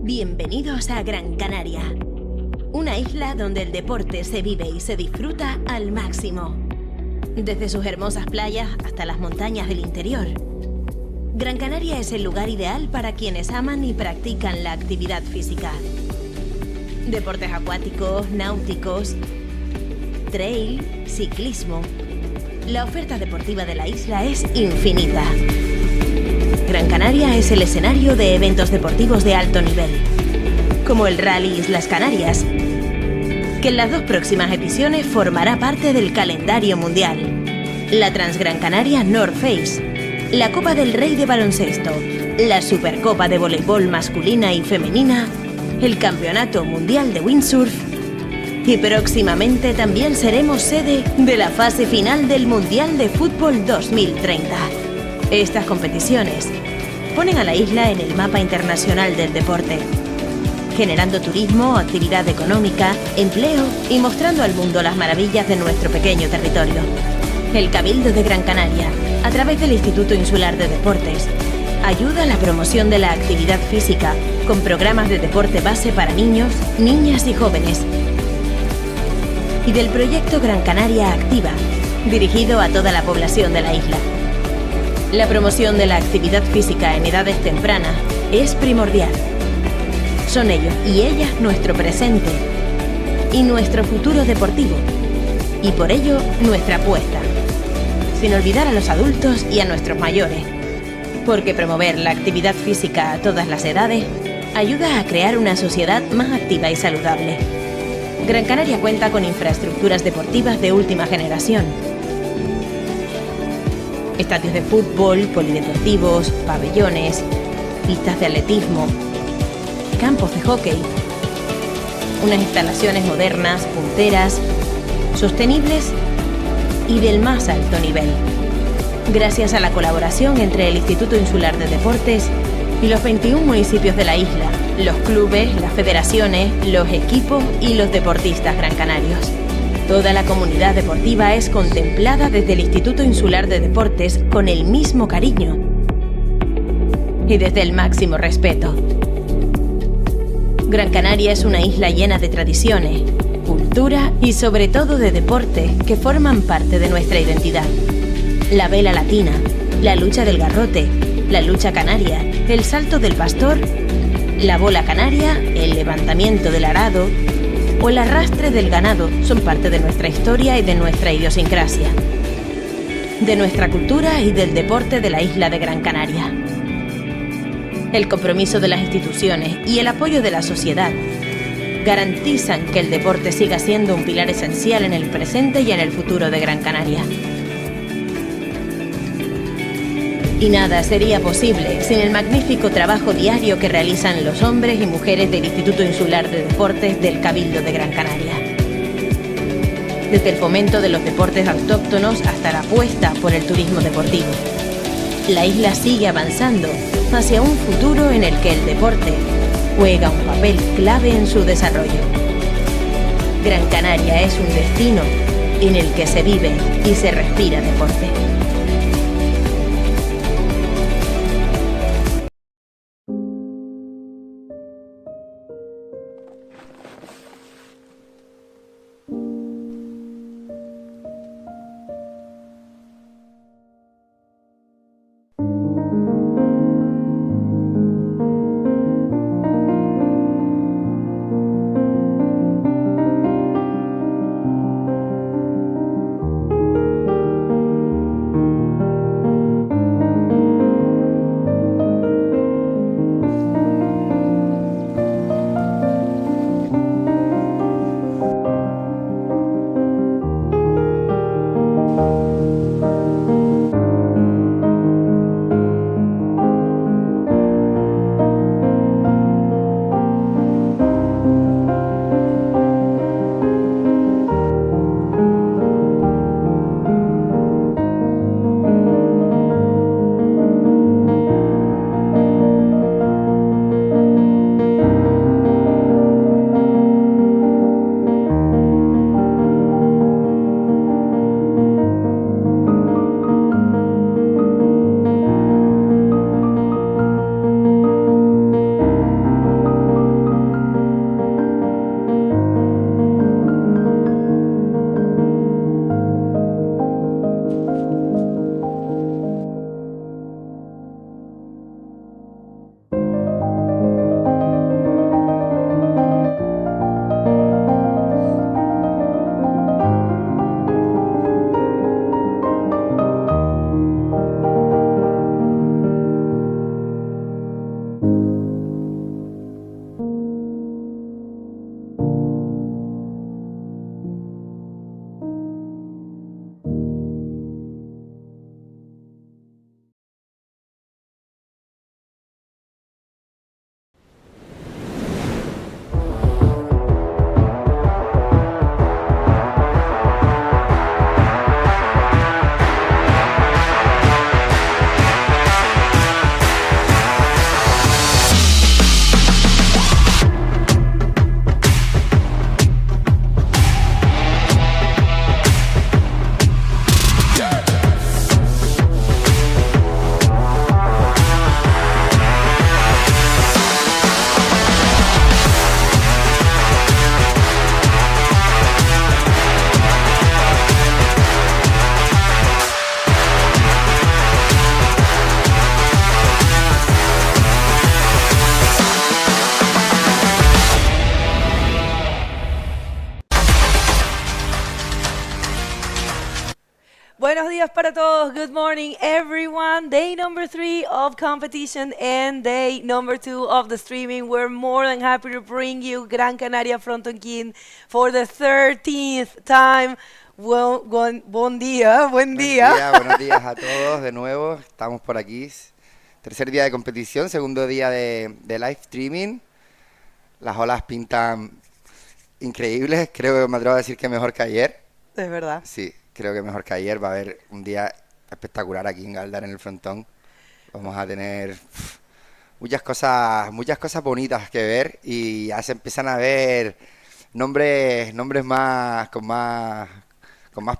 Bienvenidos a Gran Canaria, una isla donde el deporte se vive y se disfruta al máximo. Desde sus hermosas playas hasta las montañas del interior, Gran Canaria es el lugar ideal para quienes aman y practican la actividad física. Deportes acuáticos, náuticos, trail, ciclismo. La oferta deportiva de la isla es infinita. Gran Canaria es el escenario de eventos deportivos de alto nivel, como el Rally Islas Canarias, que en las 2 próximas ediciones formará parte del calendario mundial. La Transgran Canaria North Face, la Copa del Rey de baloncesto, la Supercopa de voleibol masculina y femenina, el Campeonato Mundial de Windsurf y próximamente también seremos sede de la fase final del Mundial de Fútbol 2030. Estas competiciones ponen a la isla en el mapa internacional del deporte, generando turismo, actividad económica, empleo y mostrando al mundo las maravillas de nuestro pequeño territorio. El Cabildo de Gran Canaria, a través del Instituto Insular de Deportes, ayuda a la promoción de la actividad física con programas de deporte base para niños, niñas y jóvenes, y del proyecto Gran Canaria Activa, dirigido a toda la población de la isla. La promoción de la actividad física en edades tempranas es primordial. Son ellos y ellas nuestro presente y nuestro futuro deportivo, y por ello nuestra apuesta, sin olvidar a los adultos y a nuestros mayores, porque promover la actividad física a todas las edades ayuda a crear una sociedad más activa y saludable. Gran Canaria cuenta con infraestructuras deportivas de última generación. Estadios de fútbol, polideportivos, pabellones, pistas de atletismo, campos de hockey, unas instalaciones modernas, punteras, sostenibles y del más alto nivel. Gracias a la colaboración entre el Instituto Insular de Deportes y los 21 municipios de la isla, los clubes, las federaciones, los equipos y los deportistas gran canarios. Toda la comunidad deportiva es contemplada desde el Instituto Insular de Deportes con el mismo cariño y desde el máximo respeto. Gran Canaria es una isla llena de tradiciones, cultura y sobre todo de deportes que forman parte de nuestra identidad. La vela latina, la lucha del garrote, la lucha canaria, el salto del pastor, la bola canaria, el levantamiento del arado o el arrastre del ganado son parte de nuestra historia y de nuestra idiosincrasia, de nuestra cultura y del deporte de la isla de Gran Canaria. El compromiso de las instituciones y el apoyo de la sociedad garantizan que el deporte siga siendo un pilar esencial en el presente y en el futuro de Gran Canaria. Y nada sería posible sin el magnífico trabajo diario que realizan los hombres y mujeres del Instituto Insular de Deportes del Cabildo de Gran Canaria. Desde el fomento de los deportes autóctonos hasta la apuesta por el turismo deportivo, la isla sigue avanzando hacia un futuro en el que el deporte juega un papel clave en su desarrollo. Gran Canaria es un destino en el que se vive y se respira deporte. Buenos días para todos. Good morning, everyone. Day number 3 of competition and day number 2 of the streaming. We're more than happy to bring you Gran Canaria Frontón King for the 13th time. Buen día. Buenos días a todos de nuevo. Estamos por aquí. Tercer día de competición, segundo día de live streaming. Las olas pintan increíbles. Creo que me atrevo a decir que mejor que ayer. Es verdad. Sí, creo que mejor que ayer. Va a haber un día espectacular aquí en Gáldar, en el Frontón. Vamos a tener muchas cosas bonitas que ver y ya se empiezan a ver nombres con más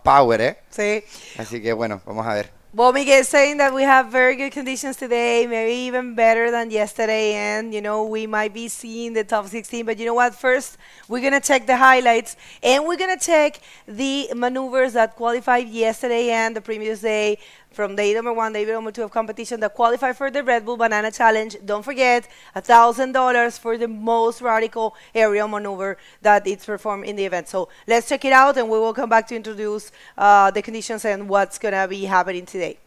power, ¿eh? Sí. Así que bueno, vamos a ver. Well, Miguel is saying that we have very good conditions today, maybe even better than yesterday, and, we might be seeing the top 16, but you know what? First, we're going to check the highlights, and we're going to check the maneuvers that qualified yesterday and the previous day from day number 1, day number 2 of competition that qualified for the Red Bull Banana Challenge. Don't forget, $1,000 for the most radical aerial maneuver that it's performed in the event. So let's check it out, and we will come back to introduce the conditions and what's going to be happening today.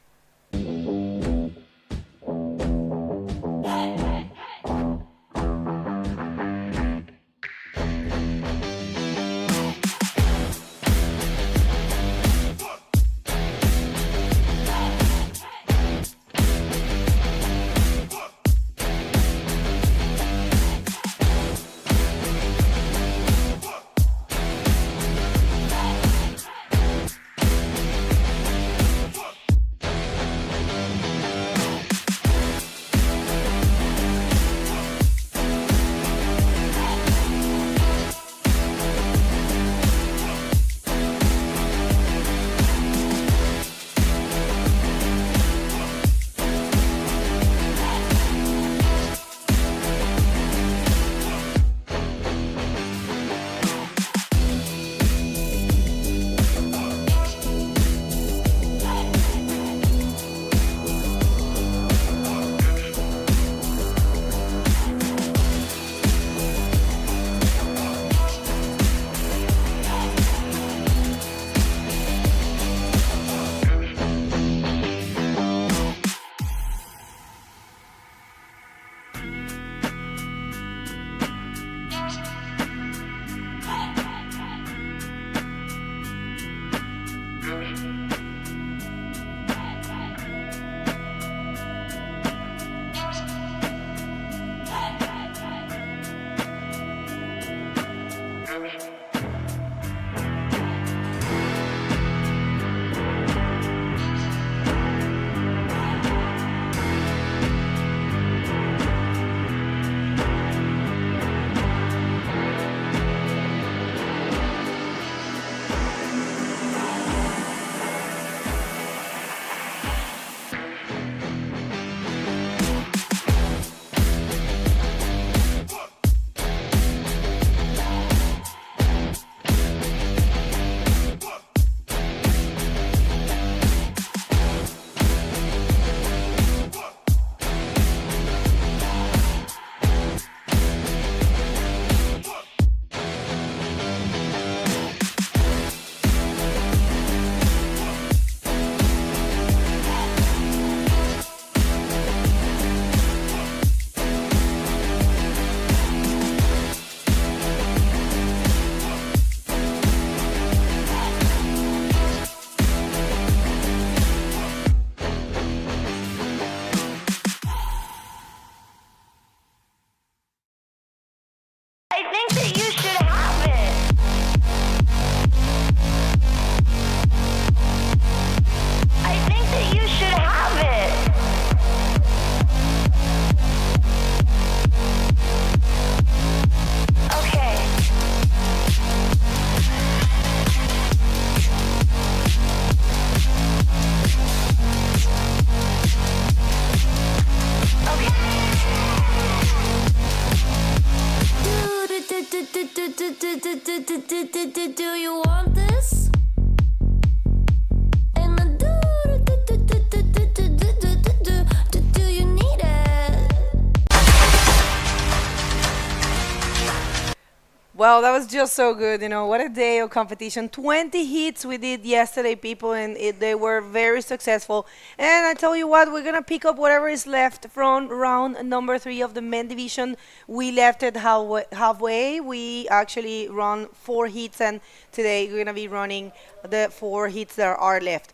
Well, that was just so good. You know, what a day of competition. 20 hits we did yesterday, people, and they were very successful. And I tell you what, we're going to pick up whatever is left from round number 3 of the men division. We left it halfway. We actually run 4 hits, and today we're going to be running the 4 hits that are left.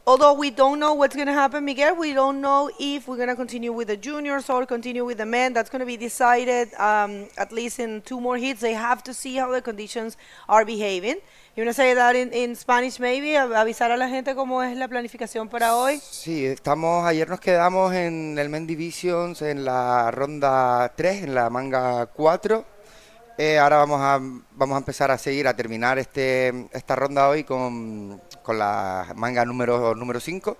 Although we don't know what's going to happen, Miguel, we don't know if we're going to continue with the juniors or continue with the men. That's going to be decided at least in 2 more hits. They have to see how the conditions are behaving. You want to say that in Spanish maybe? Avisar a la gente cómo es la planificación para hoy. Sí, ayer nos quedamos en el Men Divisions en la ronda 3, en la manga 4. Ahora vamos a empezar a terminar esta ronda hoy con la manga número 5,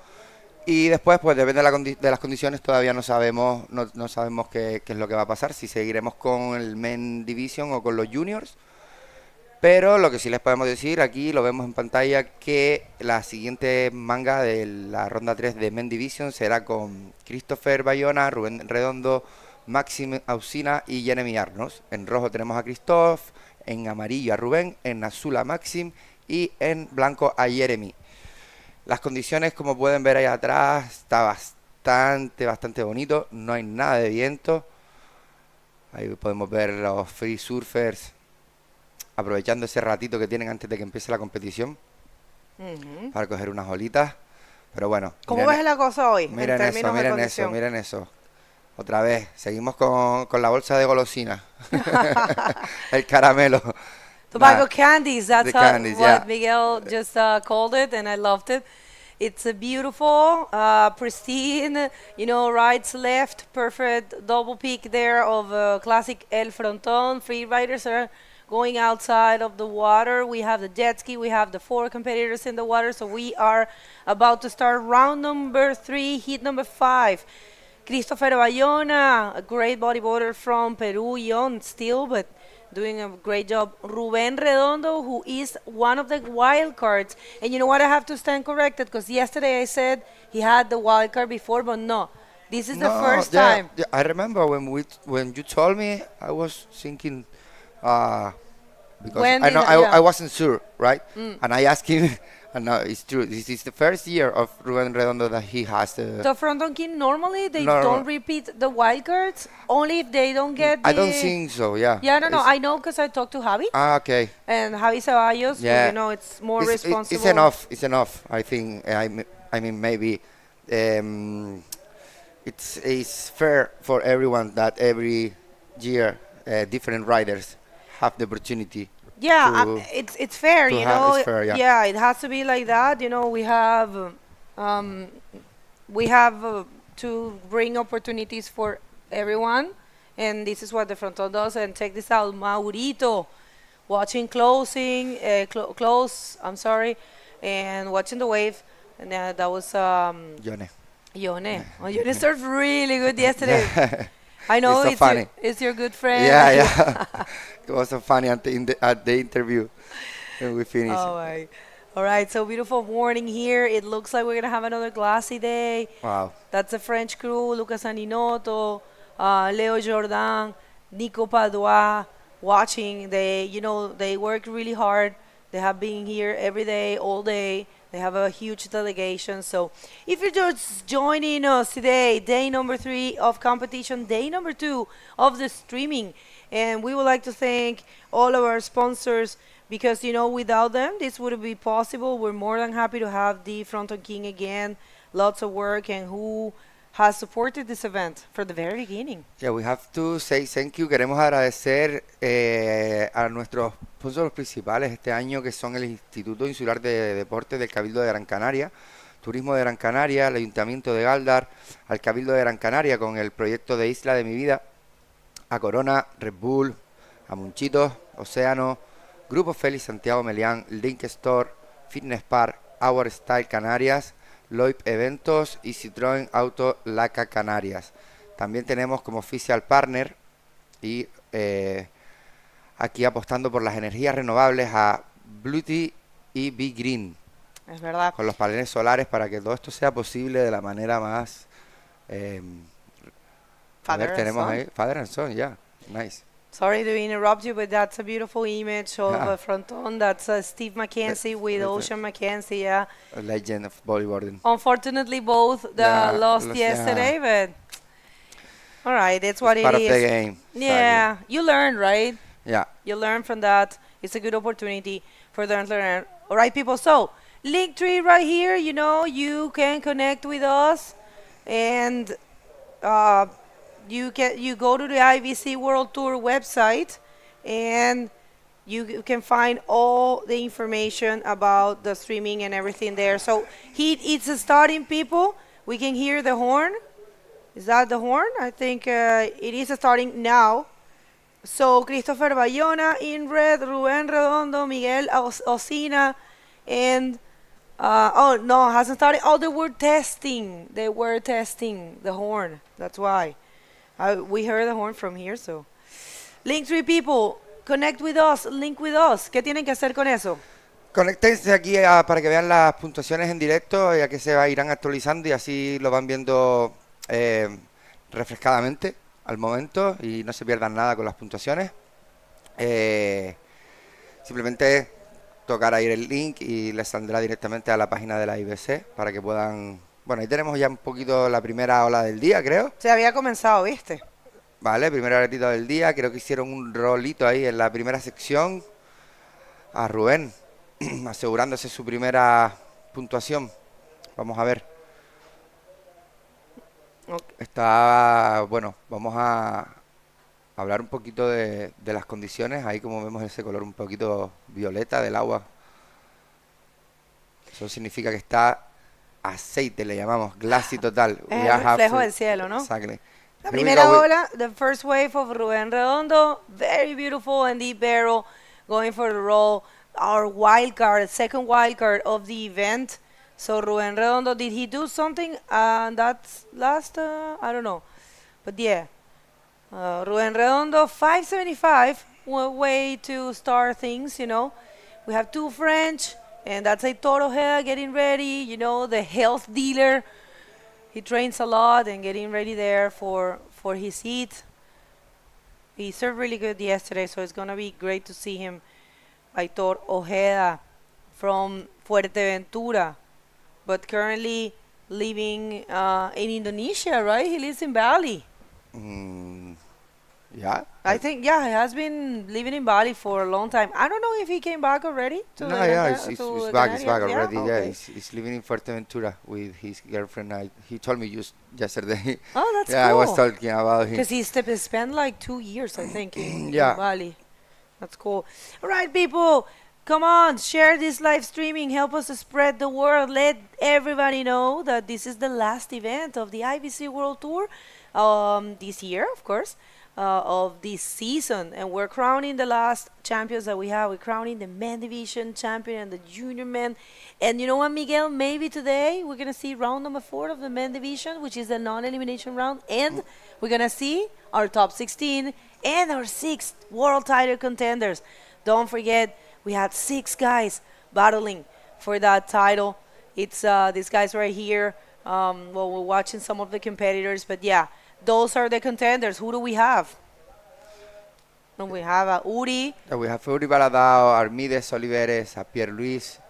y después pues depende de las condiciones, todavía no sabemos qué es lo que va a pasar, si seguiremos con el Men Division o con los Juniors, pero lo que sí les podemos decir, aquí lo vemos en pantalla, que la siguiente manga de la ronda 3 de Men Division será con Christopher Bayona, Rubén Redondo, Maxim Ausina y Jeremy Arnos. En rojo tenemos a Christoph, en amarillo a Rubén, en azul a Maxim y en blanco a Jeremy. Las condiciones, como pueden ver ahí atrás, está bastante bonito, no hay nada de viento. Ahí podemos ver los free surfers aprovechando ese ratito que tienen antes de que empiece la competición para coger unas olitas. Pero bueno, ¿cómo ves la cosa hoy? Miren eso. Otra vez, seguimos con la bolsa de golosina. El caramelo. Tobacco candies, that's candies, what Miguel just called it, and I loved it. It's a beautiful, pristine, rights, left, perfect double peak there of classic El Fronton. Free riders are going outside of the water. We have the jet ski, we have the 4 competitors in the water, so we are about to start round number 3, heat number 5. Christopher Bayona, a great bodyboarder from Peru, young still, but doing a great job. Rubén Redondo, who is one of the wild cards. And you know what? I have to stand corrected, because yesterday I said he had the wild card before, but no. This is the first time. Yeah, I remember when you told me, I was thinking, because I wasn't sure, right? And I asked him, and no, it's true. This is the first year of Rubén Redondo that he has the Fronton King. Normally, they don't repeat the wild cards, only if they don't get the... I don't think so, yeah. Yeah, no, I know, because I talked to Javi. Okay. And Javi Ceballos, yeah. It's more responsible. It's enough, I think. I mean, maybe it's fair for everyone that every year different riders have the opportunity. Yeah, it's fair, It's fair, yeah. Yeah, it has to be like that. We have to bring opportunities for everyone, and this is what the Fronton does. And check this out, Maurito, watching close, and watching the wave. And that was Yone. Yone. Oh, Yone surfed really good yesterday. I know it's your good friend. Yeah. It was so funny at the interview when we finished. All right, so beautiful morning here. It looks like we're going to have another glassy day. Wow. That's the French crew, Lucas Aninoto, Leo Jordan, Nico Padua, watching. They work really hard. They have been here every day, all day. They have a huge delegation. So if you're just joining us today, day number 3 of competition, day number 2 of the streaming, and we would like to thank all of our sponsors, because, without them, this wouldn't be possible. We're more than happy to have the Fronton King again. Lots of work, and who has supported this event from the very beginning. Yeah, we have to say thank you. Queremos agradecer a nuestros sponsors principales este año, que son el Instituto Insular de Deportes del Cabildo de Gran Canaria, Turismo de Gran Canaria, el Ayuntamiento de Gáldar, al Cabildo de Gran Canaria con el proyecto de Isla de mi Vida, a Corona, Red Bull, a Munchitos, Océano, Grupo Félix Santiago Melián, Link Store, Fitness Park, Our Style Canarias, Loip Eventos y Citroën Auto Laca Canarias. También tenemos como oficial partner y aquí apostando por las energías renovables a Bluety y Be Green. Es verdad. Con los paneles solares, para que todo esto sea posible de la manera más... Father and tenemos Son. ahí Father and Son, yeah, nice. Sorry to interrupt you, but that's a beautiful image of Fronton. That's Steve Mackenzie with Ocean Mackenzie, yeah. A legend of bodyboarding. Unfortunately, both lost yesterday, but all right, that's what it is. Part of the game. Yeah, you learn, right? Yeah. You learn from that. It's a good opportunity for them to learn. All right, people. So, Linktree right here. You know, you can connect with us, and you go to the IBC World Tour website, and you can find all the information about the streaming and everything there. So it's starting, people. We can hear the horn. Is that the horn? I think it is starting now. So Christopher Bayona in red, Rubén Redondo, Miguel Osina, and oh no, hasn't started. Oh, they were testing. They were testing the horn. That's why. We heard the horn from here, so. Linktree people, connect with us, link with us. ¿Qué tienen que hacer con eso? Conéctense aquí para que vean las puntuaciones en directo, ya que irán actualizando y así lo van viendo refrescadamente al momento y no se pierdan nada con las puntuaciones. Simplemente tocar ahí el link y les saldrá directamente a la página de la IBC para que puedan... Bueno, ahí tenemos ya un poquito la primera ola del día, creo. Se había comenzado, ¿viste? Vale, primera ola del día. Creo que hicieron un rolito ahí en la primera sección. A Rubén, asegurándose su primera puntuación. Vamos a ver. Okay. Bueno, vamos a hablar un poquito de las condiciones. Ahí como vemos ese color un poquito violeta del agua. Eso significa que está... aceite le llamamos, glassy total. Es el reflejo del cielo, ¿no? Exactly. La primera ola, the first wave of Rubén Redondo, very beautiful and deep barrel, going for the roll. Our wild card, second wild card of the event. So Rubén Redondo, did he do something? That's last, I don't know. But yeah, Rubén Redondo, 575, one way to start things, you know. We have two French. And that's a Toro Head getting ready, you know, the health dealer. He trains a lot and getting ready there for his heat. He served really good yesterday, so it's going to be great to see him. Aitor Ojeda from Fuerteventura, but currently living in Indonesia, right? He lives in Bali. Yeah. I think, yeah, he has been living in Bali for a long time. I don't know if he came back already. He's back. He's back already. Okay. Yeah, he's living in Fuerteventura with his girlfriend. He told me just yesterday. Oh, that's cool. Yeah, I was talking about him. Because he spent like 2 years, I think, in Yeah. Bali. That's cool. All right, people, come on, share this live streaming. Help us to spread the word. Let everybody know that this is the last event of the IBC World Tour this year, of course. Of this season, and we're crowning the last champions that we have. We're crowning the men division champion and the junior men. And you know what, Miguel? Maybe today we're gonna see round number 4 of the men division, which is the non-elimination round, and we're gonna see our top 16 and our 6 world title contenders. Don't forget, we had 6 guys battling for that title. It's these guys right here. Well, we're watching some of the competitors, but yeah. Those are the contenders. Who do we have? And we have Uri. We have Uri Baladao, Armides Oliveres, Pierre Luis,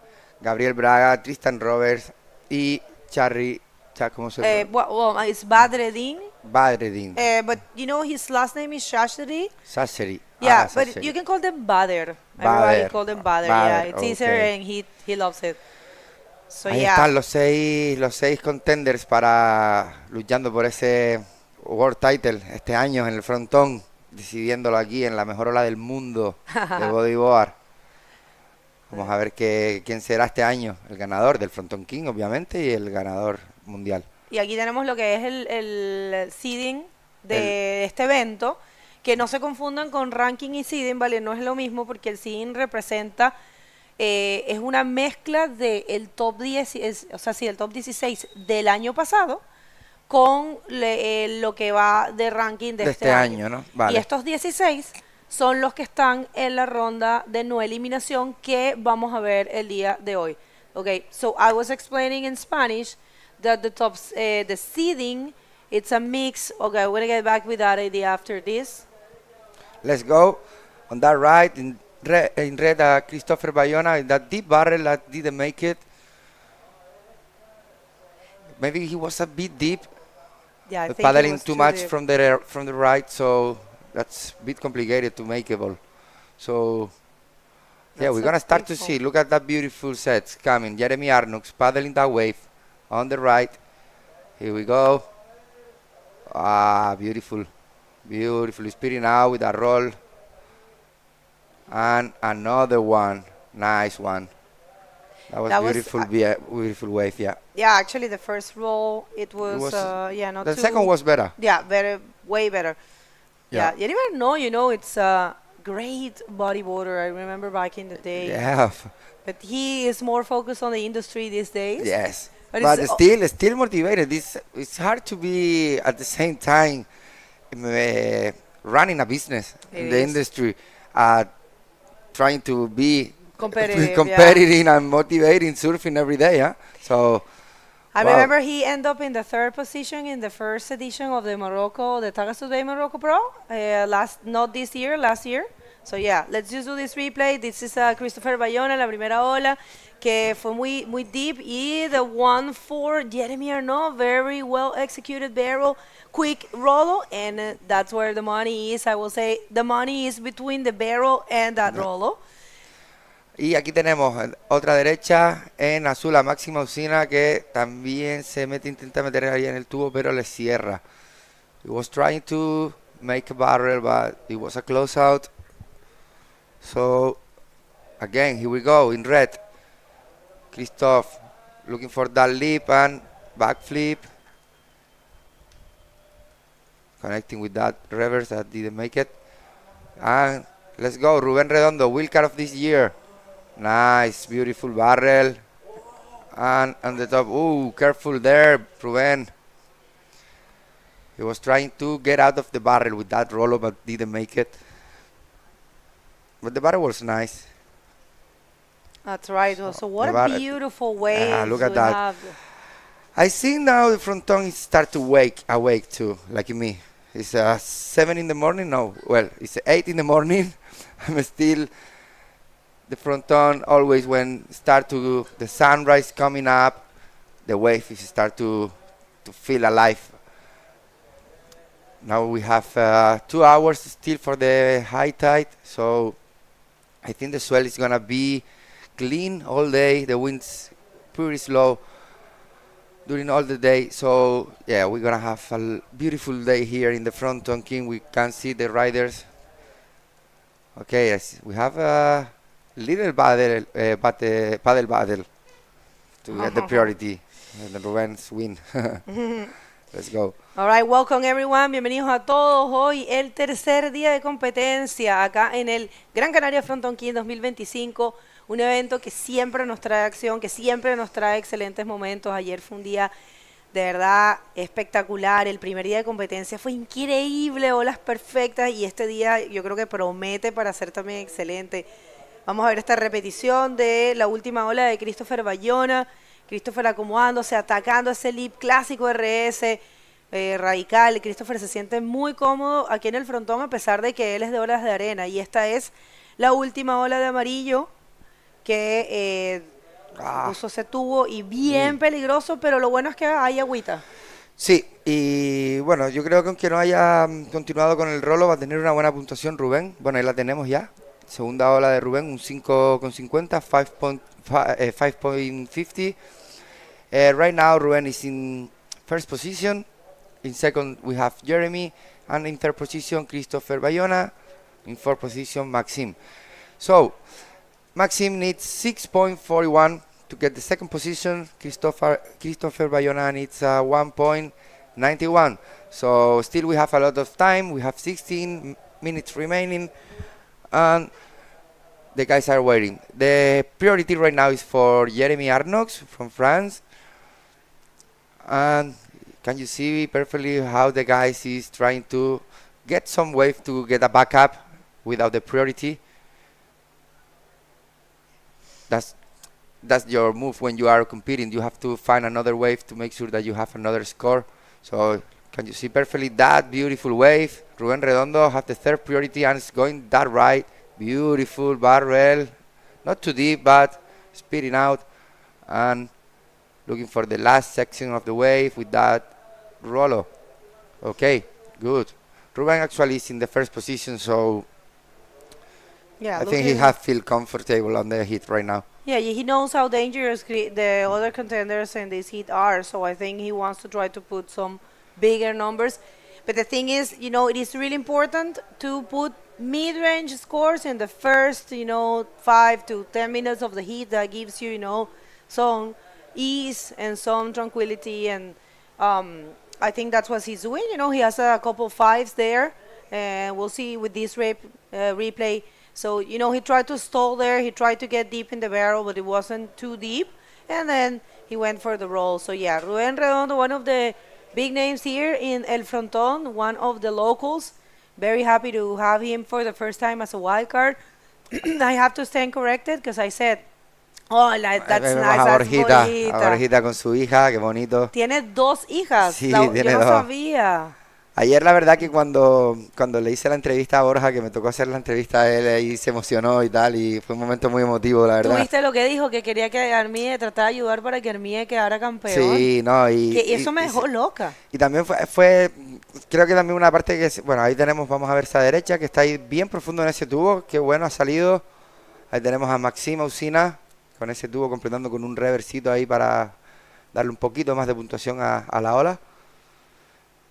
Gabriel Braga, Tristan Roberts y Charry. ¿Cómo se llama? Well, it's Badreddin. Badreddin. But you know his last name is Shasheri. Shasheri. Yeah, but you can call them Bader. Everybody call them Bader. Yeah, it's easier and he loves it. So ahí yeah. están los seis contenders para luchando por ese World Title este año en el Frontón, decidiéndolo aquí en la mejor ola del mundo de bodyboard. Vamos a ver quién será este año el ganador del Frontón King, obviamente, y el ganador mundial. Y aquí tenemos lo que es el seeding de este evento, que no se confundan con ranking y seeding, ¿vale? No es lo mismo porque el seeding representa, es una mezcla del top 10, el top 16 del año pasado, con lo que va de ranking de este año, ¿no? Vale. Y estos 16 son los que están en la ronda de no eliminación que vamos a ver el día de hoy. Okay, so I was explaining in Spanish that the seeding, it's a mix. Okay, we're going to get back with that idea after this. Let's go. On that right, in red, Christopher Bayona, in that deep barrel that didn't make it. Maybe he was a bit deep, Yeah, I think it paddling was too much deep. from the right, so that's a bit complicated to makeable. So yeah, That's we're a gonna start to beautiful- see. Look at that beautiful set coming. Jeremy Arnux paddling that wave on the right. Here we go. Ah, beautiful, beautiful. Speeding out with a roll, and another one. Nice one. That was That was, beautiful. Beautiful wave. Yeah. Yeah, actually, the first roll, it was, was- not The too... second was better. Yeah, better, way better. Yeah. Yeah, you never know, it's a great bodyboarder. I remember back in the day. Yeah. But he is more focused on the industry these days. Yes. But But it's still motivated. It's hard to be at the same time running a business in It the is. industry, trying to be Competitive, competitive and motivating surfing every day. Huh? So I wow. remember he ended up in the third position in the first edition of the Tagasu Day Morocco Pro, not this year, last year. So yeah, let's just do this replay. This is Christopher Bayona, la primera ola, que fue muy deep. Y the one for Jeremy Arnaud, very well executed barrel, quick rollo, and that's where the money is. I will say the money is between the barrel and that rollo. Y aquí tenemos otra derecha en azul a Máxima Usina, que también intenta meter ahí en el tubo, pero le cierra. He was trying to make a barrel, but it was a close out. So again, here we go in red. Christophe looking for that leap and backflip. Connecting with that reverse that didn't make it. And let's go, Rubén Redondo, wheel car of this year. Nice, beautiful barrel. And on the top, ooh, careful there, Rubén. He was trying to get out of the barrel with that roller, but didn't make it. But the barrel was nice. That's right. So what the a bar- beautiful wave look at we that. have. I see now the fronton is start to awake too, like me. It's 7 in the morning. No, well, it's 8 in the morning. I'm still the fronton always when start to the sunrise coming up, the wave is start to feel alive. Now we have 2 hours still for the high tide, so I think the swell is gonna be clean all day. The wind's pretty slow during all the day, so yeah, we're gonna have a beautiful day here in the Fronton King. We can see the riders. Okay, yes, we have a little paddle battle to get the priority. The Rubens win. Let's go. All right, welcome everyone. Bienvenidos a todos. Hoy el tercer día de competencia acá en el Gran Canaria Frontón King 2025. Un evento que siempre nos trae acción, que siempre nos trae excelentes momentos. Ayer fue un día de verdad espectacular. El primer día de competencia fue increíble, olas perfectas. Y este día yo creo que promete para ser también excelente. Vamos a ver esta repetición de la última ola de Christopher Bayona. Christopher acomodándose, atacando ese leap clásico RS radical. Christopher se siente muy cómodo aquí en el frontón a pesar de que él es de olas de arena. Y esta es la última ola de amarillo que puso ese tubo y bien peligroso, pero lo bueno es que hay agüita. Sí, y bueno, yo creo que aunque no haya continuado con el rolo va a tener una buena puntuación Rubén. Bueno, ahí la tenemos ya. Segunda ola de Rubén, un 5,50, 5.50. Right now, Rubén is in first position. In second, we have Jeremy. And in third position, Christopher Bayona. In fourth position, Maxime. So, Maxime needs 6.41 to get the second position. Christopher Bayona needs 1.91. So, still we have a lot of time. We have 16 minutes remaining. And the guys are waiting. The priority right now is for Jeremy Arnoux from France. And can you see perfectly how the guys is trying to get some wave to get a backup without the priority? That's your move when you are competing. You have to find another wave to make sure that you have another score. So Can you see perfectly that beautiful wave? Rubén Redondo have the third priority and it's going that right. Beautiful barrel. Not too deep, but speeding out. And looking for the last section of the wave with that rollo. Okay, good. Ruben actually is in the first position, so Yeah, I think he has feel comfortable on the heat right now. Yeah, he knows how dangerous the other contenders in this heat are, so I think he wants to try to put some bigger numbers. But the thing is, it is really important to put mid-range scores in the first, 5 to 10 minutes of the heat. That gives you, some ease and some tranquility, and I think that's what he's doing. He has a couple fives there, and we'll see with this replay. So, he tried to stall there. He tried to get deep in the barrel, but it wasn't too deep. And then he went for the roll. So, yeah, Rubén Redondo, one of the big names here in El Fronton, one of the locals. Very happy to have him for the first time as a wild card. I have to stand corrected because I said, that's nice, that's bonita. Borjita con su hija, qué bonito. Tiene 2 hijas. Sí, yo tiene no 2. sabía. Ayer la verdad que cuando le hice la entrevista a Borja, que me tocó hacer la entrevista a él, ahí se emocionó y tal, y fue un momento muy emotivo, la verdad. ¿Tú viste lo que dijo? Que quería que Armie tratara de ayudar para que Armie quedara campeón. Sí, no, y eso me dejó loca. Y también fue, creo que también una parte que, bueno, ahí tenemos, vamos a ver esa derecha, que está ahí bien profundo en ese tubo, qué bueno ha salido. Ahí tenemos a Maxima Usina, con ese tubo completando con un reversito ahí para darle un poquito más de puntuación a la ola.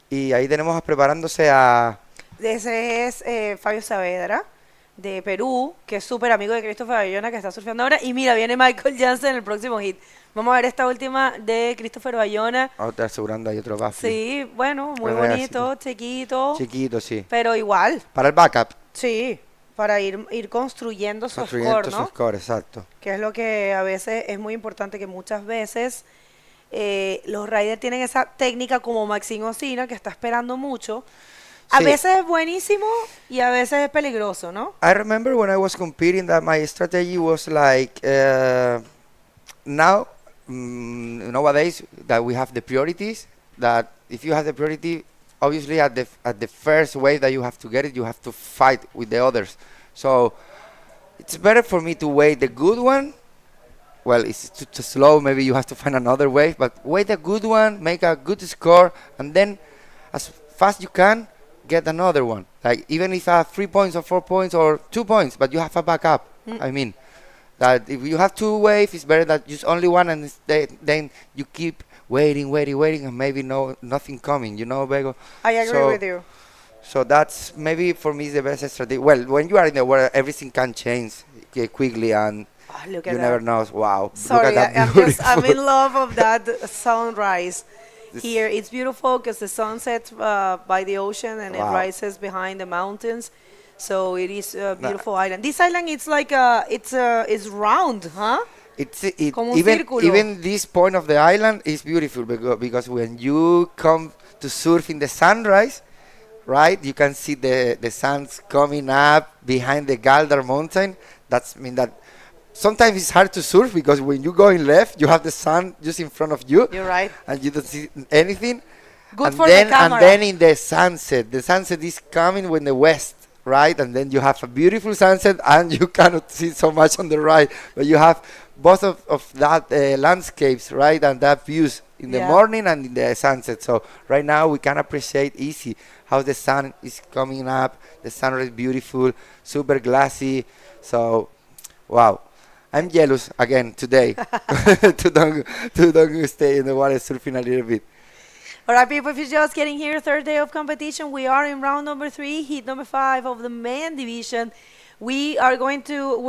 Y ahí tenemos preparándose a... Ese es Fabio Saavedra, de Perú, que es súper amigo de Christopher Bayona, que está surfeando ahora. Y mira, viene Michael Jansen en el próximo hit. Vamos a ver esta última de Christopher Bayona. Otra asegurando ahí otro baffle. Sí, bueno, muy bonito, chiquito. Chiquito, sí. Pero igual. Para el backup. Sí, para ir construyendo su score, ¿no? Su score, exacto. Que es lo que a veces es muy importante, que muchas veces... los riders tienen esa técnica como Maxime Osina, que está esperando mucho. A veces es buenísimo y a veces es peligroso, ¿no? I remember when I was competing that my strategy was like, nowadays that we have the priorities, that if you have the priority, obviously at the first wave that you have to get it, you have to fight with the others. So it's better for me to wait the good one. Well, it's too slow, maybe you have to find another wave, but wait a good one, make a good score, and then as fast you can, get another one. Like, even if you have 3 points or 4 points or 2 points, but you have a backup. I mean, that if you have 2 waves, it's better that use only one, and then you keep waiting, and maybe nothing coming, Bego? I agree with you. So that's, maybe for me, is the best strategy. Well, when you are in the water, everything can change quickly, and you never know. Wow. Sorry, look at that I'm in love of that sunrise here. It's beautiful because the sun sets by the ocean and it rises behind the mountains. So it is a beautiful island. This island, it's like it's round, huh? Even this point of the island is beautiful because when you come to surf in the sunrise, right, you can see the sun's coming up behind the Gáldar mountain. That's mean that sometimes it's hard to surf because when you go in left, you have the sun just in front of you. You're right. And you don't see anything. Good for the camera. And then in the sunset is coming when the west, right? And then you have a beautiful sunset and you cannot see so much on the right. But you have both of that landscapes, right? And that views in the morning and in the sunset. So right now we can appreciate easy how the sun is coming up. The sunrise is beautiful, super glassy. So, wow. I'm jealous again today to don't stay in the water surfing a little bit. All right, people, if you're just getting here, third day of competition, we are in round number 3, heat number 5 of the men division. We're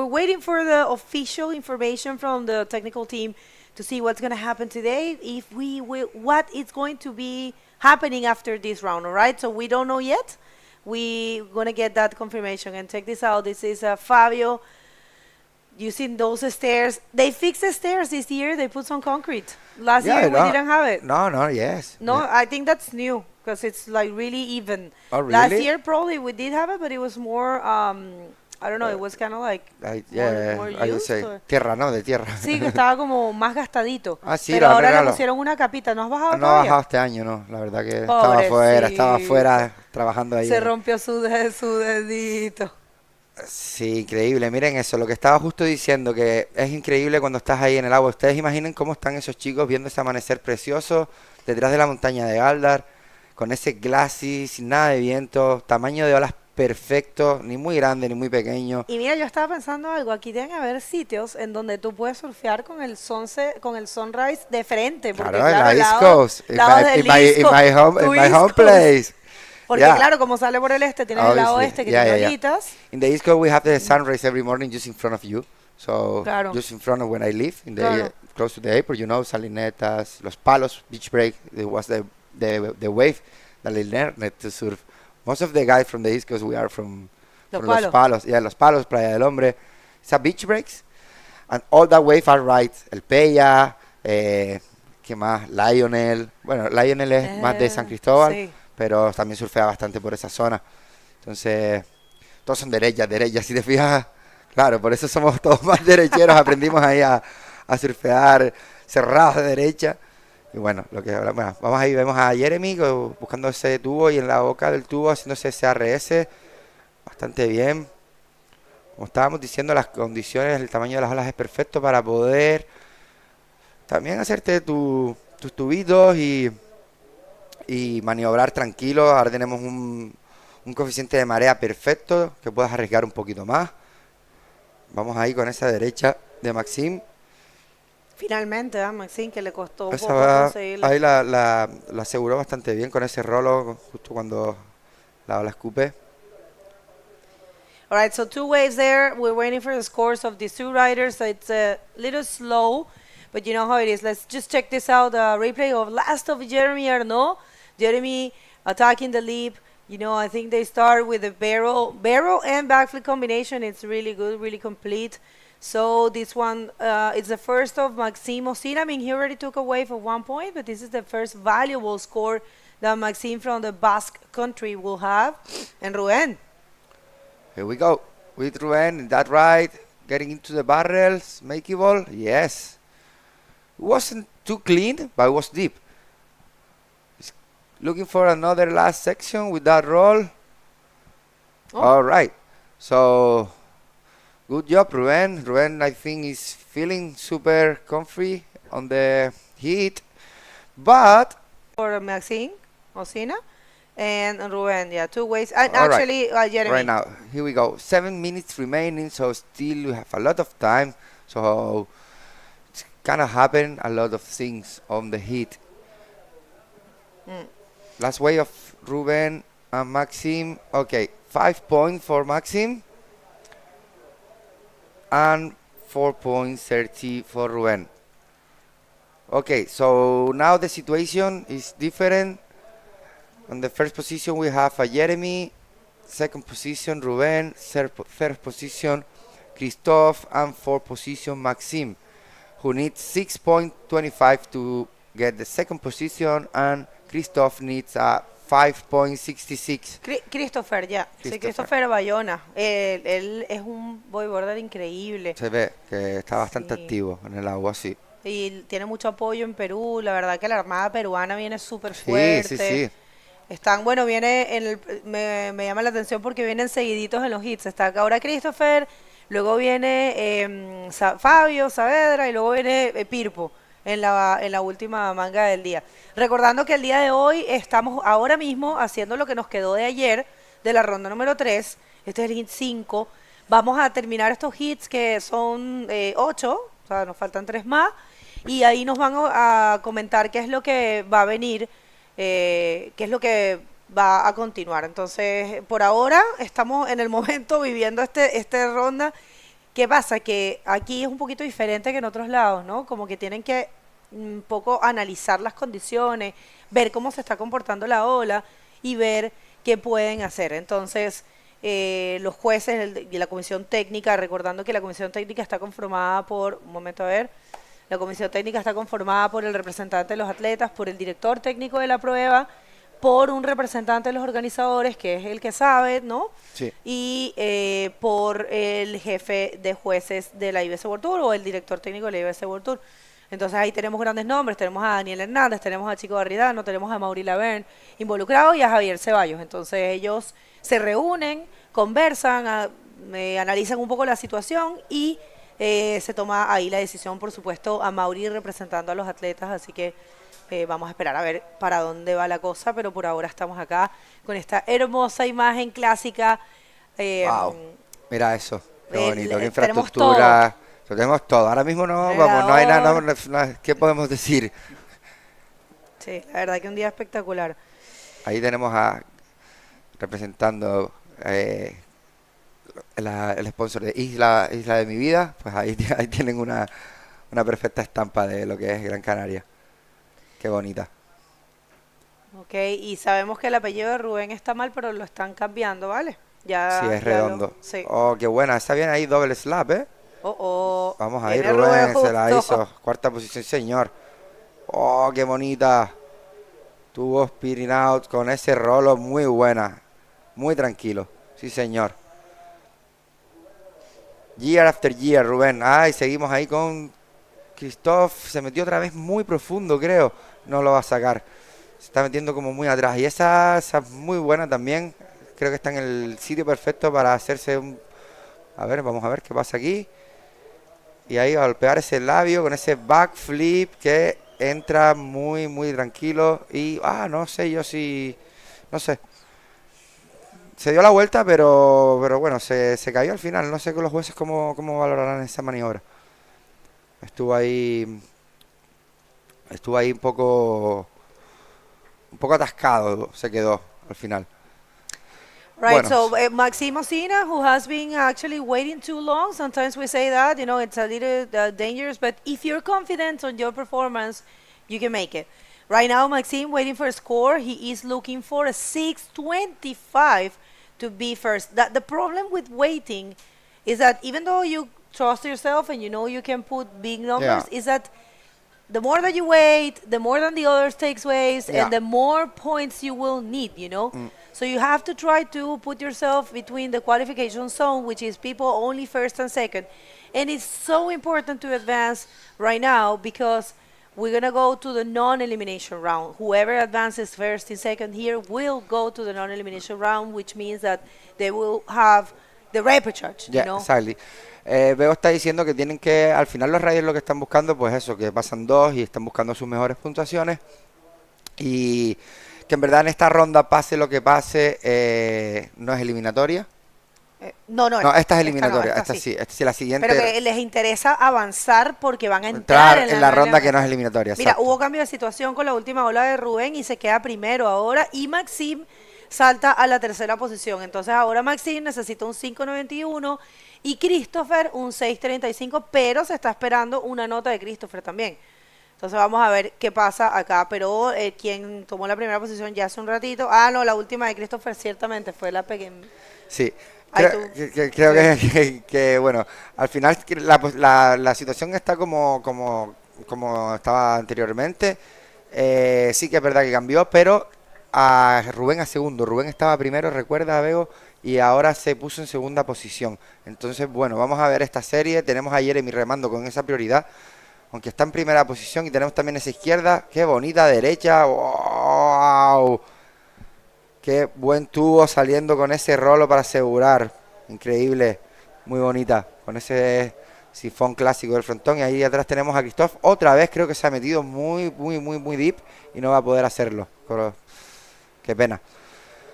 waiting for the official information from the technical team to see what's going to happen today, what is going to be happening after this round, all right? So we don't know yet. We're going to get that confirmation. And check this out. This is Fabio using those stairs. They fixed the stairs this year. They put some concrete. Last year we didn't have it. Yes. No, yeah. I think that's new because it's like really even. Oh, really? Last year probably we did have it, but it was more I don't know, it was kind of like Yeah, more I would used. say. Or- Tierra, ¿no? De tierra. Sí, que estaba como más gastadito. Ah, sí, Pero lo ahora le arreglaron. pusieron una capita. ¿No has bajado No ha todavía? bajado este año, no. La verdad que Pobrecito. estaba afuera trabajando ahí. Se rompió su dedito. Sí, increíble. Miren eso, lo que estaba justo diciendo, que es increíble cuando estás ahí en el agua. Ustedes imaginen cómo están esos chicos viendo ese amanecer precioso detrás de la montaña de Gáldar, con ese glacis, sin nada de viento, tamaño de olas perfecto, ni muy grande ni muy pequeño. Y mira, yo estaba pensando algo. Aquí deben haber sitios en donde tú puedes surfear con el sunrise de frente. Porque Claro, en claro, la el East lado- Coast, lado del in my East Coast, in tu my East home Coast. place. Porque Yeah. claro, como sale por el este, tienes el lado Obviously. este que Yeah, tiene yeah, yeah. olitas. In the East Coast, we have the sunrise every morning just in front of you. So, Claro. just in front of when I live, in the Claro. close to the airport, you know, Salinetas, Los Palos, Beach Break, it was the wave that I learned to surf. Most of the guys from the East Coast, we are from Los Los Palos. Palos. Yeah, Los Palos, Playa del Hombre. It's a beach breaks, and all that wave are right. El Peya, ¿qué más? Lionel. Bueno, Lionel es más de San Cristóbal, Sí. pero también surfea bastante por esa zona. Entonces, todos son derechas, si te fijas. Claro, por eso somos todos más derecheros. Aprendimos ahí a surfear cerrados de derecha. Y bueno, bueno, vamos ahí, vemos a Jeremy buscando ese tubo y en la boca del tubo haciéndose ese ARS. Bastante bien. Como estábamos diciendo, las condiciones, el tamaño de las olas es perfecto para poder también hacerte tus tubitos y maniobrar tranquilo. Ahora tenemos un coeficiente de marea perfecto que puedas arriesgar un poquito más. Vamos ahí con esa derecha de Maxim. Finalmente, Maxine, que le costó un Esa poco va, conseguirla. ahí la aseguró bastante bien con ese rolo justo cuando la ola escupe. All right, so 2 waves there. We're waiting for the scores of these 2 riders. So it's a little slow, but you know how it is. Let's just check this out. The replay of last of Jeremy Arnaud. Jeremy attacking the leap. You know, I think they start with the barrel and backflip combination. It's really good, really complete. So this one, it's the first of Maxime Osina. I mean, he already took a wave of 1 point, but this is the first valuable score that Maxime from the Basque country will have. And Ruben. Here we go with Ruben, that right, getting into the barrels, makeable, yes. It wasn't too clean, but it was deep. He's looking for another last section with that roll. Oh. All right, so good job, Ruben. Ruben, I think, is feeling super comfy on the heat, but For Maxime Osina. And Ruben, yeah, 2 waves. And All right. actually, Jeremy. right now, here we go. 7 minutes remaining, so still we have a lot of time. So it's gonna happen a lot of things on the heat. Last wave of Ruben and Maxim. Okay, 5 points for Maxim and 4.30 for Ruben. Okay, so now the situation is different. On the first position we have a Jeremy, second position Ruben, third position Christophe, and fourth position Maxime, who needs 6.25 to get the second position, and Christophe needs a 5.66. Christopher, ya. Sí, Christopher. Christopher Bayona. Él es un bodyboarder increíble. Se ve que está bastante Sí. activo en el agua, sí. Y tiene mucho apoyo en Perú. La verdad que la Armada peruana viene súper Sí, fuerte. sí, sí. Están, bueno, viene en el, me llama la atención porque vienen seguiditos en los hits. Está ahora Christopher, luego viene Fabio, Saavedra y luego viene Pirpo en la última manga del día. Recordando que el día de hoy estamos ahora mismo haciendo lo que nos quedó de ayer, de la ronda número 3. Este es el hit 5. Vamos a terminar estos hits que son 8, o sea, nos faltan 3 más. Y ahí nos van a comentar qué es lo que va a venir, qué es lo que va a continuar. Entonces, por ahora estamos en el momento viviendo este ronda. ¿Qué pasa? Que aquí es un poquito diferente que en otros lados, ¿no? Como que tienen que un poco analizar las condiciones, ver cómo se está comportando la ola y ver qué pueden hacer. Entonces, los jueces y la comisión técnica, recordando que la comisión técnica está conformada por, un momento a ver, la comisión técnica está conformada por el representante de los atletas, por el director técnico de la prueba, por un representante de los organizadores, que es el que sabe, ¿no? Sí. Y por el jefe de jueces de la IBC World Tour o el director técnico de la IBC World Tour. Entonces ahí tenemos grandes nombres, tenemos a Daniel Hernández, tenemos a Chico Barridano, tenemos a Mauri Laverne involucrado y a Javier Ceballos. Entonces ellos se reúnen, conversan, analizan un poco la situación y se toma ahí la decisión, por supuesto, a Mauri representando a los atletas, así que vamos a esperar a ver para dónde va la cosa, pero por ahora estamos acá con esta hermosa imagen clásica. Wow, mira eso, qué bonito, qué tenemos infraestructura, lo tenemos todo. Ahora mismo no, vamos, no hay nada, ¿qué podemos decir? Sí, la verdad que un día espectacular. Ahí tenemos representando el sponsor de Isla de mi vida, pues ahí tienen una perfecta estampa de lo que es Gran Canaria. Qué bonita. Ok, y sabemos que el apellido de Rubén está mal, pero lo están cambiando, ¿vale? Ya, Sí, es redondo. Sí. Oh, qué buena, está bien ahí, doble slap, ¿eh? Vamos a ir, Rubén, se la hizo. Cuarta posición, señor. Oh, qué bonita. Tuvo spinning out con ese rolo, muy buena. Muy tranquilo, sí, señor. Year after year, Rubén. Ay, seguimos ahí con Christoph. Se metió otra vez muy profundo, creo. No lo va a sacar. Se está metiendo como muy atrás. Y esa es muy buena también. Creo que está en el sitio perfecto para hacerse un... A ver, vamos a ver qué pasa aquí. Y ahí golpear ese labio con ese backflip que entra muy, muy tranquilo. Y, no sé, yo sí... No sé. Se dio la vuelta, pero bueno, se cayó al final. No sé con los jueces cómo valorarán esa maniobra. Estuvo ahí un poco atascado, se quedó al final. Right, Bueno. so Maxime Osina, who has been actually waiting too long, sometimes we say that, it's a little dangerous, but if you're confident on your performance, you can make it. Right now, Maxime waiting for a score. He is looking for a 625 to be first. The problem with waiting is that even though you trust yourself and you know you can put big numbers, is that the more that you wait, the more than the others takes ways, and the more points you will need, So you have to try to put yourself between the qualification zone, which is people only first and second. And it's so important to advance right now because we're going to go to the non-elimination round. Whoever advances first and second here will go to the non-elimination round, which means that they will have the repechage, Exactly. Veo está diciendo que tienen que, al final los riders lo que están buscando, pues eso, que pasan dos y están buscando sus mejores puntuaciones. Y que en verdad en esta ronda, pase lo que pase, no es eliminatoria. No, esta es eliminatoria, esta sí, la siguiente. Pero que les interesa avanzar porque van a entrar en la ronda que no es eliminatoria. Mira, exacto. Hubo cambio de situación con la última ola de Rubén y se queda primero ahora, y Maxime salta a la tercera posición. Entonces ahora Maxime necesita un 5.91 y Christopher un 6.35, pero se está esperando una nota de Christopher también. Entonces vamos a ver qué pasa acá, pero quien tomó la primera posición ya hace un ratito, la última de Christopher ciertamente fue la pequeña. Sí, creo que bueno, al final la situación está como estaba anteriormente. Sí que es verdad que cambió, pero a Rubén a segundo. Rubén estaba primero, recuerda, Bego, y ahora se puso en segunda posición. Entonces, bueno, vamos a ver esta serie. Tenemos a Jeremy remando con esa prioridad, aunque está en primera posición, y tenemos también esa izquierda. Qué bonita derecha. ¡Wow! Qué buen tubo saliendo con ese rolo para asegurar. Increíble. Muy bonita. Con ese sifón clásico del frontón. Y ahí atrás tenemos a Christoph. Otra vez creo que se ha metido muy deep y no va a poder hacerlo. Qué pena.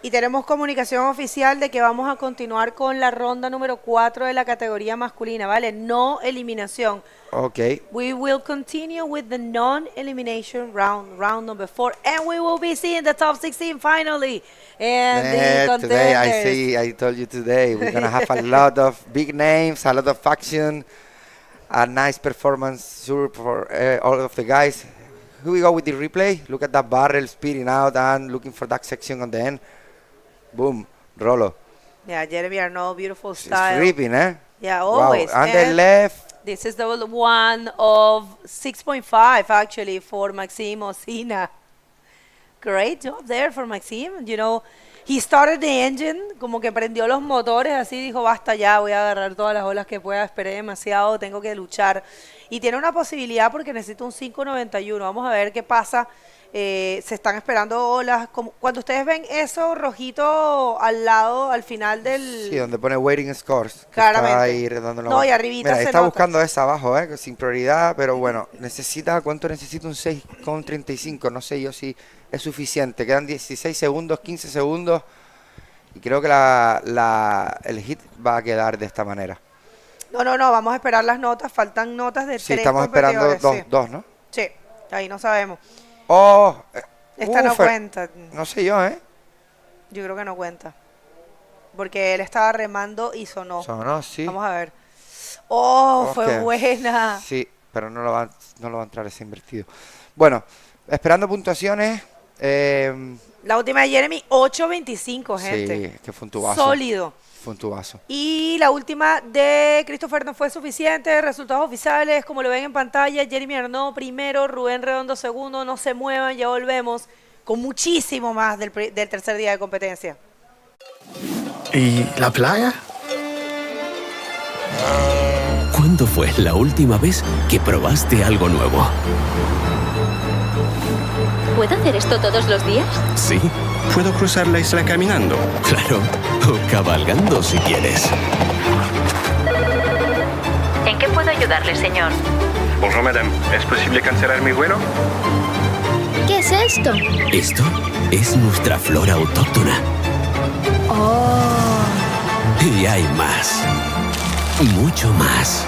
Y tenemos comunicación oficial de que vamos a continuar con la ronda número 4 de la categoría masculina, ¿vale? No eliminación. Okay. We will continue with the non-elimination round number 4, and we will be seeing the top 16 finally. And the contenders. Today, I told you today, we're going to have a lot of big names, a lot of action, a nice performance sure for all of the guys. Here we go with the replay. Look at that barrel speeding out and looking for that section on the end. Boom, Rolo. Yeah, Jeremy Arnault, beautiful style. It's ripping, eh? Yeah, always. Wow. And the left. This is the one of 6.5 actually for Maxime Osina. Great job there for Maxime. You know, he started the engine, como que prendió los motores, así dijo, basta ya, voy a agarrar todas las olas que pueda, esperé demasiado, tengo que luchar. Y tiene una posibilidad porque necesita un 5.91. Vamos a ver qué pasa. Se están esperando olas. Cuando ustedes ven eso rojito al lado, al final del... Sí, donde pone waiting scores. Claramente. Está ahí dando No, y arribita Mira, se está nota. buscando esa abajo, sin prioridad, pero bueno, ¿cuánto necesita un 6.35? No sé yo si es suficiente. Quedan 16 segundos, 15 segundos, y creo que el hit va a quedar de esta manera. No, vamos a esperar las notas, faltan notas de Sí, 3 estamos esperando competidores, dos, ¿no? Sí, ahí no sabemos. Oh, Esta no cuenta. No sé yo, Yo creo que no cuenta. Porque él estaba remando y sonó. Sonó, sí. Vamos a ver. Oh, fue Ok. buena. Sí, pero no lo va a entrar ese invertido. Bueno, esperando puntuaciones. La última de Jeremy, 8.25, gente. Sí, que fue un tubazo. Sólido. Fue un tubazo. Y la última de Christopher no fue suficiente. Resultados oficiales, como lo ven en pantalla, Jeremy Arnaud primero, Rubén Redondo segundo. No se muevan, ya volvemos con muchísimo más del tercer día de competencia. ¿Y la playa? ¿Cuándo fue la última vez que probaste algo nuevo? ¿Puedo hacer esto todos los días? Sí, ¿Puedo cruzar la isla caminando? claro. O cabalgando si quieres. ¿En qué puedo ayudarle, señor? Bonjour, madame. ¿Es posible cancelar mi vuelo? ¿Qué es esto? Esto es nuestra flora autóctona. Oh. Y hay más. Mucho más.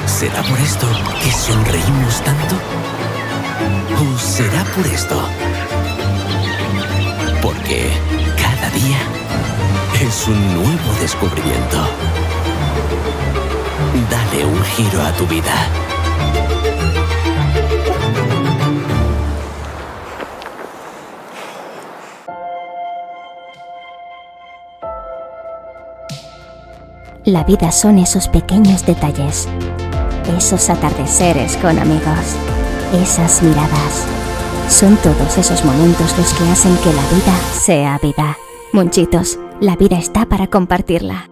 ¿Será por esto que sonreímos tanto? ¿O será por esto? Porque cada día es un nuevo descubrimiento. Dale un giro a tu vida. La vida son esos pequeños detalles, esos atardeceres con amigos, esas miradas. Son todos esos momentos los que hacen que la vida sea vida. Monchitos, la vida está para compartirla.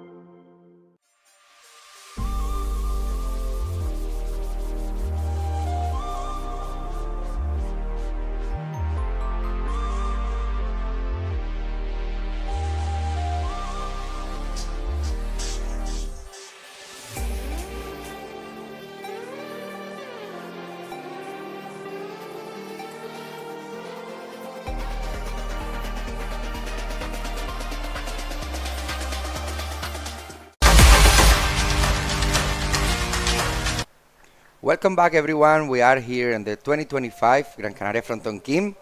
Welcome back, everyone. We are here in the 2025 Gran Canaria Frontón King.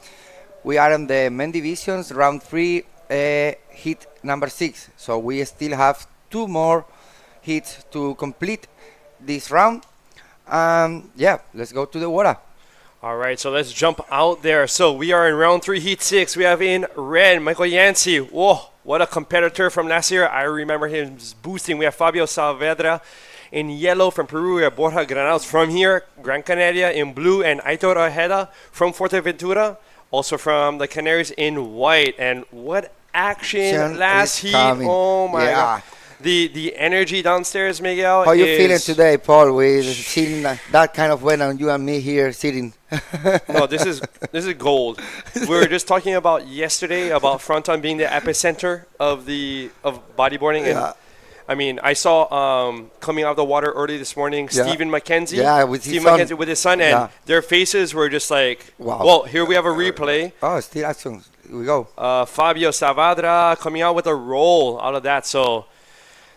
We are in the men divisions, round 3, hit number 6. So we still have 2 more hits to complete this round. Yeah, let's go to the water. All right, so let's jump out there. So we are in round 3, heat 6. We have in red, Michael Yancey. Whoa, what a competitor from last year. I remember him boosting. We have Fabio Saavedra. In yellow from Peru, we have Borja Granados from here, Gran Canaria in blue, and Aitor Ojeda from Fuerteventura, also from the Canaries in white. And what action last heat. Coming. Oh my Yeah. God. The energy downstairs, Miguel. How you is feeling today, Paul, with seeing that kind of weather and you and me here sitting? No, this is gold. We were just talking about yesterday about Fronton being the epicenter of bodyboarding. Yeah. And I mean, I saw coming out of the water early this morning, Yeah. Stephen McKenzie. Yeah, with his Stephen son. McKenzie with his son, and Yeah. their faces were just like, Wow. well, here we have a replay. Oh, still action. Here we go. Fabio Saavedra coming out with a roll out of that. So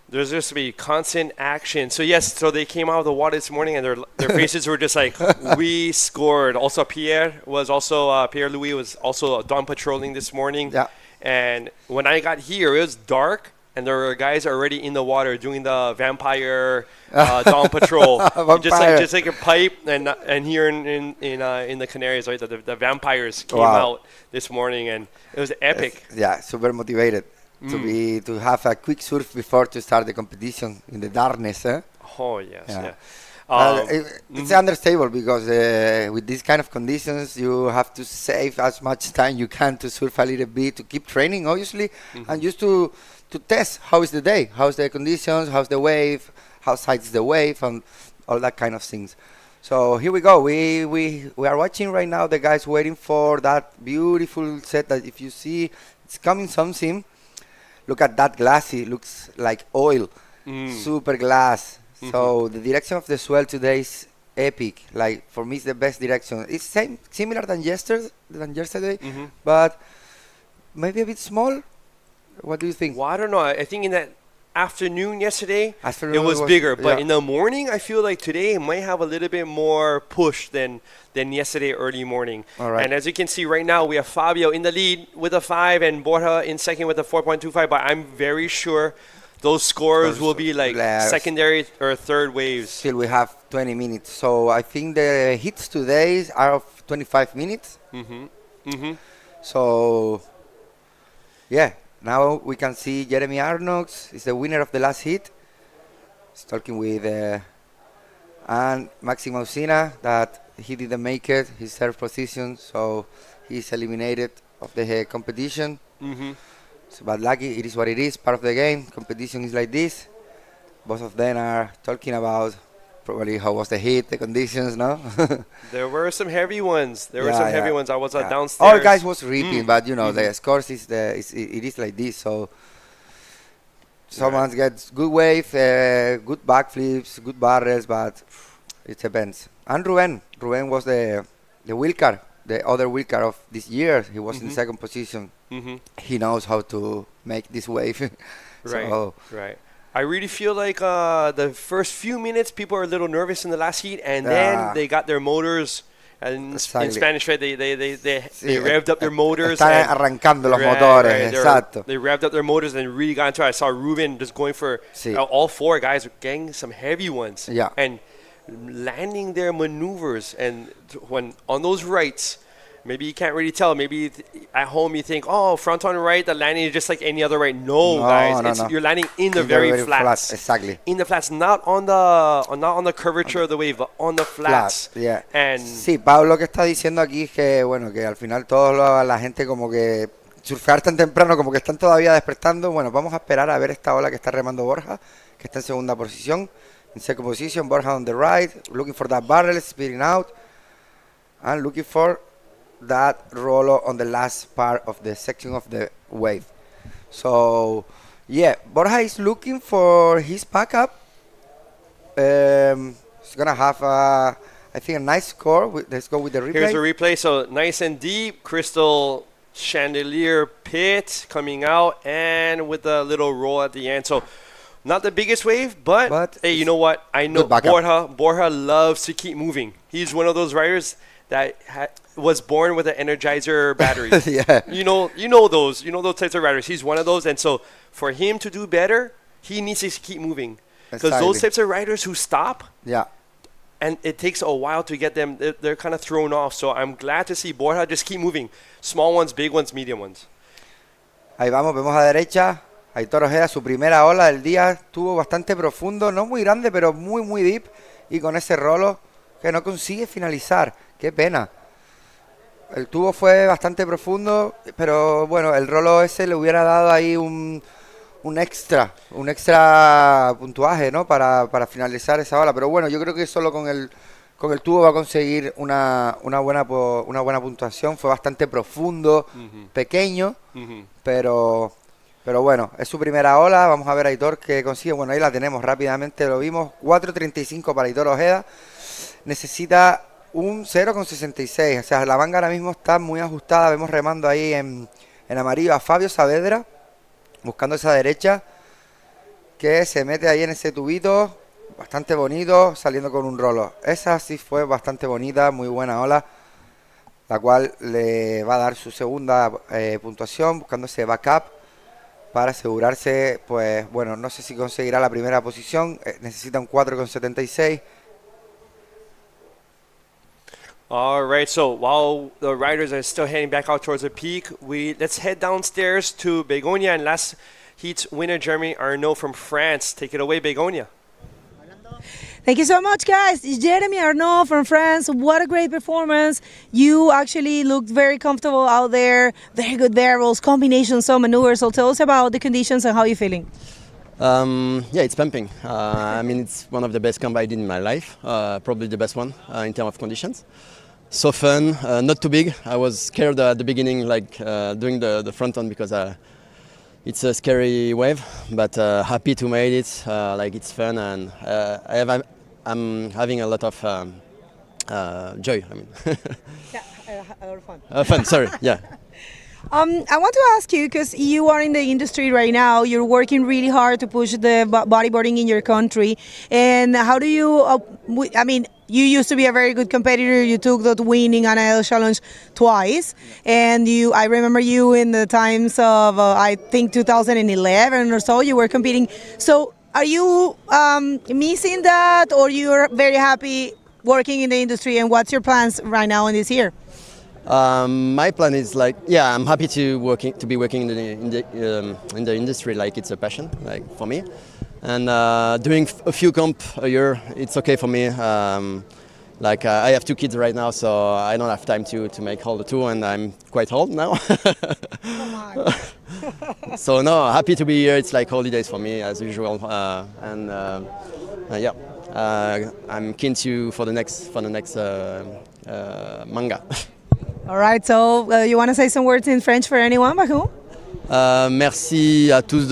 there's just to be constant action. So yes, so they came out of the water this morning, and their faces were just like, we scored. Also, Pierre Louis was also dawn patrolling this morning. Yeah. And when I got here, it was dark. And there were guys already in the water doing the vampire dawn patrol, just like a pipe. And here in the Canaries, right, the vampires came out this morning, and it was epic. Yeah, super motivated to have a quick surf before to start the competition in the darkness. Oh yes, yeah. It's understable because with these kind of conditions, you have to save as much time you can to surf a little bit, to keep training, obviously, and just to test how is the day, how's the conditions, how's the wave, how tight is the wave, and all that kind of things. So here we go. We are watching right now the guys waiting for that beautiful set that if you see, it's coming something. Look at that glassy, looks like oil, super glass. So the direction of the swell today is epic. Like for me, it's the best direction. It's similar than yesterday, but maybe a bit small. What do you think? Well, I don't know. I think in that afternoon yesterday, Afternoon it was was- bigger. But yeah. in the morning, I feel like today it might have a little bit more push than yesterday early morning. All right. And as you can see right now, we have Fabio in the lead with a 5 and Borja in second with a 4.25. But I'm very sure those scores will be like Yes. secondary or third waves. Still, we have 20 minutes. So I think the hits today are of 25 minutes. So, yeah. Now we can see Jeremy Arnox is the winner of the last hit. He's talking with and Maximo Sina that he didn't make it, his third position, so he's eliminated of the competition. So, but lucky, it is what it is, part of the game. Competition is like this. Both of them are talking about probably how was the hit, the conditions, no? There were some heavy ones. I was downstairs. All guys was ripping, but you know the scores is it is like this. So someone gets good wave, good backflips, good barrels, but it depends. And Ruben was the wheel car, the other wheel car of this year. He was in second position. He knows how to make this wave. Right. I really feel like the first few minutes, people are a little nervous in the last heat, and then they got their motors. And Exactly. in Spanish, right, they revved up their motors. Están and- arrancando los Right, motores, right, exacto. They revved up their motors and really got into it. I saw Ruben just going for Sí. all four guys were getting some heavy ones. Yeah. And landing their maneuvers. And when on those rights, maybe you can't really tell. Maybe at home you think, oh, front on right, the landing is just like any other right. No, guys, no. you're landing in the In the very very flats. flat, exactly. In the flats, not on the curvature of the wave, but on the flats. Yeah. And Sí, Pablo que está diciendo aquí es que, bueno, que al final la gente como que surfear tan temprano como que están todavía despertando. Bueno, vamos a esperar a ver esta ola que está remando Borja, que está en segunda posición. In second position, Borja on the right, looking for that barrel, speeding out, and looking for that roller on the last part of the section of the wave. So, yeah, Borja is looking for his backup. He's gonna have I think a nice score. Let's go with the replay. here's a replay. So nice and deep, crystal chandelier pit coming out, and with a little roll at the end. So not the biggest wave, but hey, you know what? I know good backup. Borja loves to keep moving. He's one of those riders that was born with an Energizer battery. Yeah. You know those types of riders. He's one of those, and so for him to do better, he needs to keep moving. Because those Exactly. types of riders who stop, Yeah. and it takes a while to get them, they're kind of thrown off. So I'm glad to see Borja just keep moving. Small ones, big ones, medium ones. Ahí vamos, vemos a derecha. Aitor Ojeda, su primera ola del día, estuvo bastante profundo, no muy grande, pero muy, muy deep. Y con ese rolo que no consigue finalizar. Qué pena. El tubo fue bastante profundo, pero bueno, el rolo ese le hubiera dado ahí un extra puntuaje, ¿no? Para finalizar esa ola. Pero bueno, yo creo que solo con el tubo va a conseguir una buena puntuación. Fue bastante profundo, pequeño, pero bueno, es su primera ola. Vamos a ver a Aitor que consigue. Bueno, ahí la tenemos rápidamente, lo vimos. 4.35 para Aitor Ojeda. Necesita un 0.66. O sea, la manga ahora mismo está muy ajustada. Vemos remando ahí en amarillo a Fabio Saavedra, buscando esa derecha, que se mete ahí en ese tubito. Bastante bonito, saliendo con un rolo. Esa sí fue bastante bonita, muy buena ola, la cual le va a dar su segunda puntuación, buscando ese backup para asegurarse, pues bueno, no sé si conseguirá la primera posición, necesita un 4.76. All right, so while the riders are still heading back out towards the peak, let's head downstairs to Begonia and last heat's winner, Jeremy Arnaud from France. Take it away, Begonia. Thank you so much, guys. Jeremy Arnaud from France. What a great performance. You actually looked very comfortable out there. Very good variables, combinations, some maneuvers. So tell us about the conditions and how you're feeling. Yeah, it's pumping. I mean, it's one of the best comp I did in my life. Probably the best one in terms of conditions. So fun, not too big. I was scared at the beginning, like doing the Fronton because it's a scary wave. But happy to make it. Like it's fun, and I'm having a lot of joy. I mean, A lot of fun. fun. Sorry. Yeah. I want to ask you, because you are in the industry right now, you're working really hard to push the bodyboarding in your country. And how do you, I mean, you used to be a very good competitor. You took that winning an challenge twice. And I remember you in the times of, I think, 2011 or so, you were competing. So are you missing that, or you're very happy working in the industry? And what's your plans right now in this year? My plan is like, yeah, I'm happy to be working in the industry. Like it's a passion, like for me, and doing a few comp a year, it's okay for me. Like I have 2 kids right now, so I don't have time to make all the 2, and I'm quite old now. So no, happy to be here. It's like holidays for me as usual, and yeah, I'm keen for the next manga. All right, so you want to say some words in French for anyone, Bakou? Merci à tous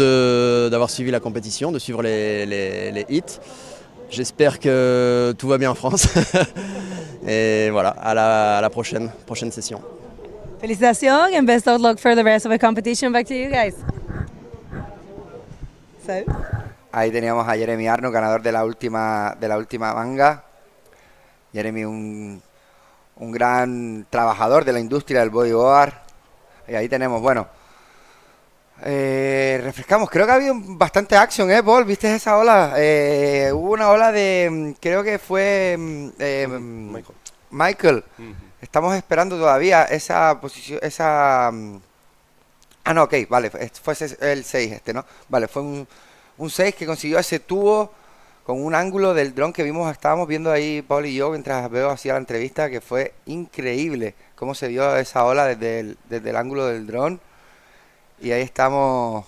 d'avoir suivi la compétition, de suivre les hits. J'espère que tout va bien en France. Et voilà, à la prochaine session. Félicitations and best of luck for the rest of the competition. Back to you guys. So. Ahí teníamos a Jeremy Arnaud, ganador de la última manga. Jeremy, un gran trabajador de la industria del bodyboard. Y ahí tenemos, bueno, refrescamos. Creo que ha habido bastante action, Paul. ¿Viste esa ola? Hubo una ola de, creo que fue Michael. Estamos esperando todavía esa posición, no, ok, vale, fue el 6 ¿no? Vale, fue un 6 que consiguió ese tubo con un ángulo del dron que estábamos viendo ahí Paul y yo mientras hacía la entrevista, que fue increíble cómo se dio esa ola desde el ángulo del dron. Y ahí estamos,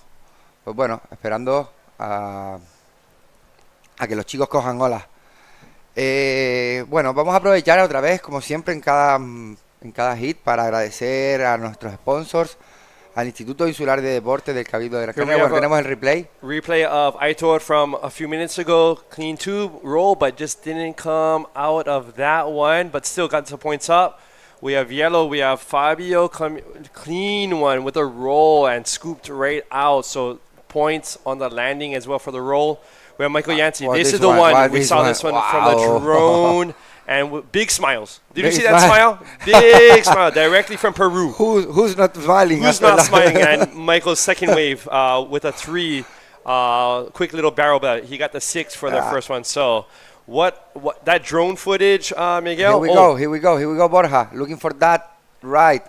pues bueno, esperando a que los chicos cojan olas. Bueno, vamos a aprovechar otra vez, como siempre en cada hit, para agradecer a nuestros sponsors, al Instituto Insular de Deportes del Cabildo de Gran Canaria. Bueno, tenemos el replay. Replay of Aitor from a few minutes ago. Clean tube roll, but just didn't come out of that one, but still got some points up. We have yellow. We have Fabio, clean one with a roll and scooped right out. So points on the landing as well for the roll. We have Michael Yancey. This is the one. We saw this one from the drone. And with big smiles. Did you see that smile? Big smile, directly from Peru. Who's not smiling? Who's not smiling? And Michael's second wave with a 3, quick little barrel, but he got the 6 for the first one. So, what that drone footage, Miguel? Here we go, Borja. Looking for that right.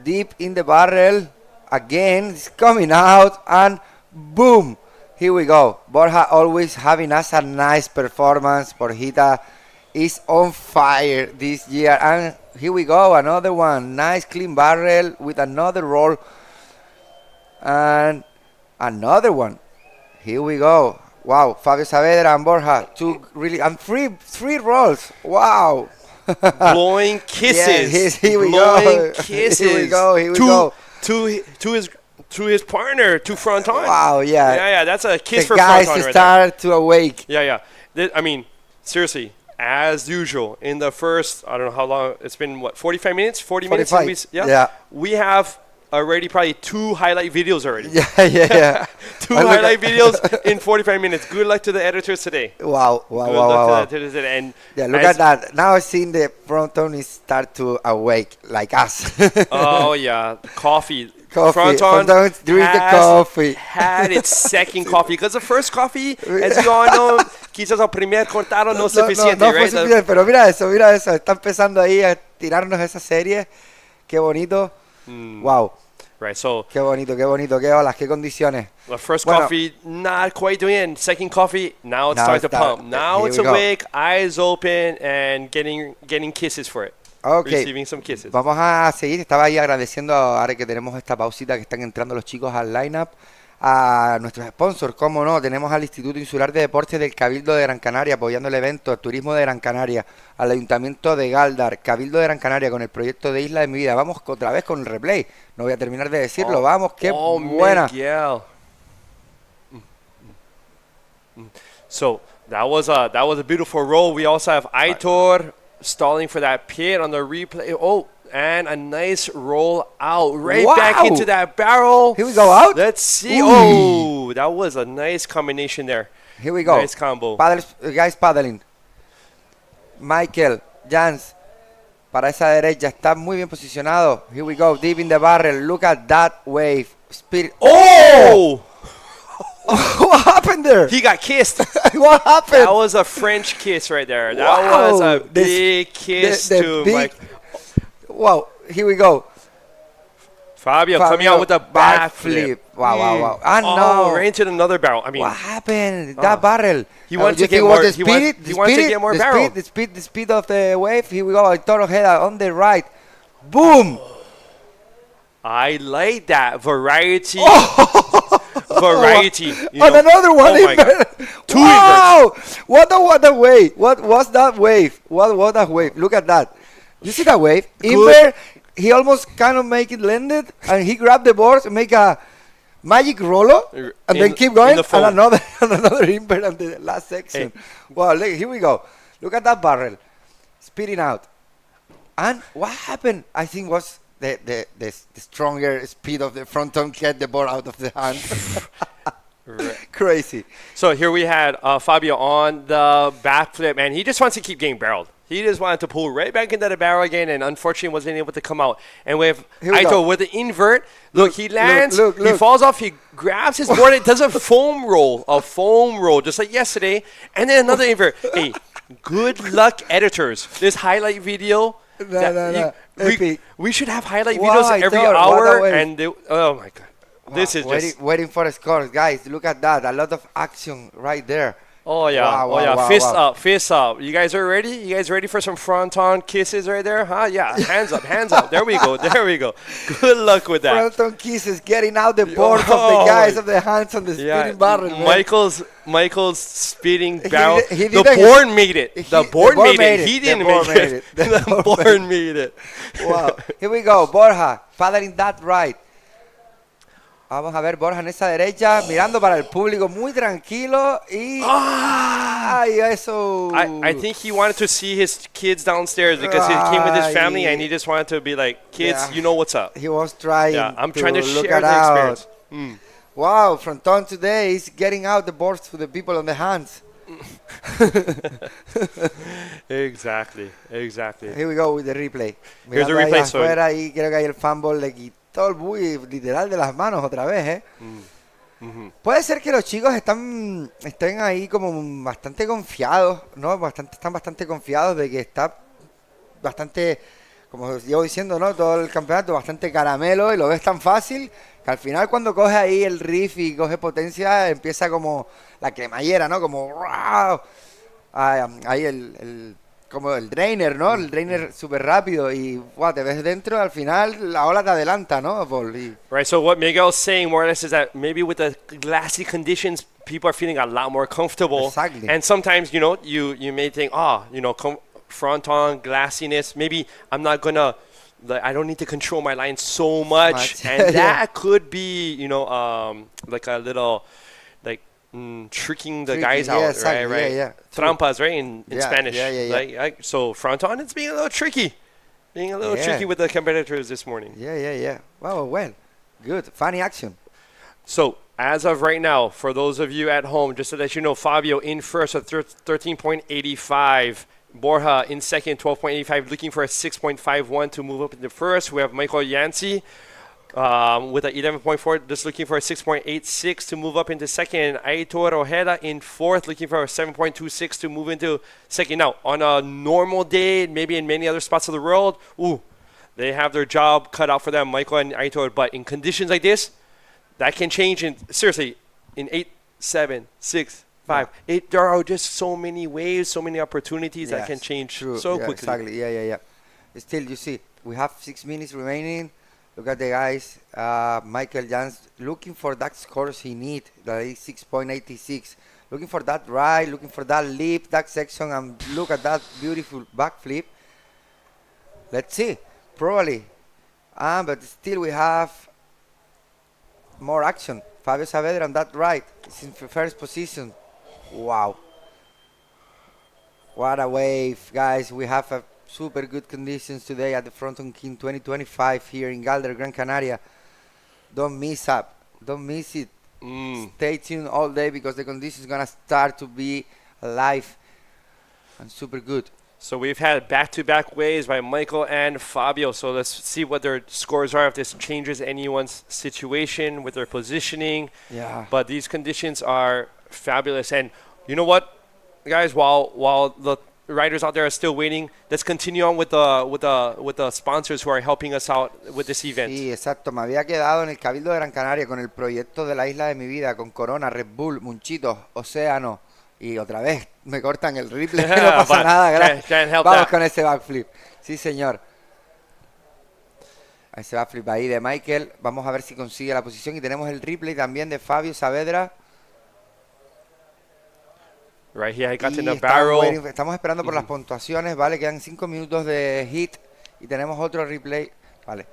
Deep in the barrel. Again, it's coming out, and boom. Here we go. Borja always having us a nice performance. Borjita is on fire this year, and here we go, another one. Nice clean barrel with another roll, and another one. Here we go. Wow, Fabio Saavedra and Borja, three rolls. Wow. Blowing kisses. Yes, here we Blowing go. Kisses. Here we go. To his partner, to Fronton. Wow, yeah. Yeah, that's a kiss the for guys Fronton right start to awake. Yeah. I mean, seriously, as usual, in the first, I don't know how long, it's been, 45 minutes? 40 minutes? Yeah. We have already probably 2 highlight videos already. Yeah. 2 highlight videos in 45 minutes. Good luck to the editors today. Wow. Good luck to the editors today. And yeah, look at that. Now I've seen the Fronton start to awake like us. Oh, yeah. Coffee. Fronton drink the coffee. Had its second coffee. Because the first coffee, as you all know, quizás el primer cortado no es suficiente, no right? fue suficiente, pero mira eso. Está empezando ahí a tirarnos esa serie. Qué bonito. Wow. Right, so Qué bonito, qué olas, qué condiciones. the first Bueno. coffee not quite doing it. Second coffee, now it Now starts to it's start- pump. Now here it's we go. awake, eyes open, and getting kisses for it. Ok, Receiving some kisses. vamos a seguir. Estaba ahí agradeciendo, ahora que tenemos esta pausita que están entrando los chicos al lineup, a nuestros sponsors, cómo no. Tenemos al Instituto Insular de Deportes del Cabildo de Gran Canaria apoyando el evento, Turismo de Gran Canaria, al Ayuntamiento de Gáldar, Cabildo de Gran Canaria con el proyecto de Isla de mi Vida. Vamos otra vez con el replay. No voy a terminar de decirlo. Vamos, qué buena. Miguel. So that was a beautiful roll. We also have Aitor stalling for that pit on the replay. Oh, and a nice roll out right back Wow. into that barrel. Here we go out. Let's see. Ooh. Oh, that was a nice combination there. Here we go. Nice combo. Guys paddling. Michael, Jans, para esa derecha, está muy bien posicionado. Here we go, deep in the barrel. Look at that wave. Spirit. Oh! What happened there? He got kissed. What happened? That was a French kiss right there. That Wow. was a This- big kiss the to big- Mike. Wow, here we go. Fabio coming out with a back flip. Wow, wow, wow. Ah, Oh, no. right into another barrel. I mean, What happened? That barrel. He wants You to get think what more- the he wants- speed, he wants to get more barrel. The speed of the wave. Here we go. Toro Head on the right. Boom. I like that variety. Oh. Variety. You And know. another one. Oh my God. invert. Two Wow. What a wave. What was that wave? What was that wave? Look at that. You see that wave? Invert. He almost kind of make it landed, and he grabbed the board and make a magic roller, and then keep going, the foam. and another invert on the last section. Wow, look, here we go. Look at that barrel, speeding out. And what happened, I think, was the stronger speed of the Fronton get the board out of the hand. Crazy. So here we had Fabio on the backflip, and he just wants to keep getting barreled. He just wanted to pull right back into the barrel again, and unfortunately wasn't able to come out. And with Here we go. Aito with the invert, look, he lands, look, he look. falls off, he grabs his board, it does a foam roll, just like yesterday, and then another invert. Hey, good luck, editors. This highlight video. No. Epic. We should have highlight Wow, videos every Aitor, what a hour, wave. and oh my god, this is just. waiting for a score, guys. Look at that. A lot of action right there. Oh yeah, Wow, fist wow. up, fist up. You guys are ready? You guys ready for some fronton kisses right there? Huh? Yeah, hands up, hands up. There we go, there we go. Good luck with that. Fronton kisses getting out the boards of Oh, the guys of the hands on the spinning barrel. man. Michael's speeding barrel. He The didn't- board made it. The the board board made made it. it. He The didn't board make made it. it. The The board board made it. Wow. Here we go, Borja, paddling that right. Vamos a ver Borja en esa derecha, mirando para el público, muy tranquilo y... ¡Ay, eso! I think he wanted to see his kids downstairs because he came with his family and he just wanted to be like, kids, Yeah. you know what's up. He was trying Yeah, I'm to trying to look share it the out. experience. Wow, Fronton today is getting out the boards to the people on the hands. Exactly. Here we go with the replay. Here's the Mirando ahí replay, so- afuera y creo que ahí el fumble le quitó el buggy literal de las manos otra vez, ¿eh? Puede ser que los chicos estén ahí como bastante confiados, ¿no? Están bastante confiados de que está bastante, como llevo diciendo, ¿no? Todo el campeonato bastante caramelo y lo ves tan fácil que al final cuando coge ahí el riff y coge potencia empieza como la cremallera, ¿no? Como ¡wow! Ahí como el drainer, ¿no? El drainer súper rápido y wow, te ves dentro, al final la ola te adelanta, ¿no, Paul? Right, so what Miguel's saying more or less is that maybe with the glassy conditions, people are feeling a lot more comfortable. Exactly. And sometimes, you may think, fronton, glassiness, maybe I'm not going to, I don't need to control my line so much. And that could be, like a little, tricking the guys yeah, out, exactly, right? yeah. Trampas, right, in Yeah, Spanish. yeah. So fronton, it's being a little tricky. Tricky with the competitors this morning. Yeah. Well, good. Funny action. So, as of right now, for those of you at home, just to let you know, Fabio in first at 13.85. Borja in second, 12.85, looking for a 6.51 to move up into first. We have Michael Yancey with a 11.4, just looking for a 6.86 to move up into second. Aitor Ojeda in fourth, looking for a 7.26 to move into second. Now, on a normal day, maybe in many other spots of the world, They have their job cut out for them, Michael and Aitor. But in conditions like this, that can change in, seriously, in 8, 7, 6, 5, 8. There are just so many waves, so many opportunities that can change so quickly. Exactly. Yeah. Still, you see, we have 6 minutes remaining. Look at the guys. Michael Jans looking for that scores he needs. That is 6.86. Looking for that ride, looking for that leap, that section, and look at that beautiful backflip. Let's see. Probably. But still we have more action. Fabio Saavedra on that right. It's in first position. Wow. What a wave, guys. We have a super good conditions today at the Fronton King 2025 here in Gáldar, Gran Canaria. Don't miss up. Don't miss it. Stay tuned all day because the conditions gonna start to be alive and super good. So we've had back-to-back waves by Michael and Fabio. So let's see what their scores are, if this changes anyone's situation with their positioning. Yeah. But these conditions are fabulous. And you know what, guys? While the riders out there are still waiting, let's continue on with the sponsors who are helping us out with this event. Sí, exacto. Me había quedado en el Cabildo de Gran Canaria con el proyecto de la isla de mi vida, con Corona, Red Bull, Munchitos, Océano. Y otra vez me cortan el replay, no pasa nada, gracias. Vamos con ese backflip. Sí, señor. Ese backflip ahí de Michael. Vamos a ver si consigue la posición. Y tenemos el replay también de Fabio Saavedra. Right here, I got in the barrel. Estamos esperando por las puntuaciones, ¿vale? Quedan 5 minutos de hit y tenemos otro replay, ¿vale?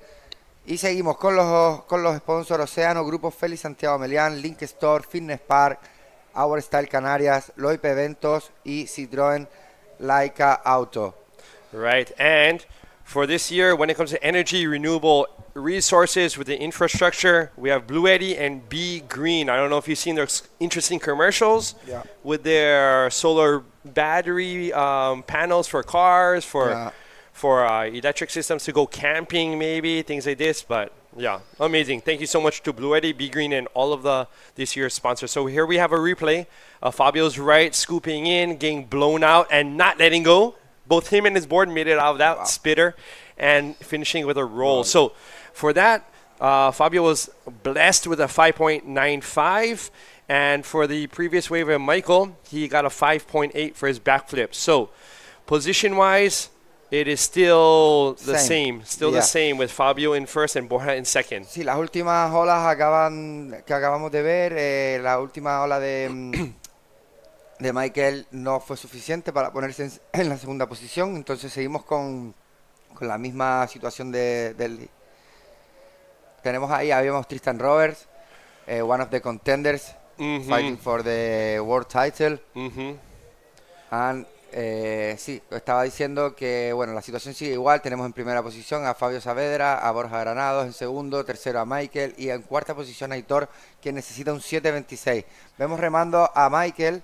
Y seguimos con los sponsors: Océano, Grupo Félix Santiago Melián, Link Store, Fitness Park, Our Style Canarias, Loip Eventos y Citroën Laika Auto. Right, and for this year, when it comes to energy, renewable resources with the infrastructure, we have Blue Eddy and Be Green. I don't know if you've seen their interesting commercials with their solar battery panels for cars, for electric systems to go camping, maybe things like this. But yeah, amazing. Thank you so much to Blue Eddy, Be Green, and all of this year's sponsors. So here we have a replay of Fabio's right, scooping in, getting blown out, and not letting go. Both him and his board made it out of that spitter and finishing with a roll. So for that, Fabio was blessed with a 5.95. And for the previous wave of Michael, he got a 5.8 for his backflip. So position-wise, it is still the same. Still the same with Fabio in first and Borja in second. Sí, las últimas olas que acabamos de ver, la última ola de Michael no fue suficiente para ponerse en la segunda posición. Entonces seguimos con la misma situación del... Tenemos ahí, habíamos Tristan Roberts, one of the contenders, fighting for the world title. And sí, estaba diciendo que bueno, la situación sigue igual. Tenemos en primera posición a Fabio Saavedra, a Borja Granados en segundo, tercero a Michael y en cuarta posición a Aitor, que necesita un 7.26. Vemos remando a Michael,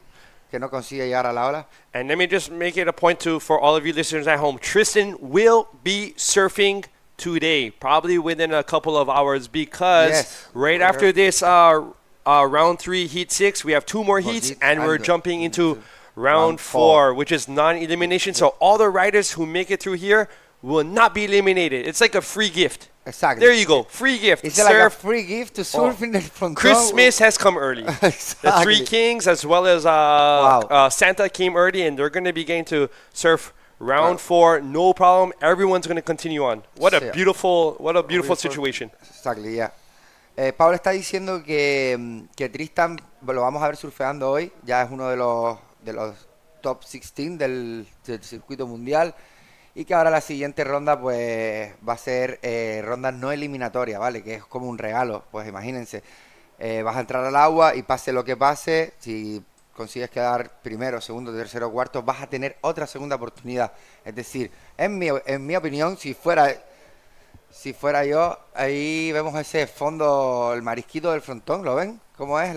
que no consigue llegar a la ola. And let me just make it a point for all of you listeners at home. Tristan will be surfing today, probably within a couple of hours, because right after this round 3 heat 6, we have 2 more heats, and we're jumping into round 4, which is non-elimination. So all the riders who make it through here will not be eliminated. It's like a free gift. Exactly. There you go. Free gift. It's like a free gift to surf in the Fronton. Christmas has come early. Exactly. The 3 Kings as well as Santa came early, and they're going to be getting to surf round 4. No problem. Everyone's going to continue on. What a beautiful situation. Exactly, yeah. Pablo está diciendo que Tristan lo vamos a ver surfeando hoy. Ya es uno de los top 16 del circuito mundial. Y que ahora la siguiente ronda pues va a ser ronda no eliminatoria, ¿vale? Que es como un regalo, pues imagínense. Vas a entrar al agua y pase lo que pase, si consigues quedar primero, segundo, tercero, cuarto, vas a tener otra segunda oportunidad. Es decir, en mi opinión, si fuera yo, ahí vemos ese fondo, el marisquito del frontón, ¿lo ven? ¿Cómo es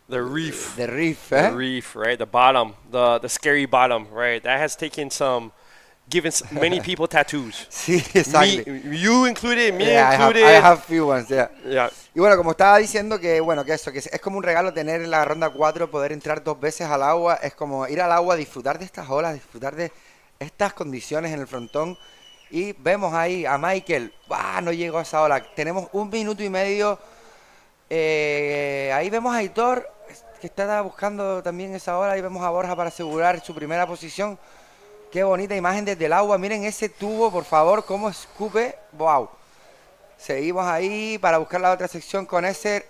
The reef. The reef, The reef, right? The bottom, the scary bottom, right? That has given many people tattoos. Sí, exactly. You included, me included. I have few ones, yeah. Yeah. Y bueno, como estaba diciendo que es como un regalo tener en la ronda 4, poder entrar 2 veces al agua. Es como ir al agua, disfrutar de estas olas, disfrutar de estas condiciones en el frontón. Y vemos ahí a Michael. ¡Ah! No llegó a esa ola. Tenemos 1 minuto y medio. Ahí vemos a Aitor, que está buscando también esa ola. Ahí vemos a Borja para asegurar su primera posición. Qué bonita imagen desde el agua. Miren ese tubo, por favor, cómo escupe. ¡Wow! Seguimos ahí para buscar la otra sección con ese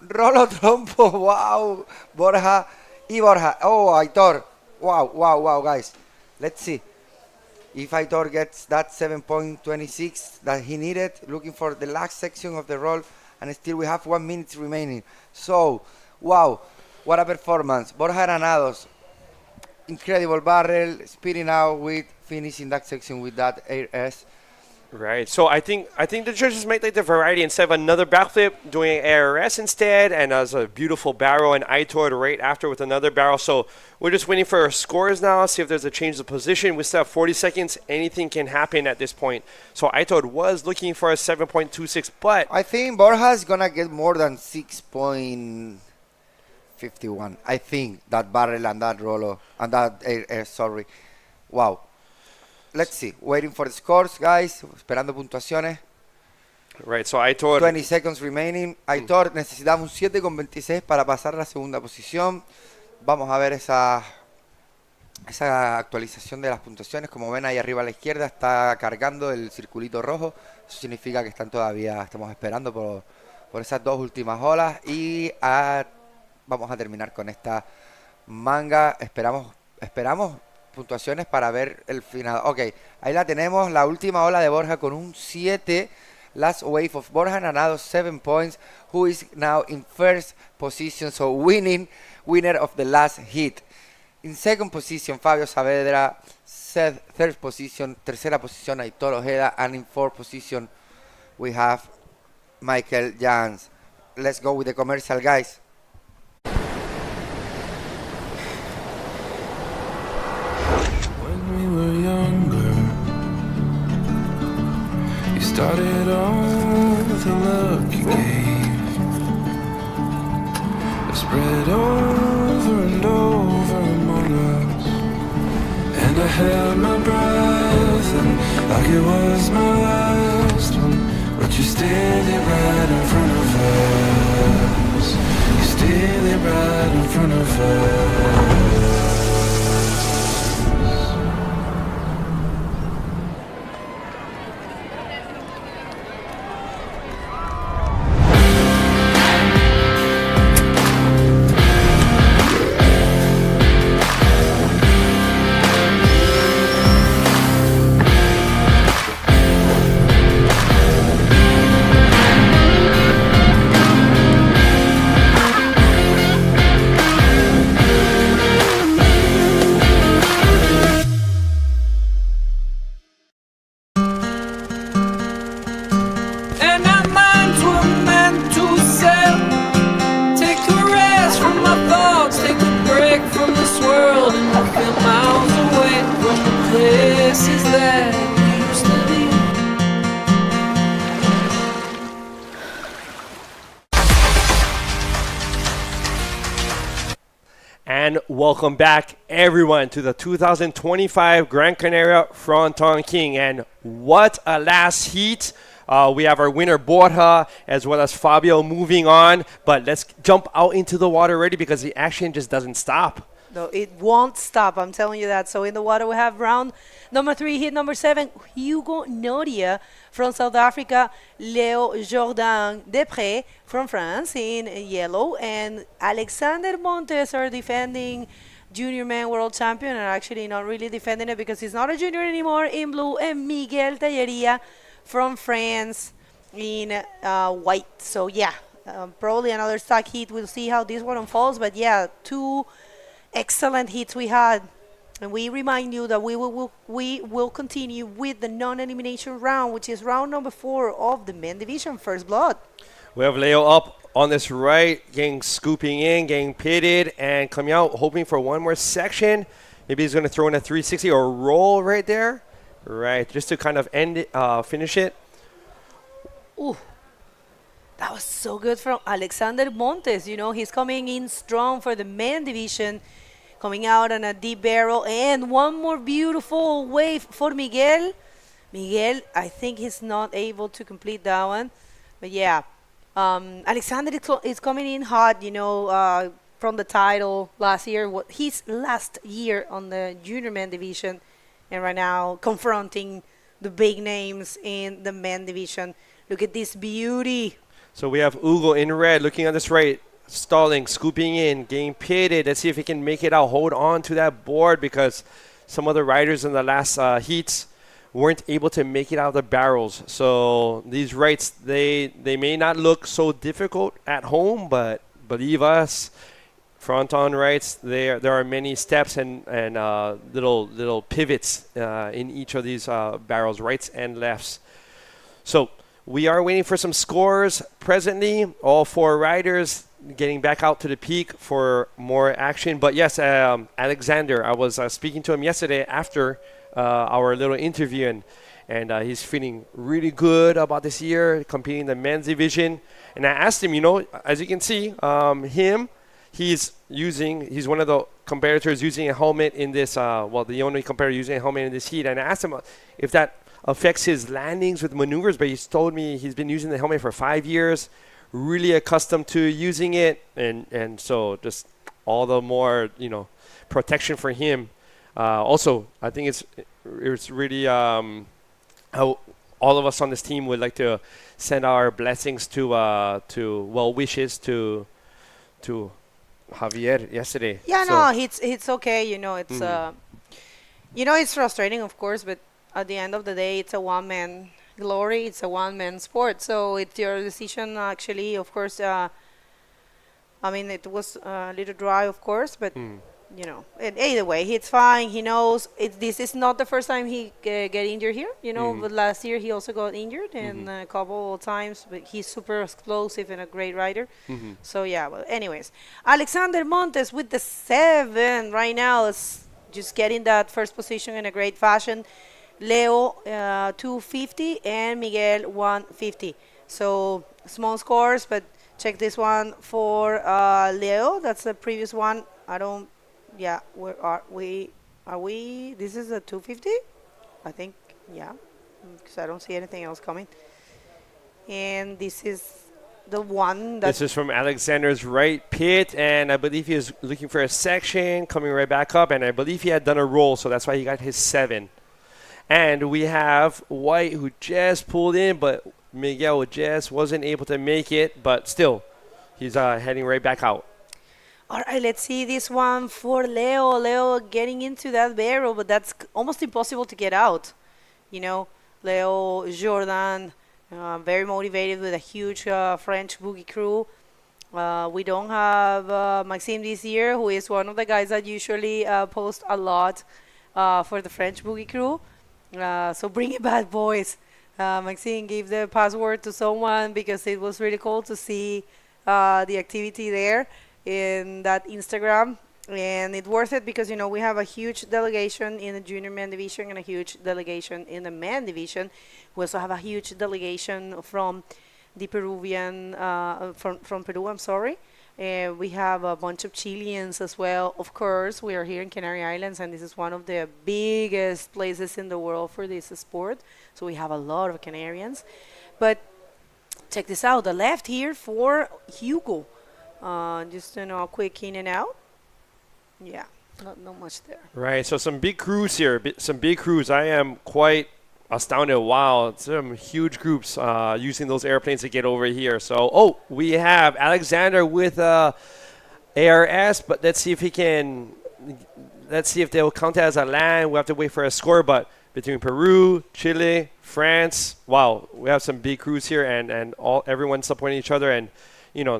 rolo trompo. ¡Wow! Borja y Borja. ¡Oh, Aitor! ¡Wow, wow, wow, guys! Let's see if Aitor gets that 7.26 that he needed. Looking for the last section of the roll. And still we have 1 minute remaining. So, wow, what a performance. Borja Granados. Incredible barrel, speeding out with finishing that section with that ARS. Right. So I think the judges might like the variety instead of another backflip, doing ARS instead, and as a beautiful barrel and Aitor right after with another barrel. So we're just waiting for our scores now, see if there's a change of position. We still have 40 seconds. Anything can happen at this point. So Aitor was looking for a 7.26, but I think Borja's gonna get more than 6.51. I think that barrel and that rolo and that sorry. Wow. Let's see. Waiting for the scores, guys. Esperando puntuaciones. Right, so Aitor 20 seconds remaining. Aitor necesitaba un 7.26 para pasar a la segunda posición. Vamos a ver esa actualización de las puntuaciones. Como ven ahí arriba a la izquierda está cargando el circulito rojo. Eso significa que estamos esperando por esas dos últimas olas. Y vamos a terminar con esta manga. Esperamos puntuaciones para ver el final. Ok, ahí la tenemos, la última ola de Borja con un 7. Last wave of Borja Granados, 7 points, who is now in first position, so winner of the last hit. In second position, Fabio Saavedra, third position, tercera posición, Aitor Ojeda, and in fourth position, we have Michael Jans. Let's go with the commercial, guys. Started on with a look you gave, spread over and over among us, and I held my breath and like it was my last one, but you standing right in front of us, you're standing right in front of us. And welcome back, everyone, to the 2025 Gran Canaria Frontón King. And what a last heat. We have our winner, Borja, as well as Fabio moving on. But let's jump out into the water already because the action just doesn't stop. No, it won't stop. I'm telling you that. So in the water, we have round number 3, hit number 7, Hugo Noria from South Africa, Leo Jordan Desprez from France in yellow, and Alexander Montes, our defending junior man world champion, and actually not really defending it because he's not a junior anymore, in blue, and Miguel Talleria from France in white. So yeah, probably another stock heat. We'll see how this one unfolds, but yeah, 2 excellent hits we had. And we remind you that we will continue with the non-elimination round, which is round number 4 of the men division, First Blood. We have Leo up on this right, scooping in, getting pitted, and coming out, hoping for one more section. Maybe he's going to throw in a 360 or roll right there. Right, just to kind of finish it. Ooh, that was so good from Alexander Montes. You know, he's coming in strong for the men division, coming out on a deep barrel, and one more beautiful wave for Miguel. Miguel, I think he's not able to complete that one. But yeah, Alexander is coming in hot, from the title last year. His last year on the junior men division, and right now confronting the big names in the men division. Look at this beauty. So we have Hugo in red looking on this right, stalling, scooping in, getting pitted. Let's see if he can make it out, hold on to that board, because some of the riders in the last heats weren't able to make it out of the barrels. So these rights, they may not look so difficult at home, but believe us, Fronton rights, there are many steps and little pivots in each of these barrels, rights and lefts. So we are waiting for some scores presently. All 4 riders getting back out to the peak for more action. But yes, Alexander, I was speaking to him yesterday after our little interview, and he's feeling really good about this year, competing in the men's division. And I asked him, as you can see, he's one of the competitors using a helmet in this, the only competitor using a helmet in this heat. And I asked him if that affects his landings with maneuvers, but he's told me he's been using the helmet for 5 years, really accustomed to using it, and so just all the more, protection for him. Also, I think it's really how all of us on this team would like to send our blessings to well wishes to Javier yesterday. Yeah, so it's okay. It's it's frustrating, of course, but at the end of the day, it's a one-man glory. It's a one-man sport. So it's your decision, actually. Of course, it was a little dry, of course, but either way, it's fine. He knows this is not the first time he get injured here. But last year he also got injured and a couple of times. But he's super explosive and a great rider. So yeah. Well, anyways, Alexander Montes with the 7 right now is just getting that first position in a great fashion. Leo 250 and Miguel 150. So small scores, but check this one for Leo. That's the previous one. Yeah, where are we? This is a 250? I think, yeah, because I don't see anything else coming. And this is the one that... This is from Alexander's right pit, and I believe he was looking for a section, coming right back up, and I believe he had done a roll, so that's why he got his 7. And we have White, who just pulled in, but Miguel just wasn't able to make it, but still, he's heading right back out. All right, let's see this one for Leo. Leo getting into that barrel, but that's almost impossible to get out. Leo Jordan, very motivated with a huge French boogie crew. We don't have Maxime this year, who is one of the guys that usually post a lot for the French boogie crew. So bring it back, boys. Maxime gave the password to someone because it was really cool to see the activity there in that Instagram, and it's worth it because we have a huge delegation in the junior men division and a huge delegation in the men division. We also have a huge delegation from the Peruvian from Peru. I'm sorry. We have a bunch of Chileans as well. Of course, we are here in Canary Islands, and this is one of the biggest places in the world for this sport. So we have a lot of Canarians. But check this out, the left here for Hugo. Just a quick in and out. Yeah, not much there. Right, so some big crews here, some big crews. I am quite astounded. Wow, some huge groups using those airplanes to get over here. So, we have Alexander with ARS, but let's see if they'll count it as a land. We'll have to wait for a score, but between Peru, Chile, France, wow, we have some big crews here, and everyone supporting each other, and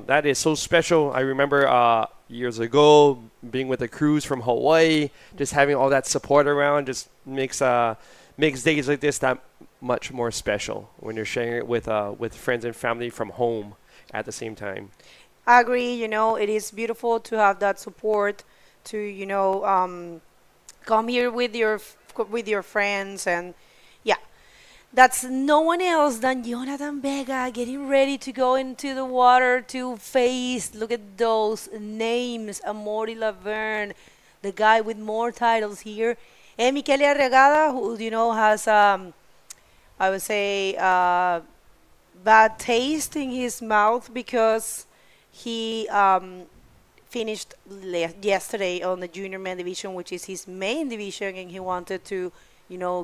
that is so special. I remember years ago being with the crews from Hawaii, just having all that support around just makes days like this that much more special when you're sharing it with friends and family from home at the same time. I agree. It is beautiful to have that support to come here with your friends, and yeah. That's no one else than Jonathan Vega getting ready to go into the water to face, look at those names, Amaury Laverne, the guy with more titles here, and Michele Arregada, who, has I would say, bad taste in his mouth because he finished yesterday on the junior men division, which is his main division, and he wanted to,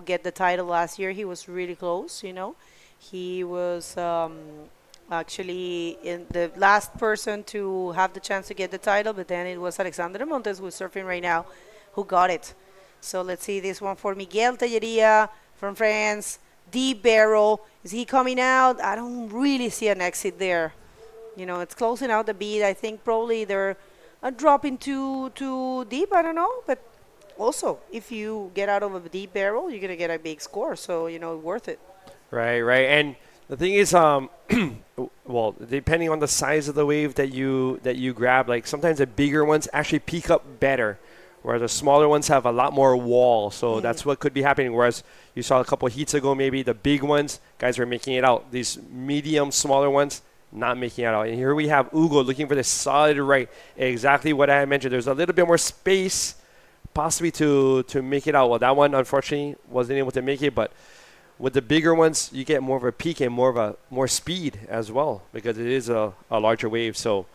get the title last year. He was really close, He was actually in the last person to have the chance to get the title, but then it was Alexander Montes, who's surfing right now, who got it. So let's see this one for Miguel Telleria from France. Deep barrel. Is he coming out? I don't really see an exit there. It's closing out the beat. I think probably they're dropping too deep. I don't know. But also, if you get out of a deep barrel, you're going to get a big score. So, worth it. Right. And the thing is, well, depending on the size of the wave that you grab, like sometimes the bigger ones actually peak up better, whereas the smaller ones have a lot more wall. So that's what could be happening. Whereas you saw a couple of heats ago, maybe the big ones, guys were making it out. These medium, smaller ones, not making it out. And here we have Hugo looking for the solid right. Exactly what I had mentioned. There's a little bit more space possibly to make it out. Well, that one, unfortunately, wasn't able to make it. But with the bigger ones, you get more of a peak and more speed as well because it is a larger wave. So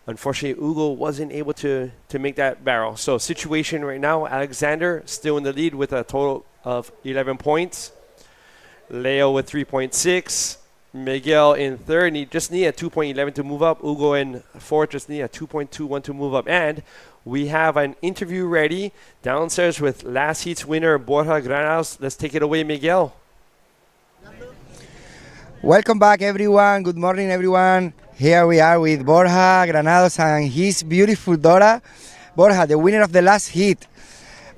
unfortunately, Hugo wasn't able to make that barrel. So situation right now, Alexander still in the lead with a total of 11 points. Leo with 3.6. Miguel in third, and he just need a 2.11 to move up. Hugo in fourth, just need a 2.21 to move up. And we have an interview ready downstairs with last heat's winner, Borja Granados. Let's take it away, Miguel. Welcome back, everyone. Good morning, everyone. Here we are with Borja Granados and his beautiful daughter. Borja, the winner of the last heat.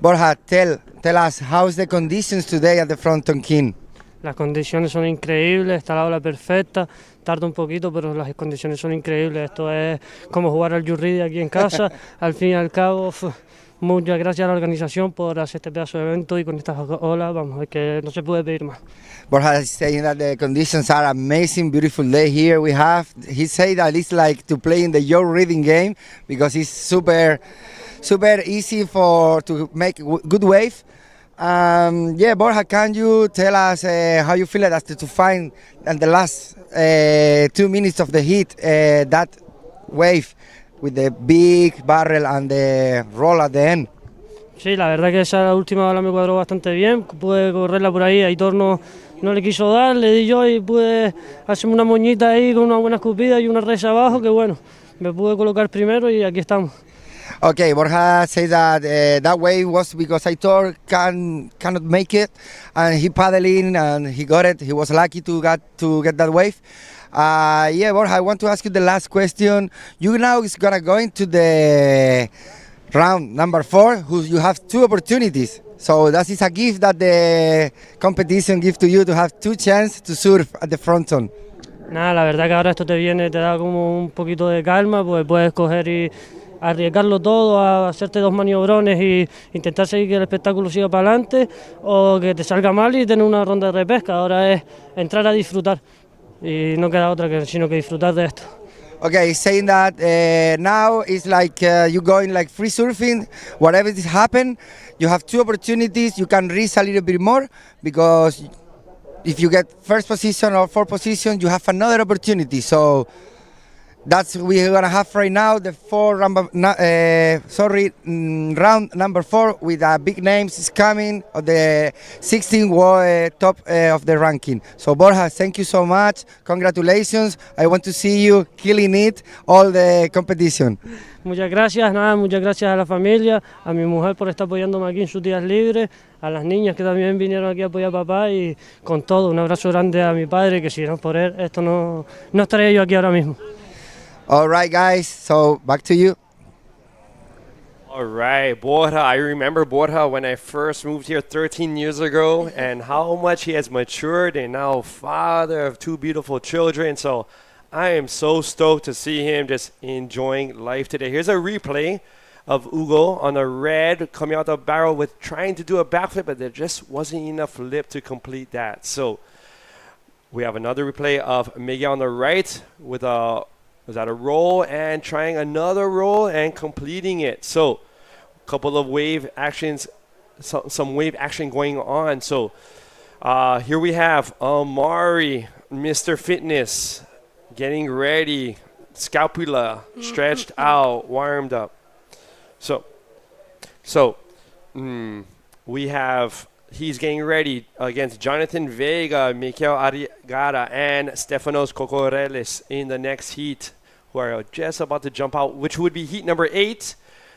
Borja, tell us, how's the conditions today at the Fronton King? Las condiciones son increíbles, está la ola perfecta, tarda un poquito, pero las condiciones son increíbles. Esto es como jugar al Yurridi aquí en casa. Al fin y al cabo, muchas gracias a la organización por hacer este pedazo de evento y con estas olas, vamos, es que no se puede pedir más. Borja is saying that the conditions are amazing, beautiful day here we have. He said that it's like to play in the Joe reading game because it's super easy to make good wave. Yeah, Borja, can you tell us how you feel after to find in the last 2 minutes of the heat that wave with the big barrel and the roll at the end? Sí, la verdad que esa última ola me cuadró bastante bien, pude correrla por ahí, Aitor no le quiso dar, le di yo y pude hacerme una moñita ahí con una buena escupida y una reza abajo, que bueno, me pude colocar primero y aquí estamos. Okay, Borja says that that wave was because Aitor cannot make it, and he paddled in and he got it. He was lucky to get that wave. Yeah, Borja, I want to ask you the last question. You now is gonna go into the round number 4, you have 2 opportunities. So that is a gift that the competition gives to you to have 2 chances to surf at the Fronton. Nada, la verdad que ahora esto te da como un poquito de calma, pues puedes coger y arriesgarlo todo a hacerte 2 maniobrones y intentar seguir que el espectáculo siga para adelante o que te salga mal y tener una ronda de repesca. Ahora es entrar a disfrutar y no queda otra sino que disfrutar de esto. Okay, saying that now it's like you going like free surfing, whatever is happen, you have 2 opportunities, you can risk a little bit more because if you get first position or 4th position, you have another opportunity. So that's we're gonna have right now the round number 4 with big names is coming of the 16 top of the ranking. So Borja, thank you so much. Congratulations. I want to see you killing it all the competition. Muchas gracias a la familia, a mi mujer por estar apoyándome aquí en sus días libres, a las niñas que también vinieron aquí a apoyar a papá y con todo, un abrazo grande a mi padre que si no por él esto no estaría yo aquí ahora mismo. All right, guys, so back to you. All right, Borja. I remember Borja when I first moved here 13 years ago and how much he has matured and now father of 2 beautiful children. So I am so stoked to see him just enjoying life today. Here's a replay of Hugo on the red coming out the barrel with trying to do a backflip, but there just wasn't enough lip to complete that. So we have another replay of Miguel on the right with a roll and trying another roll and completing it. So a couple of wave actions, some wave action going on. So Here we have Amari, Mr. Fitness, getting ready, scapula stretched out, warmed up. So, we have, he's getting ready against Jonathan Vega, Mikel Arriagada, and Stefanos Kokorelis in the next heat, who are just about to jump out, which would be heat number 8,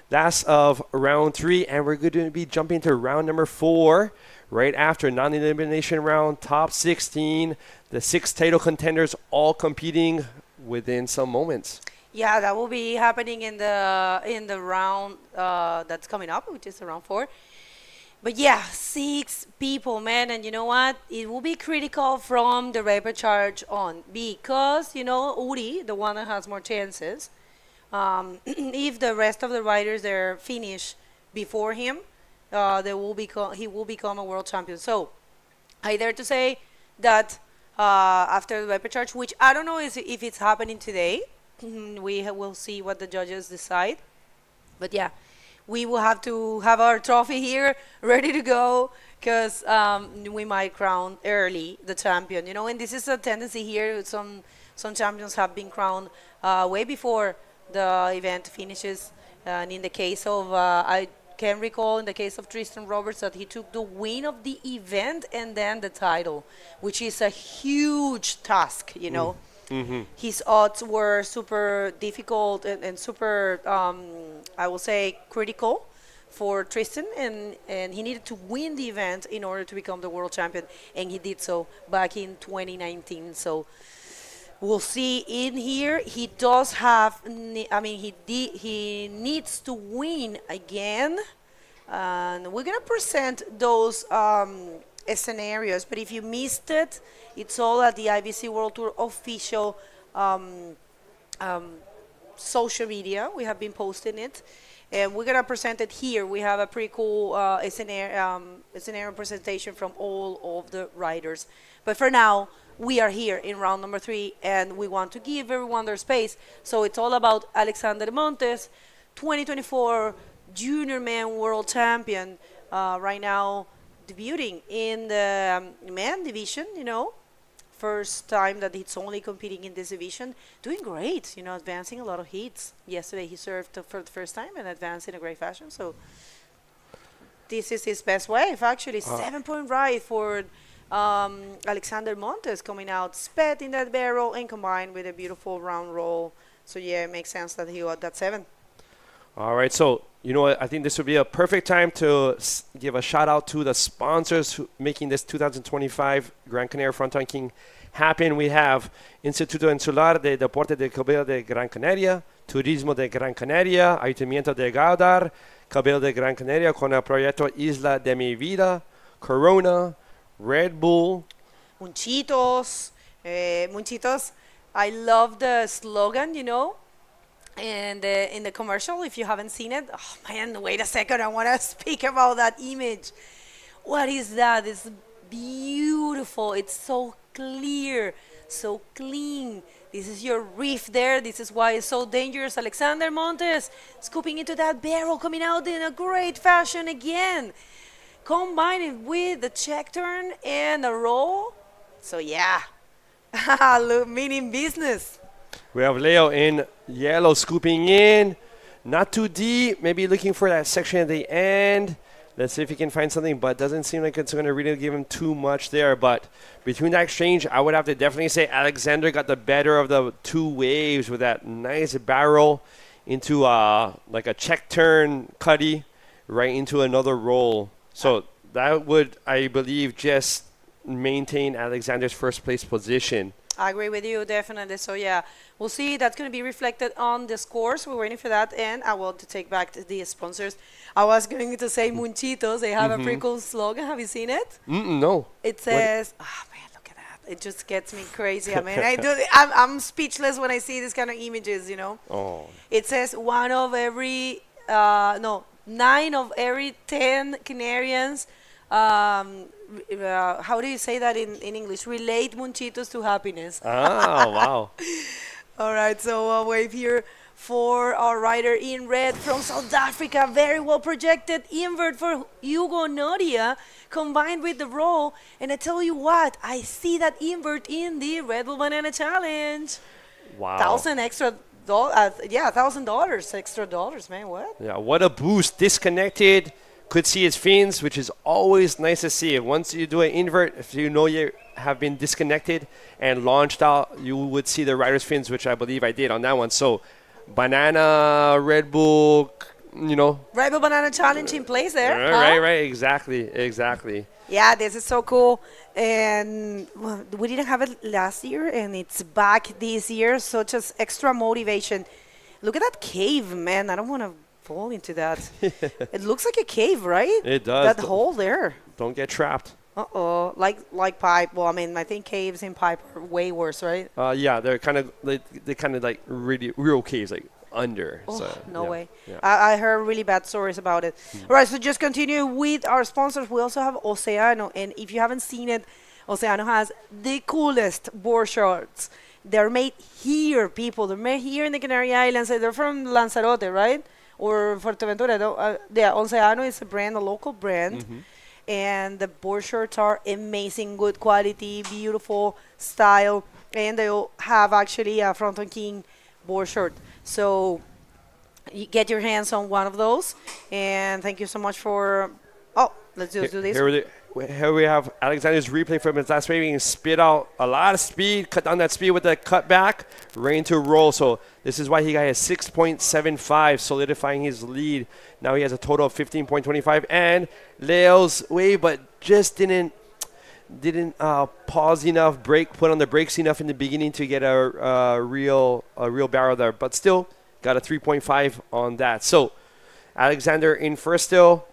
last of round 3, and we're going to be jumping to round number 4 right after non-elimination round, top 16, the 6 title contenders all competing within some moments. Yeah, that will be happening in the round that's coming up, which is round 4. But yeah, 6 people, man, and you know what? It will be critical from the repecharge on because, you know, Uri, the one that has more chances, if the rest of the riders there finish before him, he will become a world champion. So I dare to say that after the repecharge, which I don't know if it's happening today, we will see what the judges decide. But yeah, we will have to have our trophy here ready to go because we might crown early the champion. You know, and this is a tendency here. Some champions have been crowned way before the event finishes. And in the case of, I can recall in the case of Tristan Roberts that he took the win of the event and then the title, which is a huge task, you know. Mm-hmm. His odds were super difficult and super, I will say, critical for Tristan, and he needed to win the event in order to become the world champion, and he did so back in 2019. So we'll see in here. He does have, he needs to win again, and we're gonna present those scenarios. But if you missed it, it's all at the IBC World Tour official social media. We have been posting it, and we're gonna present it here. We have a pretty cool scenario presentation from all of the riders. But for now, we are here in round number 3, and we want to give everyone their space. So it's all about Alexander Montes, 2024 Junior Man World Champion, right now debuting in the man division, you know. First time that he's only competing in this division. Doing great, you know, advancing a lot of heats. Yesterday he served for the first time and advanced in a great fashion. So this is his best wave, actually. 7-point ride for Alexander Montes coming out, sped in that barrel and combined with a beautiful round roll. So yeah, it makes sense that he got that 7. All right, so you know what? I think this would be a perfect time to give a shout out to the sponsors making this 2025 Gran Canaria Frontón King happen. We have Instituto Insular de Deporte de Cabello de Gran Canaria, Turismo de Gran Canaria, Ayuntamiento de Gáldar, Cabello de Gran Canaria con el proyecto Isla de mi Vida, Corona, Red Bull. Munchitos. Munchitos. I love the slogan, you know. And in the commercial, if you haven't seen it, oh man, wait a second, I want to speak about that image. What is that? It's beautiful. It's so clear, so clean. This is your reef there. This is why it's so dangerous. Alexander Montes scooping into that barrel, coming out in a great fashion again. Combine it with the check turn and the roll. So yeah, look, meaning business. We have Leo in yellow scooping in. Not too deep. Maybe looking for that section at the end. Let's see if he can find something, but doesn't seem like it's going to really give him too much there. But between that exchange, I would have to definitely say Alexander got the better of the 2 waves with that nice barrel into like a check turn cutty right into another roll. So that would, I believe, just maintain Alexander's first place position. I agree with you, definitely. So yeah, we'll see. That's going to be reflected on the scores. We're waiting for that. And I want to take back the sponsors. I was going to say Munchitos. They have a pretty cool slogan. Have you seen it? No. It says, man, look at that. It just gets me crazy. I mean, I'm speechless when I see this kind of images, you know. Oh. It says 9 of every 10 Canarians. How do you say that in English? Relate Munchitos to happiness. Oh, wow. All right, so a wave here for our rider in red from South Africa. Very well projected invert for Hugo Noria combined with the roll. And I tell you what, I see that invert in the Red Bull Banana Challenge. Wow. $1,000 extra dollars, man. What? Yeah, what a boost. Disconnected. Could see his fins, which is always nice to see. Once you do an invert, if you know you have been disconnected and launched out, you would see the rider's fins, which I believe I did on that one. So, Banana, Red Bull, you know. Red Bull Banana Challenge in place there. Right. Exactly. Yeah, this is so cool. And well, we didn't have it last year, and it's back this year. Such as extra motivation. Look at that cave, man. I don't want to fall into that. It looks like a cave, right? It does. That hole there. Don't get trapped. Uh-oh. Like pipe. Well, I mean, I think caves in pipe are way worse, right? Yeah, they're kind of like really real caves, like under. Oh, so, no way. Yeah. I heard really bad stories about it. All right, so just continue with our sponsors. We also have Oceano, and if you haven't seen it, Oceano has the coolest board shorts. They're made here, people. They're made here in the Canary Islands. They're from Lanzarote, right? Or Fuerteventura. Yeah, Oceano is a brand, a local brand. Mm-hmm. And the board shorts are amazing, good quality, beautiful style. And they have actually a Fronton King board short. So you get your hands on one of those. And thank you so much for... Oh, let's just do this. Here we have Alexander's replay from his last wave. He spit out a lot of speed, cut down that speed with the cutback, right into roll. So this is why he got a 6.75, solidifying his lead. Now he has a total of 15.25. And Leo's wave, but just didn't pause enough, put on the brakes enough in the beginning to get a real barrel there. But still got a 3.5 on that. So Alexander in first still.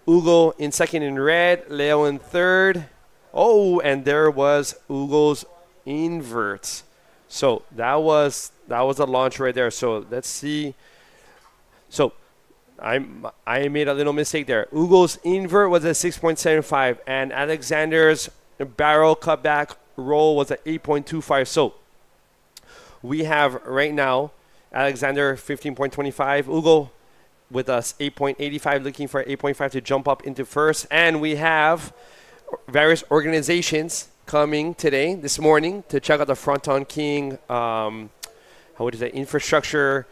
Hugo in second in red, Leo in third. Oh, and there was Hugo's invert. So that was a launch right there. So let's see. So I made a little mistake there. Hugo's invert was a 6.75, and Alexander's barrel cutback roll was at 8.25. So we have right now Alexander 15.25, Hugo with us 8.85, looking for 8.5 to jump up into first. And we have various organizations coming this morning to check out the Fronton King infrastructure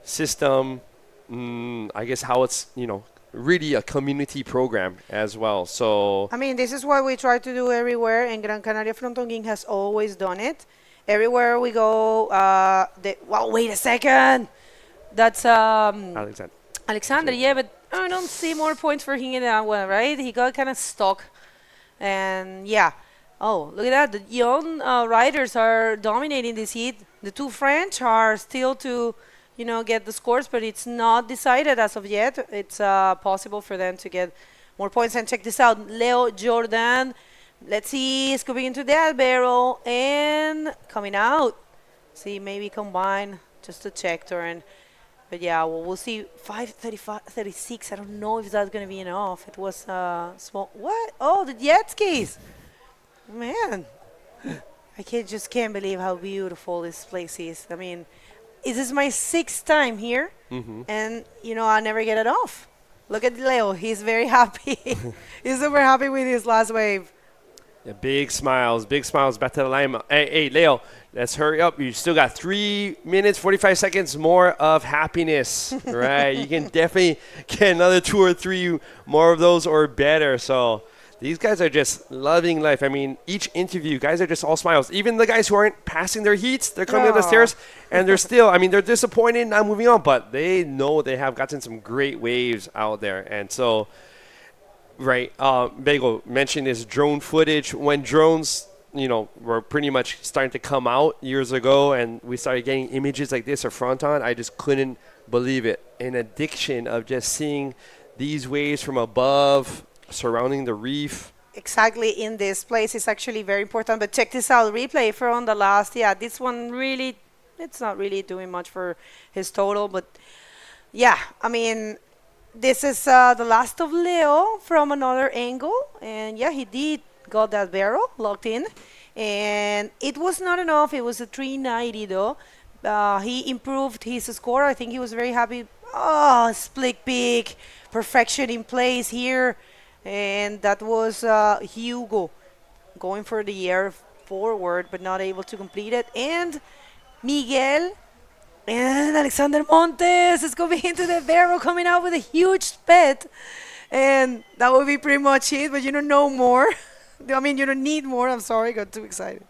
system. I guess how it's really a community program as well. So I mean, this is what we try to do everywhere, and Gran Canaria Frontón King has always done it. Everywhere we go, wait a second. That's Alexander, yeah, but I don't see more points for him in that one, right? He got kind of stuck. And yeah. Oh, look at that. The young riders are dominating this heat. The two French are still to, get the scores, but it's not decided as of yet. It's possible for them to get more points. And check this out. Leo Jordan, let's see, scooping into that barrel and coming out. See, maybe combine just to check turn. But yeah, we'll see. 5:35, I don't know if that's going to be enough. It was small. What? Oh, the jet skis. Man, I can't believe how beautiful this place is. I mean, this is my 6th time here, and I never get it off. Look at Leo; he's very happy. He's super happy with his last wave. Yeah, big smiles back to the line. Hey, Leo, let's hurry up. You still got 3 minutes, 45 seconds more of happiness, right? You can definitely get another 2 or 3 more of those or better. So these guys are just loving life. I mean, each interview, guys are just all smiles. Even the guys who aren't passing their heats, they're coming up the stairs, and they're still, they're disappointed, not moving on, but they know they have gotten some great waves out there. And so, right, Bagel mentioned his drone footage. When drones, were pretty much starting to come out years ago, and we started getting images like this of Fronton, I just couldn't believe it. An addiction of just seeing these waves from above, surrounding the reef. Exactly, in this place is actually very important. But check this out, replay from the last. Yeah, this one really, it's not really doing much for his total. But yeah, this is the last of Leo from another angle. And yeah, he got that barrel locked in. And it was not enough. It was a 390 though. He improved his score. I think he was very happy. Oh, split peak, perfection in place here. And that was Hugo going for the air forward, but not able to complete it. And Miguel and Alexander Montes is coming into the barrel, coming out with a huge pet. And that would be pretty much it, but you don't know more. I mean, you don't need more. I'm sorry, got too excited.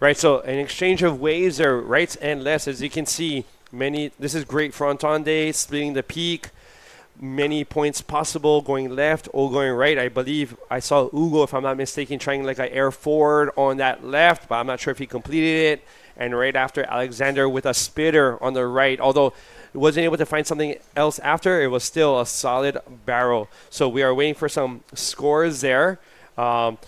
Right, so an exchange of waves there, rights and lefts. As you can see, this is great Fronton day, splitting the peak. Many points possible, going left or going right. I believe I saw Hugo, if I'm not mistaken, trying like an air forward on that left, but I'm not sure if he completed it. And right after, Alexander with a spitter on the right. Although he wasn't able to find something else after, it was still a solid barrel. So we are waiting for some scores there. And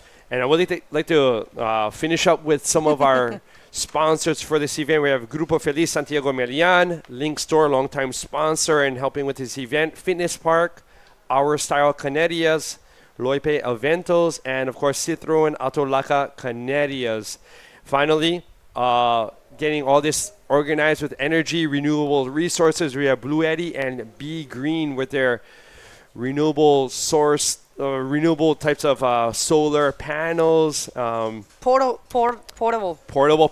I would like to finish up with some of our sponsors for this event. We have Grupo Feliz Santiago Melian, Link Store, longtime sponsor and helping with this event, Fitness Park, Our Style Canarias, Loipe Eventos, and of course Citroen Autolaca Canarias. Finally, getting all this organized with energy, renewable resources, we have Blue Eddy and Be Green with their renewable source, renewable types of solar panels. Portable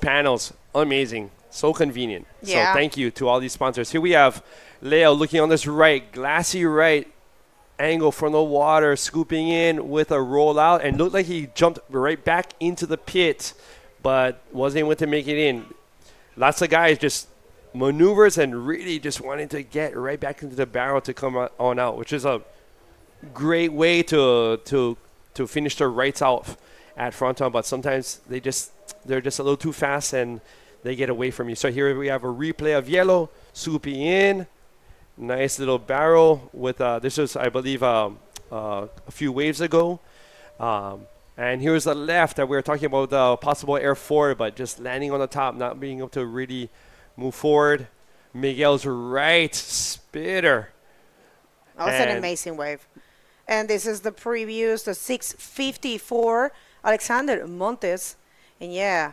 panels. Amazing. So convenient. Yeah. So thank you to all these sponsors. Here we have Leo looking on this right, glassy right angle from the water, scooping in with a rollout, and looked like he jumped right back into the pit, but wasn't able to make it in. Lots of guys just maneuvers and really just wanting to get right back into the barrel to come on out, which is a great way to finish their rights out at Fronton, but sometimes they're just a little too fast and they get away from you. So here we have a replay of Yellow swooping in, nice little barrel with this was, I believe, a few waves ago. And here's the left that we were talking about, the possible air forward, but just landing on the top, not being able to really move forward. Miguel's right spitter. That was an amazing wave. And this is the previews, the 654 Alexander Montes. And yeah,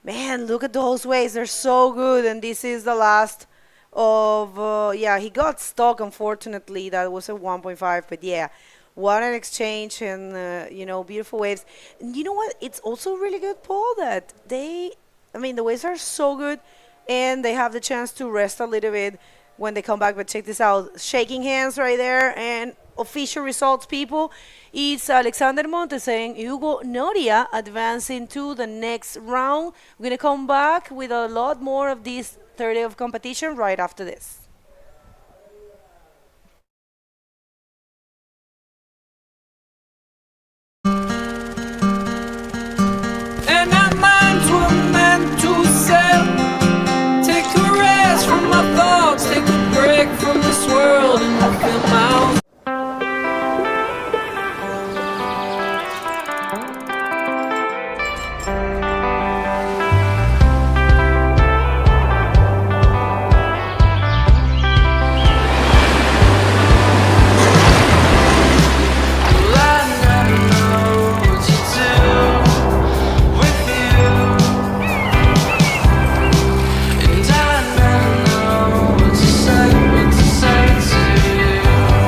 man, look at those waves. They're so good. And this is the last of, he got stuck, unfortunately. That was a 1.5. But yeah, what an exchange and, beautiful waves. And you know what? It's also really good, Paul, that the waves are so good. And they have the chance to rest a little bit when they come back. But check this out. Shaking hands right there. And official results, people. It's Alexander Montes and Hugo Noria advancing to the next round. We're going to come back with a lot more of this third day of competition right after this. And our minds were meant to sail. Take a rest from my thoughts, take a break from this world, and I feel my own. What to say to you?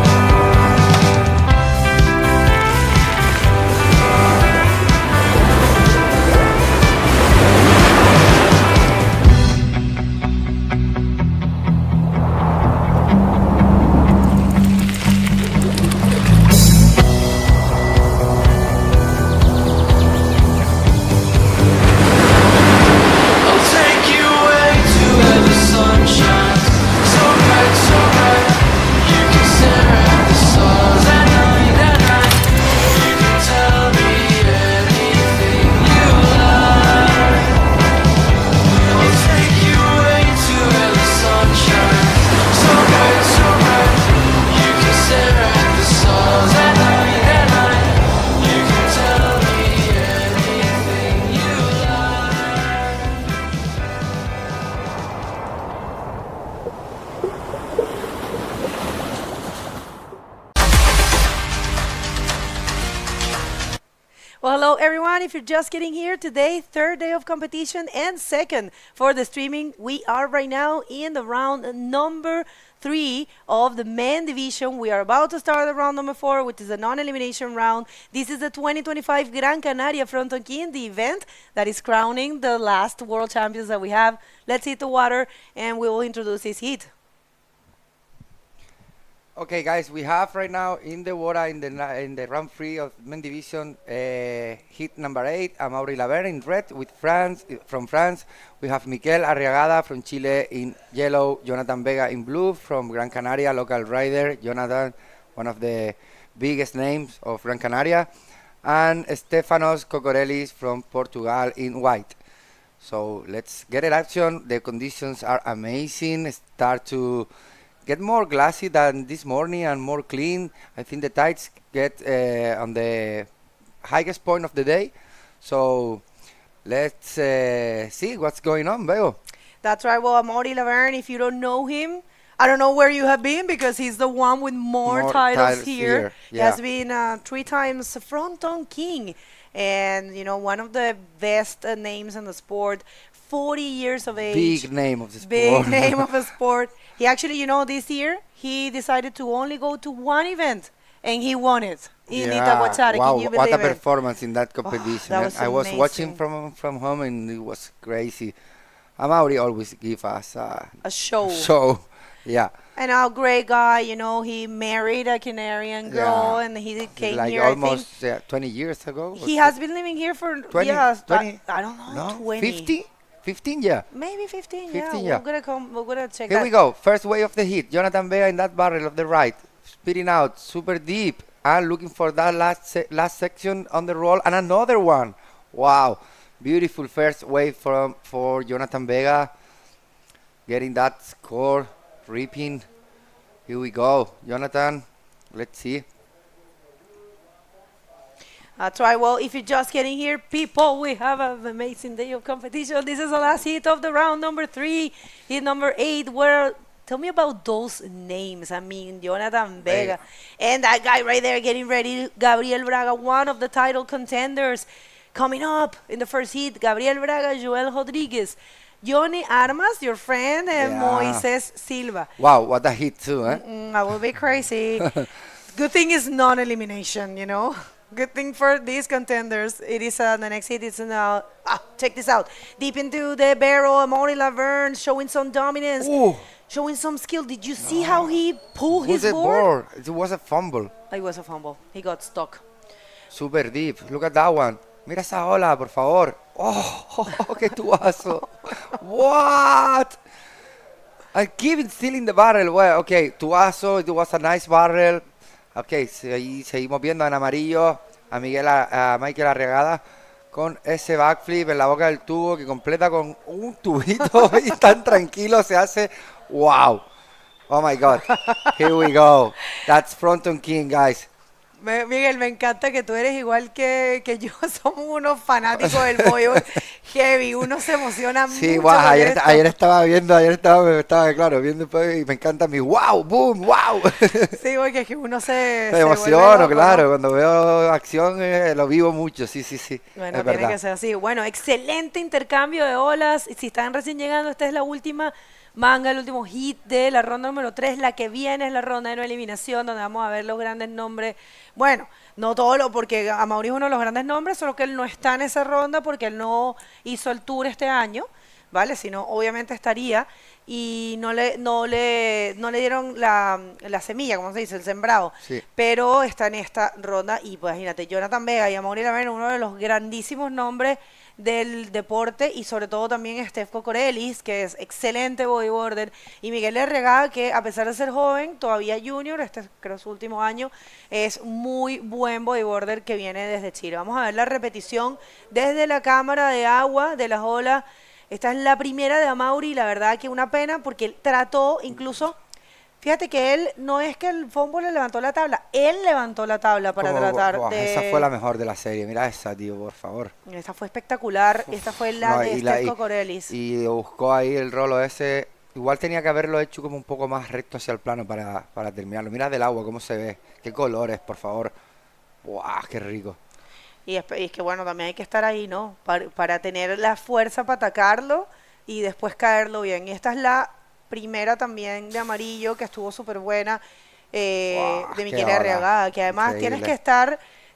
Well, hello everyone. If you're just getting here today, third day of competition and second for the streaming, we are right now in the round number 3 of the men division. We are about to start the round number 4, which is a non-elimination round. This is the 2025 Gran Canaria Frontón King, the event that is crowning the last world champions that we have. Let's hit the water and we will introduce this heat. Okay, guys, we have right now in the water in the round 3 of men division heat number 8, Amaury Laverne in red with France from France. We have Miquel Arriagada from Chile in yellow, Jonathan Vega in blue from Gran Canaria, local rider. Jonathan, one of the biggest names of Gran Canaria, and Stefanos Cocorellis from Portugal in white. So let's get it action. The conditions are amazing. Start to get more glassy than this morning and more clean. I think the tides get on the highest point of the day. So let's see what's going on, Bego. That's right. Well, Amaury Laverne, if you don't know him, I don't know where you have been because he's the one with more titles here. Yeah. He has been 3 times Fronton King and, you know, one of the best names in the sport. 40 years of age. Big name of the sport. Big name of the sport. He actually, you know, this year, he decided to only go to one event, and he won it in Itaguachare. Wow, Can you what believe a it? performance in that competition. That was I was watching amazing. from home, and it was crazy. Amaury always give us a show. Show, yeah. And a great guy, you know, he married a Canarian girl, and he came like here, almost 20 years ago. He has been living here for 20, I don't know, no, 20. 50? 15, yeah. Maybe 15, 15, yeah. yeah. We're gonna check Here that. we go. First wave of the heat. Jonathan Vega in that barrel of the right, spitting out super deep and looking for that last section on the roll and another one. Wow, beautiful first wave for Jonathan Vega, getting that score, ripping. Here we go, Jonathan. Let's see. That's right. Well, if you're just getting here, people, we have an amazing day of competition. This is the last heat of the round number 3, heat number 8. Where tell me about those names. I mean, Jonathan Vega and that guy right there getting ready, Gabriel Braga, one of the title contenders, coming up in the first heat. Gabriel Braga, Joel Rodriguez, Johnny Armas, your friend, and Moises Silva. Wow, what a hit too, eh? I will be crazy. Good thing is non-elimination, you know. Good thing for these contenders. It is the next hit. It's now. Check this out. Deep into the barrel, Amaury Laverne showing some dominance, showing some skill. Did you see how he pulled his board? It was a fumble. It was a fumble. He got stuck. Super deep. Look at that one. Mira esa ola, por favor. Oh, qué tuazo. What? I keep it still in the barrel. Well, okay, tuazo. It was a nice barrel. Ok, seguimos viendo en amarillo a Michael Arriagada con ese backflip en la boca del tubo que completa con un tubito y tan tranquilo se hace. Wow. Oh my God. Here we go. That's Fronton King, guys. Miguel, me encanta que tú eres igual que yo. Somos unos fanáticos del bodyboard heavy. Uno se emociona mucho. Sí, wow, ayer estaba viendo y me encanta mi wow, boom, wow. Sí, porque es que uno se emociono, loco, claro. ¿no? Cuando veo acción lo vivo mucho, sí. Bueno, es tiene verdad. que ser así. Bueno, excelente intercambio de olas. Si están recién llegando, esta es la última manga, el último hit de la ronda número 3. La que viene es la ronda de no eliminación, donde vamos a ver los grandes nombres. Bueno, no todo porque Amaury es uno de los grandes nombres, solo que él no está en esa ronda porque él no hizo el tour este año, ¿vale? Si no, obviamente estaría. Y no le dieron la semilla, como se dice, el sembrado. Sí. Pero está en esta ronda. Y pues imagínate, Jonathan Vega y Amaury Laverne, uno de los grandísimos nombres del deporte, y sobre todo también Steph Cocorellis, que es excelente bodyboarder, y Miguel Arriagada, que a pesar de ser joven, todavía junior, este creo su último año, es muy buen bodyboarder que viene desde Chile. Vamos a ver la repetición desde la cámara de agua de las olas. Esta es la primera de Amaury, la verdad que una pena porque él trató incluso. Fíjate que él, no es que el fútbol le levantó la tabla, él levantó la tabla para tratar de... Esa fue la mejor de la serie, mira esa, tío, por favor. Esta fue espectacular, esta fue la de Steph Cocorellis. Y buscó ahí el rolo ese, igual tenía que haberlo hecho como un poco más recto hacia el plano para terminarlo. Mira del agua cómo se ve, qué colores, por favor. ¡Wow, qué rico! Y es que bueno, también hay que estar ahí, ¿no? Para tener la fuerza para atacarlo y después caerlo bien. Y esta es la primera también de amarillo que estuvo súper buena Wow, de qué Miquel ola. Arriagada, que además Increíble.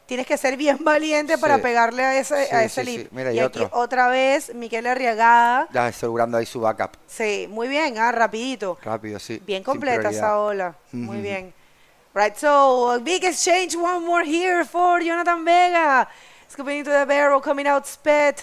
tienes que ser bien valiente para Sí. pegarle a ese Sí, lip. sí. Mira, Y y aquí otro. otra vez Miquel Arriagada. Ya asegurando ahí su backup. Sí, muy bien, rapidito. Rápido, sí. Bien Sin completa prioridad. esa ola. Muy bien. Right, so a big exchange, one more here for Jonathan Vega. Scooping into the barrel, coming out sped.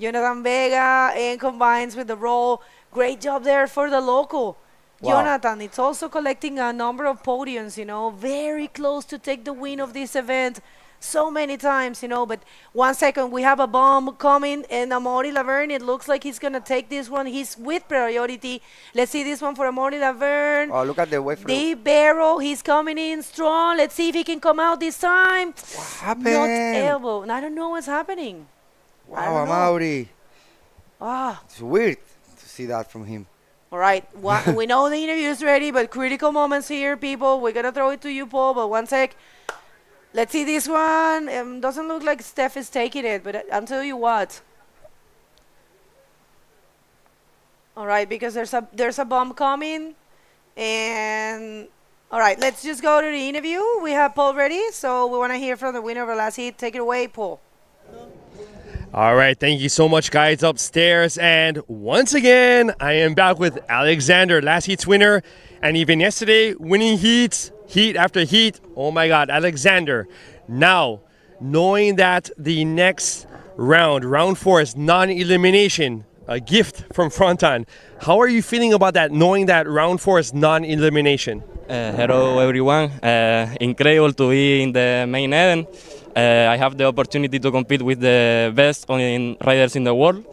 Jonathan Vega and combines with the roll. Great job there for the local. Wow. Jonathan, it's also collecting a number of podiums, very close to take the win of this event so many times, but 1 second, we have a bomb coming, and Amaury Laverne, it looks like he's going to take this one. He's with priority. Let's see this one for Amaury Laverne. Oh, look at the way for Deep barrel, he's coming in strong. Let's see if he can come out this time. What happened? Not elbow. I don't know what's happening. I Wow, don't know. Amaury. Ah. It's weird to see that from him. All right, we know the interview is ready, but critical moments here, people. We're going to throw it to you, Paul, but 1 sec. Let's see this one. Doesn't look like Steph is taking it, but I'll tell you what. All right, because there's a bomb coming. And all right, let's just go to the interview. We have Paul ready, so we want to hear from the winner of the last heat. Take it away, Paul. All right, thank you so much, guys, upstairs. And once again, I am back with Alexander, last heat's winner. And even yesterday, winning heats, heat after heat. Oh my God, Alexander. Now, knowing that the next round 4 is non-elimination, a gift from Fronton. How are you feeling about that, knowing that round 4 is non-elimination? Hello everyone, incredible to be in the main event. I have the opportunity to compete with the best riders in the world.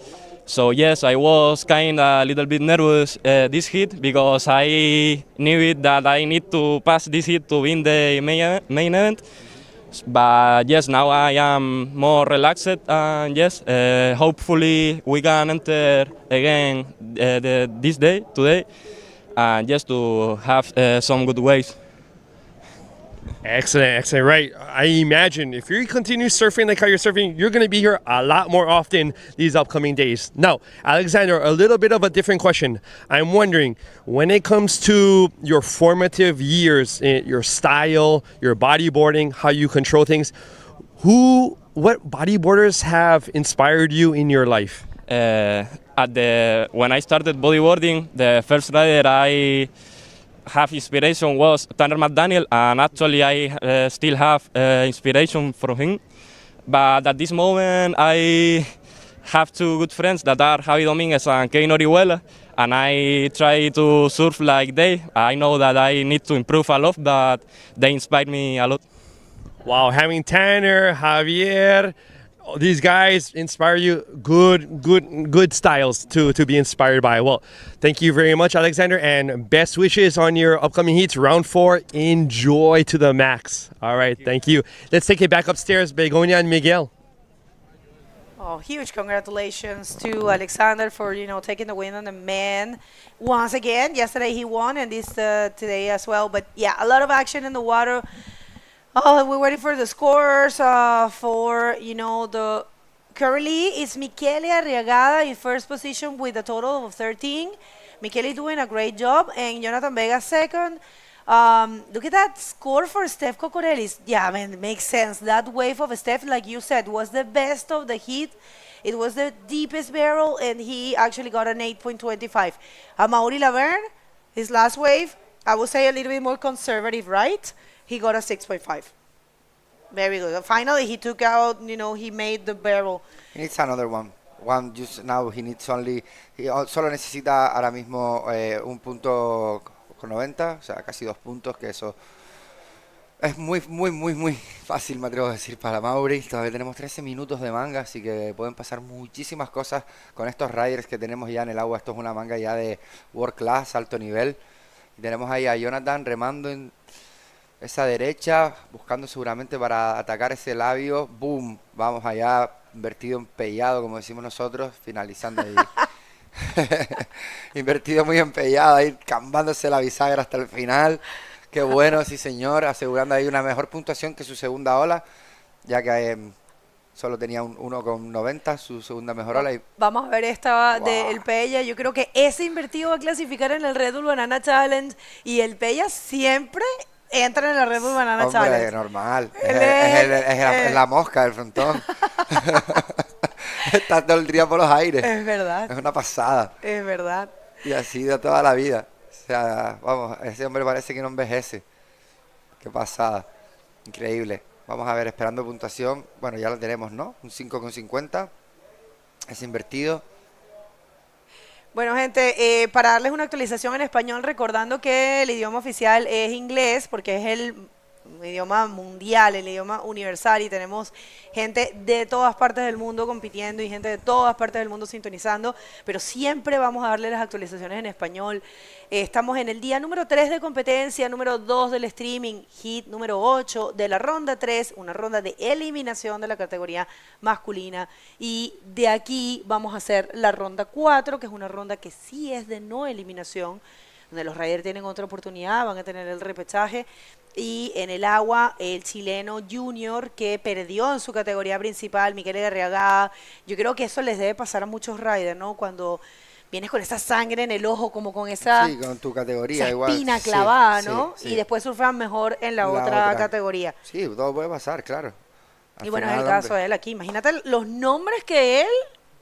So yes, I was kind of a little bit nervous this heat because I knew it that I need to pass this heat to win the main event. But yes, now I am more relaxed and yes, hopefully we can enter again today, and just to have some good waves. Excellent. Right. I imagine if you continue surfing like how you're surfing, you're going to be here a lot more often these upcoming days. Now, Alexander, a little bit of a different question. I'm wondering, when it comes to your formative years, your style, your bodyboarding, how you control things, what bodyboarders have inspired you in your life? When I started bodyboarding, the first rider I have inspiration was Tanner McDaniel, and actually I still have inspiration from him. But at this moment, I have two good friends that are Javi Dominguez and Kevin Orihuela, and I try to surf like they. I know that I need to improve a lot, but they inspire me a lot. Wow, having Tanner, Javier, these guys inspire you. Good styles to be inspired by. Well, thank you very much, Alexander, and best wishes on your upcoming heats. Round 4, enjoy to the max. All right, thank you. Let's take it back upstairs, Begonia and Miguel. Oh, huge congratulations to Alexander for, taking the win on the men. Once again, yesterday he won, and this today as well. But yeah, a lot of action in the water. Oh, we're waiting for the scores currently it's Michele Arriagada in first position with a total of 13. Michele doing a great job, and Jonathan Vega second. Look at that score for Steph Cocorellis. Yeah, it makes sense. That wave of Steph, like you said, was the best of the heat. It was the deepest barrel, and he actually got an 8.25. Amaury Laverne, his last wave, I would say a little bit more conservative, right? He got a 6.5. Very good. Finally, he took out, he made the barrel. He needs another one. Just now he solo necesita ahora mismo un punto con 90, o sea, casi 2 puntos, que eso es muy fácil, me atrevo a decir, para Amaury. Todavía tenemos 13 minutos de manga, así que pueden pasar muchísimas cosas con estos riders que tenemos ya en el agua. Esto es una manga ya de world class, alto nivel. Y tenemos ahí a Jonathan remando en esa derecha, buscando seguramente para atacar ese labio. Boom, vamos allá, invertido empellado, como decimos nosotros, finalizando ahí. Invertido muy empellado, ahí cambándose la bisagra hasta el final. Qué bueno, sí señor, asegurando ahí una mejor puntuación que su segunda ola, ya que solo tenía un 1,90, su segunda mejor ola. Vamos a ver esta de El Pella. Yo creo que ese invertido va a clasificar en el Red Bull Banana Challenge y El Pella siempre entra en el Red Bull Banana Challenge. Normal. Es la mosca del frontón. Está todo el día por los aires. Es verdad. Es una pasada. Es verdad. Y así de toda la vida. O sea, vamos, ese hombre parece que no envejece. Qué pasada. Increíble. Vamos a ver, esperando puntuación. Bueno, ya lo tenemos, ¿no? Un 5,50. Es invertido. Bueno, gente, para darles una actualización en español, recordando que el idioma oficial es inglés, porque es el idioma mundial, el idioma universal, y tenemos gente de todas partes del mundo compitiendo y gente de todas partes del mundo sintonizando, pero siempre vamos a darle las actualizaciones en español. Estamos en el día número 3 de competencia, número 2 del streaming, hit número 8 de la ronda 3, una ronda de eliminación de la categoría masculina, y de aquí vamos a hacer la ronda 4, que es una ronda que sí es de no eliminación, donde los riders tienen otra oportunidad, van a tener el repechaje. Y en el agua, el chileno junior que perdió en su categoría principal, Miquel Arriagada. Yo creo que eso les debe pasar a muchos riders, ¿no? Cuando vienes con esa sangre en el ojo, como con esa, sí, con tu categoría, esa igual. espina clavada, sí, ¿no? sí. Y después surfan mejor en la otra categoría. Sí, todo puede pasar, claro. Y bueno, es el caso de él aquí. Imagínate los nombres que él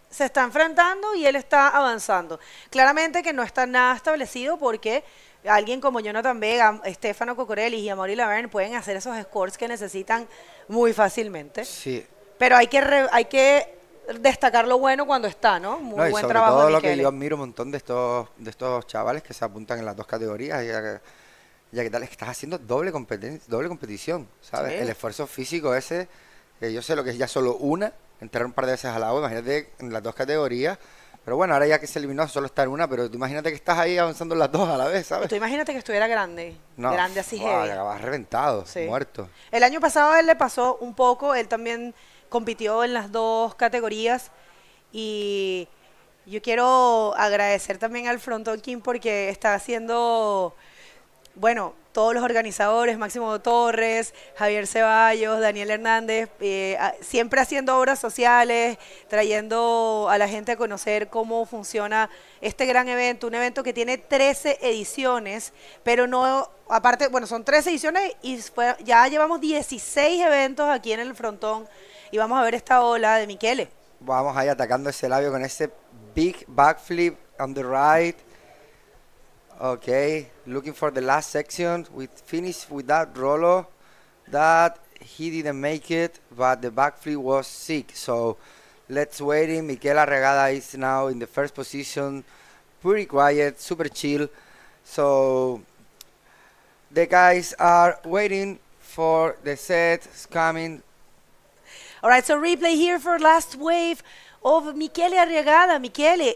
se está enfrentando y él está avanzando. Claramente que no está nada establecido porque alguien como Jonathan Vega, Stefano Cocorelli y Amaury Laverne pueden hacer esos scores que necesitan muy fácilmente. Sí. Pero hay que destacar lo bueno cuando está, ¿no? Muy buen trabajo de todo lo que Michele. yo admiro un montón de estos chavales que se apuntan en las dos categorías, ya que tal, es que estás haciendo doble competición, ¿sabes? Sí. El esfuerzo físico ese, que yo sé lo que es ya solo una, entrar un par de veces al agua, imagínate en las dos categorías. Pero bueno, ahora ya que se eliminó solo está en una, pero tú imagínate que estás ahí avanzando en las dos a la vez, ¿sabes? Tú imagínate que estuviera grande, grande así heavy. Acabas reventado, Sí. muerto. El año pasado a él le pasó un poco, él también compitió en las dos categorías y yo quiero agradecer también al Frontón King porque está haciendo, bueno, todos los organizadores, Máximo Torres, Javier Ceballos, Daniel Hernández, siempre haciendo obras sociales, trayendo a la gente a conocer cómo funciona este gran evento, un evento que tiene 13 ediciones, pero no, aparte, bueno, son 13 ediciones y ya llevamos 16 eventos aquí en el Frontón y vamos a ver esta ola de Michele. Vamos ahí atacando ese labio con ese big backflip on the right. Okay, looking for the last section. We finished with that Rolo. That he didn't make it, but the backflip was sick. So let's wait in. Miquel Arregada is now in the first position. Pretty quiet, super chill. So the guys are waiting for the set. It's coming. All right, so replay here for last wave of Michele Arriagada. Michele,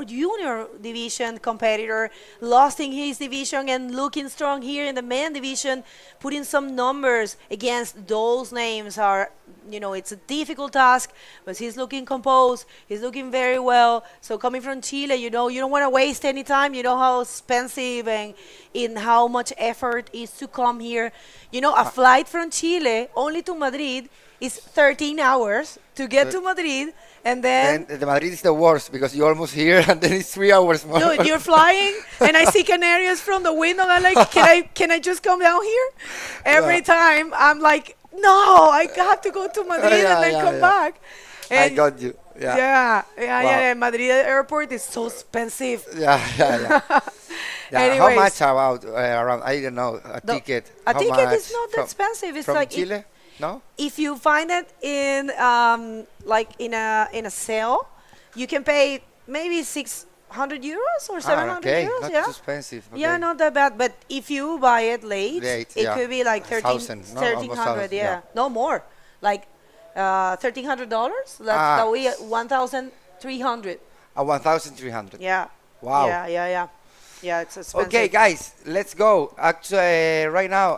junior division competitor, lost in his division and looking strong here in the men division, putting some numbers against those names are, you know, it's a difficult task, but he's looking composed, he's looking very well. So coming from Chile, you know, you don't want to waste any time, you know how expensive and in how much effort is to come here. You know, a flight from Chile only to Madrid is 13 hours to get to Madrid. And then the Madrid is the worst because you're almost here and then it's 3 hours more. dude, you're flying and I see Canarias from the window and I'm like, can I just come down here? Every time I'm like, no, I have to go to Madrid and then come back. I And got you. yeah. Madrid airport is so expensive. Yeah. How Anyways. much about around? I don't know. A ticket. A How ticket much is not that expensive. It's from like Chile. No. if you find it in like in a sale, you can pay maybe 600 euros or 700 okay. euros. Not yeah. too expensive. Okay. Yeah, not that bad. But if you buy it late, it yeah. could be like 1,000, no? Almost 1,300. 1,000, Yeah, no more. Like $1,300. That we 1,300. 1,300. Yeah. Wow. Yeah. Yeah, it's expensive. Okay, guys, let's go. Actually, right now,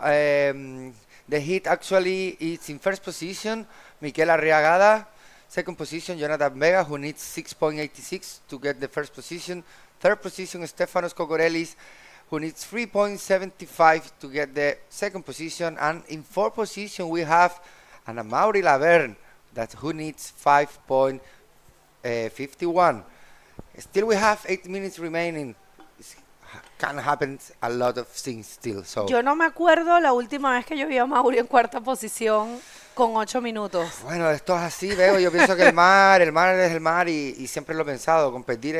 the heat actually is in first position. Miquel Arriagada. Second position, Jonathan Vega, who needs 6.86 to get the first position. Third position, Stefanos Cocorellis, who needs 3.75 to get the second position. And in fourth position, we have Amaury Laverne, that who needs 5.51. Still we have 8 minutes remaining. Can happen a lot of things still. So Yo no me acuerdo la última vez que yo vi a Mauri en cuarta posición con 8 minutos. bueno, esto es así, veo. Yo pienso que el mar es el mar y siempre lo he pensado. Competir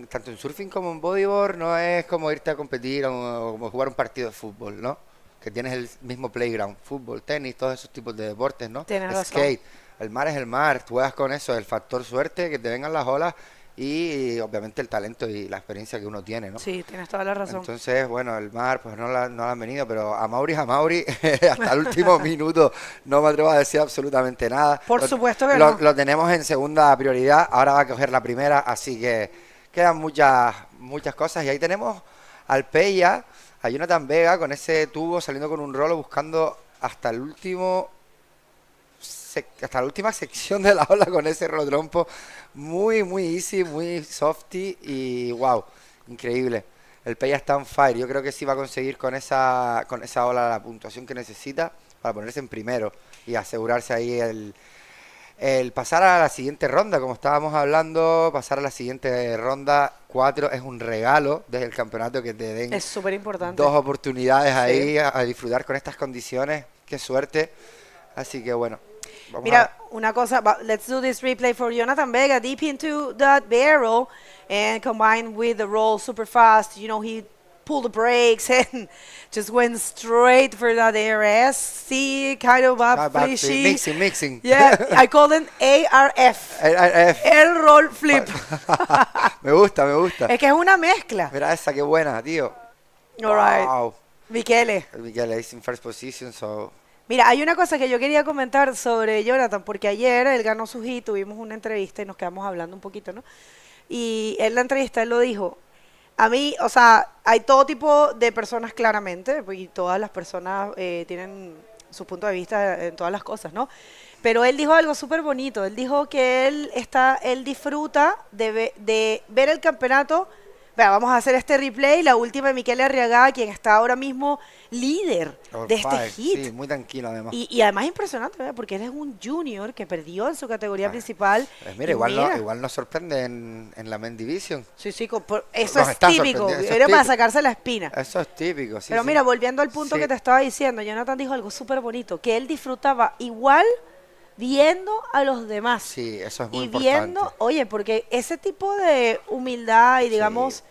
tanto en surfing como en bodyboard no es como irte a competir o como jugar un partido de fútbol, ¿no? Que tienes el mismo playground, fútbol, tenis, todos esos tipos de deportes, ¿no? Tienes razón. Skate. El mar es el mar. Tú juegas con eso, el factor suerte, que te vengan las olas y obviamente el talento y la experiencia que uno tiene, ¿no? Sí, tienes toda la razón. Entonces, bueno, el mar, pues no lo han venido, pero a Mauri, hasta el último minuto no me atrevo a decir absolutamente nada. Por supuesto que no. Lo tenemos en segunda prioridad, ahora va a coger la primera, así que quedan muchas cosas. Y ahí tenemos al Peya, a Jonathan Vega con ese tubo saliendo con un rolo buscando hasta la última sección de la ola con ese rotrompo. Muy easy, muy softy y wow, increíble. El Peya está on fire. Yo creo que sí va a conseguir con esa ola la puntuación que necesita para ponerse en primero y asegurarse ahí el pasar a la siguiente ronda. Como estábamos hablando, pasar a la siguiente ronda 4 es un regalo desde el campeonato, que te den Es súper importante. 2 oportunidades Sí. ahí a disfrutar con estas condiciones. Qué suerte. Así que bueno. Vamos Mira, una cosa, let's do this replay for Jonathan Vega, deep into that barrel and combined with the roll super fast. You know, he pulled the brakes and just went straight for that ARS. See, kind of up fishy. Mixing. Yeah, I call them ARF. El roll flip. Me gusta. Es que es una mezcla. Mira esa, qué buena, tío. All right. Wow. Michele. Miguel is in first position, so... Mira, hay una cosa que yo quería comentar sobre Jonathan, porque ayer él ganó su hit, tuvimos una entrevista y nos quedamos hablando un poquito, ¿no? Y en la entrevista él lo dijo, a mí, o sea, hay todo tipo de personas claramente, y todas las personas tienen su punto de vista en todas las cosas, ¿no? Pero él dijo algo súper bonito, él dijo que él disfruta de ver el campeonato. Vea, vamos a hacer este replay, la última de Michele Arriagada, quien está ahora mismo líder de este hit. Sí, muy tranquilo además. Y además impresionante, ¿verdad? Porque él es un junior que perdió en su categoría principal. Pues mira, igual nos sorprende en la Men Division. Sí, eso es típico. Era para sacarse la espina. Eso es típico, sí. Pero mira, volviendo al punto que te estaba diciendo, Jonathan dijo algo súper bonito, que él disfrutaba igual viendo a los demás. Sí, eso es muy importante. Y viendo, oye, porque ese tipo de humildad y digamos...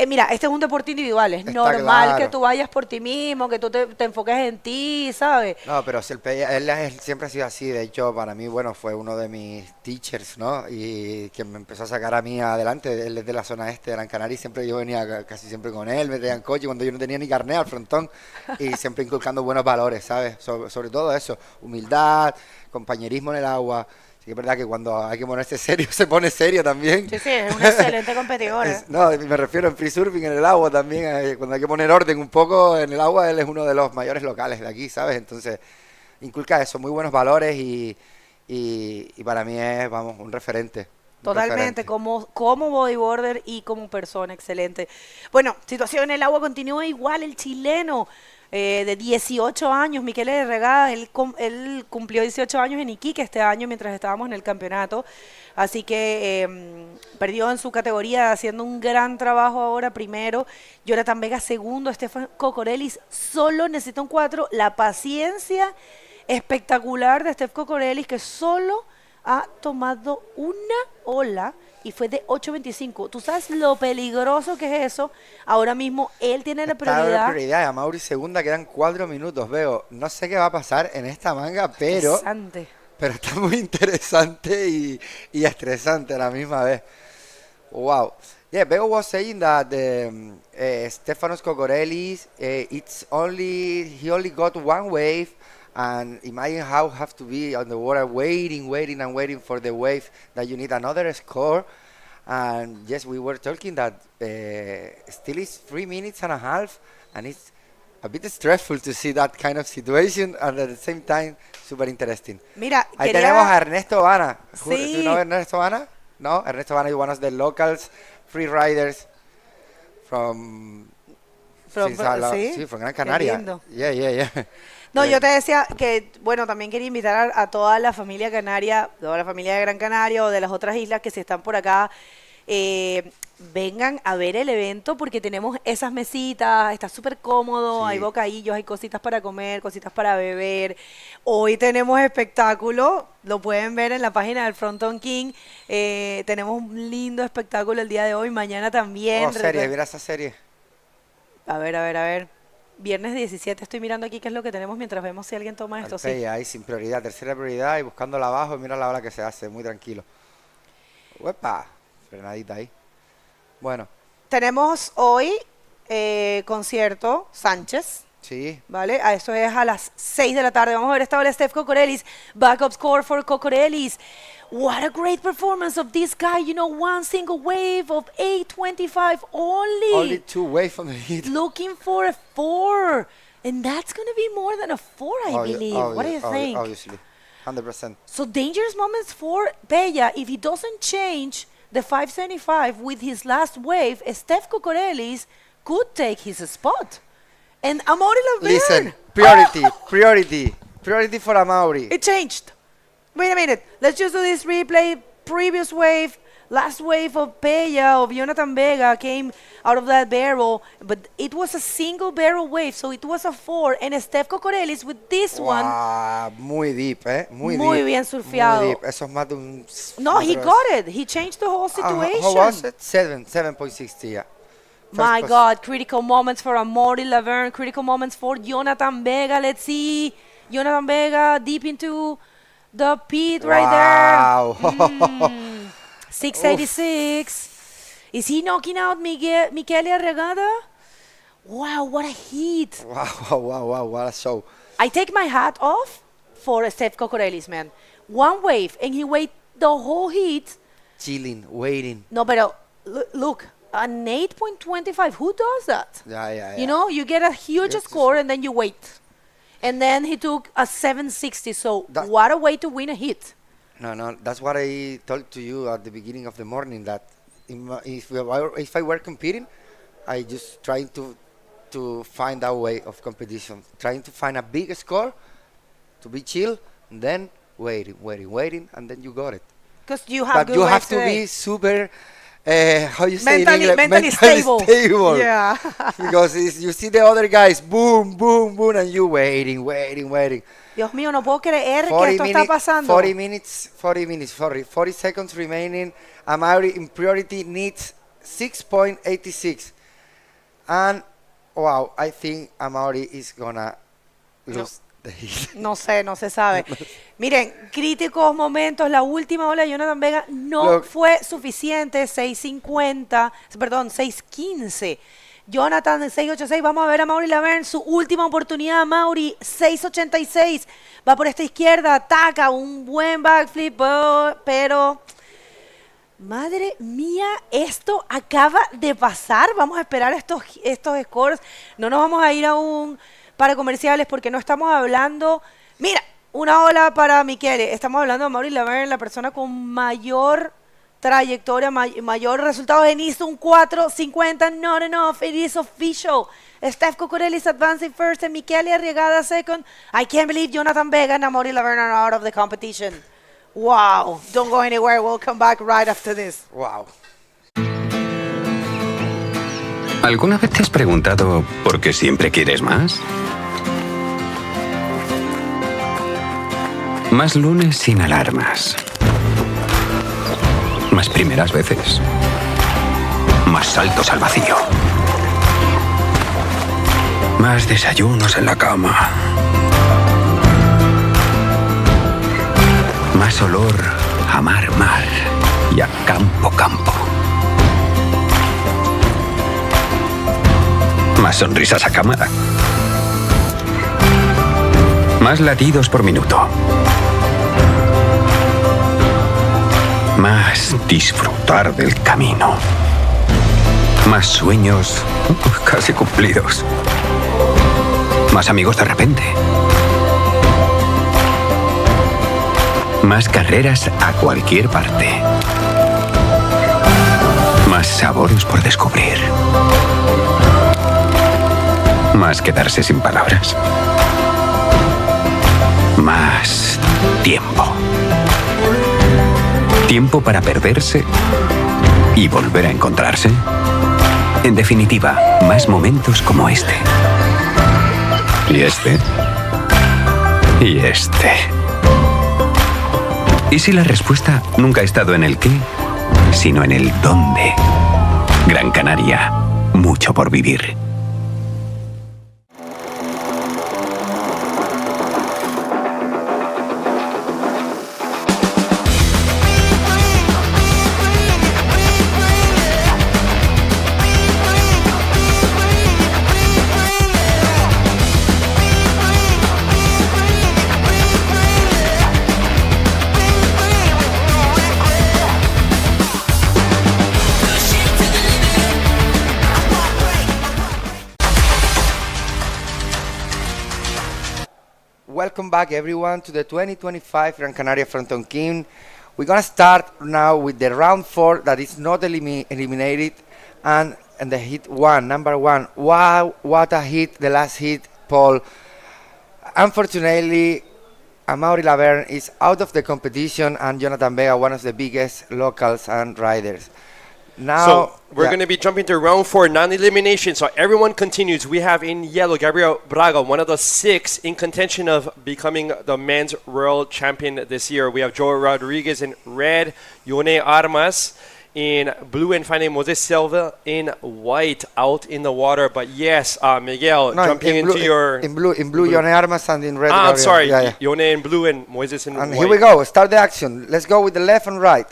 mira, este es un deporte individual, es normal que tú vayas por ti mismo, que tú te enfoques en ti, ¿sabes? No, pero si él siempre ha sido así. De hecho, para mí, bueno, fue uno de mis teachers, ¿no? Y que me empezó a sacar a mí adelante. Él es de la zona este de Gran Canaria y siempre yo venía casi siempre con él, me traían coche cuando yo no tenía ni carnet al frontón y siempre inculcando buenos valores, ¿sabes? Sobre todo eso, humildad, compañerismo en el agua. Sí, es verdad que cuando hay que ponerse serio, se pone serio también. Sí, es un excelente competidor. No, me refiero en free surfing, en el agua también. Cuando hay que poner orden un poco en el agua, él es uno de los mayores locales de aquí, ¿sabes? Entonces, inculca eso, muy buenos valores y para mí es, vamos, un referente. Totalmente, como bodyboarder y como persona, excelente. Bueno, situación en el agua continúa igual, el chileno. De 18 años, Michele Arriagada, él cumplió 18 años en Iquique este año mientras estábamos en el campeonato, así que perdió en su categoría haciendo un gran trabajo ahora primero, Jonathan Vega segundo, Stefan Cocorellis solo necesita un 4, la paciencia espectacular de Steph Cocorellis que solo ha tomado una ola y fue de 8.25. ¿Tú sabes lo peligroso que es eso? Ahora mismo él tiene la prioridad. A Mauri segunda quedan 4 minutos. Veo, no sé qué va a pasar en esta manga, pero está muy interesante y estresante a la misma vez. Wow. Yeah, Vego was saying that Stefanos Cocorellis, he only got one wave. And imagine how you have to be on the water waiting for the wave that you need another score. And yes, we were talking that still is 3 minutes and a half, and it's a bit stressful to see that kind of situation, and at the same time, super interesting. Mira, ahí tenemos a Ernesto Vana. Sí. ¿Tú no ves Ernesto Vana? No, Ernesto Vana is one of the locals free riders from From, sí, from Gran Canaria. Qué lindo. Yeah. No, yo te decía que, bueno, también quería invitar a toda la familia canaria, toda la familia de Gran Canaria o de las otras islas que se están por acá, vengan a ver el evento porque tenemos esas mesitas, está súper cómodo, hay bocadillos, hay cositas para comer, cositas para beber. Hoy tenemos espectáculo, lo pueden ver en la página del Fronton King. Tenemos un lindo espectáculo el día de hoy, mañana también. Mira esa serie. A ver. Viernes 17, estoy mirando aquí qué es lo que tenemos mientras vemos si alguien toma esto. Sí, ahí sin prioridad, tercera prioridad y buscándola abajo, mira la hora que se hace, muy tranquilo. ¡Uepa! Frenadita ahí. Bueno. Tenemos hoy concierto Sánchez. Sí. ¿Vale? Esto es a las 6 de la tarde. Vamos a ver esta hora Steph Cocorellis. Backup score for Cocorellis. What a great performance of this guy. You know, one single wave of 825 only. Only 2 waves from the heat. Looking for a 4. And that's going to be more than a 4, I believe. What do you think? Obviously. 100%. So dangerous moments for Bella. If he doesn't change the 575 with his last wave, Steph Cocorellis could take his spot. And Amaury Laverne. Listen, priority for Amaury. It changed. Wait a minute. Let's just do this replay. Previous wave, last wave of Peya, of Jonathan Vega came out of that barrel, but it was a single barrel wave, so it was a 4. And Steph Cocorellis with this one. Muy deep, Muy bien surfeado. Muy deep. Eso es más de un... No, he got it. He changed the whole situation. How was it? 7.60, yeah. My God, critical moments for Amaury Laverne, critical moments for Jonathan Vega. Let's see. Jonathan Vega deep into the pit right there. 686. Is he knocking out Michele Arregada? Wow, what a heat. Wow, what a show. I take my hat off for Steph Cocorellis, man. One wave, and he waited the whole heat. Chilling, waiting. No, but look. An 8.25, who does that? Yeah. You know, you get a huge score and then you wait. And then he took a 760, so what a way to win a hit. No, that's what I told to you at the beginning of the morning, that if I were competing, I just trying to find a way of competition, trying to find a big score, to be chill, and then waiting, and then you got it. Because you have good you have to today. be super... how you say mentally stable. Yeah. Because you see the other guys, boom, and you waiting. Dios mío, no puedo creer que esto está pasando. 40 seconds remaining. Amaury in priority needs 6.86. And, wow, I think Amaury is gonna lose the heat. No sé, no se sabe. Miren, críticos momentos, la última ola de Jonathan Vega no fue suficiente, 6.15. Jonathan 6.86, vamos a ver a Amaury Laverne, su última oportunidad. Amaury 6.86, va por esta izquierda, ataca, un buen backflip, pero madre mía, esto acaba de pasar. Vamos a esperar estos scores, no nos vamos a ir aún para comerciales porque no estamos hablando. Mira, una ola para Michele. Estamos hablando de Amaury Laverne, la persona con mayor trayectoria, mayor resultados en ISO, un 4.50, not enough, it is official. Steph Cocorellis advancing first and Michele Arregada second. I can't believe Jonathan Vega and Amaury Laverne are out of the competition. Wow, don't go anywhere, we'll come back right after this. Wow. ¿Alguna vez te has preguntado por qué siempre quieres más? Más lunes sin alarmas. Más primeras veces. Más saltos al vacío. Más desayunos en la cama. Más olor a mar y a campo. Más sonrisas a cámara. Más latidos por minuto. Más disfrutar del camino. Más sueños casi cumplidos. Más amigos de repente. Más carreras a cualquier parte. Más sabores por descubrir. más quedarse sin palabras. Más tiempo. Tiempo para perderse y volver a encontrarse. En definitiva, más momentos como este. Y este. Y este. ¿Y si la respuesta nunca ha estado en el qué, sino en el dónde? Gran Canaria, mucho por vivir. Welcome back everyone to the 2025 Gran Canaria Frontón King. We're gonna start now with the round 4 that is not eliminated, and the hit 1, number 1. Wow, what a hit, the last hit, Paul. Unfortunately, Amaury Laverne is out of the competition, and Jonathan Vega, one of the biggest locals and riders. Now, so we're going to be jumping to round 4, non-elimination. So everyone continues. We have in yellow Gabriel Braga, one of the 6 in contention of becoming the men's world champion this year. We have Joe Rodriguez in red, Yone Armas in blue, and finally Moses Silva in white out in the water. But yes, Miguel, jumping into your... In blue, Yone Armas, and in red. I'm sorry, Yone in blue and Moses in white. And here we go, start the action. Let's go with the left and right.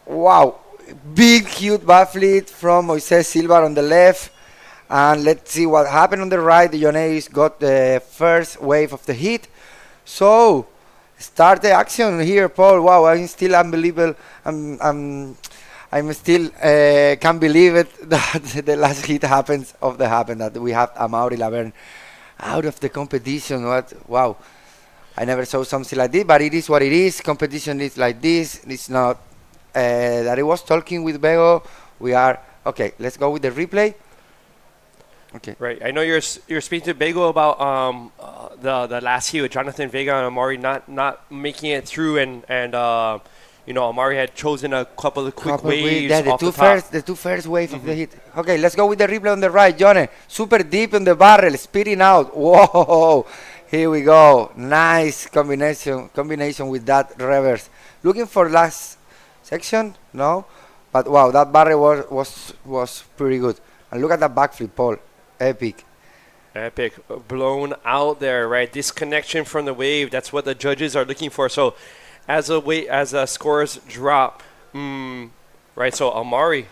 Wow. Big, huge backflip from Moises Silva on the left. And let's see what happened on the right. Yone's got the first wave of the hit. So, start the action here, Paul. Wow, I'm still unbelievable. I'm still can't believe it that the last hit happens that we have Amaury Laverne out of the competition. Wow. I never saw something like this, but it is what it is. Competition is like this. It's not that I was talking with Bego. We are okay. Let's go with the replay. Okay. Right. I know you're speaking to Bego about the last heat with Jonathan Vega and Amaury not making it through, and Amaury had chosen a couple of quick waves. Yeah, the two first wave of the hit. Okay, let's go with the replay on the right, Johnny. Super deep in the barrel, speeding out. Whoa! Here we go. Nice combination with that reverse. Looking for last section, no, but wow, that barrel was pretty good. And look at that backflip, Paul, epic, blown out there, right? Disconnection from the wave. That's what the judges are looking for. So, as the scores drop, right? So Amaury,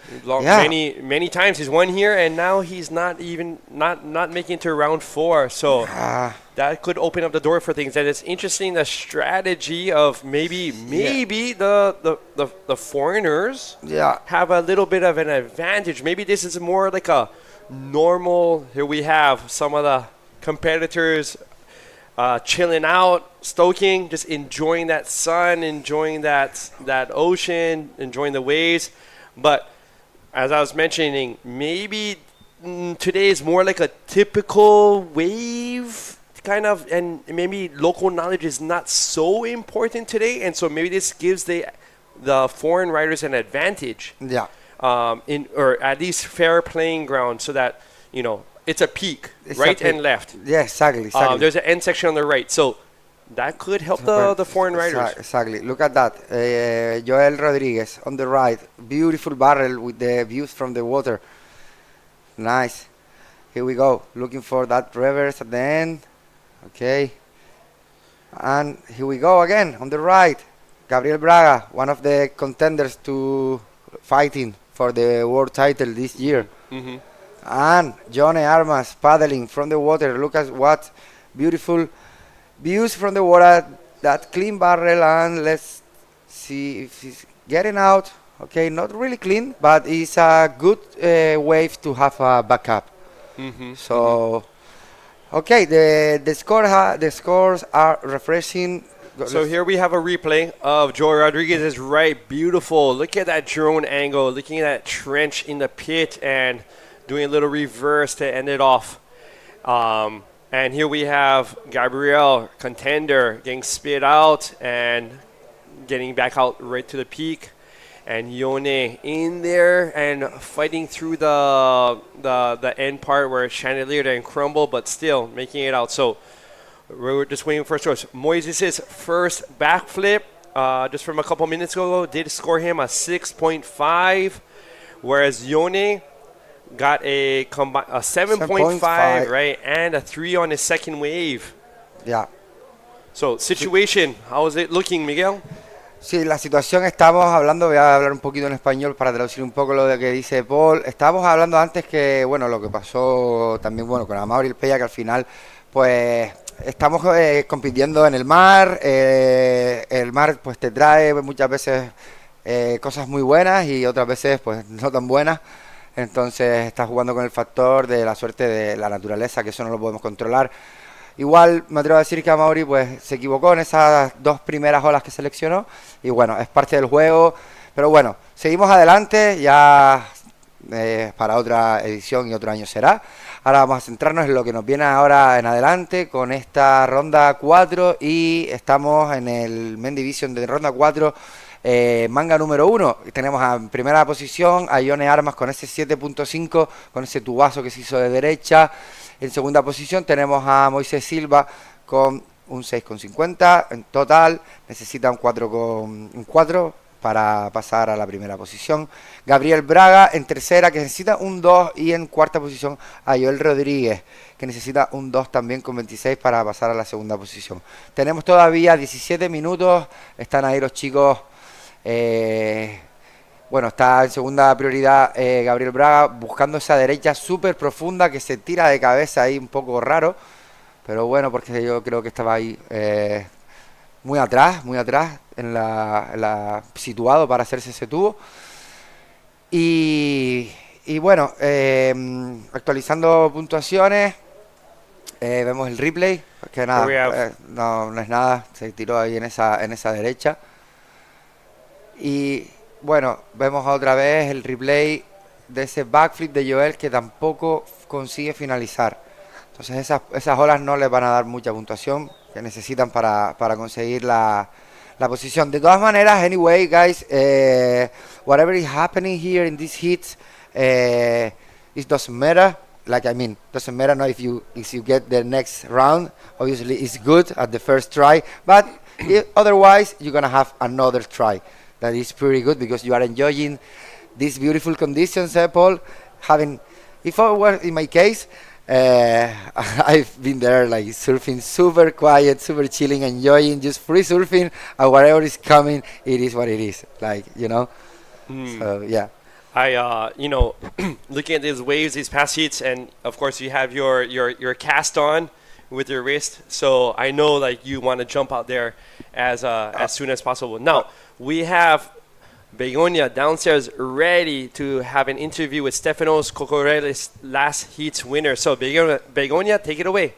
many times he's won here, and now he's not making it to round 4. So. That could open up the door for things. And it's interesting, the strategy of maybe the foreigners have a little bit of an advantage. Maybe this is more like a normal. Here we have some of the competitors chilling out, stoking, just enjoying that sun, enjoying that ocean, enjoying the waves. But as I was mentioning, maybe today is more like a typical wave kind of, and maybe local knowledge is not so important today, and so maybe this gives the foreign riders an advantage. Yeah. Or at least fair playing ground, so that it's a peak, right and left. Yeah, exactly. There's an end section on the right, so that could help the foreign riders. Exactly. Look at that, Joel Rodriguez on the right, beautiful barrel with the views from the water. Nice. Here we go, looking for that reverse at the end. Okay, and here we go again on the right. Gabriel Braga, one of the contenders to fighting for the world title this year. And Johnny Armas paddling from the water. Look at what beautiful views from the water, that clean barrel, and let's see if he's getting out. Okay, not really clean, but it's a good wave to have a backup. So. Okay, the scores are refreshing. So here we have a replay of Joe Rodriguez's right. Beautiful. Look at that drone angle. Looking at that trench in the pit, and doing a little reverse to end it off. And here we have Gabriel, contender, getting spit out and getting back out right to the peak. And Yone in there and fighting through the end part where it's chandelier and crumble, but still making it out. So we're just waiting for choice. Moises' first backflip, just from a couple minutes ago, did score him a 6.5, whereas Yone got a 7.5, right, and a 3 on his second wave. Yeah. So situation, how is it looking, Miguel? Sí, la situación estamos hablando, voy a hablar un poquito en español para traducir un poco lo de que dice Paul. Estábamos hablando antes que, bueno, lo que pasó también, bueno, con Amaury y el Peña, que al final, pues, estamos compitiendo en el mar. El mar, pues, te trae muchas veces cosas muy buenas y otras veces, pues, no tan buenas. Entonces, estás jugando con el factor de la suerte de la naturaleza, que eso no lo podemos controlar. Igual me atrevo a decir que Amaury pues se equivocó en esas 2 primeras olas que seleccionó y bueno, es parte del juego, pero bueno, seguimos adelante, ya para otra edición y otro año será. Ahora vamos a centrarnos en lo que nos viene ahora en adelante con esta ronda 4 y estamos en el Main Division de ronda 4, manga número 1. Tenemos en primera posición a Ione Armas con ese 7.5, con ese tubazo que se hizo de derecha. En segunda posición tenemos a Moisés Silva con un 6,50 en total, necesita un 4 para pasar a la primera posición. Gabriel Braga en tercera, que necesita un 2, y en cuarta posición a Joel Rodríguez, que necesita un 2 también con 26 para pasar a la segunda posición. Tenemos todavía 17 minutos, están ahí los chicos. Bueno, está en segunda prioridad Gabriel Braga buscando esa derecha súper profunda que se tira de cabeza ahí un poco raro, pero bueno, porque yo creo que estaba ahí muy atrás, en la situado para hacerse ese tubo. Y bueno, actualizando puntuaciones, vemos el replay, que nada, no es nada, se tiró ahí en esa derecha. Y bueno, vemos otra vez el replay de ese backflip de Joel que tampoco consigue finalizar. Entonces esas olas no les van a dar mucha puntuación que necesitan para conseguir la posición. De todas maneras, anyway, guys, whatever is happening here in these hits, it doesn't matter. Like, I mean, doesn't matter now if you get the next round. Obviously, it's good at the first try, but otherwise, you're gonna have another try. That is pretty good because you are enjoying these beautiful conditions, Paul. If I were in my case, I've been there like surfing, super quiet, super chilling, enjoying just free surfing, and whatever is coming, it is what it is. Like, you know. So yeah. I looking at these waves, these past heats, and of course you have your cast on with your wrist. So I know like you want to jump out there as soon as possible. Now we have Begonia downstairs ready to have an interview with Stefanos Kokorelis, last heat's winner. So Begonia, take it away.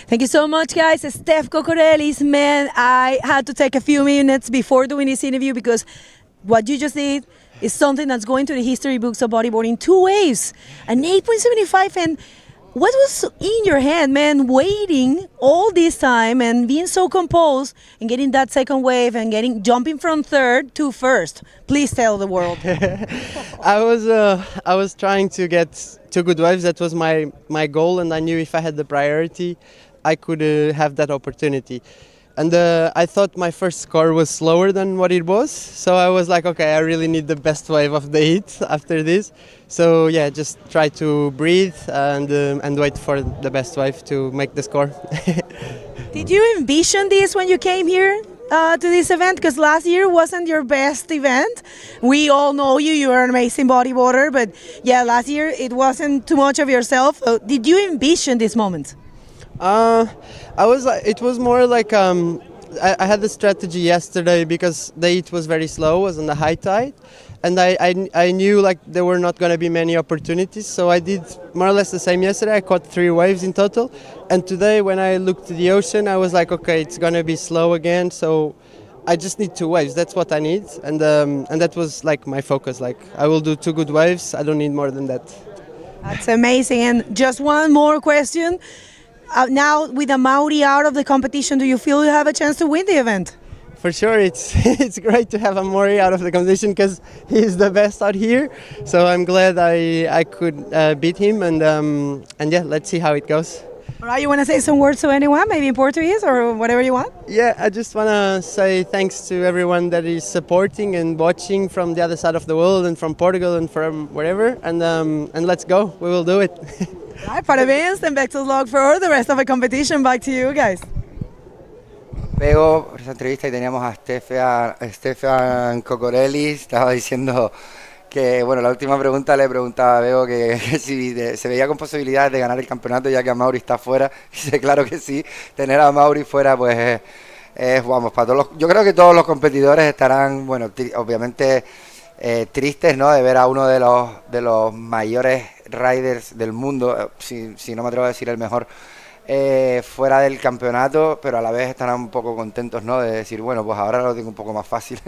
Thank you so much, guys. Steph Kokorelis, man, I had to take a few minutes before doing this interview because what you just did is something that's going to the history books of bodyboarding. 2 waves, an 8.75, and what was in your head, man, waiting all this time and being so composed and getting that second wave and jumping from third to first? Please tell the world. I was trying to get 2 good waves. That was my goal, and I knew if I had the priority, I could have that opportunity. And I thought my first score was slower than what it was, so I was like, okay, I really need the best wave of the heat after this. So yeah, just try to breathe and wait for the best wave to make the score. Did you envision this when you came here to this event? Because last year wasn't your best event. We all know you, you're an amazing bodyboarder, but yeah, last year it wasn't too much of yourself. Did you envision this moment? It was more like I had the strategy yesterday because the heat was very slow, was on the high tide, and I knew like there were not going to be many opportunities, so I did more or less the same yesterday. I caught 3 waves in total, and today when I looked to the ocean, I was like, okay, it's going to be slow again, so I just need 2 waves. That's what I need, and that was like my focus. Like I will do 2 good waves. I don't need more than that. That's amazing. And just one more question. Now, with the Maori out of the competition, do you feel you have a chance to win the event? For sure, it's great to have a Mori out of the competition because he's the best out here. So I'm glad I could beat him, and yeah, let's see how it goes. All right, you want to say some words to anyone, maybe in Portuguese or whatever you want? Yeah, I just want to say thanks to everyone that is supporting and watching from the other side of the world and from Portugal and from wherever. And let's go. We will do it. All right, parabéns and best of luck for the rest of the competition. Back to you guys. Luego, por esa entrevista, y teníamos a Stefan Cocorelli, estaba diciendo que, bueno, la última pregunta le preguntaba a Bego que si se veía con posibilidades de ganar el campeonato ya que Mauri está fuera. Dice, claro que sí, tener a Mauri fuera pues vamos, para todos yo creo que todos los competidores estarán, bueno, obviamente tristes, ¿no? De ver a uno de los mayores riders del mundo, si no me atrevo a decir el mejor, fuera del campeonato, pero a la vez estarán un poco contentos, ¿no? De decir, bueno, pues ahora lo tengo un poco más fácil.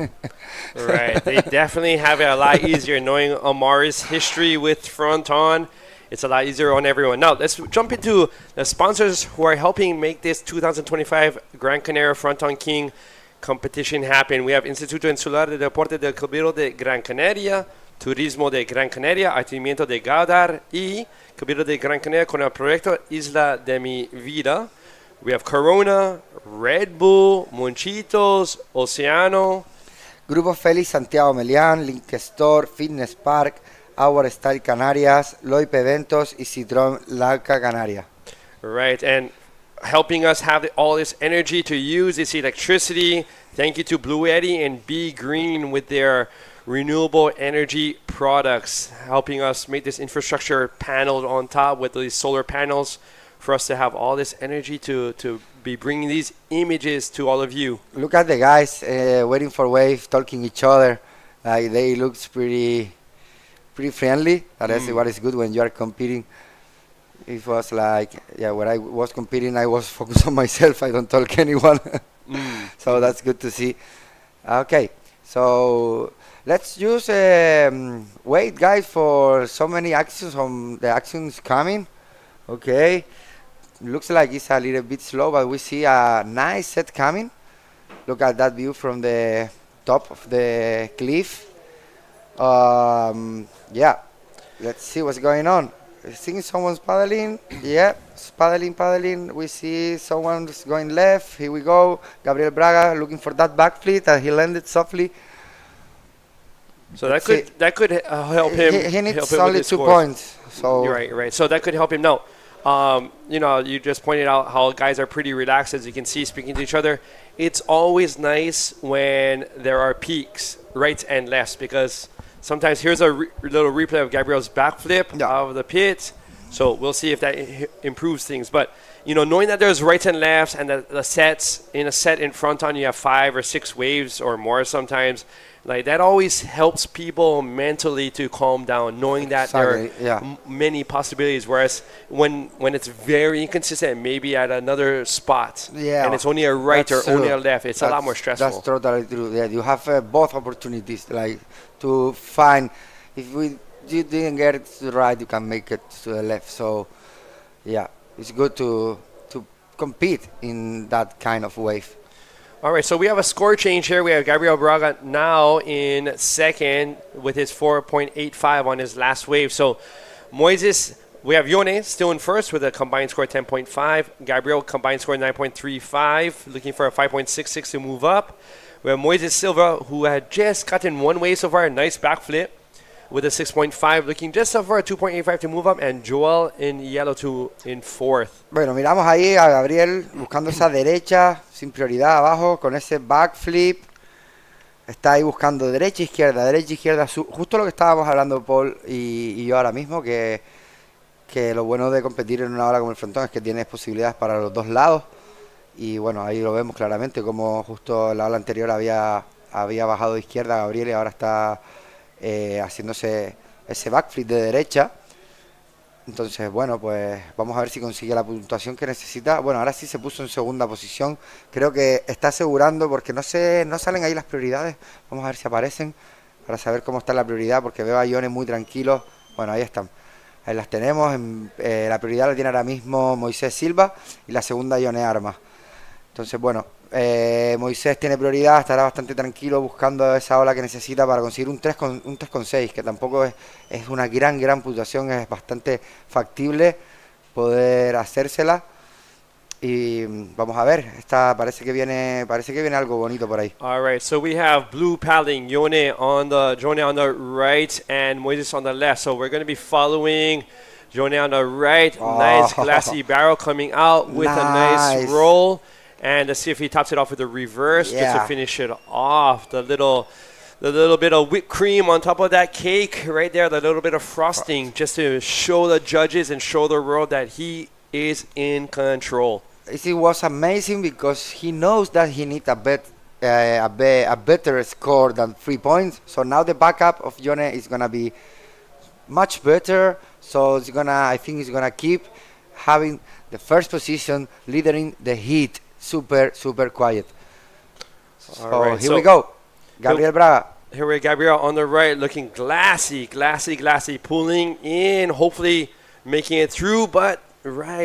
Right, they definitely have it a lot easier knowing Amari's history with Fronton. It's a lot easier on everyone. Now, let's jump into the sponsors who are helping make this 2025 Gran Canaria Frontón King competition happen. We have Instituto Insular de Deporte del Cabildo de Gran Canaria, Turismo de Gran Canaria, Atendimiento de Gáldar y Cabildo de Gran Canaria con el proyecto Isla de mi Vida. We have Corona, Red Bull, Monchitos, Oceano. Grupo Félix, Santiago Melián, Link Store, Fitness Park, Our Style Canarias, Loip Eventos y Citrón Larca Canaria. Right, and helping us have all this energy to use this electricity. Thank you to Blue Eddy and Be Green with their renewable energy products, helping us make this infrastructure panel on top with these solar panels for us to have all this energy to be bringing these images to all of you. Look at the guys waiting for wave, talking each other. Like they look pretty friendly. That's what is good when you are competing. It was like, yeah, when I was competing, I was focused on myself. I don't talk anyone. So that's good to see. Okay, so let's use wait, guys, for so many actions on the actions coming. Okay, looks like it's a little bit slow, but we see a nice set coming. Look at that view from the top of the cliff. Yeah, let's see what's going on. I think someone's paddling. Yeah, paddling. We see someone's going left. Here we go. Gabriel Braga looking for that backflip, and he landed softly. So that could help him. He needs help him only with his 2 scores. points. So You're right. So that could help him. No, you just pointed out how guys are pretty relaxed, as you can see, speaking to each other. It's always nice when there are peaks, rights and lefts, because sometimes here's a little replay of Gabriel's backflip out of the pit. So we'll see if that improves things. But, knowing that there's rights and lefts and the sets, in a set in Fronton, you have 5 or 6 waves or more sometimes. Like that always helps people mentally to calm down, knowing that there are many possibilities. Whereas when it's very inconsistent, maybe at another spot, and it's only a right or only a left, it's a lot more stressful. That's totally true. Yeah, you have both opportunities, like to find. If you didn't get it to the right, you can make it to the left. So, yeah, it's good to compete in that kind of wave. All right, so we have a score change here. We have Gabriel Braga now in second with his 4.85 on his last wave. So Moises, we have Yone still in first with a combined score 10.5. Gabriel combined score 9.35, looking for a 5.66 to move up. We have Moises Silva, who had just gotten 1 wave so far, a nice backflip with a 6.5, looking just so far a 2.85 to move up, and Joel in yellow in fourth. Bueno, miramos ahí a Gabriel buscando esa derecha, sin prioridad abajo, con ese backflip. Está ahí buscando derecha, izquierda, justo lo que estábamos hablando Paul y yo ahora mismo, que lo bueno de competir en una ola como el Frontón es que tienes posibilidades para los dos lados. Y bueno, ahí lo vemos claramente, como justo en la ola anterior había bajado de izquierda Gabriel y ahora está haciéndose ese backflip de derecha. Entonces, bueno, pues vamos a ver si consigue la puntuación que necesita. Bueno, ahora sí se puso en segunda posición. Creo que está asegurando porque no salen ahí las prioridades. Vamos a ver si aparecen para saber cómo está la prioridad, porque veo a Ione muy tranquilo. Bueno, ahí están. Ahí las tenemos. La prioridad la tiene ahora mismo Moisés Silva y la segunda Ione Armas. Entonces, bueno, Moisés tiene prioridad, estará bastante tranquilo buscando esa ola que necesita para conseguir un 3,6, que tampoco es una gran puntuación, es bastante factible poder hacérsela. Y vamos a ver, parece que viene algo bonito por ahí. All right, so we have blue paddling, Yone on the right and Moises on the left. So we're going to be following Yone on the right. Nice glassy barrel coming out with a nice roll. And let's see if he tops it off with a reverse just to finish it off. The little bit of whipped cream on top of that cake right there, the little bit of frosting just to show the judges and show the world that he is in control. It was amazing because he knows that he needs a better score than 3 points. So now the backup of Yone is going to be much better. So I think he's going to keep having the first position, leading the heat. Super quiet. So here we go. Gabriel Braga. Here we go, Gabriel on the right, looking glassy, pulling in, hopefully making it through, but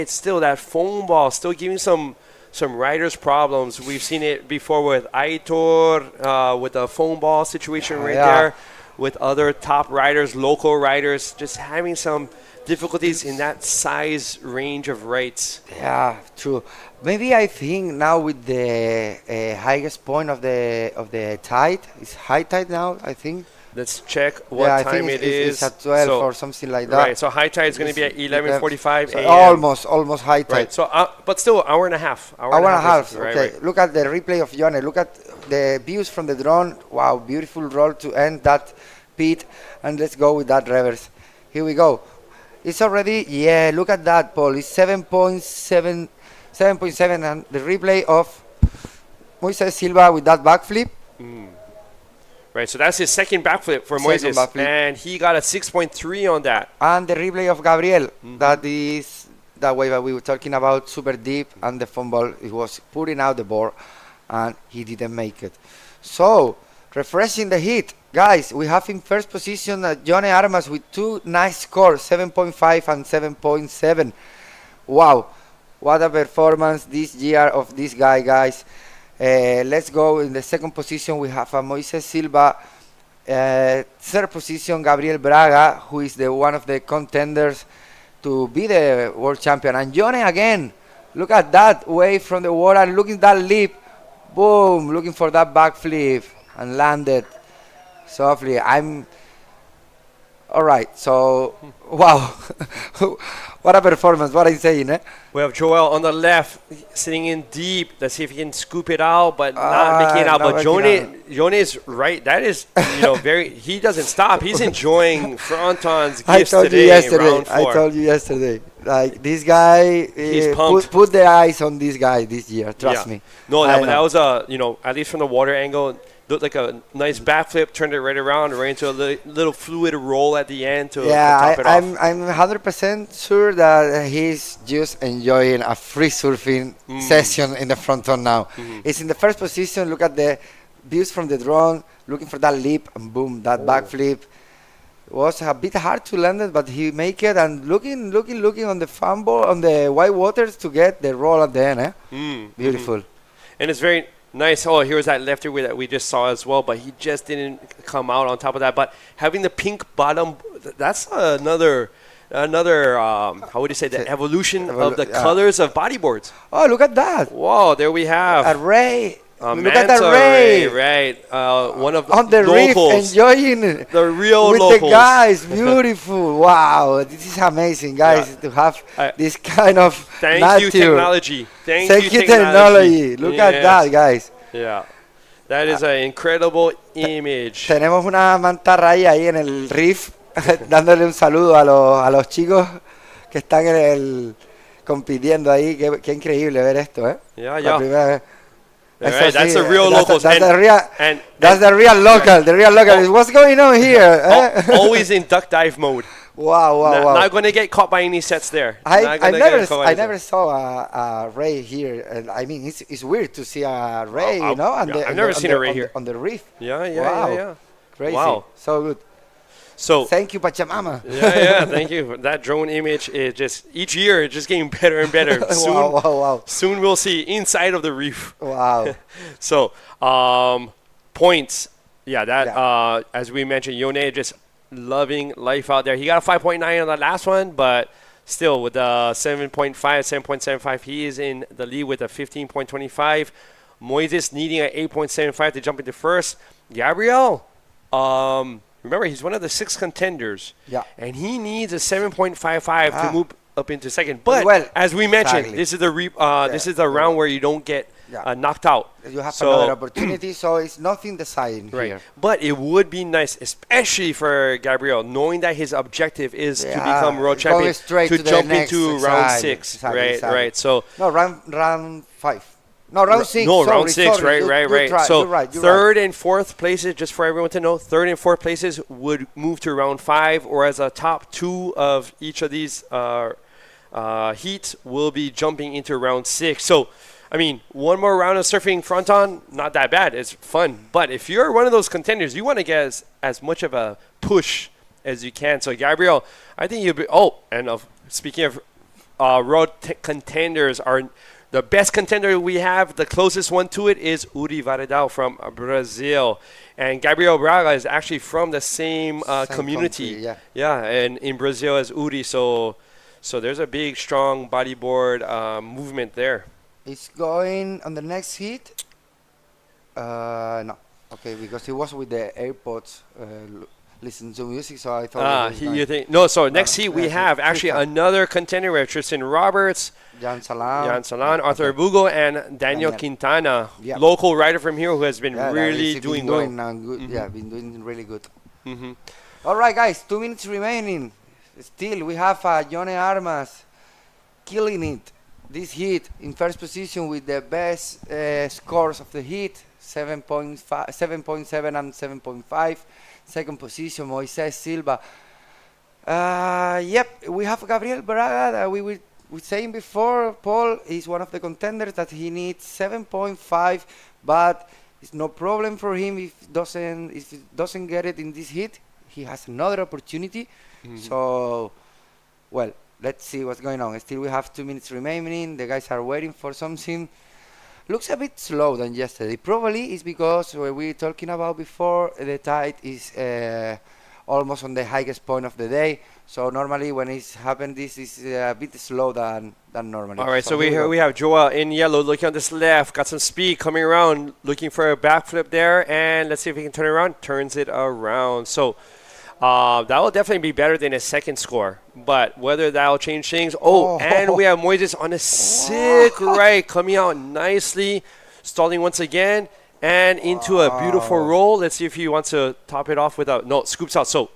still that foam ball, still giving some riders problems. We've seen it before with Aitor, with the foam ball situation there, with other top riders, local riders, just having some difficulties in that size range of rights. Yeah, true. Maybe I think now with the highest point of the tide, it's high tide now, I think. Let's check what time it is. It's at 12 or something like that. Right, so high tide is going to be at 11:45 a.m. Almost high tide. Right, so but still hour and a half. Hour and a half. Okay, look at the replay of Yone. Look at the views from the drone. Wow, beautiful roll to end that pit. And let's go with that reverse. Here we go. It's already, look at that, Paul. It's 7.7, and the replay of Moises Silva with that backflip. Right, so that's his second backflip for Moises, and he got a 6.3 on that. And the replay of Gabriel, that is that way that we were talking about, super deep, and the foam ball, it was putting out the board, and he didn't make it. So, refreshing the heat. Guys, we have in first position Yone Armas with two nice scores, 7.5 and 7.7. Wow, what a performance this year of this guy, guys. Let's go in the second position. We have Moises Silva. Third position, Gabriel Braga, who is one of the contenders to be the world champion. And Yone again, look at that, away from the water, looking at that leap. Boom, looking for that backflip and landed softly. All right, so, wow. What a performance, what I'm saying, eh? We have Joel on the left, sitting in deep. Let's see if he can scoop it out, but not making it out. But Yone is right. That is, he doesn't stop. He's enjoying Fronton's gifts today in round 4. I told you yesterday. Like, this guy, put the eyes on this guy this year, trust me. No, that was at least from the water angle, looked like a nice backflip, turned it right around, right into a little fluid roll at the end to top it off. I'm 100% sure that he's just enjoying a free surfing session in the Fronton now. It's in the first position. Look at the views from the drone, looking for that leap, and boom, that backflip. It was a bit hard to land it, but he make it, and looking on the fumble, on the white waters to get the roll at the end. Beautiful. And it's very nice. Oh, here's that lefty that we just saw as well, but he just didn't come out on top of that. But having the pink bottom, that's another how would you say, the evolution of the colors of bodyboards. Oh, look at that. Wow, there we have a ray. Look at that ray. Right. One of on the locals, reef, enjoying the real with locals. The guys. Beautiful. Wow, this is amazing, guys, to have this kind of Thank you, technology. Thank you, technology. Look at that, guys. Yeah. That is an incredible image. Tenemos una mantarraya ahí en el reef, dándole un saludo a los chicos que están compitiendo ahí. Qué increíble ver esto, ¿eh? La primera vez. Right, that's the real locals. That's the real local. The real local is what's going on here. Always in duck dive mode. Wow. Not going to get caught by any sets there. I never saw a ray here. And I mean, it's weird to see a ray, you know? And I've never seen a ray here. On the reef. Yeah. Crazy. Wow. So good. So thank you, Pachamama. Yeah, thank you. That drone image is just each year it's just getting better and better. Wow. Soon we'll see inside of the reef. Wow. So points. Yeah, as we mentioned, Yone just loving life out there. He got a 5.9 on the last one, but still with the 7.5, 7.75, he is in the lead with a 15.25. Moises needing an 8.75 to jump into first. Gabriel, remember, he's one of the 6 contenders. Yeah. And he needs a 7.55 to move up into second. But as we mentioned, this is the round where you don't get knocked out. You have another opportunity, so it's nothing deciding here. But it would be nice, especially for Gabriel, knowing that his objective is to become world champion, to jump into round 6. Right. So no, round 5. No, round 6. No, round 6. Right. So you're third and fourth places, just for everyone to know, third and fourth places would move to round 5, or as a top 2 of each of these heats will be jumping into round 6. So, I mean, one more round of surfing Fronton, not that bad. It's fun. But if you're one of those contenders, you want to get as much of a push as you can. So, Gabriel, I think you'll be... Oh, and speaking of road contenders, the best contender we have, the closest one to it, is Uri Varedão from Brazil. And Gabriel Braga is actually from the same community. Country, and in Brazil as Uri. So there's a big, strong bodyboard movement there. It's going on the next heat? No. Okay, because he was with the AirPods listening to music, so I thought... So next heat we have actually another contender. We have Tristan Roberts, Jan Salan, Arthur Bugo, and Daniel Quintana, local rider from here who has been really doing well. Been doing really good. All right, guys, 2 minutes remaining. Still, we have Yone Armas killing it. This heat in first position with the best scores of the heat, 7.7 and 7.5. Second position, Moises Silva. We have Gabriel Braga that we were saying before. Paul is one of the contenders that he needs 7.5, but it's no problem for him if he doesn't get it in this heat. He has another opportunity. So, well, let's see what's going on. Still, we have 2 minutes remaining. The guys are waiting for something. Looks a bit slow than yesterday. Probably is because we were talking about before, the tide is almost on the highest point of the day. So normally when it's happened, this is a bit slow than normally. All right, so we have Joel in yellow looking on this left. Got some speed coming around, looking for a backflip there. And let's see if he can turn it around. Turns it around. So that will definitely be better than his second score. But whether that will change things. And we have Moises on a sick right, coming out nicely, stalling once again, and into a beautiful roll. Let's see if he wants to top it off with scoops out. So,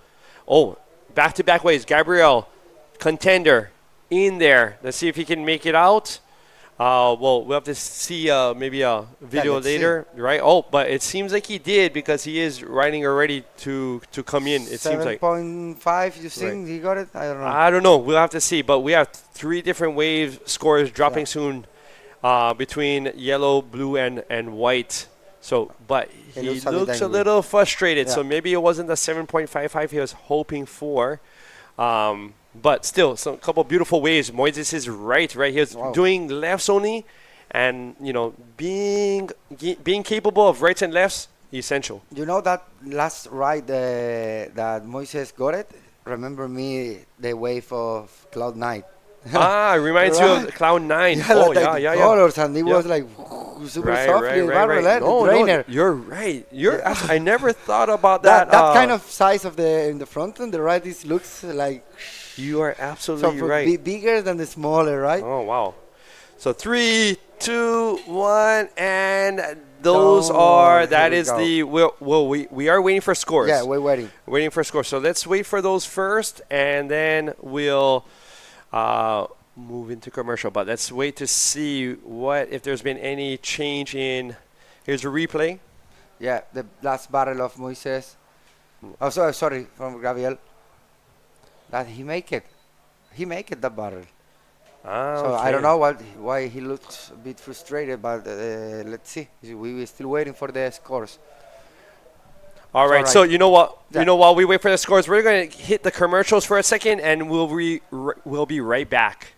back-to-back waves. Gabriel, contender, in there. Let's see if he can make it out. We'll have to see maybe a video later, right? But it seems like he did because he is riding already to come in. It seems like 7.5. You think he got it? I don't know. We'll have to see. But we have 3 different wave scores dropping soon between yellow, blue, and white. So, but he looks a little frustrated. So maybe it wasn't the 7.55 he was hoping for. But still, a couple beautiful waves. Moises is right. He was doing lefts only, and being capable of rights and lefts, essential. You know that last ride that Moises got it? Remember me the wave of Cloud 9. Reminds you of Cloud 9. Colors, and it was like super softly. No, you're right. I never thought about that. That kind of size of in the front end, the ride looks like. You are absolutely right. Bigger than the smaller, right? Oh, wow. So 3, 2, 1, and those that is the, we are waiting for scores. Yeah, we're waiting. Waiting for scores. So let's wait for those first, and then we'll move into commercial. But let's wait to see if there's been any change in, here's a replay. Yeah, the last barrel of Moises. Oh, sorry, from Gabriel. that he make it. He make it the battle. Ah, So I don't know why he looks a bit frustrated, but let's see. We still waiting for the scores. All right. Alright. So you know what? Yeah. You know, while we wait for the scores, we're gonna hit the commercials for a second, and we'll be right back.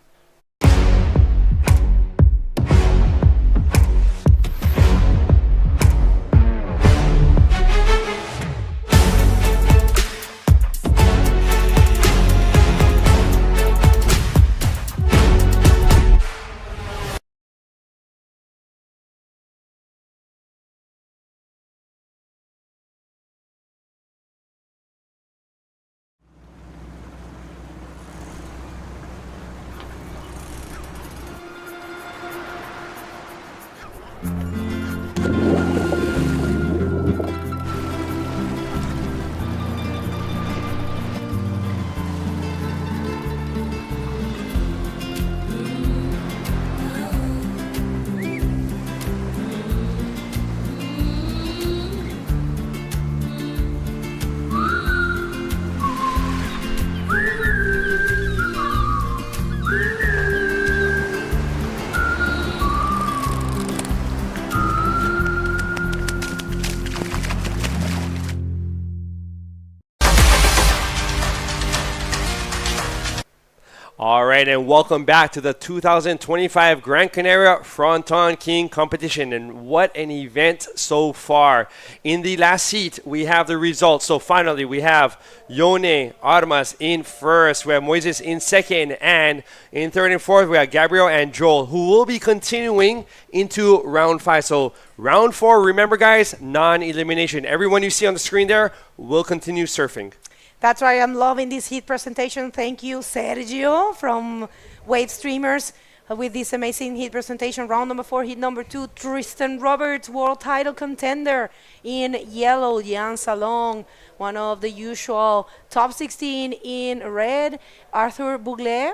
All right, and welcome back to the 2025 Gran Canaria Frontón King competition. And what an event so far. In the last heat, we have the results. So finally, we have Yone Armas in first. We have Moises in second. And in third and fourth, we have Gabriel and Joel, who will be continuing into round 5. So round 4, remember guys, non-elimination. Everyone you see on the screen there will continue surfing. That's right. I'm loving this heat presentation. Thank you, Sergio from Wave Streamers, with this amazing heat presentation. Round number 4, heat number 2, Tristan Roberts, world title contender in yellow. Jan Salong, one of the usual top 16 in red. Arthur Bouglé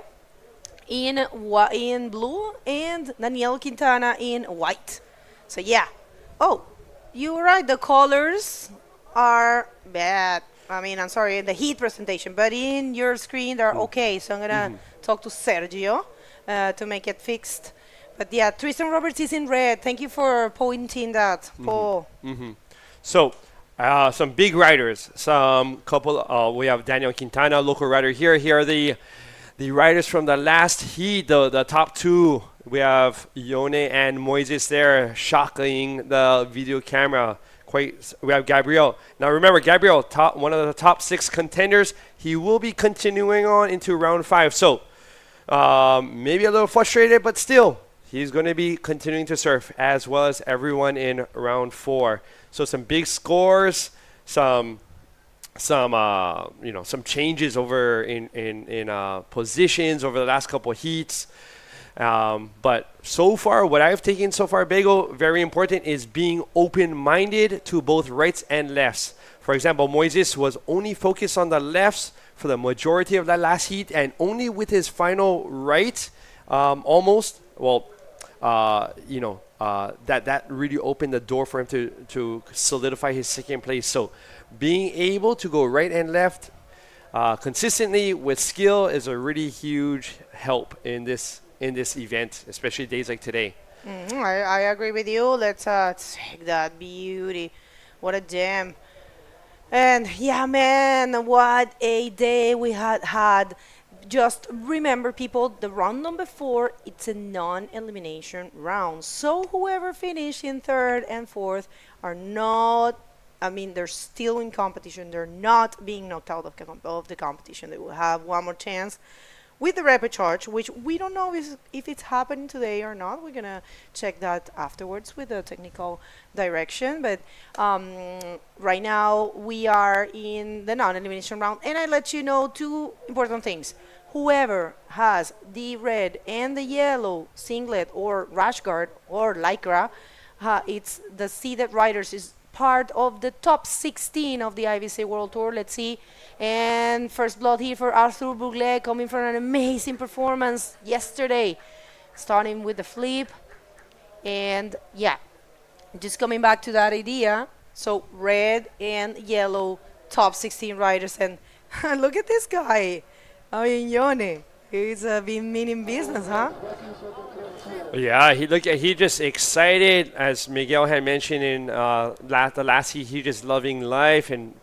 in blue, and Daniel Quintana in white. So yeah. Oh, you were right. The colors are bad. I mean, I'm sorry, in the heat presentation, but in your screen, they're okay. So I'm going to talk to Sergio to make it fixed. But yeah, Tristan Roberts is in red. Thank you for pointing that, Paul. So, some big riders. Some couple, we have Daniel Quintana, local rider here. Here are the riders from the last heat, the top 2. We have Yone and Moises there, shocking the video camera. We have Gabriel. Now remember, Gabriel, one of the top 6 contenders. He will be continuing on into round 5. So maybe a little frustrated, but still, he's going to be continuing to surf as well as everyone in round 4. So some big scores, some changes over in positions over the last couple of heats. But so far, what I've taken so far, Bagel, very important, is being open-minded to both rights and lefts. For example, Moises was only focused on the lefts for the majority of that last heat, and only with his final right, that really opened the door for him to solidify his second place. So being able to go right and left consistently with skill is a really huge help in this event, especially days like today. I agree with you. Let's check that beauty. What a gem. And yeah, man, what a day we had. Just remember, people, the round number 4, it's a non-elimination round. So whoever finished in 3rd and 4th are not, they're still in competition. They're not being knocked out of the competition. They will have one more chance with the repecharge, which we don't know if it's happening today or not. We're going to check that afterwards with the technical direction. But right now, we are in the non-elimination round. And I let you know 2 important things. Whoever has the red and the yellow singlet or rash guard or lycra, it's the seeded riders is part of the top 16 of the IVC World Tour. Let's see. And first blood here for Arthur Bouglé, coming from an amazing performance yesterday, starting with the flip. And yeah, just coming back to that idea. So red and yellow top 16 riders. And look at this guy. I mean, Yone, he's been meaning business, huh? Yeah, he just excited, as Miguel had mentioned in the last heat. He just loving life and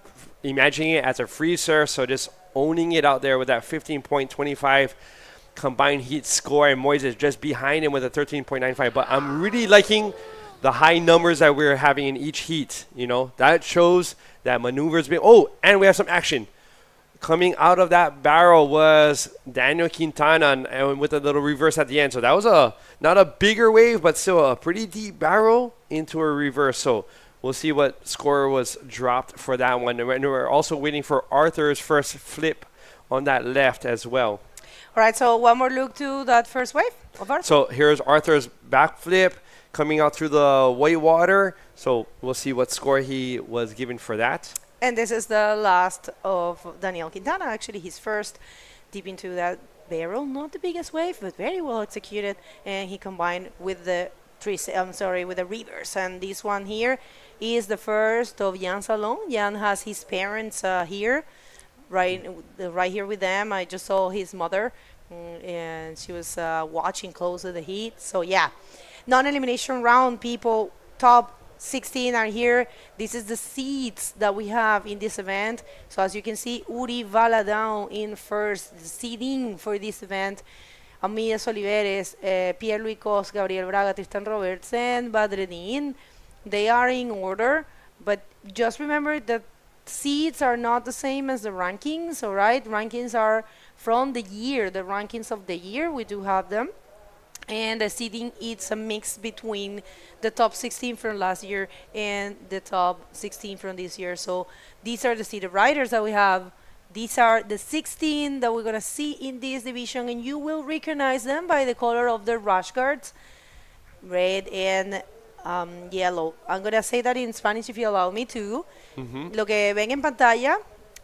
imagining it as a free surf. So just owning it out there with that 15.25 combined heat score, and Moise is just behind him with a 13.95. But I'm really liking the high numbers that we're having in each heat. You know, that shows that maneuvers been. Oh, and we have some action. Coming out of that barrel was Daniel Quintana, and with a little reverse at the end. So that was not a bigger wave, but still a pretty deep barrel into a reverse. So we'll see what score was dropped for that one. And we're also waiting for Arthur's first flip on that left as well. All right, so one more look to that first wave of Arthur. So here's Arthur's backflip coming out through the white water. So we'll see what score he was given for that. And this is the last of Daniel Quintana, actually his first deep into that barrel. Not the biggest wave, but very well executed. And he combined with the with the reverse. And this one here is the first of Jan Salon. Jan has his parents here, right here with them. I just saw his mother, and she was watching closely the heat. So yeah, non-elimination round, people. Top 16 are here. This is the seeds that we have in this event. So as you can see, Uri Valadão in first, the seeding for this event. Amides Oliveres, Pierre-Louis Cos, Gabriel Braga, Tristan Robertson, Badreddin. They are in order, but just remember that seeds are not the same as the rankings, all right? Rankings are from the year, the rankings of the year, we do have them. And the seeding, it's a mix between the top 16 from last year and the top 16 from this year. So these are the seeded riders that we have. These are the 16 that we're going to see in this division, and you will recognize them by the color of the rash guards, red and yellow. I'm going to say that in Spanish if you allow me to. Lo que ven en pantalla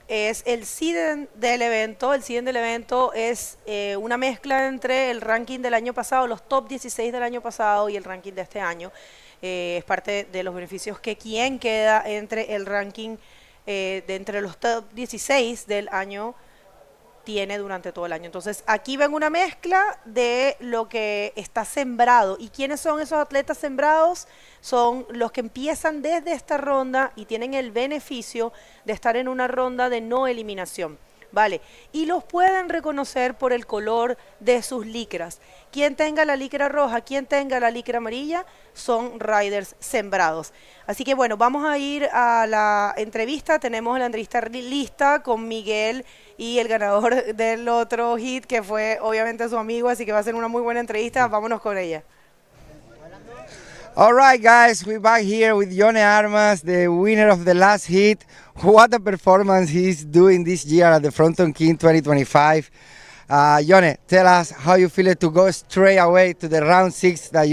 es el seeding del evento. El seeding del evento es una mezcla entre el ranking del año pasado, los top 16 del año pasado y el ranking de este año. Es parte de los beneficios que quien queda entre el ranking de entre los top 16 del año tiene durante todo el año. Entonces aquí ven una mezcla de lo que está sembrado. ¿Y quiénes son esos atletas sembrados? Son los que empiezan desde esta ronda y tienen el beneficio de estar en una ronda de no eliminación, ¿vale? Y los pueden reconocer por el color de sus licras. Quien tenga la licra roja, quien tenga la licra amarilla, son riders sembrados. Así que bueno, vamos a ir a la entrevista. Tenemos la entrevista lista con Miguel y el ganador del otro hit, que fue obviamente su amigo, así que va a ser una muy buena entrevista. Vámonos con ella. All right, guys, we're back here with Yone Armas, the winner of the last heat. What a performance he's doing this year at the Fronton King 2025. Yone, tell us how you feel it to go straight away to the round 6 that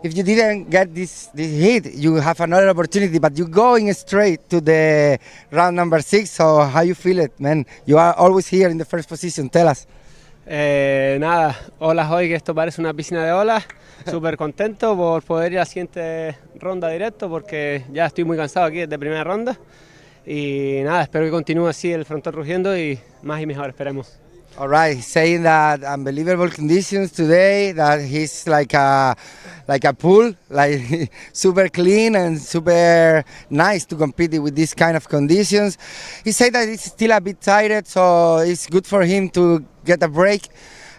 if you didn't get this hit, you have another opportunity, but you're going straight to the round number 6. So how you feel it, man? You are always here in the first position. Tell us. Nada, olas hoy, que esto parece una piscina de olas. Súper contento por poder ir a la siguiente ronda directo, porque ya estoy muy cansado aquí desde primera ronda. Y nada, espero que continúe así el frontón rugiendo y más y mejor, esperemos. All right, he's saying that unbelievable conditions today, that he's like a pool, like super clean and super nice to compete with these kind of conditions. He said that he's still a bit tired, so it's good for him to get a break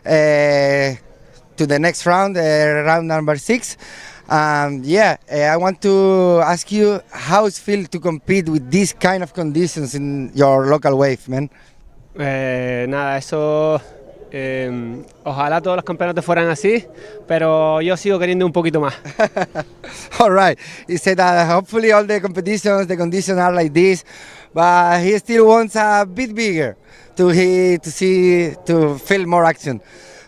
to the next round, round number 6. I want to ask you how it feels to compete with these kind of conditions in your local wave, man. Nada, eso ojalá todos los campeonatos fueran así, pero yo sigo queriendo un poquito más. All right, he said that hopefully all the competitions, the conditions are like this, but he still wants a bit bigger to feel more action.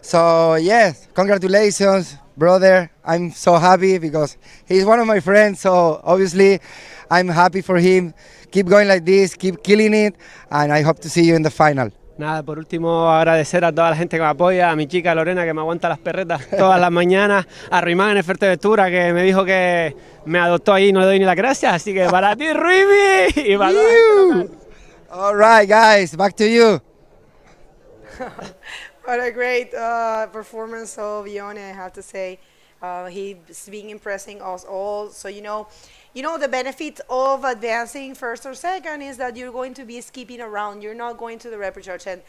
So yes, congratulations, brother. I'm so happy because he's one of my friends, so obviously I'm happy for him. Keep going like this, keep killing it, and I hope to see you in the final. Nada, por último agradecer a toda la gente que me apoya, a mi chica Lorena que me aguanta las perretas todas las mañanas, a Ruimán en Fuerteventura que me dijo que me adoptó ahí, no le doy ni las gracias, así que para ti Ruimi y para All right, guys, back to you. What a great performance of Ione, I have to say. He's been impressing us all. So, the benefit of advancing first or second is that you're going to be skipping around. You're not going to the repechage. And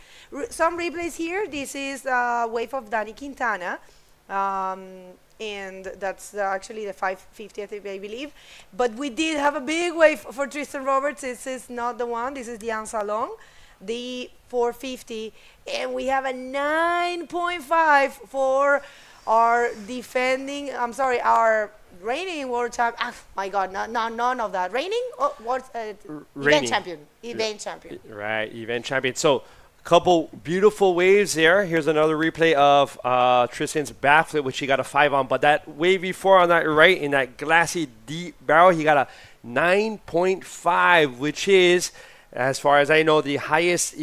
some replays here. This is a wave of Danny Quintana. And that's actually the 550th, I believe. But we did have a big wave for Tristan Roberts. This is not the one. This is the Salon, the 450. And we have a 9.5 for our our reigning world champ. Ah, my God, none of that. Reigning? Event champion. Event champion. Right, event champion. So, couple beautiful waves there. Here's another replay of Tristan's backflip, which he got a 5 on. But that wave before on that right, in that glassy deep barrel, he got a 9.5, which is, as far as I know, the highest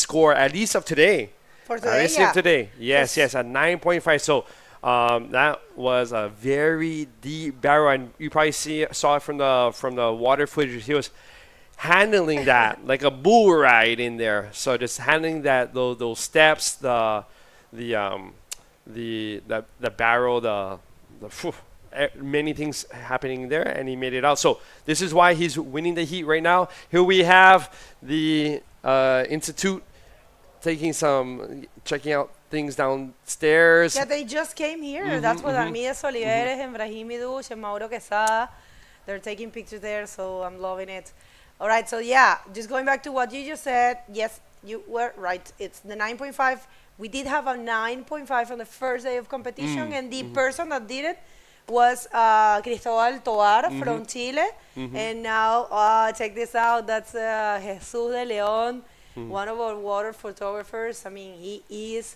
score, at least of today. For today, yeah. Today. Yes, a 9.5. So that was a very deep barrel, and you probably saw it from the water footage. He was handling that like a bull ride in there. So just handling that those steps, the barrel, many things happening there, and he made it out. So this is why he's winning the heat right now. Here we have the Institute checking out things downstairs. Yeah, they just came here. That's what Armides Oliveres and Brahim Idush and Mauro Quesada. They're taking pictures there, so I'm loving it. All right, so yeah, just going back to what you just said, yes, you were right. It's the 9.5. We did have a 9.5 on the first day of competition, and the person that did it was Cristobal Tovar from Chile. And now, check this out, that's Jesus de Leon, one of our water photographers. I mean, he is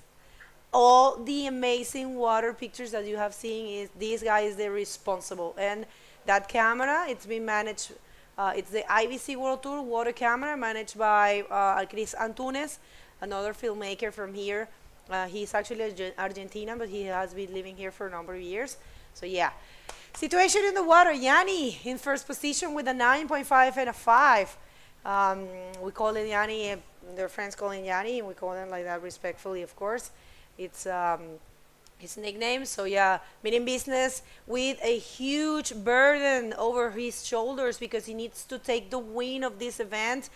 all the amazing water pictures that you have seen. This guy is the responsible. And that camera, it's been managed. It's the IBC World Tour water camera managed by Chris Antunes, another filmmaker from here. He's actually Argentinian, but he has been living here for a number of years. So yeah. Situation in the water, Yanni in first position with a 9.5 and a 5. We call it Yanni, their friends call him Yanni, and we call him like that respectfully, of course. It's his nickname. So yeah, been in business with a huge burden over his shoulders because he needs to take the win of this event.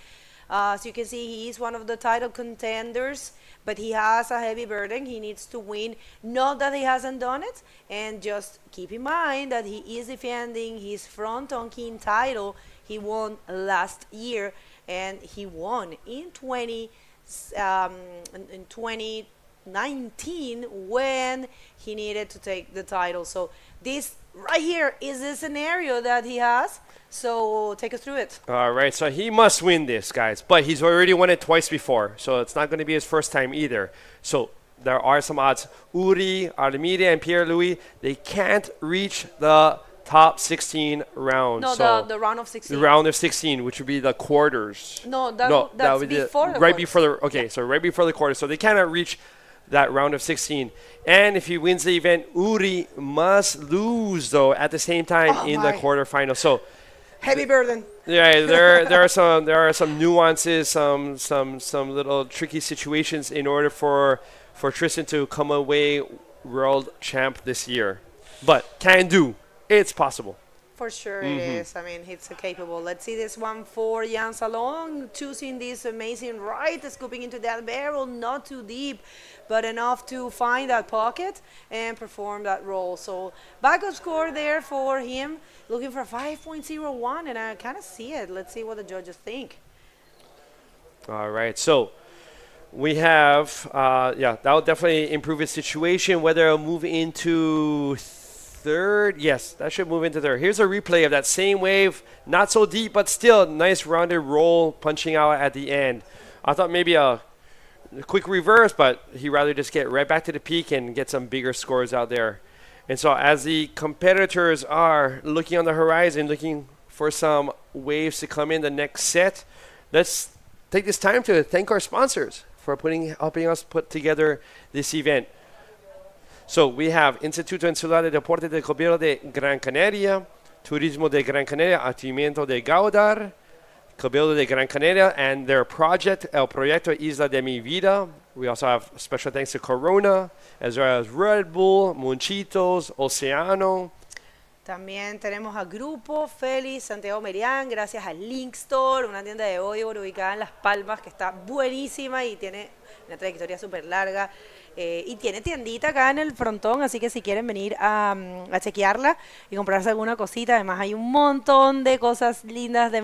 As you can see, he is one of the title contenders, but he has a heavy burden. He needs to win. Not that he hasn't done it, and just keep in mind that he is defending his Fronton King title. He won last year, and he won in 2019 when he needed to take the title. So this right here is the scenario that he has. So take us through it. All right, so he must win this, guys. But he's already won it twice before, so it's not going to be his first time either. So there are some odds. Uri, Armide, and Pierre-Louis, they can't reach the top 16 round. No, so the round of 16. The round of 16, which would be the quarters. That's would before the right quarters. before the okay, so right before the quarters. So they cannot reach that round of 16. And if he wins the event, Uri must lose though at the same time in the quarterfinal. So heavy burden. Yeah, there are some nuances, some little tricky situations in order for Tristan to come away world champ this year. But can do. It's possible. For sure it is. I mean, he's capable. Let's see this one for Jan Salon, choosing this amazing right, scooping into that barrel, not too deep, but enough to find that pocket and perform that roll. So backup score there for him, looking for 5.01, and I kind of see it. Let's see what the judges think. All right, so we have, that will definitely improve his situation, whether it'll move into third. Yes, that should move into third. Here's a replay of that same wave, not so deep, but still nice rounded roll, punching out at the end. I thought maybe a quick reverse, but he'd rather just get right back to the peak and get some bigger scores out there. And so as the competitors are looking on the horizon, looking for some waves to come in the next set, let's take this time to thank our sponsors for helping us put together this event. So we have Instituto Insular de Deportes del Gobierno de Gran Canaria, Turismo de Gran Canaria, Acimiento de Gáldar, Cabildo de Gran Canaria, and their project, El Proyecto Isla de Mi Vida. We also have special thanks to Corona, as well as Red Bull, Monchitos, Oceano. También tenemos a Grupo Félix, Santiago Merián, gracias a Link Store, una tienda de bodyboard ubicada en Las Palmas que está buenísima y tiene una trayectoria súper larga. Y tiene tiendita acá en el Frontón, así que si quieren venir a chequearla y comprarse alguna cosita, además hay un montón de cosas lindas de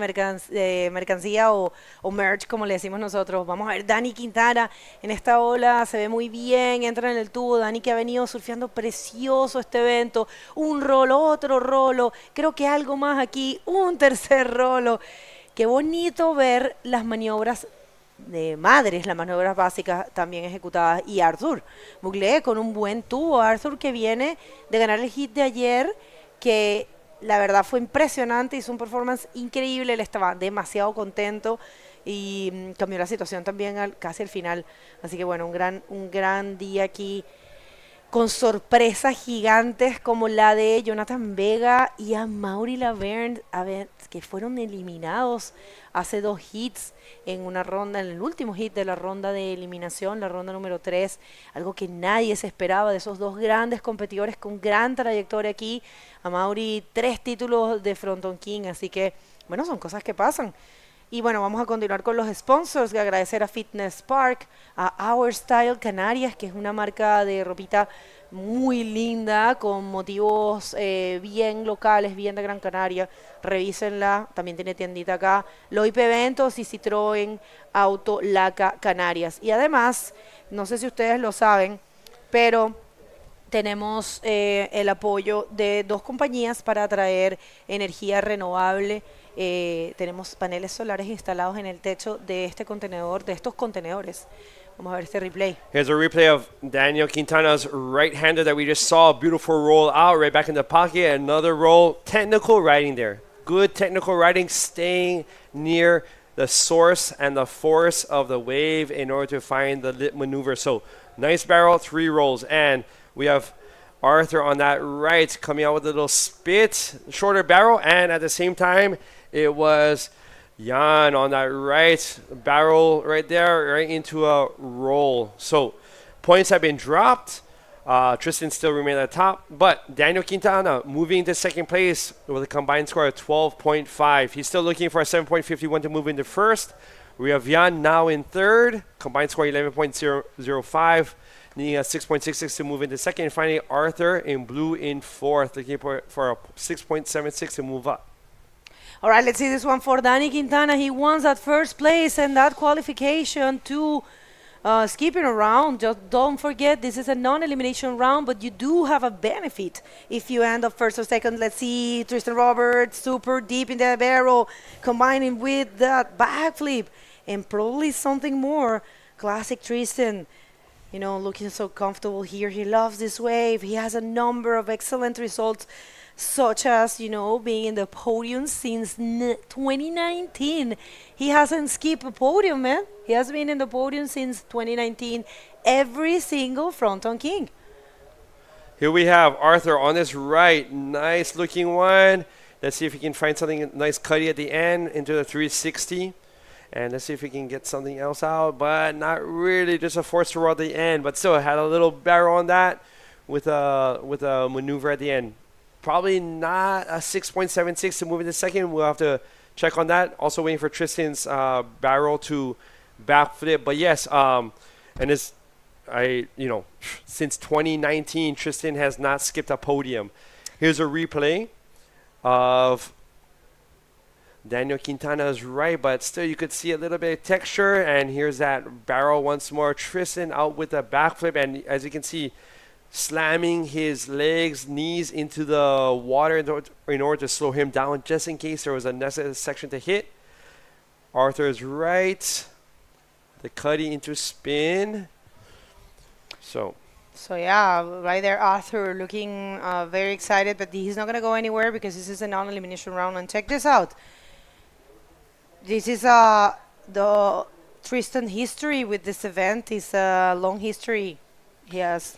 mercancía o merch, como le decimos nosotros. Vamos a ver Dani Quintana en esta ola, se ve muy bien, entra en el tubo. Dani que ha venido surfeando precioso este evento, un rolo, otro rolo, creo que algo más aquí, un tercer rolo. Qué bonito ver las maniobras de madres, las maniobras básicas también ejecutadas, y Arthur Mugler con un buen tubo. Arthur que viene de ganar el hit de ayer, que la verdad fue impresionante, hizo un performance increíble, él estaba demasiado contento y cambió la situación también casi al final, así que bueno, un gran día aquí con sorpresas gigantes como la de Jonathan Vega y a Mauri Laverne, que fueron eliminados hace 2 hits en una ronda, en el último hit de la ronda de eliminación, la ronda número 3, algo que nadie se esperaba de esos 2 grandes competidores con gran trayectoria aquí. A Mauri 3 títulos de Frontón King, así que bueno, son cosas que pasan. Y bueno, vamos a continuar con los sponsors, y agradecer a Fitness Park, a Our Style Canarias, que es una marca de ropita muy linda, con motivos bien locales, bien de Gran Canaria. Revísenla, también tiene tiendita acá. Loip Eventos y Citroën Auto Laca Canarias. Y además, no sé si ustedes lo saben, pero tenemos el apoyo de 2 compañías para traer energía renovable. Tenemos paneles solares instalados en el techo de este contenedor, de estos contenedores. Vamos a ver este replay. Here's a replay of Daniel Quintana's right-hander that we just saw. Beautiful roll out, right back in the pocket. Another roll. Technical riding there. Good technical riding, staying near the source and the force of the wave in order to find the lit maneuver. So, nice barrel, 3 rolls. And we have Arthur on that right coming out with a little spit, shorter barrel, and at the same time, it was Jan on that right barrel right there, right into a roll. So points have been dropped. Tristan still remains at the top, but Daniel Quintana moving to second place with a combined score of 12.5. He's still looking for a 7.51 to move into first. We have Jan now in third, combined score 11.005. Needing a 6.66 to move into second. And finally, Arthur in blue in fourth, looking for a 6.76 to move up. All right, let's see this one for Dani Quintana. He wants that first place and that qualification to skipping around. Just don't forget, this is a non-elimination round, but you do have a benefit if you end up first or second. Let's see Tristan Roberts, super deep in the barrel, combining with that backflip and probably something more. Classic Tristan. You know, looking so comfortable here. He loves this wave. He has a number of excellent results, such as, you know, being in the podium since 2019. He hasn't skipped a podium, man. He has been in the podium since 2019. Every single Fronton King. Here we have Arthur on his right. Nice looking one. Let's see if he can find something nice cutty at the end into the 360. And let's see if we can get something else out, but not really. Just a force roll at the end, but still had a little barrel on that with a maneuver at the end. Probably not a 6.76 to move into second. We'll have to check on that. Also waiting for Tristan's barrel to backflip. But yes, since 2019, Tristan has not skipped a podium. Here's a replay of Daniel Quintana's right, but still you could see a little bit of texture. And here's that barrel once more. Tristan out with a backflip, and as you can see, slamming his legs, knees into the water in order to slow him down, just in case there was a necessary section to hit. Arthur's right, the cutty into spin. So yeah, right there, Arthur looking very excited, but he's not going to go anywhere because this is a non-elimination round. And check this out. This is the Tristan history with this event. It's a long history. He has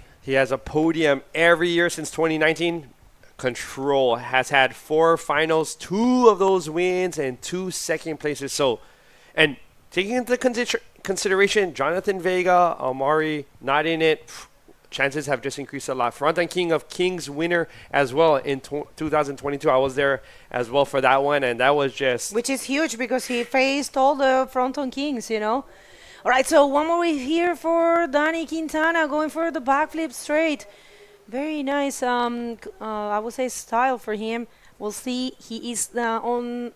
a podium every year since 2019. control. Has had 4 finals, 2 of those wins, and 2 second places. So, and taking into consideration Jonathan Vega, Amari not in it, chances have just increased a lot. Fronton King of Kings winner as well in 2022. I was there as well for that one, and that was just... Which is huge because he faced all the Fronton Kings, you know. All right, so one more wave here for Danny Quintana going for the backflip straight. Very nice, I would say, style for him. We'll see. He is on,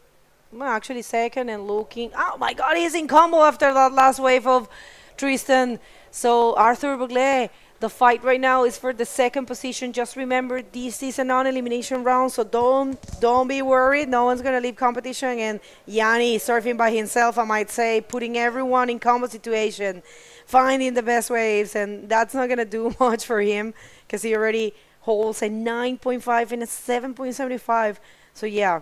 well, actually second and looking. Oh, my God, he's in combo after that last wave of Tristan. So Arthur Buglé, the fight right now is for the second position. Just remember, this is a non-elimination round, so don't be worried. No one's gonna leave competition. And Yanni surfing by himself, I might say, putting everyone in combo situation, finding the best waves, and that's not gonna do much for him because he already holds a 9.5 and a 7.75. So yeah,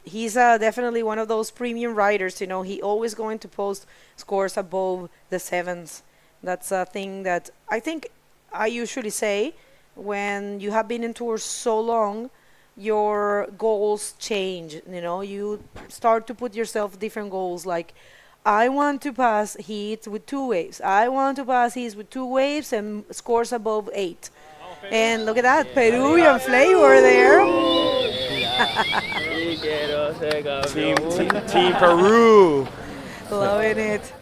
he's definitely one of those premium riders. You know, he always going to post scores above the 7s. That's a thing that I think I usually say when you have been in tours so long, your goals change. You know, you start to put yourself different goals. Like, I want to pass heats with 2 waves. I want to pass heats with 2 waves and scores above 8. And look at that, Peruvian flavor there. Team Peru. Loving it.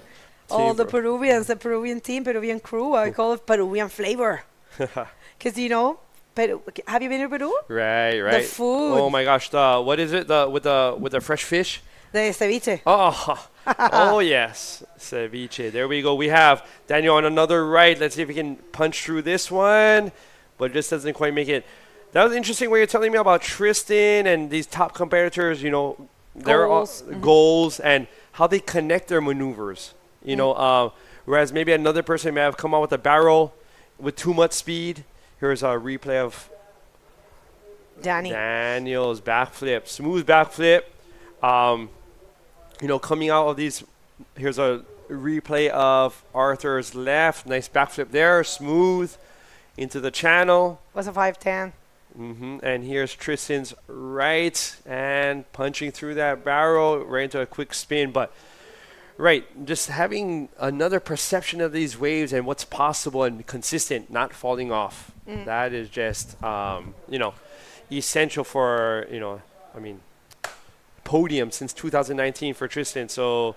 All the Peruvians, the Peruvian team, Peruvian crew, I call it Peruvian flavor. Because, you know, have you been to Peru? Right. The food. Oh my gosh, what is it? With the fresh fish? The ceviche. Oh yes, ceviche. There we go. We have Daniel on another right. Let's see if we can punch through this one, but it just doesn't quite make it. That was interesting what you're telling me about Tristan and these top competitors. You know, their goals and how they connect their maneuvers. You know, whereas maybe another person may have come out with a barrel with too much speed. Here's a replay of Daniel's backflip, smooth backflip. You know, coming out of these, here's a replay of Arthur's left. Nice backflip there, smooth into the channel. Was a 510. And here's Tristan's right and punching through that barrel right into a quick spin. But right, just having another perception of these waves and what's possible and consistent, not falling off. That is just, you know, essential for, you know, I mean, podium since 2019 for Tristan. So,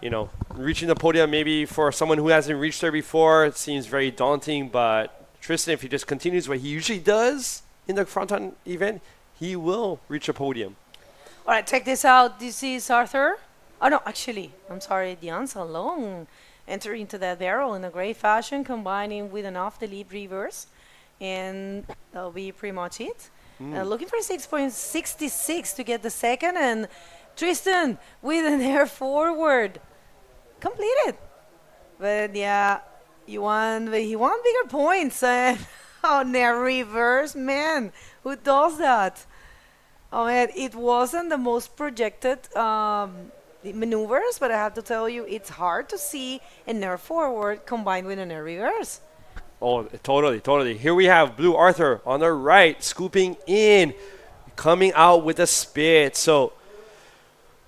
you know, reaching the podium maybe for someone who hasn't reached there before, it seems very daunting. But Tristan, if he just continues what he usually does in the Fronton event, he will reach a podium. All right, check this out. This is Arthur. Oh, no, actually, I'm sorry, Dion Salon entering into that barrel in a great fashion, combining with an off-the-lead reverse. And that'll be pretty much it. Looking for 6.66 to get the second. And Tristan with an air forward. Completed. But, yeah, he won bigger points. And on air reverse, man, who does that? Oh, man, it wasn't the most projected maneuvers, but I have to tell you, it's hard to see an air forward combined with an air reverse. Oh, totally. Here we have Blue Arthur on the right, scooping in, coming out with a spit. So,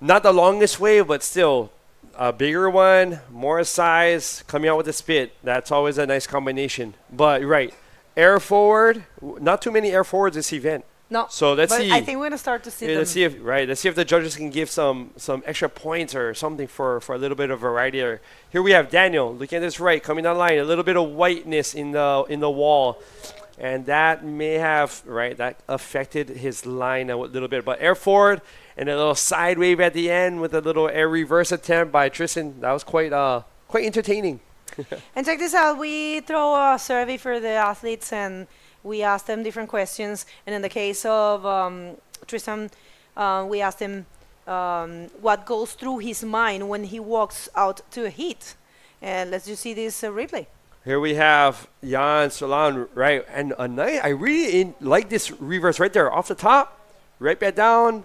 not the longest wave, but still a bigger one, more size, coming out with a spit. That's always a nice combination. But, right, air forward, not too many air forwards this event. No. So let's see. I think we're gonna start to see them. Let's see if the judges can give some extra points or something for a little bit of variety. Here we have Daniel looking at this right, coming down the line, a little bit of whiteness in the wall, and that may have that affected his line a little bit. But air forward and a little side wave at the end with a little air reverse attempt by Tristan. That was quite entertaining. And check this out. We throw a survey for the athletes and we asked them different questions, and in the case of Tristan, we asked him what goes through his mind when he walks out to a heat. And let's just see this replay. Here we have Jan Solan, right? And I really like this reverse right there, off the top, right back down.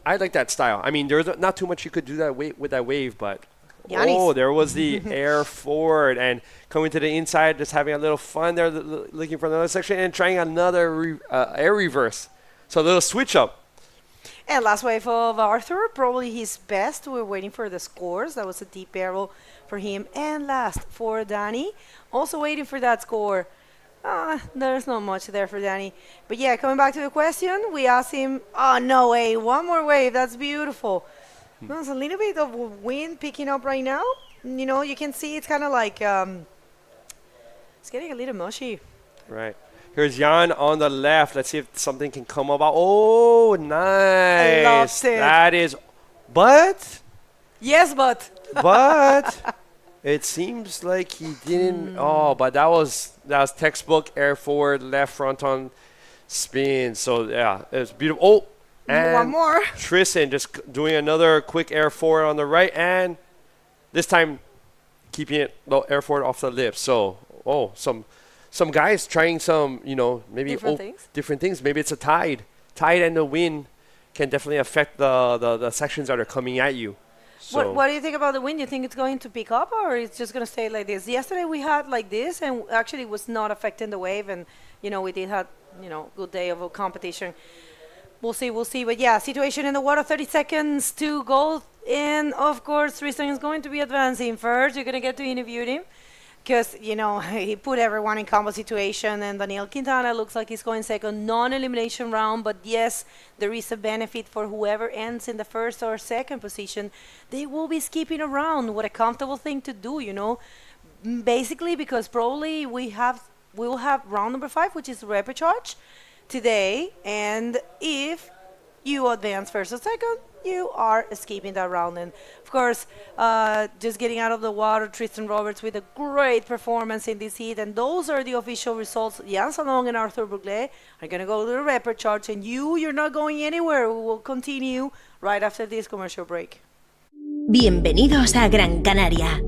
I like that style. I mean, there's not too much you could do that with that wave, but Giannis. Oh, there was the air forward and coming to the inside, just having a little fun there, looking for another section and trying another air reverse. So a little switch up. And last wave of Arthur, probably his best. We're waiting for the scores. That was a deep barrel for him. And last for Danny, also waiting for that score. There's not much there for Danny. But yeah, coming back to the question, we asked him, oh, no way, one more wave. That's beautiful. There's a little bit of wind picking up right now. You know, you can see it's kind of like, it's getting a little mushy. Right. Here's Jan on the left. Let's see if something can come about. Oh, nice. I loved it. That is, but. Yes, but. But it seems like he didn't. Oh, but that was textbook air forward, left front on spin. So, yeah, it's beautiful. Oh. And one more. Tristan just doing another quick air forward on the right, and this time keeping it low air forward off the lip. So, some guys trying some, maybe different things. Maybe it's a tide. Tide and the wind can definitely affect the sections that are coming at you. So What do you think about the wind? You think it's going to pick up, or it's just going to stay like this? Yesterday we had like this, and actually it was not affecting the wave, and we did have good day of a competition. We'll see. But yeah, situation in the water, 30 seconds to go. And of course, Tristan is going to be advancing first. You're going to get to interview him because, he put everyone in combo situation. And Daniel Quintana looks like he's going second, non-elimination round. But yes, there is a benefit for whoever ends in the first or second position. They will be skipping around. What a comfortable thing to do, Basically, because probably we will have round number 5, which is repecharge today, and if you advance first or second, you are escaping that round. And of course, just getting out of the water, Tristan Roberts with a great performance in this heat, and those are the official results. Jan Salong and Arthur Bruglet are going to go to the repecharge, and you're not going anywhere. We will continue right after this commercial break. Bienvenidos a Gran Canaria,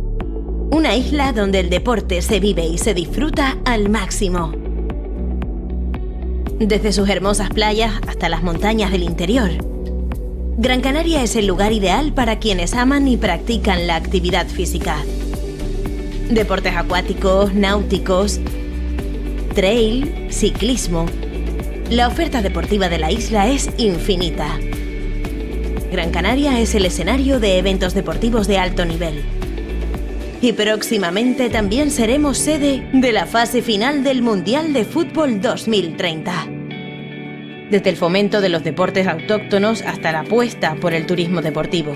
una isla donde el deporte se vive y se disfruta al máximo. Desde sus hermosas playas hasta las montañas del interior, Gran Canaria es el lugar ideal para quienes aman y practican la actividad física. Deportes acuáticos, náuticos, trail, ciclismo. La oferta deportiva de la isla es infinita. Gran Canaria es el escenario de eventos deportivos de alto nivel. Y próximamente también seremos sede de la fase final del Mundial de Fútbol 2030. Desde el fomento de los deportes autóctonos hasta la apuesta por el turismo deportivo.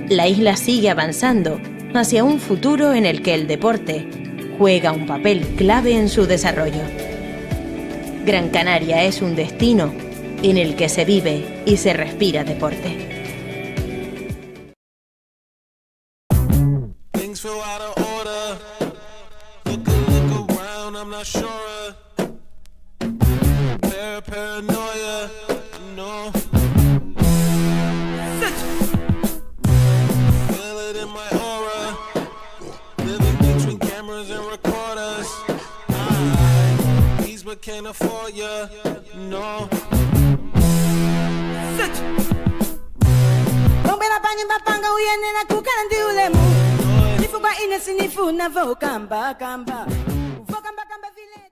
La isla sigue avanzando hacia un futuro en el que el deporte juega un papel clave en su desarrollo. Gran Canaria es un destino en el que se vive y se respira deporte. Feel out of order. Look around, I'm not sure. Paranoia, no. Feel it in my aura. Living between cameras and recorders. These but can't afford ya, no. Bombela panya mapanga uyene na kukana ndiule mu. Nifuba inesinifu na vokamba kamba. Vokamba kamba vile.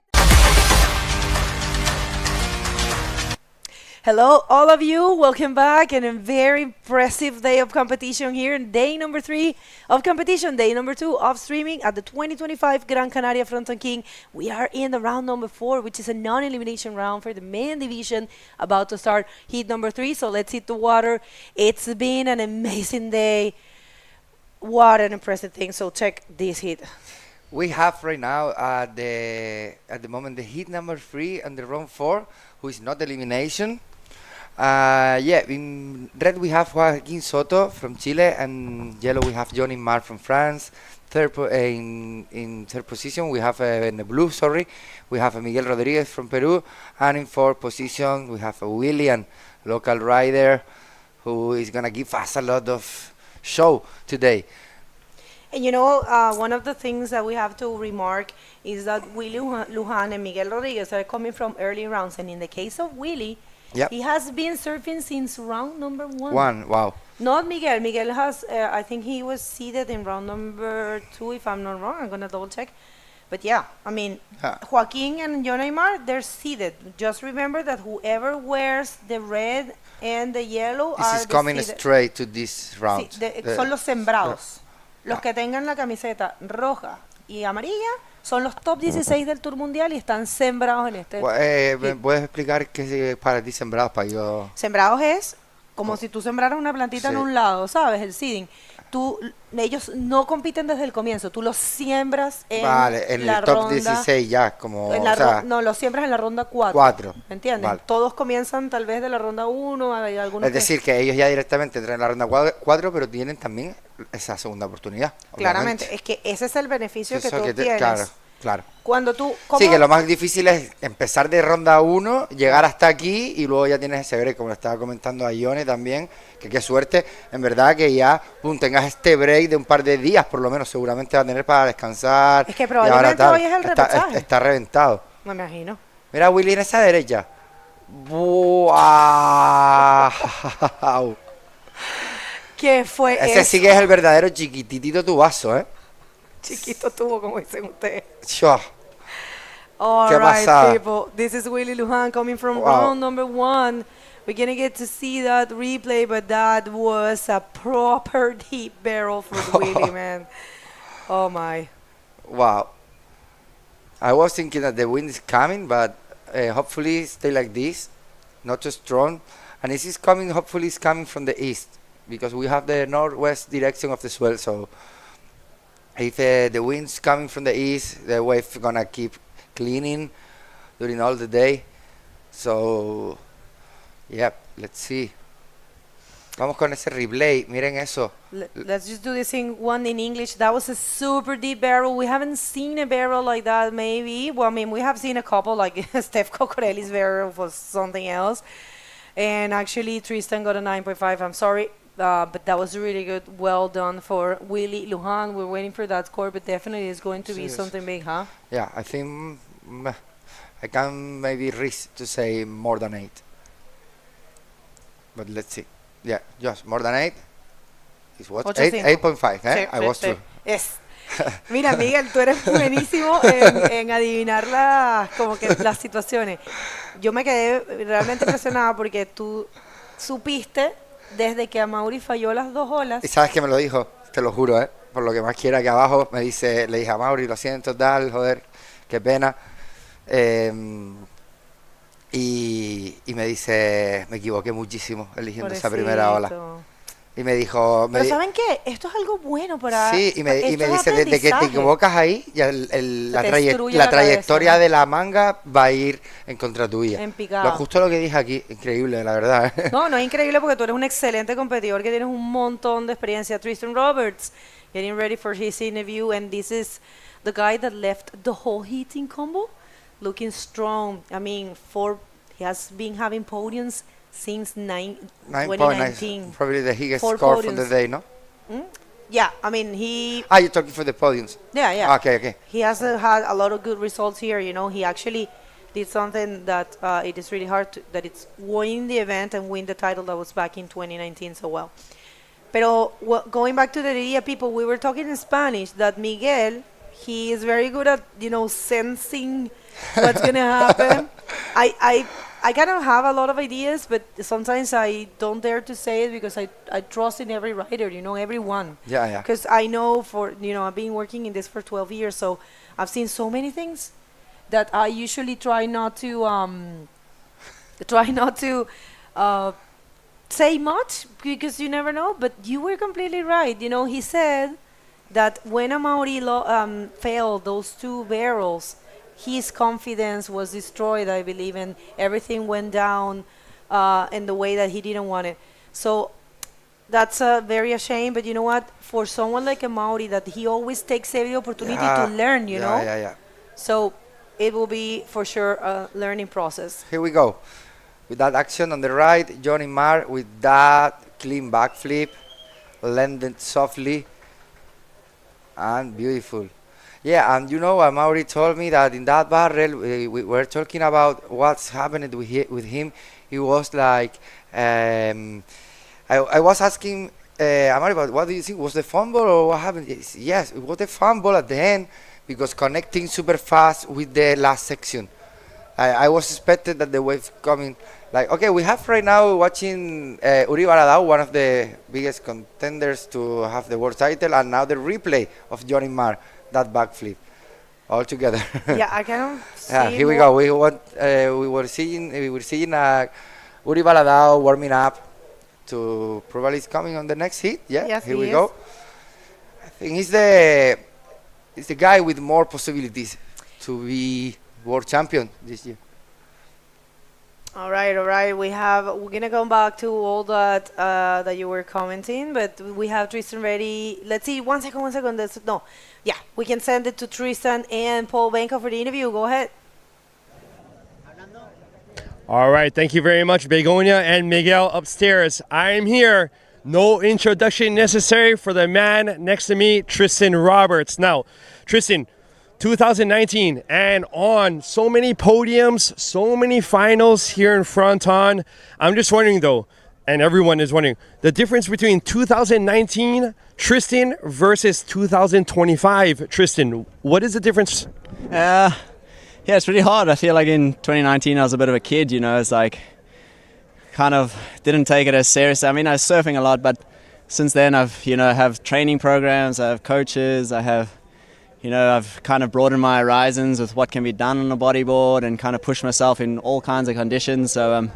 Hello, all of you. Welcome back. And a very impressive day of competition here. Day number 3 of competition. Day number 2 of streaming at the 2025 Gran Canaria Frontón King. We are in the round number 4, which is a non-elimination round for the main division. About to start heat number 3. So let's hit the water. It's been an amazing day. What an impressive thing. So check this heat. We have right now at the moment the heat number 3 and the round 4, who is not elimination. In red we have Joaquin Soto from Chile, and yellow we have Johnny Marr from France. In third position we have in the blue, we have Miguel Rodriguez from Peru, and in fourth position we have a William, local rider, who is gonna give us a lot of show today. And one of the things that we have to remark is that Willy Lujan and Miguel Rodriguez are coming from early rounds, and in the case of Willy, Yep. He has been surfing since round number 1. Wow. Not Miguel. Miguel has, I think he was seated in round number 2, if I'm not wrong. I'm going to double check. But yeah, I mean, Joaquin and John Aymar, they're seated. Just remember that whoever wears the red and the yellow This is coming straight to this round. Sí, son los sembrados. Los que tengan la camiseta roja y amarilla son los top 16 del Tour Mundial y están sembrados en este. ¿Me puedes explicar qué es para ti sembrados? Para yo... Sembrados es como si tú sembraras una plantita en un lado, ¿sabes? El seeding. Ellos no compiten desde el comienzo, tú los siembras en en la el top ronda, 16 ya, como... no, los siembras en la ronda 4. 4. ¿Me entiendes? Vale. Todos comienzan tal vez de la ronda 1, hay algunos Es decir, que ellos ya directamente entran en la ronda 4, pero tienen también esa segunda oportunidad. Claramente, obviamente. es que ese es el beneficio que tú que tienes. Claro. Cuando tú... Sí, que lo más difícil es empezar de ronda 1, llegar hasta aquí y luego ya tienes ese break, como le estaba comentando a Ione también, que qué suerte, en verdad, que ya tengas este break de un par de días, por lo menos seguramente va a tener para descansar. Es que probablemente hoy es el repechaje. Está reventado. Me imagino. Mira, Willy en esa derecha. ¡Wow! ¿Qué fue Ese eso? sí que es el verdadero chiquititito tu vaso, ¿eh? Chiquito tuvo, como dicen ustedes. Sure. All ¿Qué right, pasa? people. This is Willy Lujan coming from Wow. round number 1. We're going to get to see that replay, but that was a proper deep barrel for Willy, man. Oh, my. Wow. I was thinking that the wind is coming, but hopefully stay like this, not too strong. And this is coming, hopefully it's coming from the east, because we have the northwest direction of the swell, so if the wind's coming from the east, the wave gonna keep cleaning during all the day. So, yeah, let's see. Vamos con ese replay, miren eso. Let's just do this in one in English. That was a super deep barrel. We haven't seen a barrel like that, maybe. Well, I mean, we have seen a couple, like Steph Cocorelli's barrel was something else. And actually, Tristan got a 9.5. I'm sorry, but that was really good. Well done for Willy Lujan. We're waiting for that score, but definitely it's going to be something big, huh? Yeah, I think I can maybe risk to say more than 8. But let's see. Yeah, just more than 8. Is what? 8.5, eh? Sí, I was true. Yes. Mira, Miguel, tú eres buenísimo en adivinar como que las situaciones. Yo me quedé realmente impresionada porque tú supiste desde que Amaury falló las 2 olas. Y sabes que me lo dijo, te lo juro, por lo que más quiera que abajo me dice, le dije a Amaury, lo siento, tal, joder, qué pena. Y me dice, me equivoqué muchísimo eligiendo esa primera ola. Y me dijo... Pero ¿saben qué? Esto es algo bueno para... Sí, y me dice, desde que te aprendizaje. equivocas ahí, ya la trayectoria de la manga va a ir en contra tuya. En picada. Justo lo que dije aquí, increíble, la verdad. No es increíble porque tú eres un excelente competidor que tienes un montón de experiencia. Tristan Roberts, getting ready for his interview, and this is the guy that left the whole heating combo looking strong. I mean, he has been having podiums since 2019. Probably the biggest 4 score from the podiums. day, no? Yeah, I mean, he... You're talking for the podiums. Yeah. Okay. He has had a lot of good results here. You know, he actually did something that it is really hard to, that it's win the event and win the title that was back in 2019 so well. Pero going back to the idea, people, we were talking in Spanish that Miguel, he is very good at, sensing what's going to happen. I kind of have a lot of ideas, but sometimes I don't dare to say it because I trust in every rider, everyone. Yeah. Because I know I've been working in this for 12 years, so I've seen so many things that I usually try not to say much because you never know. But you were completely right. He said that when Amaury failed those 2 barrels, his confidence was destroyed, I believe, and everything went down in the way that he didn't want it. So that's very a shame, but you know what? For someone like Amaury, that he always takes every opportunity to learn, you know? Yeah. So it will be, for sure, a learning process. Here we go. With that action on the right, Johnny Marr with that clean backflip, landed softly, and beautiful. Yeah, and Amaury told me that in that barrel, we were talking about what's happening with him it was like, I was asking Amari, but what do you think? Was the fumble or what happened? Yes, it was the fumble at the end because connecting super fast with the last section. I was expected that the waves coming. Like, okay, we have right now watching Uri Baradao, one of the biggest contenders to have the world title, and now the replay of Johnny Marr, that backflip, all together. Yeah, I can see. Yeah, here we go. We were seeing Uri Baradao warming up to probably is coming on the next hit. Yeah, yes, here we go. I think he's the guy with more possibilities to be world champion this year. All right. We're gonna go back to all that that you were commenting, but we have Tristan ready. Let's see. One second. We can send it to Tristan and Paul Benko for the interview. Go ahead. All right, thank you very much, Begonia and Miguel upstairs. I am here. No introduction necessary for the man next to me, Tristan Roberts. Now, Tristan, 2019 and on, so many podiums, so many finals here in Fronton. I'm just wondering though, and everyone is wondering, the difference between 2019 Tristan versus 2025 Tristan. What is the difference? Yeah, it's pretty hard. I feel like in 2019 I was a bit of a kid, it's like kind of didn't take it as serious. I mean, I was surfing a lot, but since then I've, have training programs, I have coaches, I've kind of broadened my horizons with what can be done on a bodyboard and kind of pushed myself in all kinds of conditions. So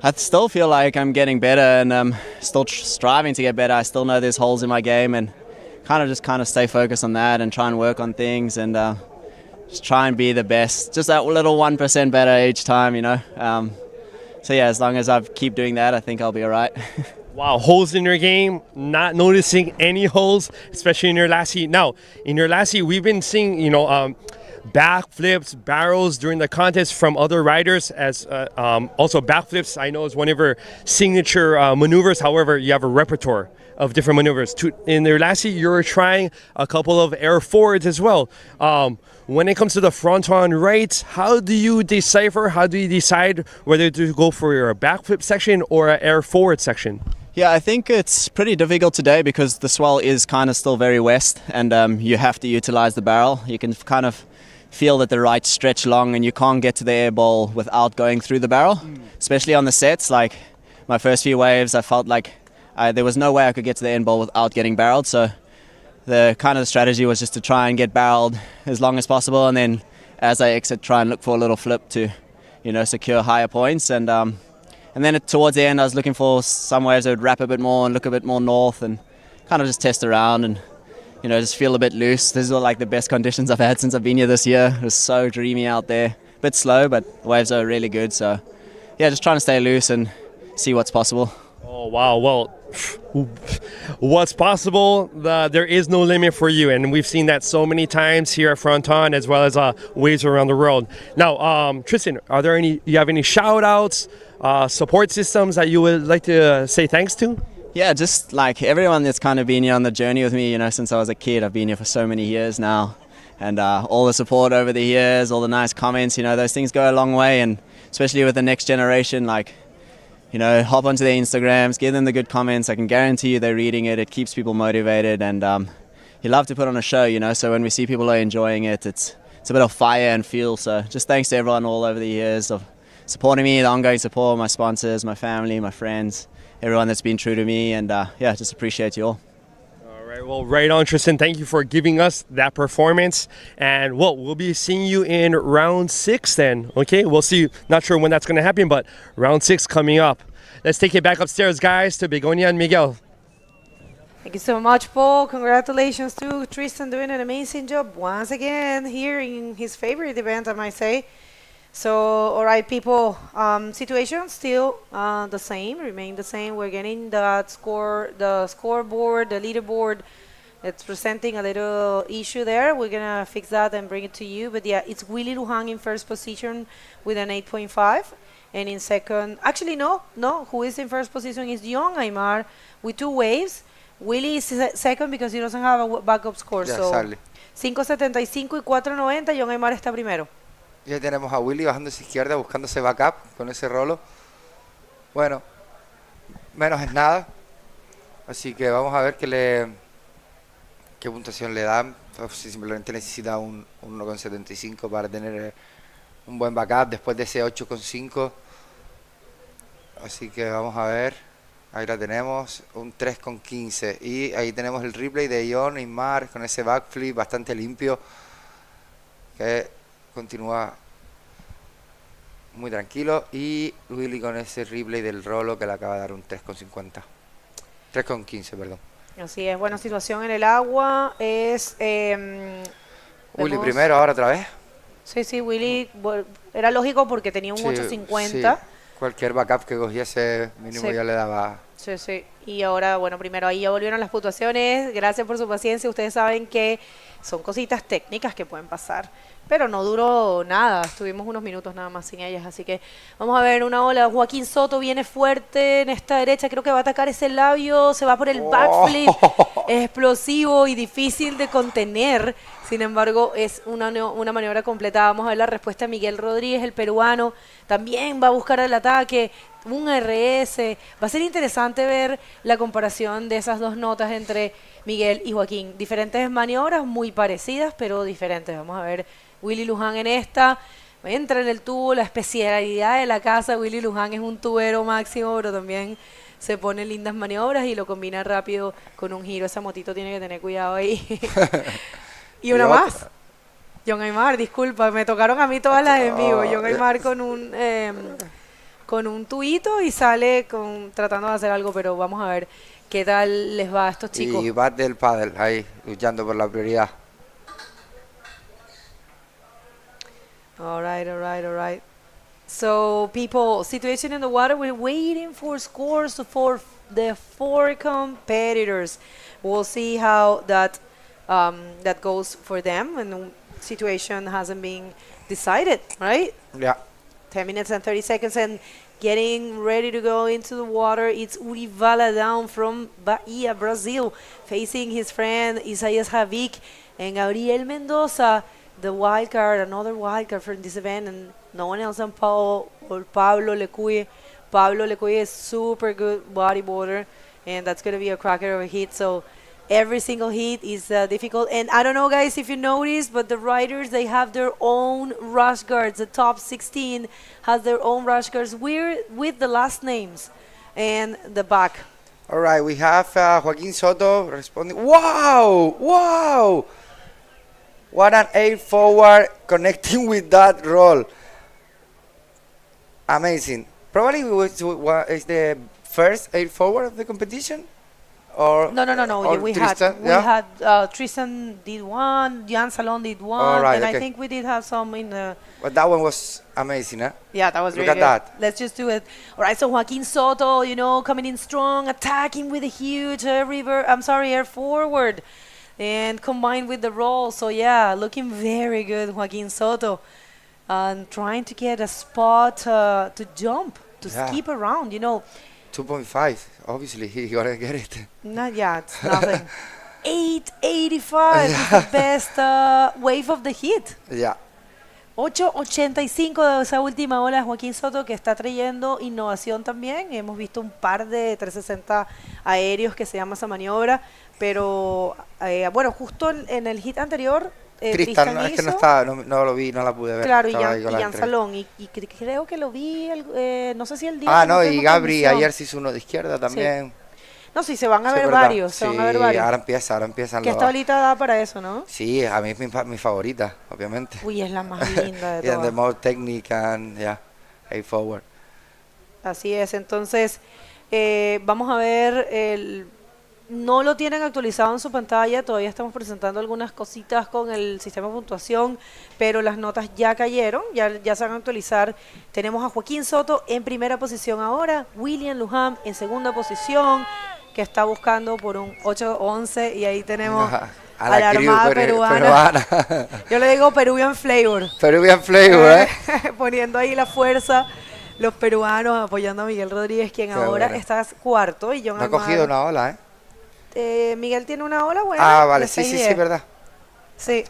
I still feel like I'm getting better and still striving to get better. I still know there's holes in my game and kind of stay focused on that and try and work on things and just try and be the best, just that little 1% better each time, So yeah, as long as I keep doing that, I think I'll be all right. Wow, holes in your game, not noticing any holes, especially in your last heat. Now, in your last heat, we've been seeing, backflips, barrels during the contest from other riders. As also backflips, I know is one of your signature maneuvers. However, you have a repertoire of different maneuvers. In your last heat, you were trying a couple of air forwards as well. When it comes to the Fronton rights, how do you decide whether to go for your backflip section or an air forward section? Yeah, I think it's pretty difficult today because the swell is kind of still very west and you have to utilize the barrel. You can kind of feel that the right stretch long and you can't get to the air ball without going through the barrel, especially on the sets. Like my first few waves, I felt like there was no way I could get to the end ball without getting barreled. So the kind of strategy was just to try and get barreled as long as possible, and then as I exit, try and look for a little flip to, secure higher points. And then towards the end, I was looking for some waves that would wrap a bit more and look a bit more north, and kind of just test around and just feel a bit loose. These are like the best conditions I've had since I've been here this year. It was so dreamy out there, a bit slow, but the waves are really good. So yeah, just trying to stay loose and see what's possible. Oh wow! Well, what's possible? There is no limit for you, and we've seen that so many times here at Fronton as well as waves around the world. Now, Tristan, you have any shout outs, support systems that you would like to say thanks to? Yeah, just like everyone that's kind of been here on the journey with me, since I was a kid. I've been here for so many years now, and all the support over the years, all the nice comments, those things go a long way, and especially with the next generation, hop onto their Instagrams, give them the good comments. I can guarantee you they're reading it. It keeps people motivated, and you love to put on a show, so when we see people are enjoying it, it's a bit of fire and fuel. So just thanks to everyone all over the years of supporting me, the ongoing support, my sponsors, my family, my friends, everyone that's been true to me, and just appreciate you all. All right, well, right on, Tristan. Thank you for giving us that performance, and we'll be seeing you in round 6 then. Okay, we'll see. Not sure when that's going to happen, but round 6 coming up. Let's take it back upstairs, guys, to Begonia and Miguel. Thank you so much, Paul. Congratulations to Tristan doing an amazing job once again here in his favorite event, I might say. So, all right, people, situation still remain the same. We're getting the scoreboard, the leaderboard. It's presenting a little issue there. We're going to fix that and bring it to you. But yeah, it's Willy Lujan in first position with an 8.5. And in second, actually, no, who is in first position is John Aymar with 2 waves. Willy is second because he doesn't have a backup score. Yeah, so exactly. 5.75 y 4.90, John Aymar está primero. Ya tenemos a Willy bajando hacia izquierda, buscando ese backup con ese rolo. Bueno, menos es nada. Así que vamos a ver qué puntuación le dan. Pues si simplemente necesita un 1,75 para tener un buen backup después de ese 8,5. Así que vamos a ver. Ahí la tenemos, un 3,15. Y ahí tenemos el replay de Ion Neymar con ese backflip bastante limpio, que continúa muy tranquilo. Y Willy con ese replay del rolo que le acaba de dar un 3,50. 3,15, perdón. Así es, buena situación en el agua. Willy primero, ahora otra vez. Sí, Willy era lógico porque tenía un 8,50. Sí. Cualquier backup que cogiese mínimo ya le daba. Sí. Y ahora, bueno, primero ahí ya volvieron las puntuaciones. Gracias por su paciencia. Ustedes saben que son cositas técnicas que pueden pasar. Pero no duró nada. Estuvimos unos minutos nada más sin ellas. Así que vamos a ver una ola. Joaquín Soto viene fuerte en esta derecha. Creo que va a atacar ese labio. Se va por el backflip. Es explosivo y difícil de contener. Sin embargo, es una maniobra completa. Vamos a ver la respuesta de Miguel Rodríguez, el peruano. También va a buscar el ataque. Un RS. Va a ser interesante ver la comparación de esas dos notas entre Miguel y Joaquín. Diferentes maniobras muy parecidas, pero diferentes. Vamos a ver Willy Luján en esta. Entra en el tubo, la especialidad de la casa. Willy Luján es un tubero máximo, pero también se pone lindas maniobras y lo combina rápido con un giro. Esa motito tiene que tener cuidado ahí. Y una más. John Aymar, disculpa, me tocaron a mí todas las en vivo. John Aymar con un tuito y sale tratando de hacer algo, pero vamos a ver qué tal les va a estos chicos. Y Bat del paddle ahí, luchando por la prioridad. All right. So, people, situation in the water, we're waiting for scores for the 4 competitors. We'll see how that goes for them, and the situation hasn't been decided, right? Yeah. 10 minutes and 30 seconds, and getting ready to go into the water. It's Uri Valadão from Bahia, Brazil, facing his friend Isaías Havik and Gabriel Mendoza, the wild card, another wild card from this event, and no one else than Pablo Lecuye. Pablo Lecuye is super good bodyboarder, and that's going to be a cracker of a hit. So every single hit is difficult. And I don't know, guys, if you noticed, but the riders, they have their own rush guards. The top 16 has their own rush guards with the last names and the back. All right, we have Joaquín Soto responding. Wow! What an air forward connecting with that roll. Amazing. Probably is the first air forward of the competition? Or No. We had Tristan did one, Jan Salon did one, right, and okay. I think we did have some in the... But that one was amazing, huh? Yeah, that was Look really at good. that. Let's just do it. All right, so Joaquín Soto, coming in strong, attacking with a huge air forward, and combined with the roll. So yeah, looking very good, Joaquín Soto, and trying to get a spot to jump, to skip around, 2.5, obviously, he gotta get it. Not yet, it's nothing. 8.85 is the best wave of the hit. Yeah. 8.85 de esa última ola de Joaquín Soto, que está trayendo innovación también. Hemos visto un par de 360 aéreos que se llama esa maniobra, pero bueno, justo en el hit anterior Tristan es que no lo vi, no la pude ver. Claro, y Jan Salón, y creo que lo vi, no sé si el día... y Gabri ayer se hizo uno de izquierda también. Sí. No, sí, se van a ver varios, sí, van a ver varios. Ahora empiezan Que esta bolita da para eso, ¿no? Sí, a mí es mi favorita, obviamente. Uy, es la más linda de todas. The more technique and, a forward. Así es, entonces, vamos a ver no lo tienen actualizado en su pantalla, todavía estamos presentando algunas cositas con el sistema de puntuación, pero las notas ya cayeron, ya se van a actualizar. Tenemos a Joaquín Soto en primera posición ahora, William Luján en segunda posición, que está buscando por un 8.11, y ahí tenemos a la armada peruana. Yo le digo Peruvian Flavor. Peruvian Flavor, poniendo ahí la fuerza. Los peruanos apoyando a Miguel Rodríguez, quien ahora está cuarto. Y John no ha cogido una ola, Miguel tiene una ola buena. Vale, sí, verdad. Sí.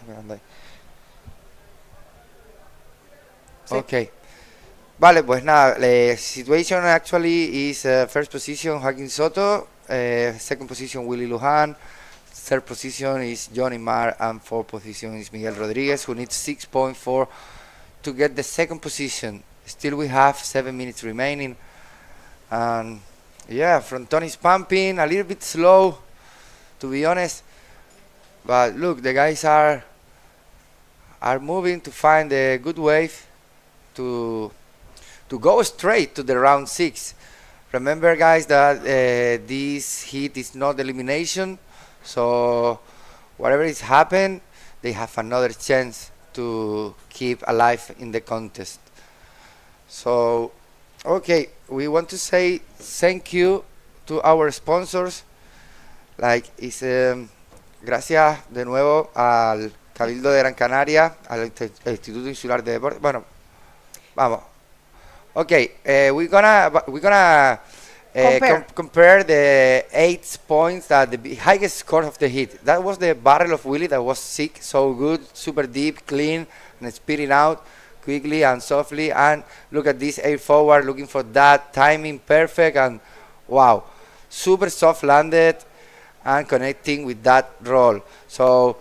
Ok. Vale, pues nada, the situation actually is first position Joaquín Soto, second position Willy Luján, third position is Johnny Marr, and fourth position is Miguel Rodriguez, who needs 6.4 to get the second position. Still we have 7 minutes remaining, and yeah, Fronton is pumping, a little bit slow, to be honest, but look, the guys are moving to find a good wave to go straight to the round 6. Remember, guys, that this heat is not elimination, so whatever is happened, they have another chance to keep alive in the contest. So, okay, we want to say thank you to our sponsors. Like, gracias de nuevo al Cabildo de Gran Canaria, al Instituto Insular de Deportes. Bueno, vamos. Okay, we're gonna compare the 8 points that the highest score of the heat. That was the barrel of Willy that was sick, so good, super deep, clean, and spitting out quickly and softly. And look at this air forward, looking for that timing perfect, and wow, super soft landed and connecting with that roll. So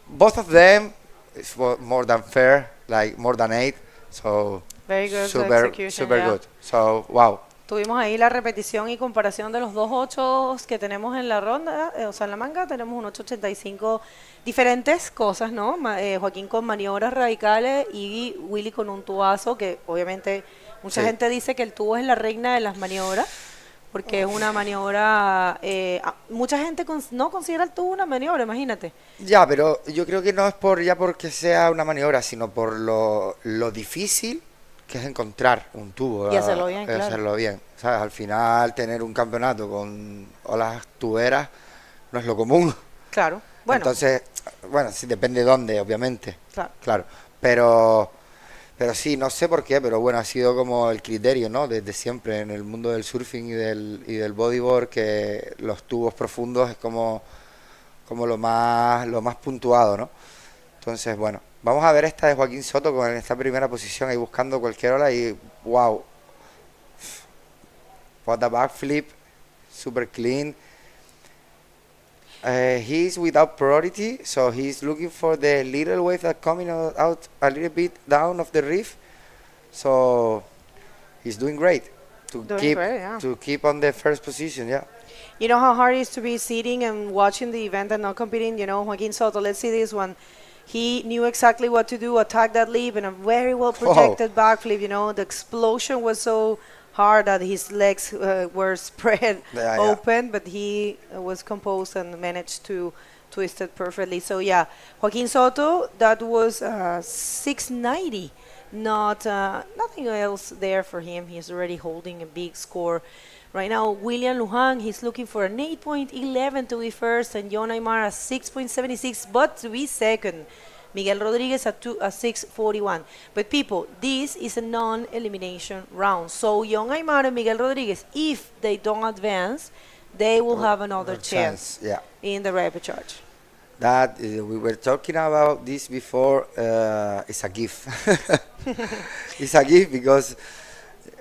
both of them is more than fair, like more than 8. So very good super execution, good. So wow. Tuvimos ahí la repetición y comparación de los dos 8s que tenemos en la ronda, o sea, en la manga tenemos un 8.85, diferentes cosas, ¿no? Joaquín con maniobras radicales y Willy con un tubazo, que obviamente mucha gente dice que el tubo es la reina de las maniobras, porque es una maniobra, mucha gente no considera el tubo una maniobra, imagínate. Ya, pero yo creo que no es porque sea una maniobra, sino por lo difícil que es encontrar un tubo y hacerlo bien, claro. Hacerlo bien, ¿sabes? Al final tener un campeonato con olas tuberas no es lo común. Claro, bueno. Entonces, bueno, sí, depende de dónde, obviamente. Claro. Pero sí, no sé por qué, pero bueno, ha sido como el criterio, ¿no? Desde siempre en el mundo del surfing y del bodyboard, que los tubos profundos es como lo más puntuado, ¿no? Entonces, bueno, vamos a ver esta de Joaquín Soto con esta primera posición ahí buscando cualquier ola y wow. What a backflip, super clean. He's without priority, so he's looking for the little wave that coming out a little bit down of the reef. So he's doing great to keep on the first position, yeah. You know how hard it is to be sitting and watching the event and not competing? You know, Joaquín Soto, let's see this one. He knew exactly what to do, attack that leap, and a very well projected backflip. You know, the explosion was so hard that his legs were spread open, but he was composed and managed to twist it perfectly. So yeah, Joaquín Soto, that was 690. Nothing else there for him. He's already holding a big score. Right now, William Luján, he's looking for an 8.11 to be first, and John Aymar at 6.76, but to be second. Miguel Rodriguez at 6.41. But people, this is a non-elimination round. So John Aymar and Miguel Rodriguez, if they don't advance, they will have another chance in the repechage. That we were talking about this before. It's a gift. It's a gift because,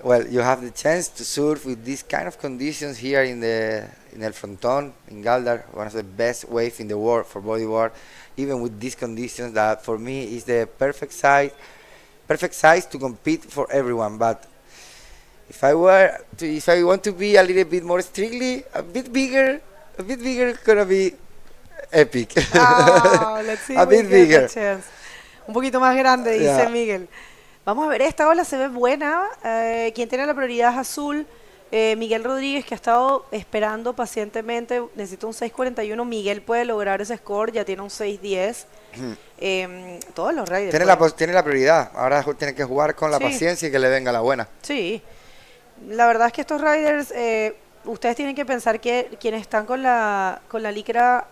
well, you have the chance to surf with these kind of conditions here in El Fronton, in Gáldar, one of the best waves in the world for bodyboard. Even with these conditions, that for me is the perfect size to compete for everyone. But if I want to be a little bit more strictly, a bit bigger, gonna be epic. Oh, let's see a bit bigger. Un poquito más grande, dice Miguel. Vamos a ver, esta ola se ve buena. Quien tiene la prioridad es Azul. Miguel Rodríguez, que ha estado esperando pacientemente, necesita un 6.41. Miguel puede lograr ese score, ya tiene un 6.10. Todos los riders. Tiene la prioridad. Ahora tiene que jugar con la paciencia y que le venga la buena. Sí. La verdad es que estos riders, ustedes tienen que pensar que quienes están con la licra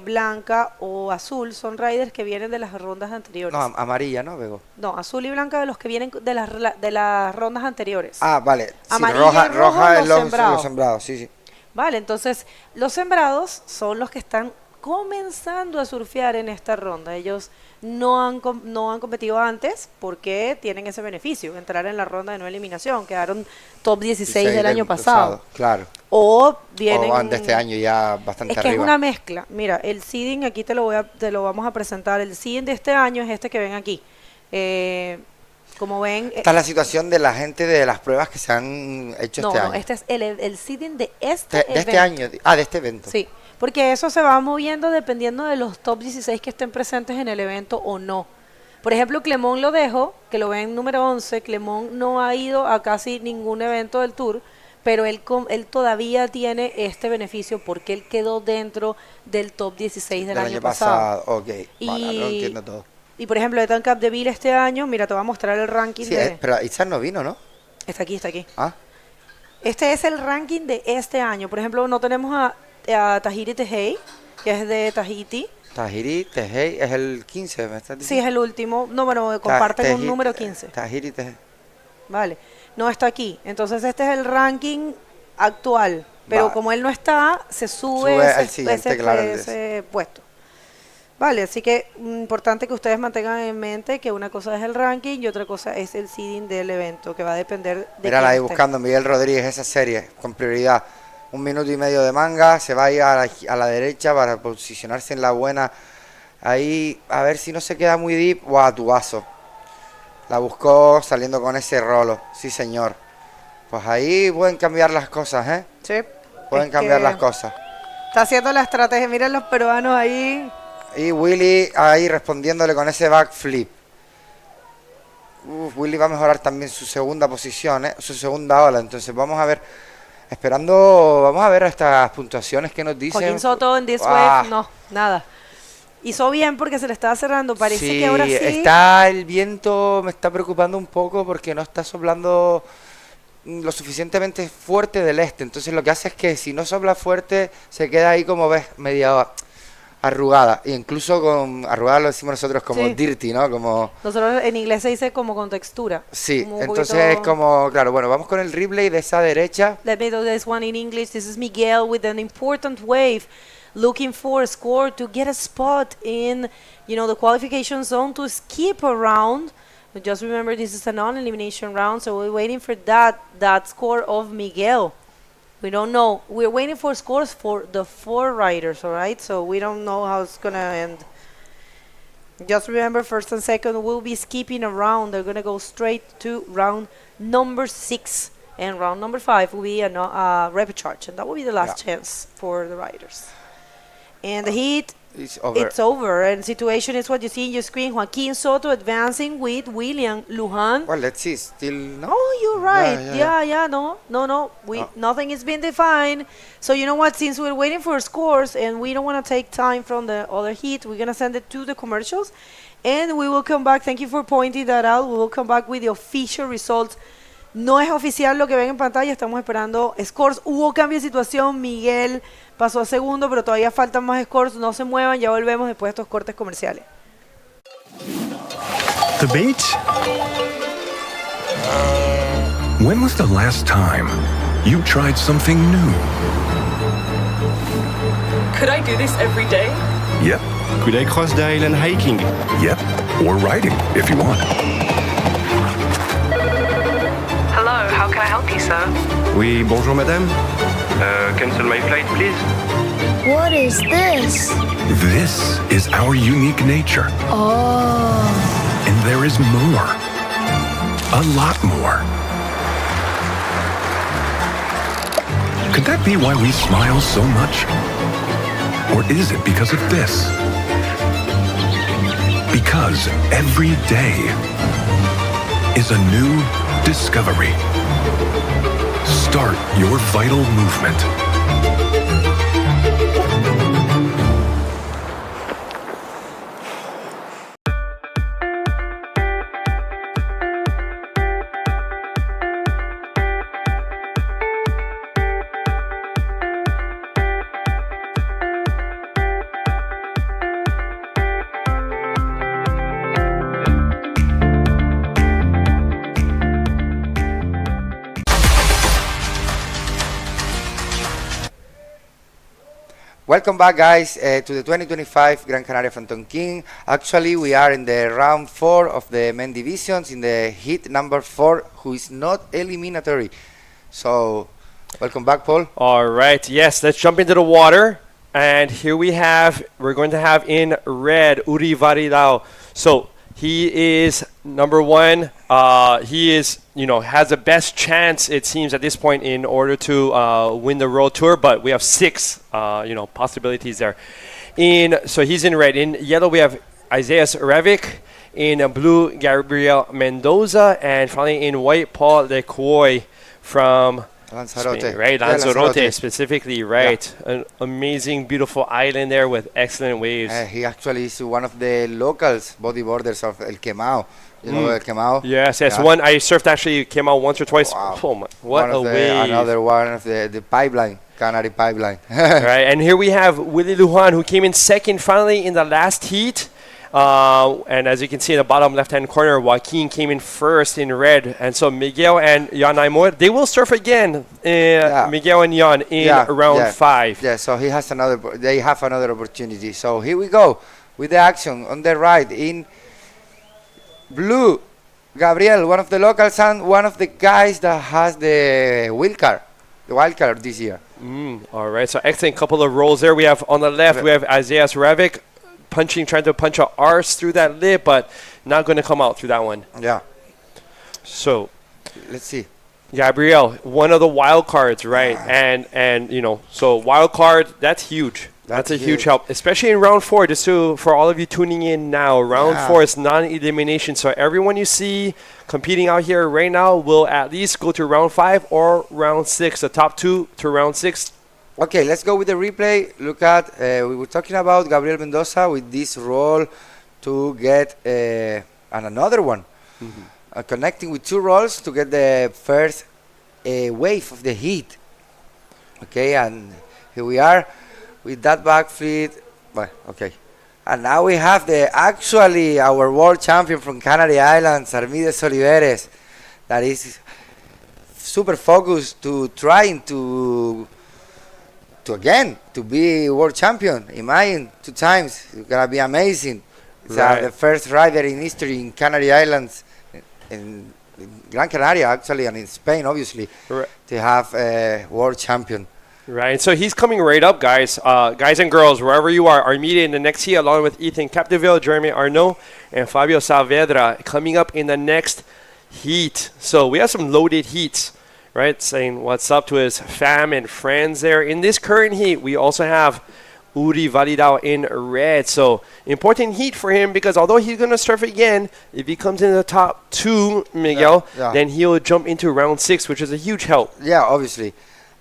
blanca o azul son riders que vienen de las rondas anteriores. No, amarilla, ¿no, Bego? No, azul y blanca de los que vienen de las rondas anteriores. Ah, vale. Sí, amarilla roja es los sembrados. los sembrados, sí. Vale, entonces los sembrados son los que están comenzando a surfear en esta ronda. Ellos no han competido antes porque tienen ese beneficio, entrar en la ronda de no eliminación. Quedaron top 16 del año pasado. Claro. O vienen... O de este año ya bastante es que arriba. es una mezcla. Mira, el seeding, aquí te lo vamos a presentar. El seeding de este año es este que ven aquí. Como ven... Esta es la situación de la gente de las pruebas que se han hecho este año. No, este es el seeding de este evento. De este año. De este evento. Sí, porque eso se va moviendo dependiendo de los top 16 que estén presentes en el evento o no. Por ejemplo, Clemón lo dejo, que lo ven número 11. Clemón no ha ido a casi ningún evento del Tour, pero él todavía tiene este beneficio porque él quedó dentro del top 16 del año pasado. Ok, vale, lo entiendo todo. Y por ejemplo, Ethan Capdeville este año, mira, te voy a mostrar el ranking de... pero Itzar no vino, ¿no? Está aquí. Ah. Este es el ranking de este año. Por ejemplo, no tenemos a Tahiri Tehei, que es de Tahiti. Tahiri Tehei es el 15, ¿me estás diciendo? Sí, es el último. No, bueno, comparten un número 15. Tahiri Tehei. Vale. No está aquí. Entonces este es el ranking actual. Pero como él no está, se sube ese puesto. Vale, así que importante que ustedes mantengan en mente que una cosa es el ranking y otra cosa es el seeding del evento, que va a depender de... Mírala ahí buscando Miguel Rodríguez, esa serie, con prioridad. 1 minuto y medio de manga, se va a ir a la derecha para posicionarse en la buena. Ahí, a ver si no se queda muy deep. ¡Guau, tubazo! La buscó saliendo con ese rolo, sí señor. Pues ahí pueden cambiar las cosas, ¿eh? Sí. Pueden cambiar las cosas. Está haciendo la estrategia, miren los peruanos ahí... Y Willy ahí respondiéndole con ese backflip. Willy va a mejorar también su segunda posición, su segunda ola. Entonces vamos a ver, vamos a ver estas puntuaciones que nos dicen. Joaquín Soto en this wave, no, nada. Hizo bien porque se le estaba cerrando, parece que ahora sí. Está el viento, me está preocupando un poco porque no está soplando lo suficientemente fuerte del este. Entonces lo que hace es que si no sopla fuerte, se queda ahí como ves, media arrugada, e incluso con arrugada lo decimos nosotros como dirty, ¿no? Como nosotros en inglés se dice como con textura. Sí, entonces es como, claro, bueno, vamos con el replay de esa derecha. Let me do this one in English. This is Miguel with an important wave, looking for a score to get a spot in, the qualification zone to skip a round. But just remember, this is a non-elimination round, so we're waiting for that score of Miguel. We don't know. We're waiting for scores for the 4 riders, all right? So we don't know how it's going to end. Just remember, first and second will be skipping a round. They're going to go straight to round number 6. And round number 5 will be a repecharge. And that will be the last chance for the riders. And the heat, it's over. And situation is what you see in your screen. Joaquin Soto advancing with William Lujan. Well, let's see. Still no. Oh, you're right. No. Nothing is being defined. So you know what? Since we're waiting for scores and we don't want to take time from the other heat, we're going to send it to the commercials. And we will come back. Thank you for pointing that out. We will come back with the official results. No es oficial lo que ven en pantalla. Estamos esperando scores. Hubo cambio de situación. Miguel pasó a segundo, pero todavía faltan más scores. No se muevan, ya volvemos después de estos cortes comerciales. The beach? When was the last time you tried something new? Could I do this every day? Yep. Could I cross the island hiking? Yep. Or riding, if you want. Hello, how can I help you, sir? Oui, bonjour madame. Cancel my flight, please. What is this? This is our unique nature. Oh. And there is more. A lot more. Could that be why we smile so much? Or is it because of this? Because every day is a new discovery. Start your vital movement. Welcome back, guys, to the 2025 Gran Canaria Frontón King. Actually, we are in the round 4 of the men divisions in the heat number 4, who is not eliminatory. So, welcome back, Paul. All right, yes, let's jump into the water. And here we're going to have in red, Uri Varilao. So, he is number 1. He is, has the best chance, it seems, at this point in order to win the World Tour. But we have 6, possibilities there. So he's in red. In yellow, we have Isaiah Revic. In blue, Gabriel Mendoza. And finally, in white, Paul Lecoy from Lanzarote. Spain, right? Yeah, Lanzarote specifically, right? Yeah. An amazing, beautiful island there with excellent waves. He actually is one of the locals bodyboarders of El Quemao. You know El Quemao? Yes. Yeah. One I surfed actually came out once or twice. Wow. Oh my, what a wave. Another one of the pipeline, Canary pipeline. Right, and here we have Willie Lujan, who came in second finally in the last heat. And as you can see in the bottom left-hand corner, Joaquin came in first in red. And so Miguel and Jan Aymor, they will surf again, Miguel and Jan, in round 5. Yeah, so they have another opportunity. So here we go with the action on the right in blue. Gabriel, one of the locals and one of the guys that has the wild card this year. All right, so excellent couple of rolls there. We have on the left, we have Isaiah Revic trying to punch a arse through that lip, but not going to come out through that one. Yeah. So let's see. Gabriel, one of the wild cards, right? And so wild card, that's huge. That's a huge help, especially in round 4. Just for all of you tuning in now, round 4 is non-elimination. So everyone you see competing out here right now will at least go to round 5 or round 6. The top 2 to round 6. Okay, let's go with the replay. Look at, we were talking about Gabriel Mendoza with this roll to get another one. Connecting with 2 rolls to get the first wave of the heat. Okay, and here we are with that backflip. Well, okay. And now we have our world champion from Canary Islands, Armides Oliveres, that is super focused to trying to be world champion. Imagine 2 times. It's gonna be amazing. It's the first rider in history in Canary Islands, in Gran Canaria actually, and in Spain obviously, to have a world champion. Right, so he's coming right up, guys. Guys and girls, wherever you are, Armida in the next heat, along with Ethan Capdeville, Jeremy Arnault, and Fabio Saavedra coming up in the next heat. So we have some loaded heats. Right, saying what's up to his fam and friends there. In this current heat, we also have Uri Validao in red. So important heat for him, because although he's going to surf again, if he comes in the top 2, Miguel, then he'll jump into round 6, which is a huge help. Yeah, obviously.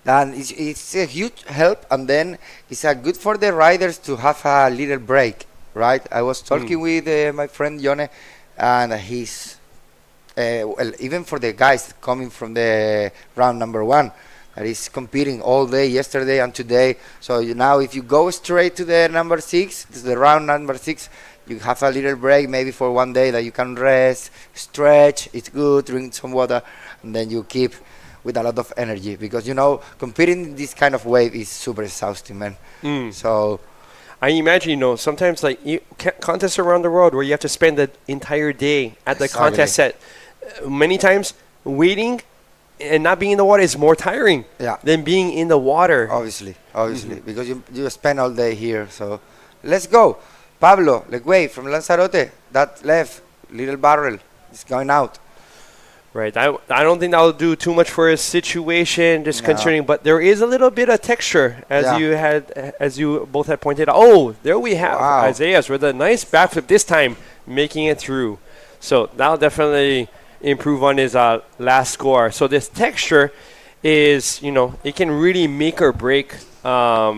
And it's a huge help, and then it's good for the riders to have a little break, right? I was talking with my friend Yone, and he's well, even for the guys coming from the round number 1, that is competing all day yesterday and today. So now if you go straight to the number 6, to the round number 6, you have a little break maybe for 1 day that you can rest, stretch, it's good, drink some water, and then you keep with a lot of energy, because competing in this kind of wave is super exhausting, man. So I imagine, sometimes like contests around the world where you have to spend the entire day at the contest set. Many times waiting and not being in the water is more tiring than being in the water. Obviously, because you spend all day here. So let's go. Pablo Leguey from Lanzarote, that left little barrel is going out. Right, I don't think that'll do too much for his situation, just concerning, but there is a little bit of texture, as you both had pointed out. Oh, there we have Isaiah's with a nice backflip this time, making it through. So that'll definitely improve on his last score. So this texture is, it can really make or break a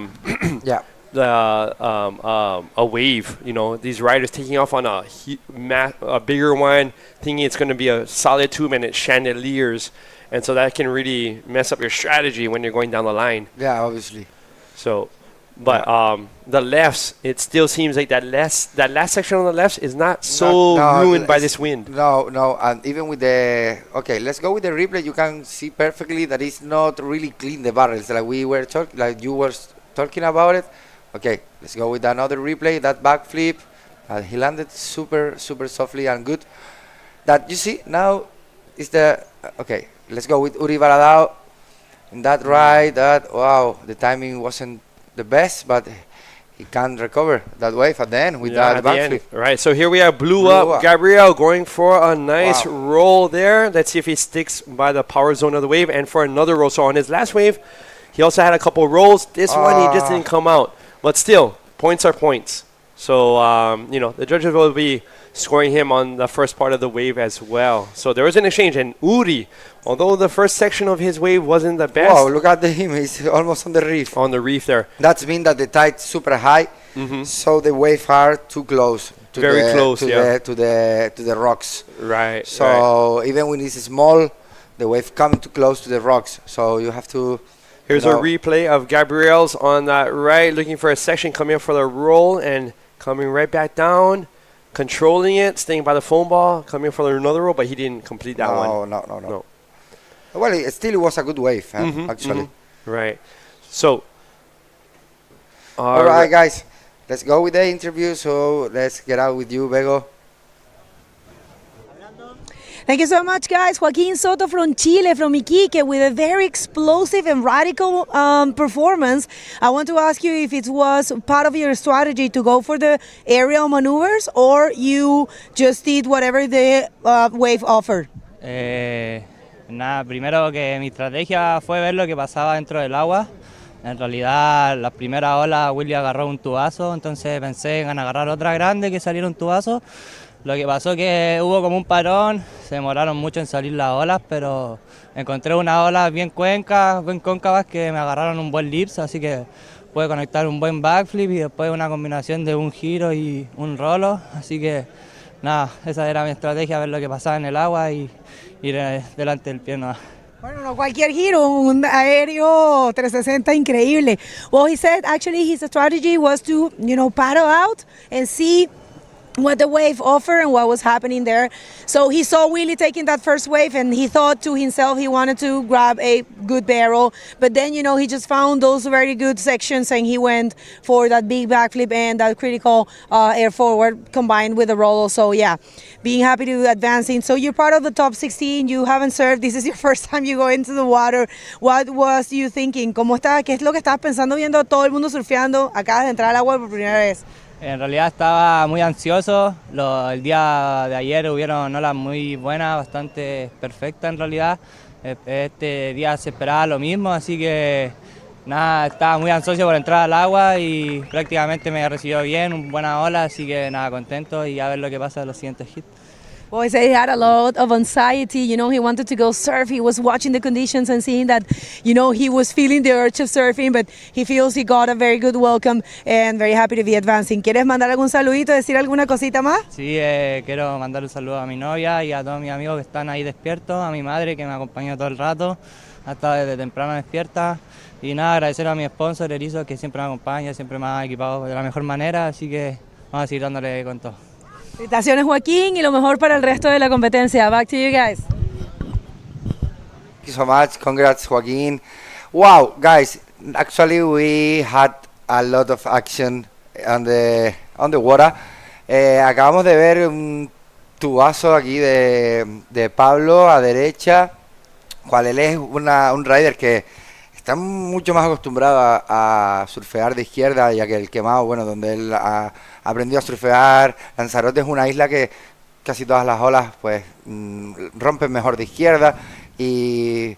wave. These riders taking off on a bigger one, thinking it's going to be a solid 2-minute chandeliers, and so that can really mess up your strategy when you're going down the line. Yeah, obviously. So, but the lefts, it still seems like that last section on the lefts is not ruined by this wind. No, and even with let's go with the replay. You can see perfectly that it's not really clean, the barrels, like you were talking about it. Okay, let's go with another replay. That backflip, he landed super softly and good. That you see now is the okay. Let's go with Uri Baradao. In that ride, wow, the timing wasn't the best, but he can recover that wave at the end with that backflip. Right, so here we have blew up. Gabriel going for a nice roll there. Let's see if he sticks by the power zone of the wave and for another roll. So on his last wave, he also had a couple rolls. This one, he just didn't come out. But still, points are points. So, the judges will be scoring him on the first part of the wave as well. So there was an exchange. And Uri, although the first section of his wave wasn't the best. Wow, look at him. He's almost on the reef. On the reef there. That means that the tide's super high. So the wave are too close. To the rocks. Right. So even when it's small, the wave coming too close to the rocks. So you have to... Here's a replay of Gabriel's on that right, looking for a section, coming up for the roll and coming right back down, controlling it, staying by the foam ball, coming for another roll, but he didn't complete that one. No. Well, it still was a good wave, actually. Right. So, all right, guys, let's go with the interview. So let's get out with you, Bego. Thank you so much, guys. Joaquin Soto from Chile, from Iquique, with a very explosive and radical performance. I want to ask you if it was part of your strategy to go for the aerial maneuvers, or you just did whatever the wave offered. Nada, primero que mi estrategia fue ver lo que pasaba dentro del agua. En realidad, la primera ola Willy agarró un tubazo, entonces pensé en agarrar otra grande que saliera un tubazo. Lo que pasó que hubo como un parón, se demoraron mucho en salir las olas, pero encontré una ola bien cóncavas que me agarraron un buen lips, así que pude conectar un buen backflip y después una combinación de un giro y un rolo, así que nada, esa era mi estrategia, ver lo que pasaba en el agua y ir delante del pie nomás. Bueno, no cualquier giro, un aéreo 360 increíble. Well, he said actually his strategy was to, paddle out and see what the wave offered and what was happening there. So he saw Willie taking that first wave and he thought to himself he wanted to grab a good barrel. But then, he just found those very good sections and he went for that big backflip and that critical air forward combined with the roll. So yeah, being happy to advancing. So you're part of the top 16. You haven't served. This is your first time you go into the water. What was you thinking? ¿Qué es lo que estabas pensando viendo todo el mundo surfeando? Acabas de entrar al agua por primera vez. En realidad estaba muy ansioso. El día de ayer hubieron olas muy buenas, bastante perfectas en realidad. Este día se esperaba lo mismo, así que nada, estaba muy ansioso por entrar al agua y prácticamente me recibió bien, una buena ola, así que nada, contento y a ver lo que pasa en los siguientes hits. Well, he said he had a lot of anxiety. He wanted to go surf. He was watching the conditions and seeing that, he was feeling the urge of surfing, but he feels he got a very good welcome and very happy to be advancing. ¿Quieres mandar algún saludito, decir alguna cosita más? Sí, quiero mandar un saludo a mi novia y a todos mis amigos que están ahí despiertos, a mi madre que me acompañó todo el rato, ha estado desde temprano despierta. Y nada, agradecer a mi sponsor, Erizo, que siempre me acompaña, siempre me ha equipado de la mejor manera, así que vamos a seguir dándole con todo. Felicitaciones, Joaquín, y lo mejor para el resto de la competencia. Back to you guys. Thank you so much. Congrats, Joaquin. Wow, guys, actually we had a lot of action on the water. Acabamos de ver un tubazo aquí de Pablo a derecha, cual él es un rider que está mucho más acostumbrado a surfear de izquierda, ya que el Quemado, donde él aprendió a surfear. Lanzarote es una isla que casi todas las olas pues rompen mejor de izquierda, y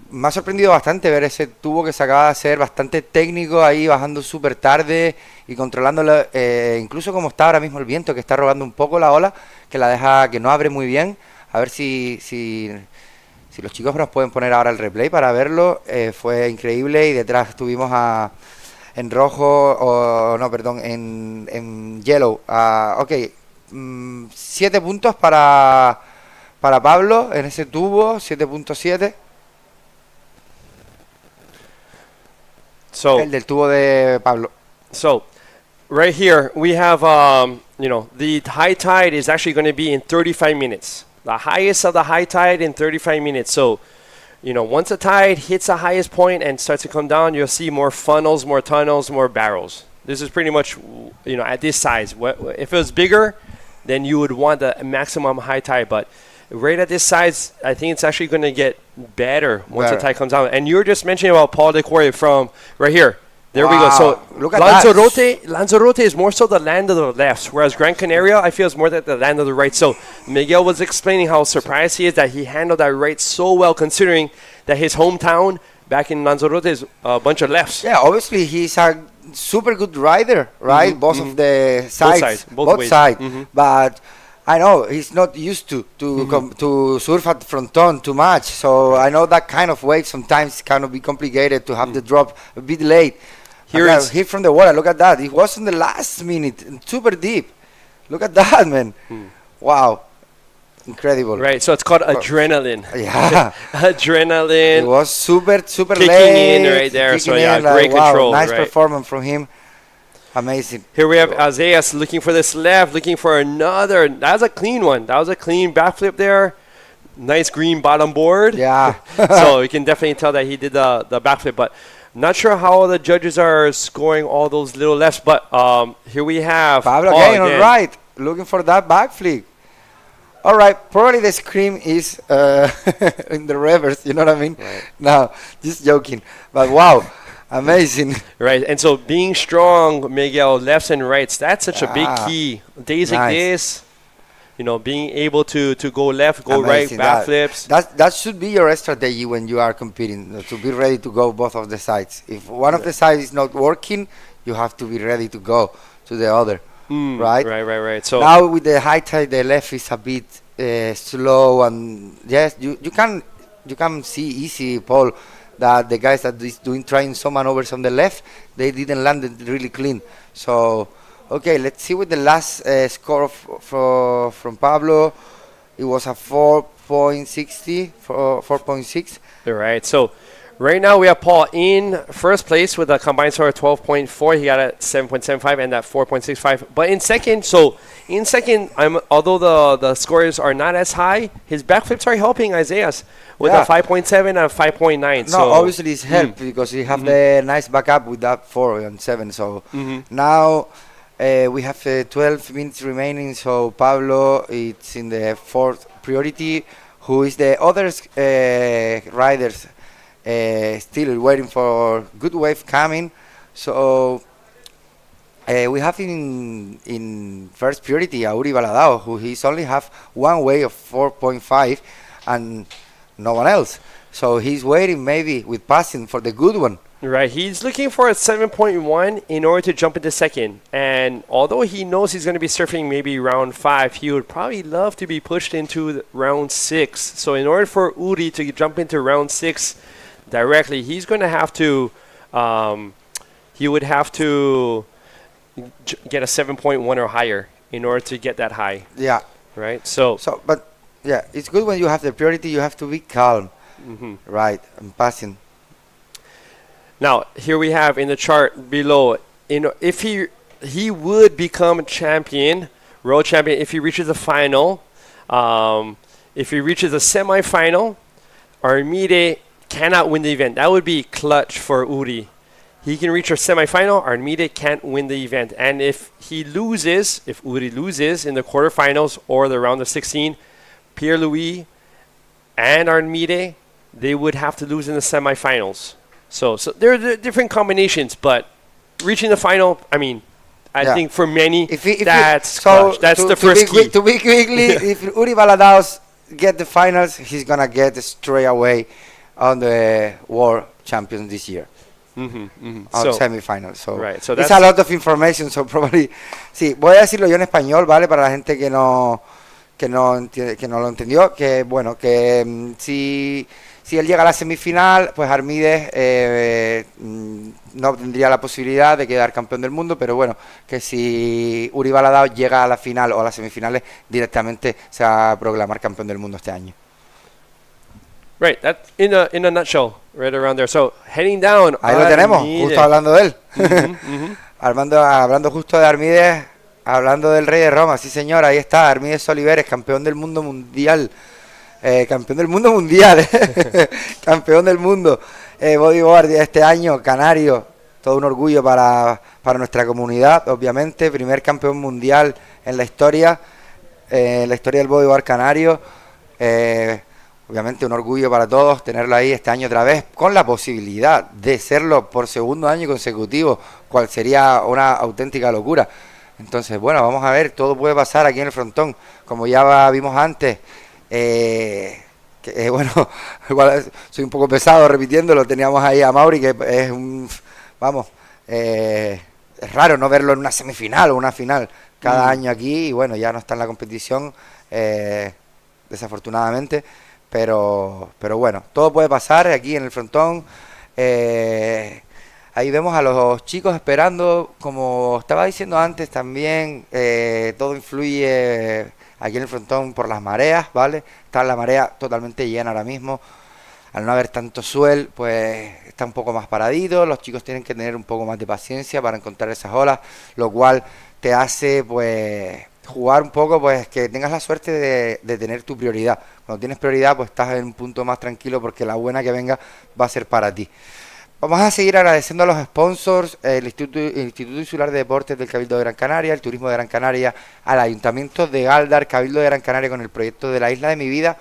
me ha sorprendido bastante ver ese tubo que se acaba de hacer, bastante técnico ahí, bajando súper tarde y controlándolo, incluso como está ahora mismo el viento, que está robando un poco la ola, que no abre muy bien. A ver si los chicos nos pueden poner ahora el replay para verlo. Fue increíble, y detrás tuvimos en rojo, en yellow. 7 puntos para Pablo en ese tubo, 7.7. El del tubo de Pablo. So, right here we have, the high tide is actually going to be in 35 minutes. The highest of the high tide in 35 minutes. So, once the tide hits the highest point and starts to come down, you'll see more funnels, more tunnels, more barrels. This is pretty much, at this size. If it was bigger, then you would want the maximum high tide. But right at this size, I think it's actually going to get better once the tide comes out. And you were just mentioning about Paul de Quarry from right here. There we go. So Look at Lanzarote is more so the land of the left, whereas Gran Canaria, I feel, is more the land of the right. So Miguel was explaining how surprised he is that he handled that right so well, considering that his hometown back in Lanzarote is a bunch of lefts. Yeah, obviously he's a super good rider, right? Both of the sides, both sides. Mm-hmm. But I know he's not used to surf at Fronton too much. So I know that kind of wave sometimes kind of be complicated to have the drop a bit late. Hit from the water. Look at that. It was in the last minute, super deep. Look at that, man. Wow. Incredible. Right, so it's called adrenaline. Yeah. Adrenaline. It was super kicking late. In right there. So, great great control. Nice performance from him. Amazing. Here we have Isaias looking for this left, looking for another. That was a clean one. That was a clean backflip there. Nice green bottom board. Yeah. So you can definitely tell that he did the backflip. But not sure how the judges are scoring all those little lefts. But here we have Pablo again, all right. Looking for that backflip. All right, probably the scream is in the reverse, you know what I mean? Right. No, just joking. But wow, amazing. Right, and so being strong, Miguel, lefts and rights, that's such a big key. Days like this, being able to go left, go amazing. right, backflips. That should be your strategy when you are competing, to be ready to go both of the sides. If one of the sides is not working, you have to be ready to go to the other. Right. So now with the high tide, the left is a bit slow, and yes, you can see easy, Paul, that the guys that is trying some maneuvers on the left, they didn't land it really clean. So okay, let's see with the last score from Pablo. It was a 4.60, 4.6. All right. So right now we have Paul in first place with a combined score of 12.4. He got a 7.75 and that 4.65. But in second, although the scores are not as high, his backflips are helping Isaias with a 5.7 and a 5.9. No, obviously it's helped because he have the nice backup with that 4 and 7. So now we have 12 minutes remaining. So Pablo, it's in the fourth priority. Who is the others riders? Still waiting for good wave coming. So we have in first priority Uri Baladao, who he's only have one wave of 4.5 and no one else. So he's waiting maybe with passing for the good one. Right, he's looking for a 7.1 in order to jump into second. And although he knows he's going to be surfing maybe round 5, he would probably love to be pushed into round 6. So in order for Uri to jump into round 6 directly, he's going to have to, he would have to get a 7.1 or higher in order to get that high. Yeah. Right? But yeah, it's good when you have the priority, you have to be calm. Right, and passing. Now, here we have in the chart below, if he would become champion, world champion, if he reaches the final. If he reaches the semifinal, Armide cannot win the event. That would be clutch for Uri. He can reach a semifinal, Armide can't win the event. And if Uri loses in the quarterfinals or the round of 16, Pierre-Louis and Armide, they would have to lose in the semifinals. So there are different combinations, but reaching the final, I think for many, that's the first key. To be quickly, if Uri Baladaos get the finals, he's going to get straight away on the World Champions this year. Semifinals. So it's a lot of information, so probably... Sí, voy a decirlo yo en español, ¿vale? Para la gente que no lo entendió, que bueno, que si él llega a la semifinal, pues Armides no tendría la posibilidad de quedar campeón del mundo, pero bueno, que si Uri Baladao llega a la final o a las semifinales, directamente se va a proclamar campeón del mundo este año. Right, that in a nutshell, right around there. So heading down. Ahí lo tenemos, justo hablando de él. Hablando justo de Armides, hablando del Rey de Roma, sí señor, ahí está, Armides Oliveres, campeón del mundo mundial. Campeón del mundo, campeón del mundo, bodyboard este año, canario, todo un orgullo para nuestra comunidad, obviamente, primer campeón mundial en la historia del bodyboard canario. Obviamente un orgullo para todos tenerlo ahí este año otra vez, con la posibilidad de serlo por segundo año consecutivo, cual sería una auténtica locura. Entonces, bueno, vamos a ver, todo puede pasar aquí en el Frontón, como ya vimos antes. Bueno, igual soy un poco pesado repitiéndolo, teníamos ahí a Mauri, que es es raro no verlo en una semifinal o una final cada año aquí, y bueno, ya no está en la competición, desafortunadamente. Pero bueno, todo puede pasar aquí en el Frontón. Ahí vemos a los chicos esperando, como estaba diciendo antes también, todo influye aquí en el Frontón por las mareas, ¿vale? Está la marea totalmente llena ahora mismo. Al no haber tanto swell, pues está un poco más paradito. Los chicos tienen que tener un poco más de paciencia para encontrar esas olas, lo cual te hace, pues, jugar un poco, pues que tengas la suerte de tener tu prioridad. Cuando tienes prioridad, pues estás en un punto más tranquilo, porque la buena que venga va a ser para ti. Vamos a seguir agradeciendo a los sponsors, el Instituto Insular de Deportes del Cabildo de Gran Canaria, el Turismo de Gran Canaria, al Ayuntamiento de Gáldar, Cabildo de Gran Canaria con el proyecto de la Isla de mi Vida,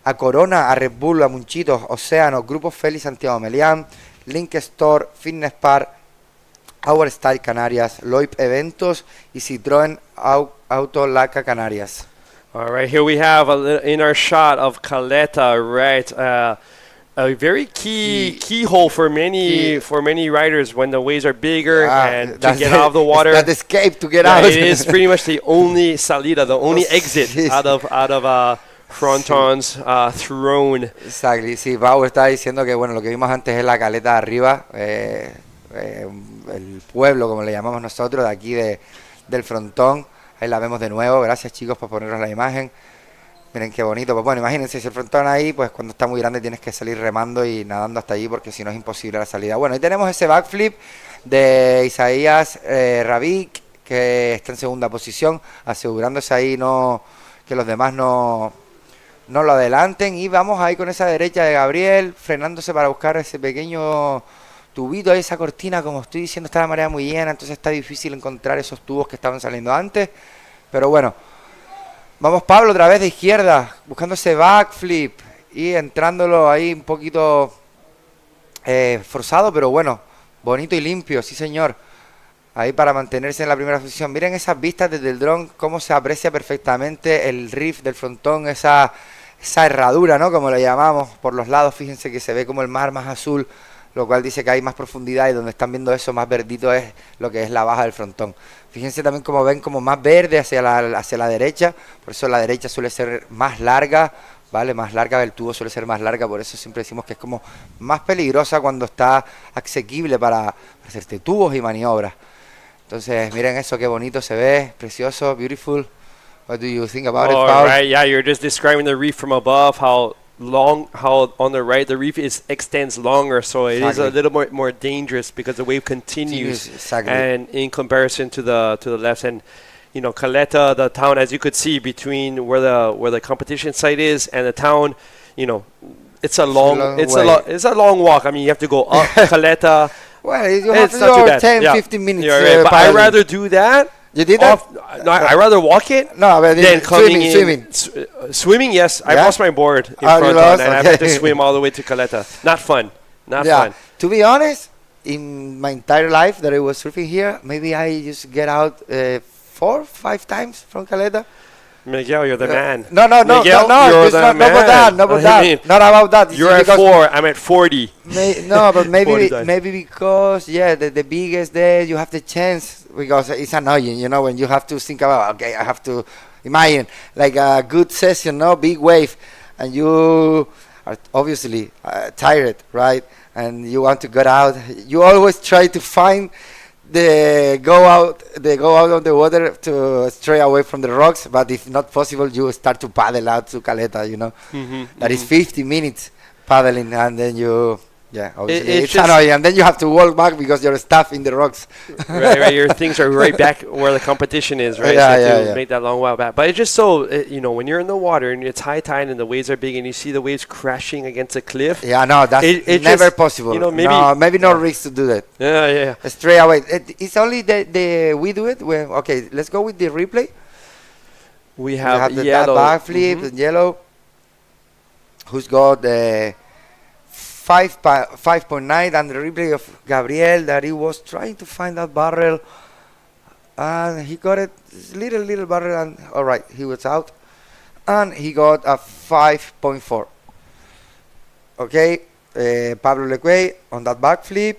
a Corona, a Red Bull, a Munchitos, Océano, Grupo Félix Santiago Melián, Link Store, Fitness Park, Our Style Canarias, Loip Eventos y Citroën Auto Laca Canarias. All right, here we have in our shot of Caleta, right? A very keyhole for many riders when the waves are bigger and to get out of the water. That escape to get out. It is pretty much the only salida, the only exit out of Fronton's throne. Exactly. Sí, Pau está diciendo que bueno, lo que vimos antes es la caleta de arriba, el pueblo, como le llamamos nosotros, de aquí del Frontón. Ahí la vemos de nuevo. Gracias, chicos, por ponernos la imagen. Miren qué bonito. Pues bueno, imagínense, si el Frontón ahí, pues cuando está muy grande tienes que salir remando y nadando hasta allí, porque si no es imposible la salida. Bueno, ahí tenemos ese backflip de Isaías Rabik, que está en segunda posición, asegurándose ahí que los demás no lo adelanten. Y vamos ahí con esa derecha de Gabriel, frenándose para buscar ese pequeño tubito, ahí esa cortina. Como estoy diciendo, está la marea muy llena, entonces está difícil encontrar esos tubos que estaban saliendo antes. Pero bueno, vamos Pablo otra vez de izquierda, buscando ese backflip y entrándolo ahí un poquito forzado, pero bueno, bonito y limpio, sí señor. Ahí para mantenerse en la primera posición. Miren esas vistas desde el dron, cómo se aprecia perfectamente el riff del Frontón, esa herradura, ¿no? Como le llamamos, por los lados. Fíjense que se ve como el mar más azul, lo cual dice que hay más profundidad, y donde están viendo eso más verdito es lo que es la baja del Frontón. Fíjense también como ven como más verde hacia la derecha, por eso la derecha suele ser más larga, ¿vale? Más larga, el tubo suele ser más larga, por eso siempre decimos que es como más peligrosa cuando está asequible para hacerte tubos y maniobras. Entonces, miren eso, qué bonito se ve, precioso, beautiful. What do you think about it, Paul? Right, yeah, you're just describing the reef from above, how on the right the reef extends longer, so it is a little more dangerous because the wave continues. Exactly. And in comparison to the left, and you know, Caleta, the town, as you could see between where the competition site is and the town, you know, it's a long walk. I mean, you have to go up Caleta. Well, you have to go 10, 15 minutes. Yeah, right. But I'd rather do that. You did that? No, I'd rather walk it than swimming. Swimming, yes. I lost my board in Fronton, and I had to swim all the way to Caleta. Not fun. Not fun. To be honest, in my entire life that I was surfing here, maybe I just get out 4 or 5 times from Caleta. Miguel, you're the man. No, Miguel, not about that. You're at 4, I'm at 40. But maybe because, the biggest day you have the chance, because it's annoying, you know, when you have to think about, okay, I have to imagine, like a good session, big wave, and you are obviously tired, right? And you want to get out. You always try to find the go out of the water to stray away from the rocks, but if not possible, you start to paddle out to Caleta, you know. That is 50 minutes paddling, and then you Yeah, obviously it's it's just- annoying, and then you have to walk back because you're stuck in the rocks. right, your things are right back where the competition is, right? Yeah, so you have yeah, to yeah. make that long while back. But it's just so, when you're in the water and it's high tide and the waves are big and you see the waves crashing against a cliff. Yeah, no, that's it never just, possible. Maybe no risk to do that. Yeah. Straight away. It's only the we do it when. Okay, let's go with the replay. We have that yellow. backflip, the yellow. Who's got 5.9, and the replay of Gabriel that he was trying to find that barrel, and he got it, little barrel, and all right, he was out, and he got a 5.4. Okay, Pablo Lequay on that backflip,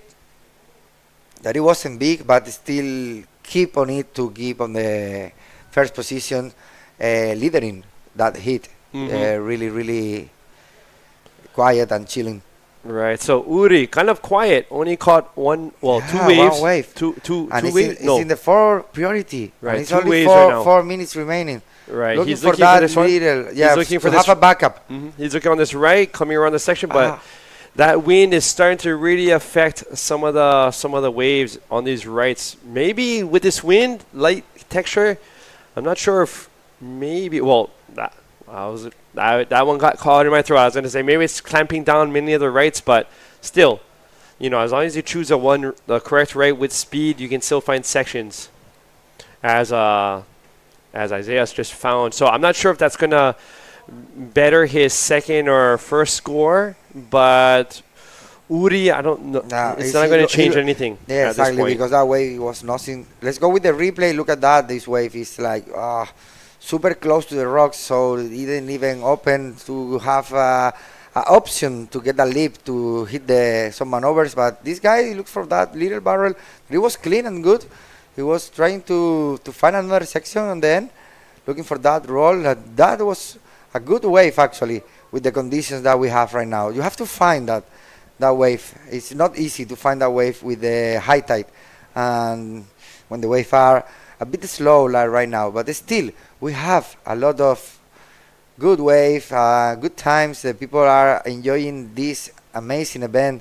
that it wasn't big, but still keep on it to keep on the first position, leading that hit. Really quiet and chilling. Right, so Uri, kind of quiet, only caught two Yeah, waves. one wave. Two And it's waves? it's in the 4 priority. Right, And it's two only waves right now. 4 minutes remaining. Right, Looking he's for looking that for this one. little, He's looking for to this have a backup. He's looking on this right, coming around the section, but that wind is starting to really affect some of the waves on these rights. Maybe with this wind, light texture, I'm not sure if maybe. Well, that one got caught in my throat. I was going to say maybe it's clamping down many of the rights, but still, as long as you choose the correct right with speed, you can still find sections, as Isaiah's just found. So I'm not sure if that's going to better his second or first score, but Uri, I don't know. It's not going to change anything. Yeah, at exactly, this point. because that wave was nothing. Let's go with the replay. Look at that. This wave is like super close to the rocks, so it didn't even open to have an option to get a leap to hit some maneuvers. But this guy looked for that little barrel. It was clean and good. He was trying to find another section on the end, looking for that roll. That was a good wave, actually, with the conditions that we have right now. You have to find that wave. It's not easy to find that wave with the high tide, and when the waves are a bit slow like right now. But still, we have a lot of good wave, good times. The people are enjoying this amazing event,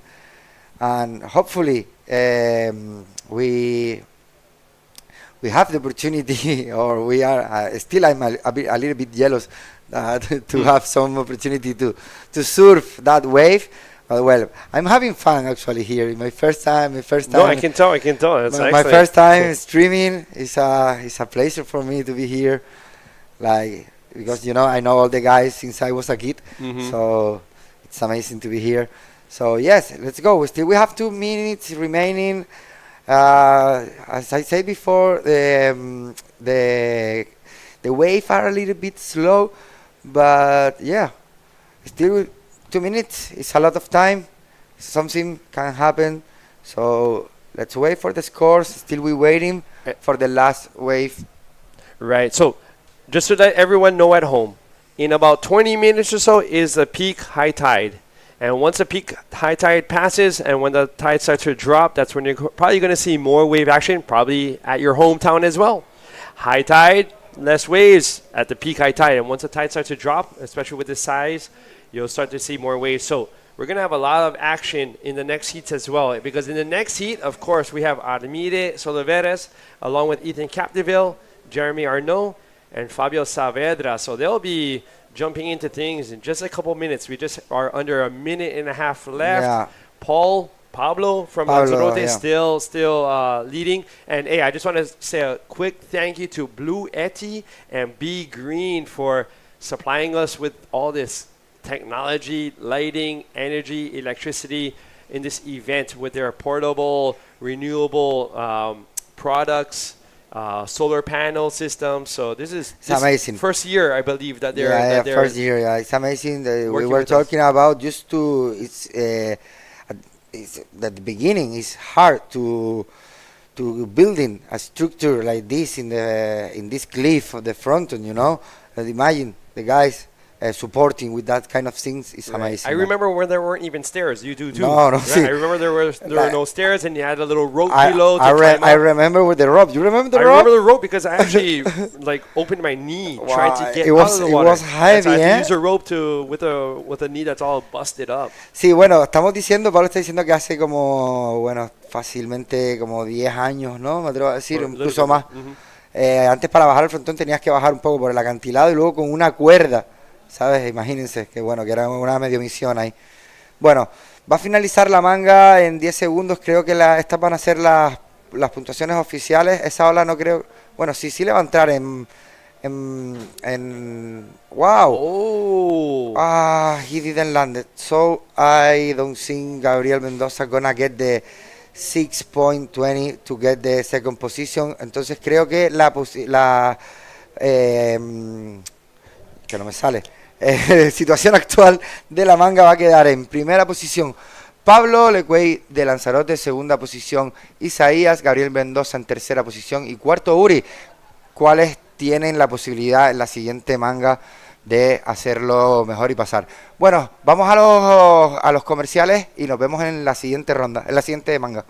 and hopefully we have the opportunity, or we are still. I'm a little bit jealous to have some opportunity to surf that wave. Well, I'm having fun actually here. My first time. No, I can tell. It's my first time streaming. It's a pleasure for me to be here, because I know all the guys since I was a kid. So it's amazing to be here. So yes, let's go. We have 2 minutes remaining. As I said before, the wave are a little bit slow, but yeah, still 2 minutes is a lot of time. Something can happen, so let's wait for the scores. Still we waiting for the last wave. Right, so just to let everyone know at home, in about 20 minutes or so is the peak high tide. And once the peak high tide passes and when the tide starts to drop, that's when you're probably going to see more wave action, probably at your hometown as well. High tide, less waves at the peak high tide. And once the tide starts to drop, especially with this size, you'll start to see more waves. So we're going to have a lot of action in the next heats as well. Because in the next heat, of course, we have Armide Soloveres, along with Ethan Capdeville, Jeremy Arnaud, and Fabio Saavedra. So they'll be jumping into things in just a couple minutes. We just are under a minute and a half left. Yeah. Pablo from Lanzarote still leading. And hey, I just want to say a quick thank you to Blue Etty and B Green for supplying us with all this technology, lighting, energy, electricity in this event with their portable, renewable products, solar panel system. So this amazing. First year, I believe, that they're first year. Yeah, it's amazing. We were talking about it's at the beginning. It's hard to building a structure like this in this cliff of the Fronton. And imagine the guys supporting with that kind of things is amazing. I remember when there weren't even stairs. You do too. No, right? see. I remember there were no stairs, and you had a little rope I, below. To I, re- climb I up. remember with the rope. You remember the I rope? remember the rope because I actually like opened my knee trying to get out of the water. It was heavy, so I had to use a rope with a knee that's all busted up. Sí, bueno, estamos diciendo, Pablo está diciendo que hace como, bueno, fácilmente como 10 años, ¿no? Me atrevo a decir, incluso más. Antes para bajar el frontón tenías que bajar un poco por el acantilado y luego con una cuerda, ¿sabes? Imagínense que bueno, que era una medio misión ahí. Bueno, va a finalizar la manga en 10 segundos, creo que estas van a ser las puntuaciones oficiales. Esa ola no creo, bueno, sí le va a entrar en wow. Oh. He didn't land it. So I don't think Gabriel Mendoza gonna get the 6.20 to get the second position. Entonces creo que que no me sale. Situación actual de la manga va a quedar en primera posición Pablo Lecuey de Lanzarote, segunda posición Isaías, Gabriel Mendoza en tercera posición y cuarto Uri. ¿Cuáles tienen la posibilidad en la siguiente manga de hacerlo mejor y pasar? Bueno, vamos a los comerciales y nos vemos en la siguiente ronda, en la siguiente manga.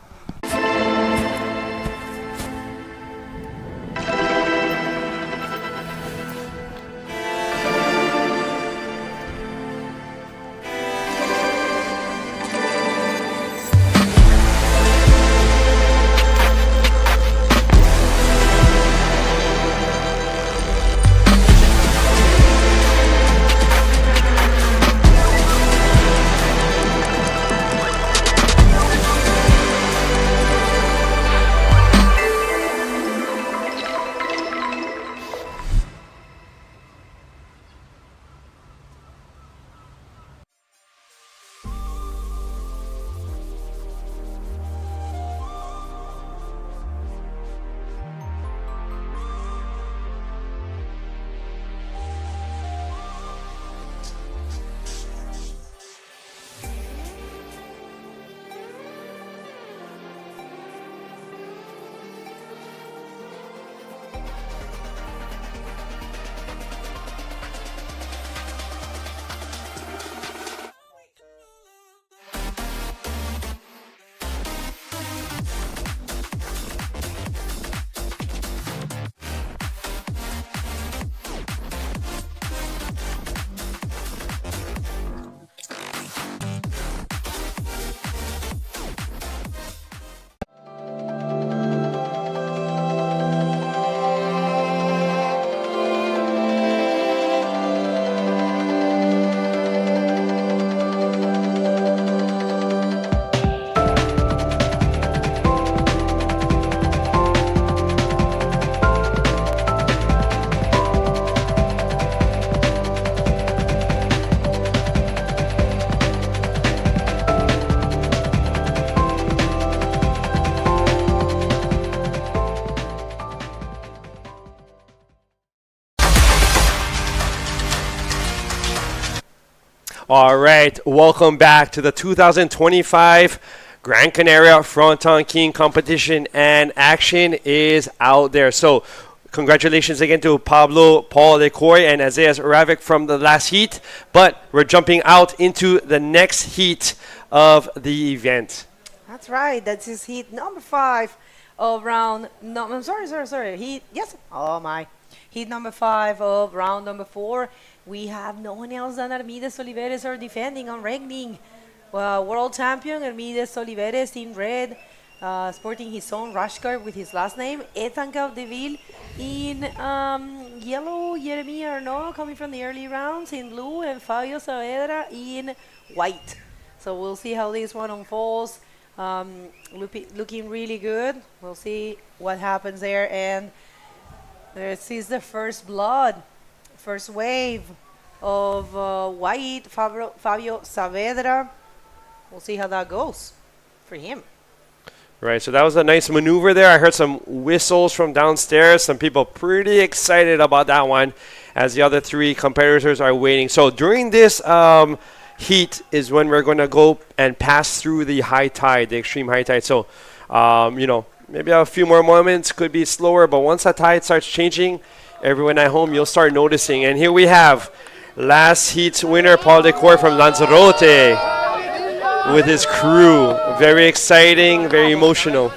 All right, welcome back to the 2025 Gran Canaria Frontón King competition, and action is out there. So congratulations again to Pablo Paul Lecoy and Isaiah Ravik from the last heat, but we're jumping out into the next heat of the event. That's right, that's his heat number 5 of round, no, I'm sorry, heat, yes, oh my, heat number 5 of round number 4. We have no one else than Armides Oliveres are defending on reigning world champion. Armides Oliveres in red, sporting his own rash guard with his last name. Ethan Capdeville in yellow, Jeremiah Arnaud coming from the early rounds in blue, and Fabio Saavedra in white. So we'll see how this one unfolds. Looking really good. We'll see what happens there. And this is the first blood. First wave of white, Fabio Saavedra. We'll see how that goes for him. Right, so that was a nice maneuver there. I heard some whistles from downstairs. Some people pretty excited about that one as the other three competitors are waiting. So during this heat is when we're going to go and pass through the high tide, the extreme high tide. So, maybe a few more moments, could be slower, but once that tide starts changing, everyone at home, you'll start noticing. And here we have Last heat's winner, Paul Decor from Lanzarote, with his crew. Very exciting, very emotional.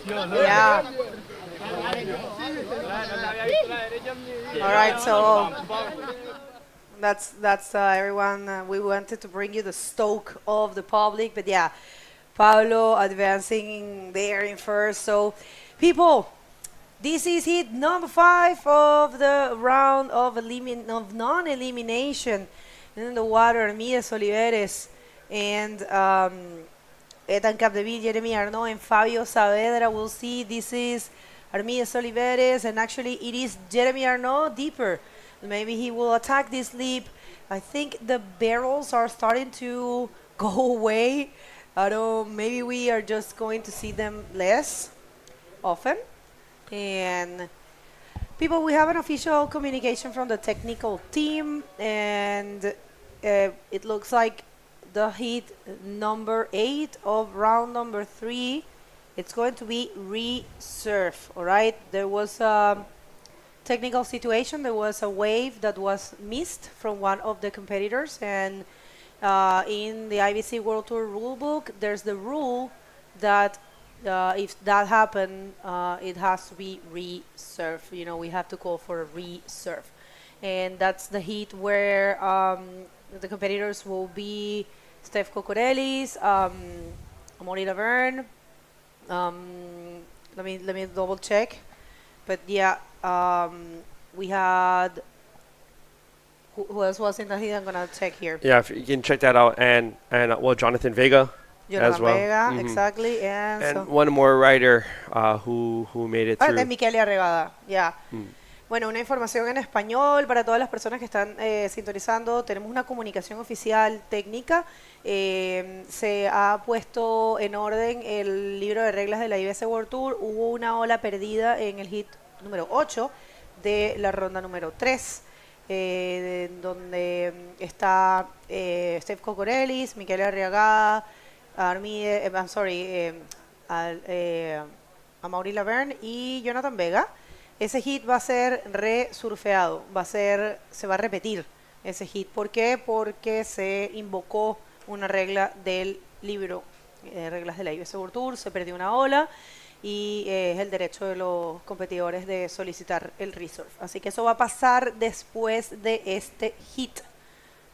Yeah. All right, so that's everyone. We wanted to bring you the stoke of the public, but yeah, Pablo advancing there in first. So, people, this is hit number 5 of the round of non-elimination in the water. Armides Oliveres and Ethan Capdeville, Jeremy Arnaud, and Fabio Saavedra. We'll see. This is Armides Oliveres, and actually it is Jeremy Arnaud deeper. Maybe he will attack this leap. I think the barrels are starting to go away. I don't. Maybe we are just going to see them less often. And people, we have an official communication from the technical team, and it looks like the heat number 8 of round number 3, it's going to be resurf. All right, there was a technical situation. There was a wave that was missed from one of the competitors, and in the IBC World Tour rulebook, there's the rule that if that happened, it has to be resurf. You know, we have to call for a resurf, and that's the heat where the competitors will be Steph Cocorellis, Amaury Laverne. Let me double check, but yeah, we had who else was in the heat? I'm gonna check here. Yeah, if you can check that out, and well, Jonathan Vega. As well. Vega, exactly, and so one more rider who made it through. de Michele Arregada, yeah. Bueno, una información en español para todas las personas que están sintonizando. Tenemos una comunicación oficial técnica. Se ha puesto en orden el libro de reglas de la IBC World Tour. Hubo una ola perdida en el hit número 8 de la ronda número 3, donde está Steph Cocorellis, Michele Arriagada, Amaury Laverne y Jonathan Vega. Ese hit va a ser resurfeado, se va a repetir ese hit. ¿Por qué? Porque se invocó una regla del libro, reglas de la IBC World Tour, se perdió una ola y es el derecho de los competidores de solicitar el resurf. Así que eso va a pasar después de este hit.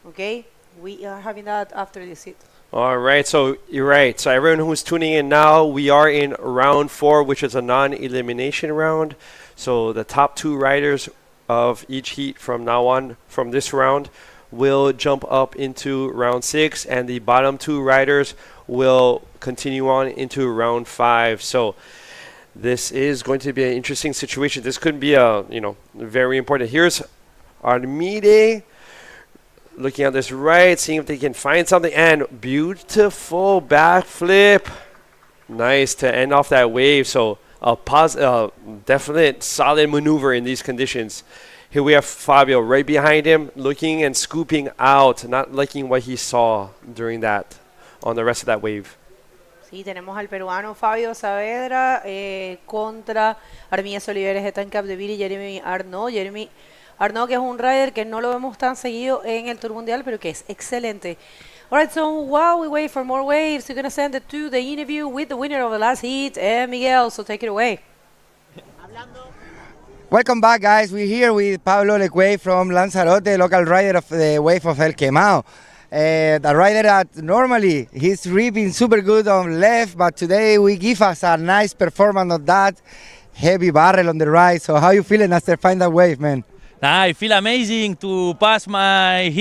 Okay? We are having that after this hit. All right, so you're right. So everyone who's tuning in now, we are in round 4, which is a non-elimination round. So the top 2 riders of each heat from now on, from this round, will jump up into round 6, and the bottom 2 riders will continue on into round 5. So this is going to be an interesting situation. This could be very important. Here's Armide looking at this right, seeing if they can find something, and beautiful backflip. Nice to end off that wave. So a definite solid maneuver in these conditions. Here we have Fabio right behind him, looking and scooping out, not liking what he saw during that, on the rest of that wave. Sí, tenemos al peruano Fabio Saavedra contra Armides Oliveres, Ethan Capdeville y Jeremy Arnaud. Jeremy Arnaud, que es un rider que no lo vemos tan seguido en el Tour Mundial, pero que es excelente. All right, so while we wait for more waves, we're going to send it to the interview with the winner of the last heat, Miguel, so take it away. Welcome back, guys. We're here with Pablo Lecuey from Lanzarote, local rider of the wave of El Quemao. The rider that normally he's ripping super good on left, but today we give us a nice performance of that heavy barrel on the right. So how you feeling after finding that wave, man? I feel amazing to pass my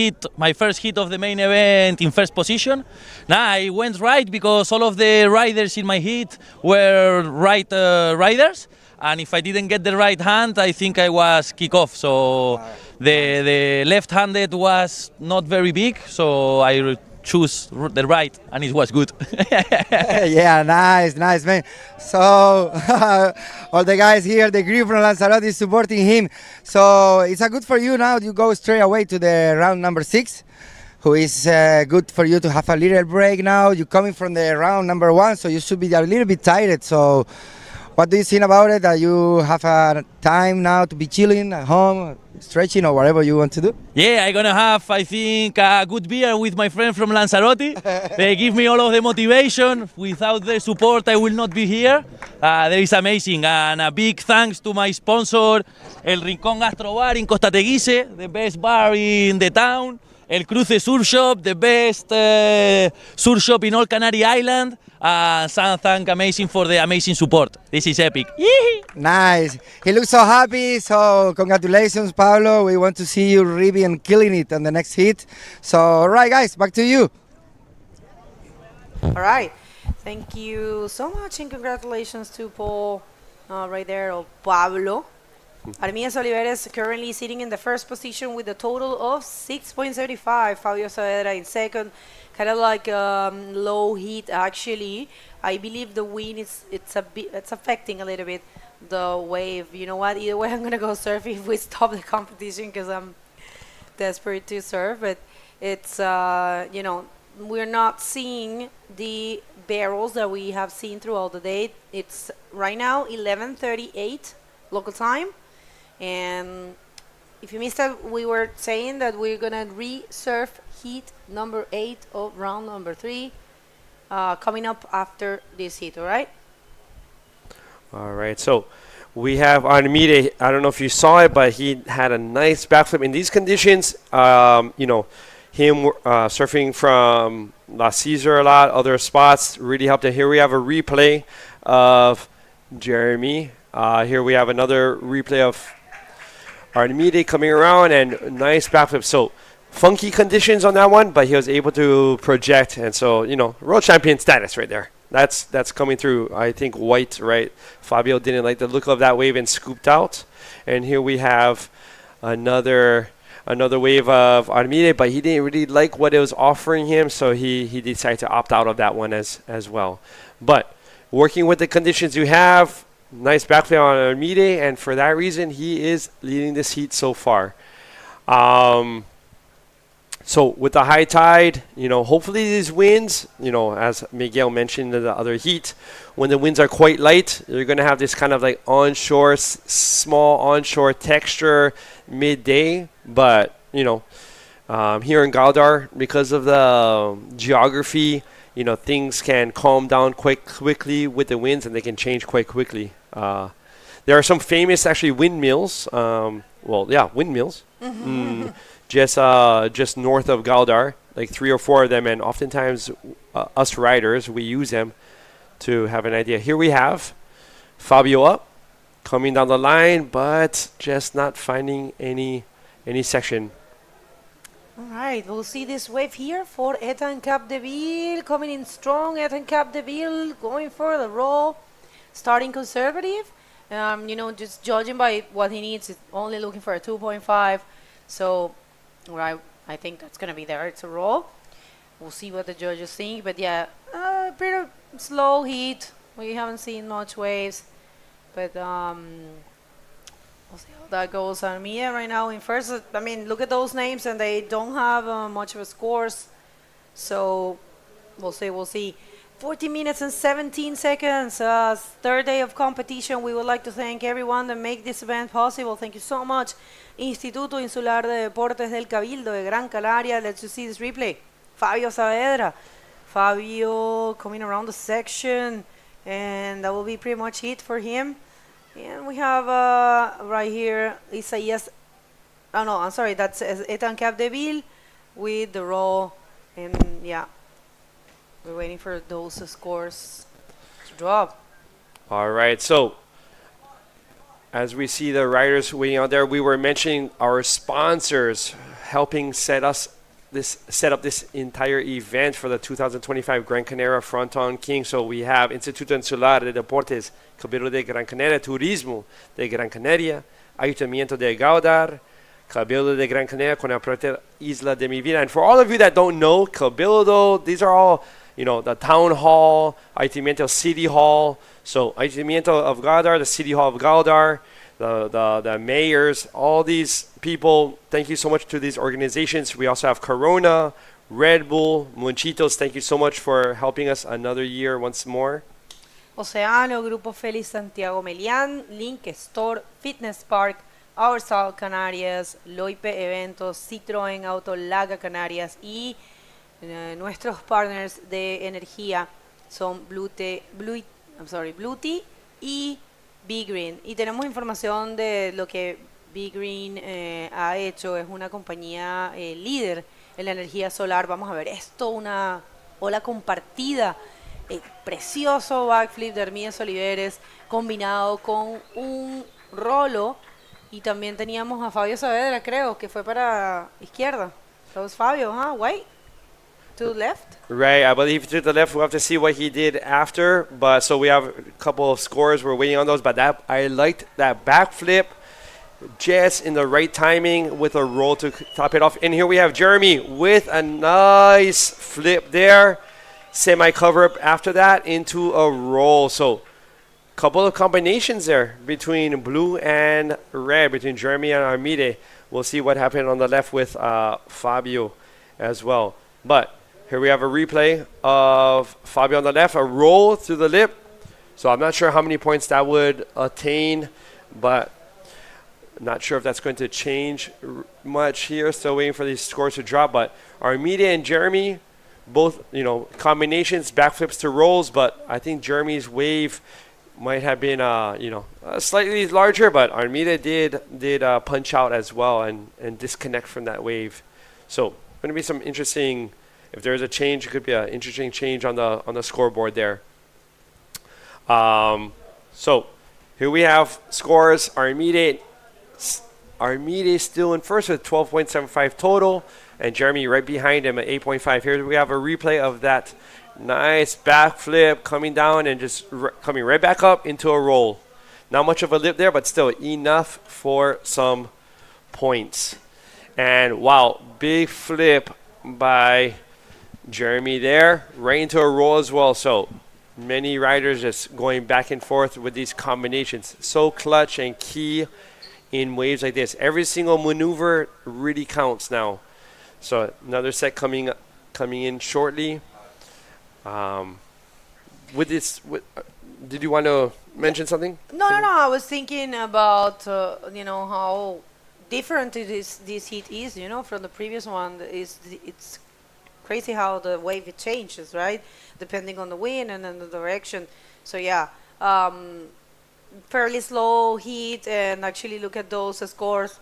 first hit of the main event in first position. I went right because all of the riders in my hit were right riders, and if I didn't get the right hand, I think I was kick off. So the left-handed was not very big, so I choose the right, and it was good. Yeah, nice, man. So all the guys here, the group from Lanzarote is supporting him. So it's a good for you now. You go straight away to the round number 6, who is good for you to have a little break now. You're coming from the round number 1, so you should be a little bit tired. So What do you think about it? That you have a time now to be chilling at home, stretching, or whatever you want to do? Yeah, I'm gonna have, I think, a good beer with my friend from Lanzarote. They give me all of the motivation. Without their support, I will not be here. That is amazing. And a big thanks to my sponsor, El Rincón Gastro Bar in Costa Teguise, the best bar in the town. El Cruce Sur Shop, the best sur shop in all Canary Island. Some thank amazing for the amazing support. This is epic. Nice. He looks so happy. So congratulations, Pablo. We want to see you really and killing it on the next hit. So, all right, guys, back to you. All right. Thank you so much and congratulations to Paul right there, or Pablo. Armides Oliveres currently sitting in the first position with a total of 6.75. Fabio Saavedra in second. Kind of like low heat actually. I believe the wind it's affecting a little bit the wave. You know what? Either way, I'm gonna go surf if we stop the competition because I'm desperate to surf. But it's you know, we're not seeing the barrels that we have seen throughout the day. It's right now 11:38 local time. And if you missed it, we were saying that we're gonna re-surf heat number 8 of round number 3 coming up after this heat, all right? All right, so we have Armide. I don't know if you saw it, but he had a nice backflip in these conditions. You know, him surfing from La Cesar a lot, other spots really helped him. Here we have a replay of Jeremy. Here we have another replay of Armide coming around and nice backflip. So funky conditions on that one, but he was able to project, and so, you know, world champion status right there. That's coming through. I think white, right? Fabio didn't like the look of that wave and scooped out. And here we have another wave of Armide, but he didn't really like what it was offering him, so he decided to opt out of that one as well. But working with the conditions you have, nice backflip on Armide, and for that reason, he is leading this heat so far. So with the high tide, you know, hopefully these winds, you know, as Miguel mentioned in the other heat, when the winds are quite light, you're going to have this kind of like onshore, small onshore texture midday. But, you know, here in Gáldar, because of the geography, you know, things can calm down quite quickly with the winds, and they can change quite quickly. There are some famous, actually, windmills. Windmills. Just north of Gáldar, like 3 or 4 of them, and oftentimes us riders, we use them to have an idea. Here we have Fabio up, coming down the line, but just not finding any section. All right, we'll see this wave here for Ethan Capdeville coming in strong. Ethan Capdeville going for the roll, starting conservative. You know, just judging by what he needs, it's only looking for a 2.5. So, right, I think that's gonna be there. It's a roll. We'll see what the judges think, but yeah, pretty slow heat. We haven't seen much waves, but we'll see how that goes. Armia right now in first. I mean, look at those names, and they don't have much of a scores. So we'll see. 40 minutes and 17 seconds. Third day of competition. We would like to thank everyone that make this event possible. Thank you so much. Instituto Insular de Deportes del Cabildo de Gran Canaria. Let's just see this replay. Fabio Saavedra. Fabio coming around the section, and that will be pretty much it for him. And we have right here Isaías. Oh no, I'm sorry. That's Ethan Capdeville with the roll, and yeah. We're waiting for those scores to drop. All right, so as we see the riders waiting out there, we were mentioning our sponsors helping set up this entire event for the 2025 Gran Canaria Frontón King. So we have Instituto Insular de Deportes, Cabildo de Gran Canaria, Turismo de Gran Canaria, Ayuntamiento de Gáldar, Cabildo de Gran Canaria con la proyecto Isla de Mi Vida. And for all of you that don't know, Cabildo, these are all, you know, the town hall, Ayuntamiento City Hall. So Ayuntamiento of Gáldar, the City Hall of Gáldar, the mayors, all these people, thank you so much to these organizations. We also have Corona, Red Bull, Munchitos. Thank you so much for helping us another year once more. Oceano, Grupo Félix Santiago Melián, Link Store, Fitness Park, Oursal Canarias, Loipe Eventos, Citroën Auto Laga Canarias y nuestros partners de energía son Blue Tea y Big Green. Y tenemos información de lo que Big Green ha hecho. Es una compañía líder en la energía solar. Vamos a ver esto, una ola compartida. Precioso backflip de Hermías Oliveres combinado con un rolo. Y también teníamos a Fabio Saavedra, creo, que fue para izquierda. That was Fabio, huh? White? To the left? Right, I believe to the left. We'll have to see what he did after. But so we have a couple of scores. We're waiting on those. But that I liked that backflip, just in the right timing with a roll to top it off. And here we have Jeremy with a nice flip there. Semi-cover up after that into a roll. So couple of combinations there between blue and red, between Jeremy and Armide. We'll see what happened on the left with Fabio as well. But here we have a replay of Fabio on the left, a roll through the lip. So I'm not sure how many points that would attain, but I'm not sure if that's going to change much here. Still waiting for these scores to drop. But Armide and Jeremy, both, combinations, backflips to rolls, but I think Jeremy's wave might have been, slightly larger, but Armida did punch out as well and disconnect from that wave. So going to be some interesting. If there's a change, it could be an interesting change on the scoreboard there. So here we have scores. Armide still in first with 12.75 total, and Jeremy right behind him at 8.5. Here we have a replay of that. Nice backflip coming down and just coming right back up into a roll. Not much of a lip there, but still enough for some points. And wow, big flip by Jeremy there, right into a roll as well. So many riders just going back and forth with these combinations. So clutch and key in waves like this. Every single maneuver really counts now. So another set coming in shortly. Did you want to mention something? No. I was thinking about how different this heat is, from the previous one. It's crazy how the wave changes, right? Depending on the wind and then the direction. So yeah, fairly slow heat, and actually look at those scores.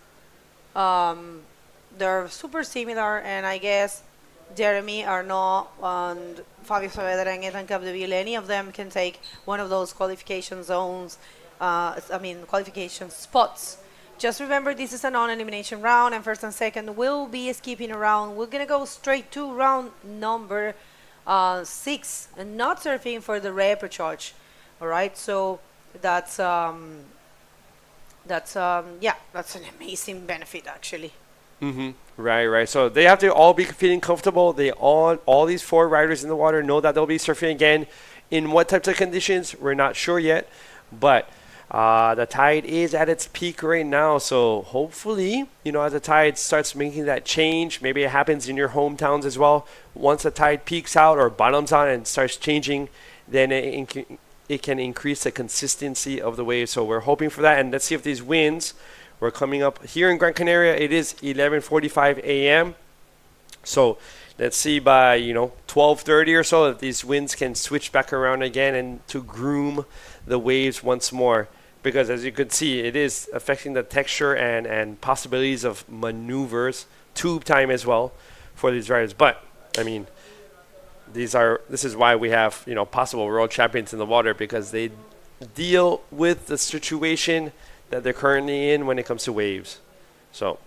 They're super similar, and I guess Jeremy, Arnaud, and Fabio Saavedra and Ethan Capdeville, any of them can take one of those qualification zones, qualification spots. Just remember, this is a non-elimination round, and first and second will be skipping around. We're going to go straight to round number 6, and not surfing for the repro charge. All right, so that's an amazing benefit, actually. Mm-hmm. Right. So they have to all be feeling comfortable. All these 4 riders in the water know that they'll be surfing again. In what types of conditions, we're not sure yet. But the tide is at its peak right now. So hopefully, as the tide starts making that change, maybe it happens in your hometowns as well. Once the tide peaks out or bottoms out and starts changing, then it can increase the consistency of the wave. So we're hoping for that. And let's see if these winds. We're coming up here in Gran Canaria. It is 11:45 a.m. So let's see by 12:30 or so if these winds can switch back around again and to groom the waves once more. Because as you can see, it is affecting the texture and possibilities of maneuvers, tube time as well for these riders. But I mean, this is why we have possible world champions in the water, because they deal with the situation that they're currently in when it comes to waves. So all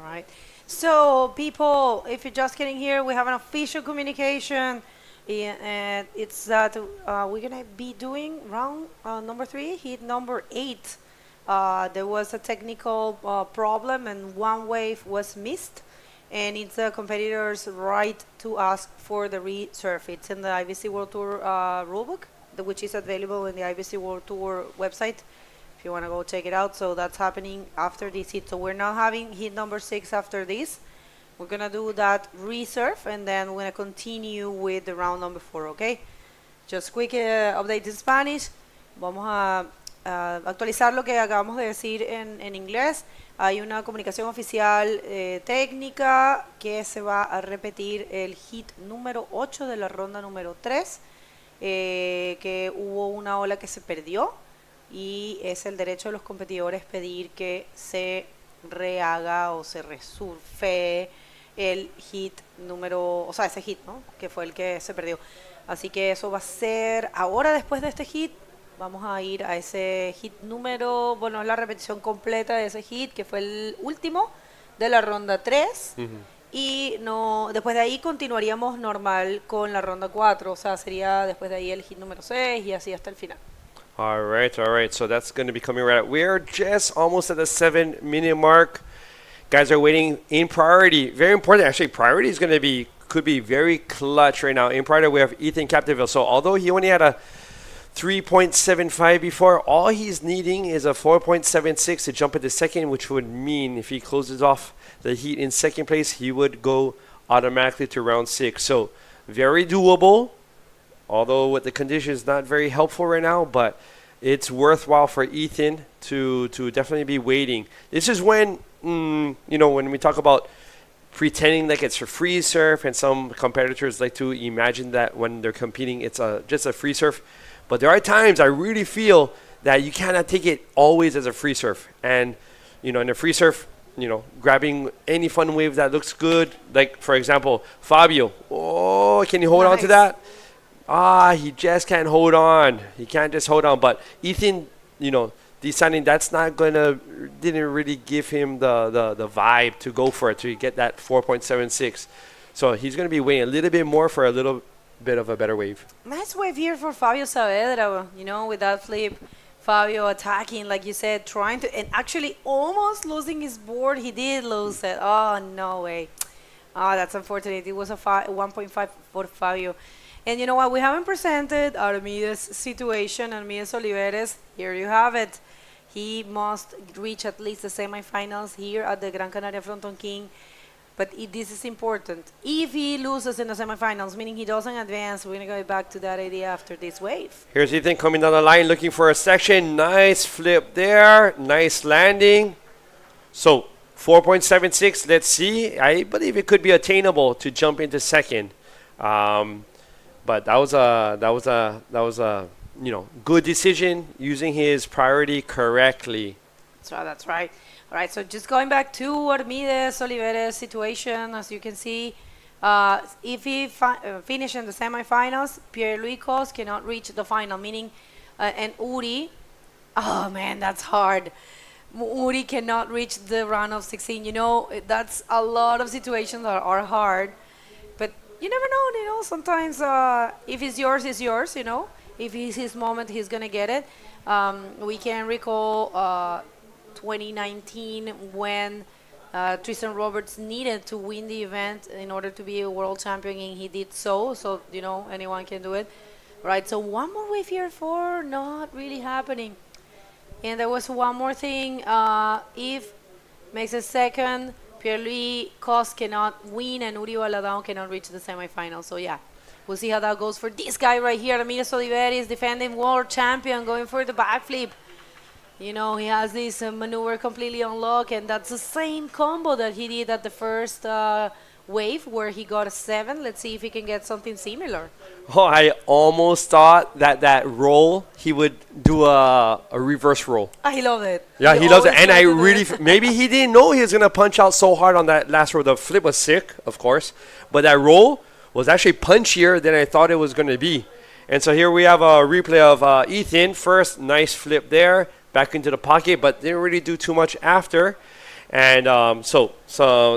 right, so people, if you're just getting here, we have an official communication, and it's that we're gonna be doing round number 3, heat number 8. There was a technical problem and one wave was missed, and it's the competitor's right to ask for the resurf. It's in the IBC World Tour rulebook, which is available in the IBC World Tour website. You want to go check it out. So that's happening after this heat. So we're not having heat number 6 after this. We're gonna do that resurf, and then we're gonna continue with the round number 4. Okay, Just quick update in Spanish. Vamos a actualizar lo que acabamos de decir en inglés. Hay una comunicación oficial técnica que se va a repetir el hit número 8 de la ronda número 3, que hubo una ola que se perdió y es el derecho de los competidores pedir que se rehaga o se resurfe el hit número, o sea, ese hit, ¿no? Que fue el que se perdió. Así que eso va a ser ahora, después de este hit. Vamos a ir a ese hit número, bueno, la repetición completa de ese hit, que fue el último de la ronda 3. Y no, después de ahí continuaríamos normal con la ronda 4. O sea, sería después de ahí el hit número 6 y así hasta el final. All right. So that's going to be coming right up. We're just almost at the 7-minute mark. Guys are waiting in priority. Very important. Actually, priority is going to be, could be very clutch right now. In priority, we have Ethan Capdeville. So although he only had a 3.75 before, all he's needing is a 4.76 to jump into second, which would mean if he closes off the heat in second place, he would go automatically to round 6. So very doable, although with the conditions not very helpful right now, but it's worthwhile for Ethan to definitely be waiting. This is when, when we talk about pretending like it's a free surf, and some competitors like to imagine that when they're competing, it's just a free surf. But there are times I really feel that you cannot take it always as a free surf. And, in a free surf, grabbing any fun wave that looks good. Like, for example, Fabio. Oh, can you hold on to that? He just can't hold on. He can't just hold on. But Ethan, deciding that's not didn't really give him the vibe to go for it, to get that 4.76. So he's going to be waiting a little bit more for a little bit of a better wave. Nice wave here for Fabio Saavedra, with that flip. Fabio attacking, like you said, trying to, and actually almost losing his board. He did lose it. Oh, no way. That's unfortunate. It was a 1.5 for Fabio. And you know what? We haven't presented Armides' situation. Armides Oliveres, here you have it. He must reach at least the semifinals here at the Gran Canaria Frontón King. But this is important. If he loses in the semifinals, meaning he doesn't advance, we're going to go back to that idea after this wave. Here's Ethan coming down the line, looking for a section. Nice flip there. Nice landing. So 4.76. Let's see. I believe it could be attainable to jump into second. But that was a good decision, using his priority correctly. That's right. All right, so just going back to Armides Oliveres' situation, as you can see, if he finishes in the semifinals, Pierre-Louis Cos cannot reach the final, meaning, and Uri, oh man, that's hard. Uri cannot reach the round of 16. That's a lot of situations that are hard, but you never know, sometimes if it's yours, it's yours, If it's his moment, he's going to get it. We can recall 2019 when Tristan Roberts needed to win the event in order to be a world champion, and he did so. So, anyone can do it. Right, so one more wave here for not really happening. And there was one more thing. If makes a second, Pierre-Louis Cos cannot win, and Uri Valadão cannot reach the semifinals. So, yeah. We'll see how that goes for this guy right here. Armides Oliveres, defending world champion, going for the backflip. He has this maneuver completely unlocked, and that's the same combo that he did at the first wave where he got a 7. Let's see if he can get something similar. Oh, I almost thought that roll, he would do a reverse roll. He loved it. Yeah, he loves it. And I really, maybe he didn't know he was going to punch out so hard on that last roll. The flip was sick, of course, but that roll was actually punchier than I thought it was going to be. And so here we have a replay of Ethan. First, nice flip there, back into the pocket, but didn't really do too much after. And so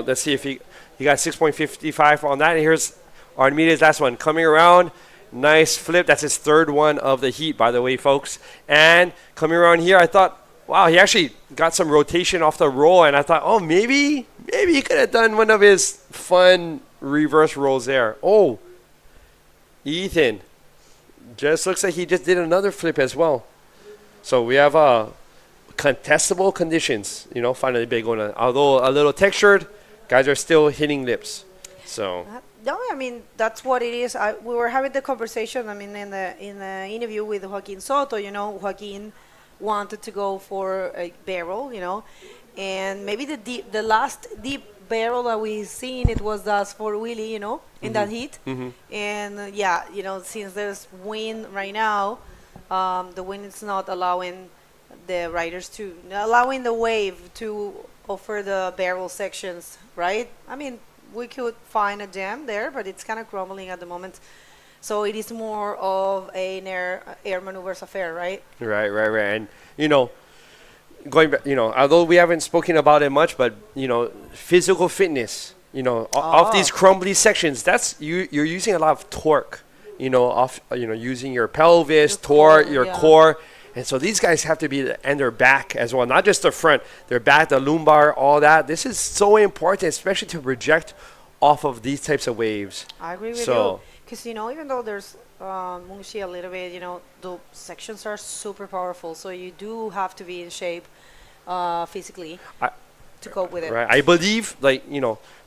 let's see if he got 6.55 on that. And here's Armides' last one. Coming around, nice flip. That's his third one of the heat, by the way, folks. And coming around here, I thought, wow, he actually got some rotation off the roll. And I thought, oh, maybe he could have done one of his fun reverse rolls there. Oh, Ethan just looks like he just did another flip as well. So we have contestable conditions, finally big one. Although a little textured, guys are still hitting lips. So No, I mean that's what it is. We were having the conversation. I mean, in the interview with Joaquin Soto, Joaquin wanted to go for a barrel, and maybe the last deep barrel that we seen, it was us for Willie, in that heat. And since there's wind right now, the wind is not allowing the riders to allowing the wave to offer the barrel sections, right? I mean, we could find a jam there, but it's kind of crumbling at the moment. So it is more of an air maneuvers affair, right? Right. And, going back, although we haven't spoken about it much, but, physical fitness, off these crumbly sections, that's, you're using a lot of torque, using your pelvis, torque, your core. And so these guys have to be, and their back as well, not just the front, their back, the lumbar, all that. This is so important, especially to project off of these types of waves. I agree with you. Because, even though there's mushy a little bit, the sections are super powerful. So you do have to be in shape physically to cope with it. Right. I believe,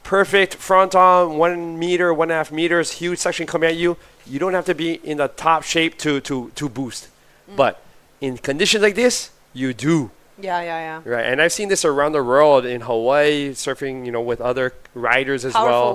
perfect Fronton, 1 meter, 1.5 meters, huge section coming at you. You don't have to be in the top shape to boost. But in conditions like this, you do. Yeah. Right, and I've seen this around the world in Hawaii, surfing, with other riders as well.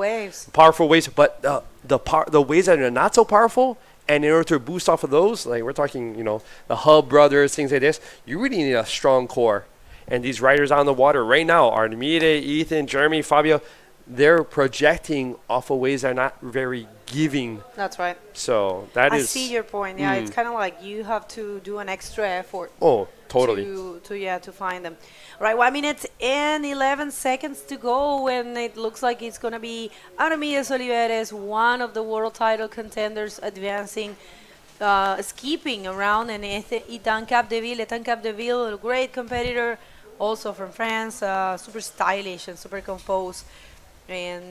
Powerful waves. But the waves that are not so powerful, and in order to boost off of those, like we're talking, the Hub brothers, things like this, you really need a strong core. And these riders on the water right now, Artemide, Ethan, Jeremy, Fabio, they're projecting off of waves that are not very giving. That's right. So I see your point. Yeah, it's kind of like you have to do an extra effort. Oh, totally. To find them. Right, 1 minute and 11 seconds to go, and it looks like it's going to be Artemides Oliveres, one of the world title contenders, advancing, skipping around, and Ethan Capdeville, a great competitor, also from France, super stylish and super composed. And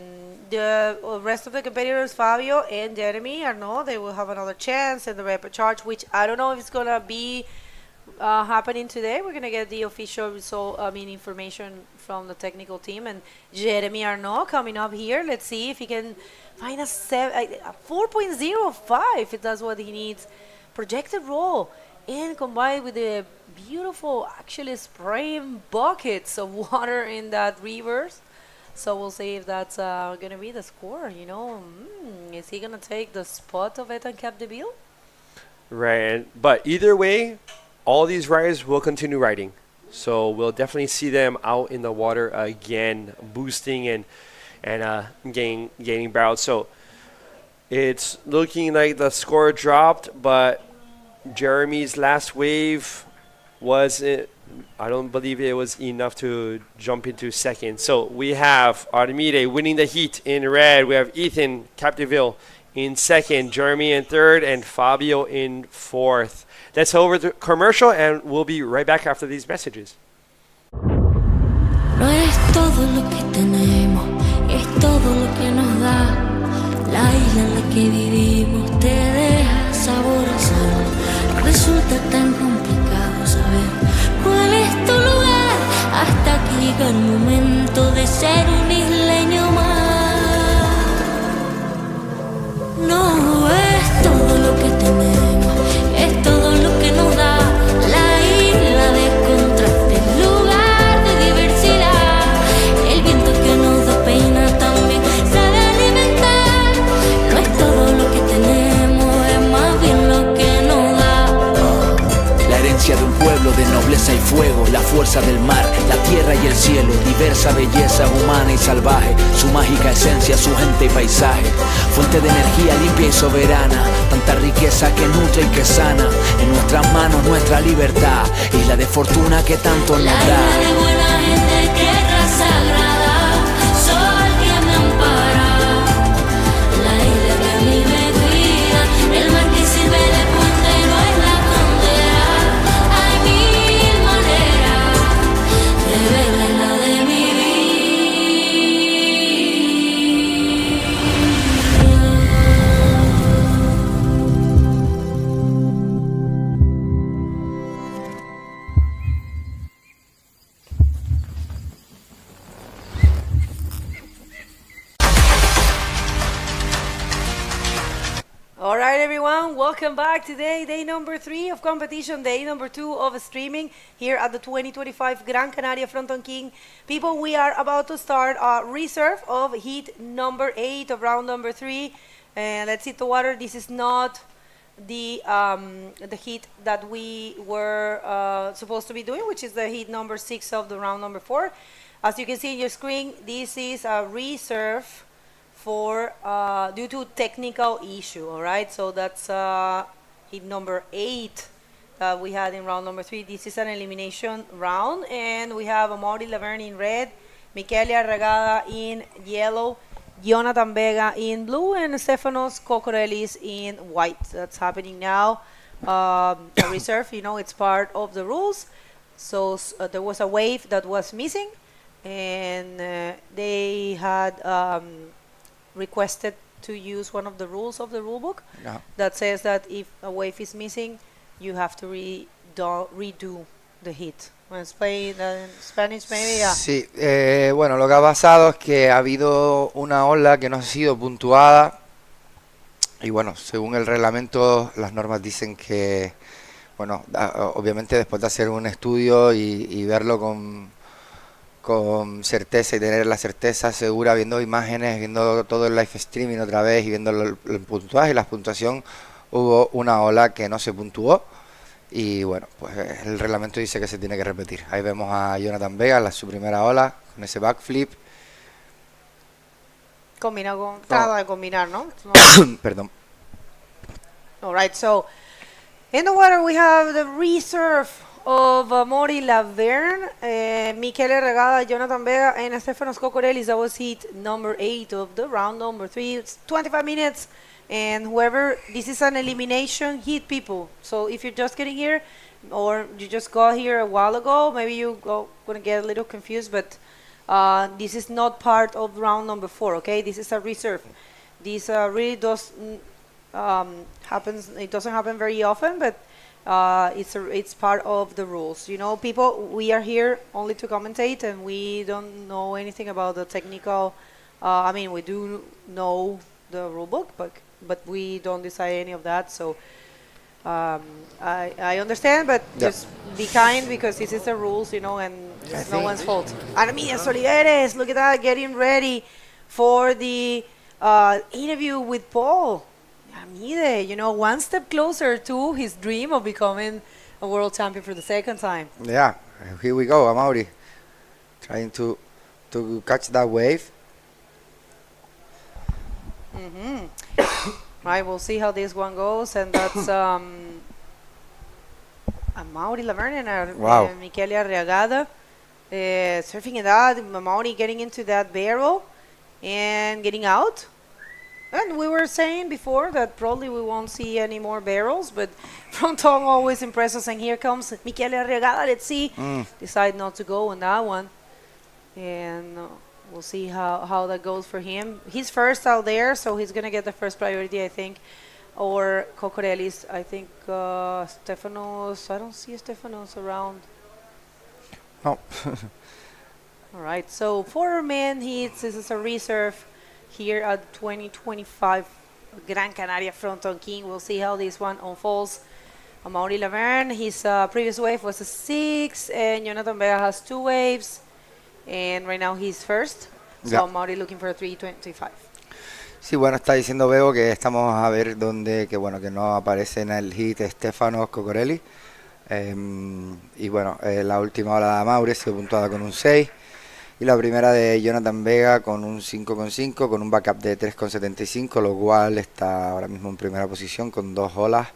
the rest of the competitors, Fabio and Jeremy Arnaud, they will have another chance in the rapid charge, which I don't know if it's going to be happening today. We're going to get the official information from the technical team. And Jeremy Arnaud coming up here. Let's see if he can find a 4.05 if that's what he needs. Projected roll and combined with the beautiful, actually spraying buckets of water in that reverse. So we'll see if that's going to be the score, Is he going to take the spot of Ethan Capdeville? Right, but either way, all these riders will continue riding. So we'll definitely see them out in the water again, boosting and gaining barrels. So it's looking like the score dropped, but Jeremy's last wave I don't believe it was enough to jump into second. So we have Artemide winning the heat in red. We have Ethan Capdeville in second, Jeremy in third, and Fabio in fourth. Let's head over to commercial, and we'll be right back after these messages. No es todo lo que tenemos, es todo lo que nos da. La isla en la que vivimos te deja sabor a sal. Resulta tan complicado saber cuál es tu lugar, hasta que llega el momento de ser un isleño más. No es todo lo que tenemos, es todo lo que nos da. La isla de contrastes, lugar de diversidad. El viento que nos despeina también sabe alimentar. No es todo lo que tenemos, es más bien lo que nos da. La herencia de un pueblo de nobleza y fuego, la fuerza del mar, la tierra y el cielo, diversa belleza humana y salvaje, su mágica esencia, su gente y paisaje, fuente de energía limpia y soberana, tanta riqueza que nutre y que sana, en nuestras manos nuestra libertad, isla de fortuna que tanto nos da. La isla de buena gente, tierra sagrada, sol que me ampara, la isla que a mí me cuida, el mar que sirve de puente no es la condena. Hay mil maneras de ver la isla de mi vida. All right, everyone, welcome back. Today, day number 3 of competition, day number 2 of streaming here at the 2025 Gran Canaria Frontón King. People, we are about to start a reserve of heat number 8 of round number 3. And let's hit the water. This is not the heat that we were supposed to be doing, which is the heat number 6 of the round number 4. As you can see in your screen, this is a reserve for due to technical issue. All right, so that's heat number 8 that we had in round number 3. This is an elimination round, and we have Amaury Laverne in red, Michele Regada in yellow, Jonathan Vega in blue, and Stefanos Kokorelis in white. That's happening now. The reserve, you know, it's part of the rules. So there was a wave that was missing, and they had requested to use one of the rules of the rule book that says that if a wave is missing, you have to redo the hit. Want to explain that in Spanish, maybe? Yeah. Sí, bueno, lo que ha pasado es que ha habido una ola que no ha sido puntuada y bueno, según el reglamento, las normas dicen que, bueno, obviamente después de hacer un estudio y verlo con certeza y tener la certeza segura, viendo imágenes, viendo todo el live streaming otra vez y viendo el puntuaje y la puntuación, hubo una ola que no se puntuó y bueno, pues el reglamento dice que se tiene que repetir. Ahí vemos a Jonathan Vega, su primera ola, con ese backflip. Trata de combinar, ¿no? Perdón. All right, so in the water we have the reserve of Amaury Laverne, Michele Regada, Jonathan Vega, and Stefanos Kokorelis. That was heat number 8 of the round number 3. It's 25 minutes, and whoever, this is an elimination heat, people. So if you're just getting here, or you just got here a while ago, maybe you're gonna get a little confused, but this is not part of round number 4, okay? This is a reserve. This really does happens. It doesn't happen very often, but it's part of the rules. You know, people, we are here only to commentate, and we don't know anything about the technical. I mean, we do know the rule book, but we don't decide any of that. So I understand, but just be kind, because this is the rules, you know, and it's no one's fault. Armides Oliveres, look at that, getting ready for the interview with Paul. Armide, you know, one step closer to his dream of becoming a world champion for the second time. Yeah, here we go, Amaury, trying to catch that wave. Right, we'll see how this one goes, and that's Amaury Laverne and Michele Arriagada surfing it out. Amaury getting into that barrel and getting out. And we were saying before that probably we won't see any more barrels, but Fronton always impresses, and here comes Michele Arriagada. Let's see. Decide not to go on that one, and we'll see how that goes for him. He's first out there, so he's going to get the first priority, I think. Or Kokorelis, I think. Stefanos, I don't see Stefanos around. No. All right, so 4 men heats. This is a reserve here at 2025 Gran Canaria Frontón King. We'll see how this one unfolds. Amaury Laverne, his previous wave was a 6, and Jonathan Vega has 2 waves, and right now he's first. So Amaury looking for a 325. Sí, bueno, está diciendo Bego que estamos a ver dónde, que bueno, que no aparece en el hit Stefanos Kokorelis. Y bueno, la última ola de Amaury ha sido puntuada con un 6. Y la primera de Jonathan Vega con un 5,5, con un backup de 3,75, lo cual está ahora mismo en primera posición con 2 olas.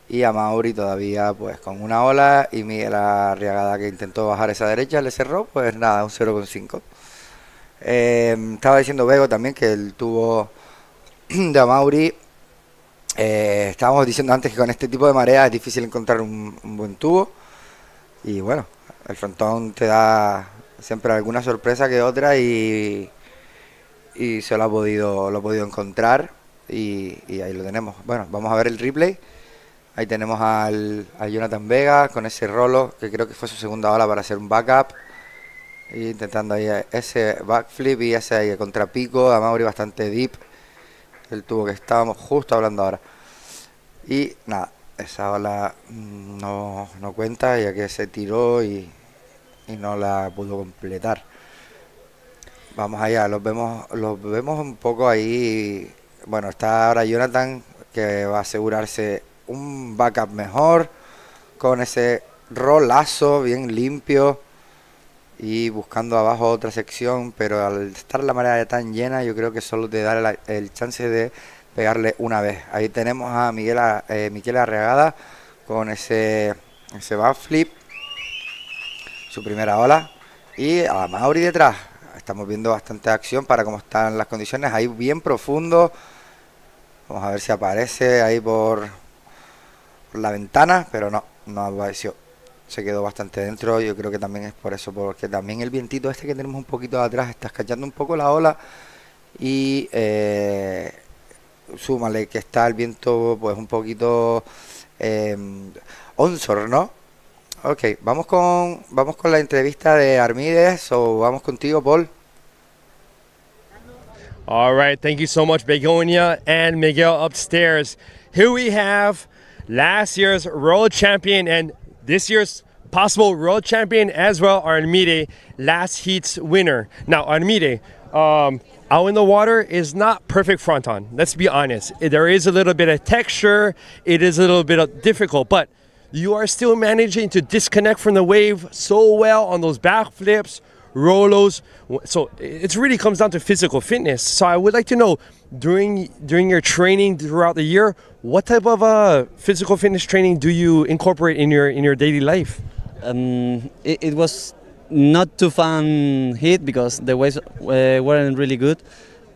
Y Amaury todavía pues con una ola, y Miguel Arriagada, que intentó bajar esa derecha, le cerró, pues nada, un 0,5. Estaba diciendo Bego también que el tubo de Amaury, estábamos diciendo antes que con este tipo de marea es difícil encontrar un buen tubo. Y bueno, el frontón te da siempre alguna sorpresa que otra, y se lo ha podido encontrar, y ahí lo tenemos. Bueno, vamos a ver el replay. Ahí tenemos a Jonathan Vega con ese rolo, que creo que fue su segunda ola para hacer un backup, y intentando ahí ese backflip y ese contrapico. Amaury bastante deep, el tubo que estábamos justo hablando ahora. Y nada, esa ola no cuenta ya que se tiró y no la pudo completar. Vamos allá, los vemos un poco ahí. Bueno, está ahora Jonathan, que va a asegurarse un backup mejor con ese rolazo bien limpio y buscando abajo otra sección, pero al estar la marea tan llena yo creo que solo te da el chance de pegarle una vez. Ahí tenemos a Miquel Arreagada con ese backflip, su primera ola, y a Mauri detrás. Estamos viendo bastante acción para cómo están las condiciones, ahí bien profundo. Vamos a ver si aparece ahí por la ventana, pero no apareció. Se quedó bastante dentro. Yo creo que también es por eso, porque también el vientito este que tenemos un poquito de atrás está escachando un poco la ola y súmale que está el viento pues un poquito onshore, ¿no? Ok, vamos con la entrevista de Armides, o vamos contigo, Paul. All right, thank you so much, Begonia and Miguel upstairs. Here we have last year's world champion and this year's possible world champion as well, Armide, last heat's winner. Now, Armide, out in the water is not perfect fronton. Let's be honest. There is a little bit of texture. It is a little bit difficult, but you are still managing to disconnect from the wave so well on those backflips, rolos. So it really comes down to physical fitness. So I would like to know, during your training throughout the year, what type of physical fitness training do you incorporate in your daily life? It was not too fun heat because the waves weren't really good.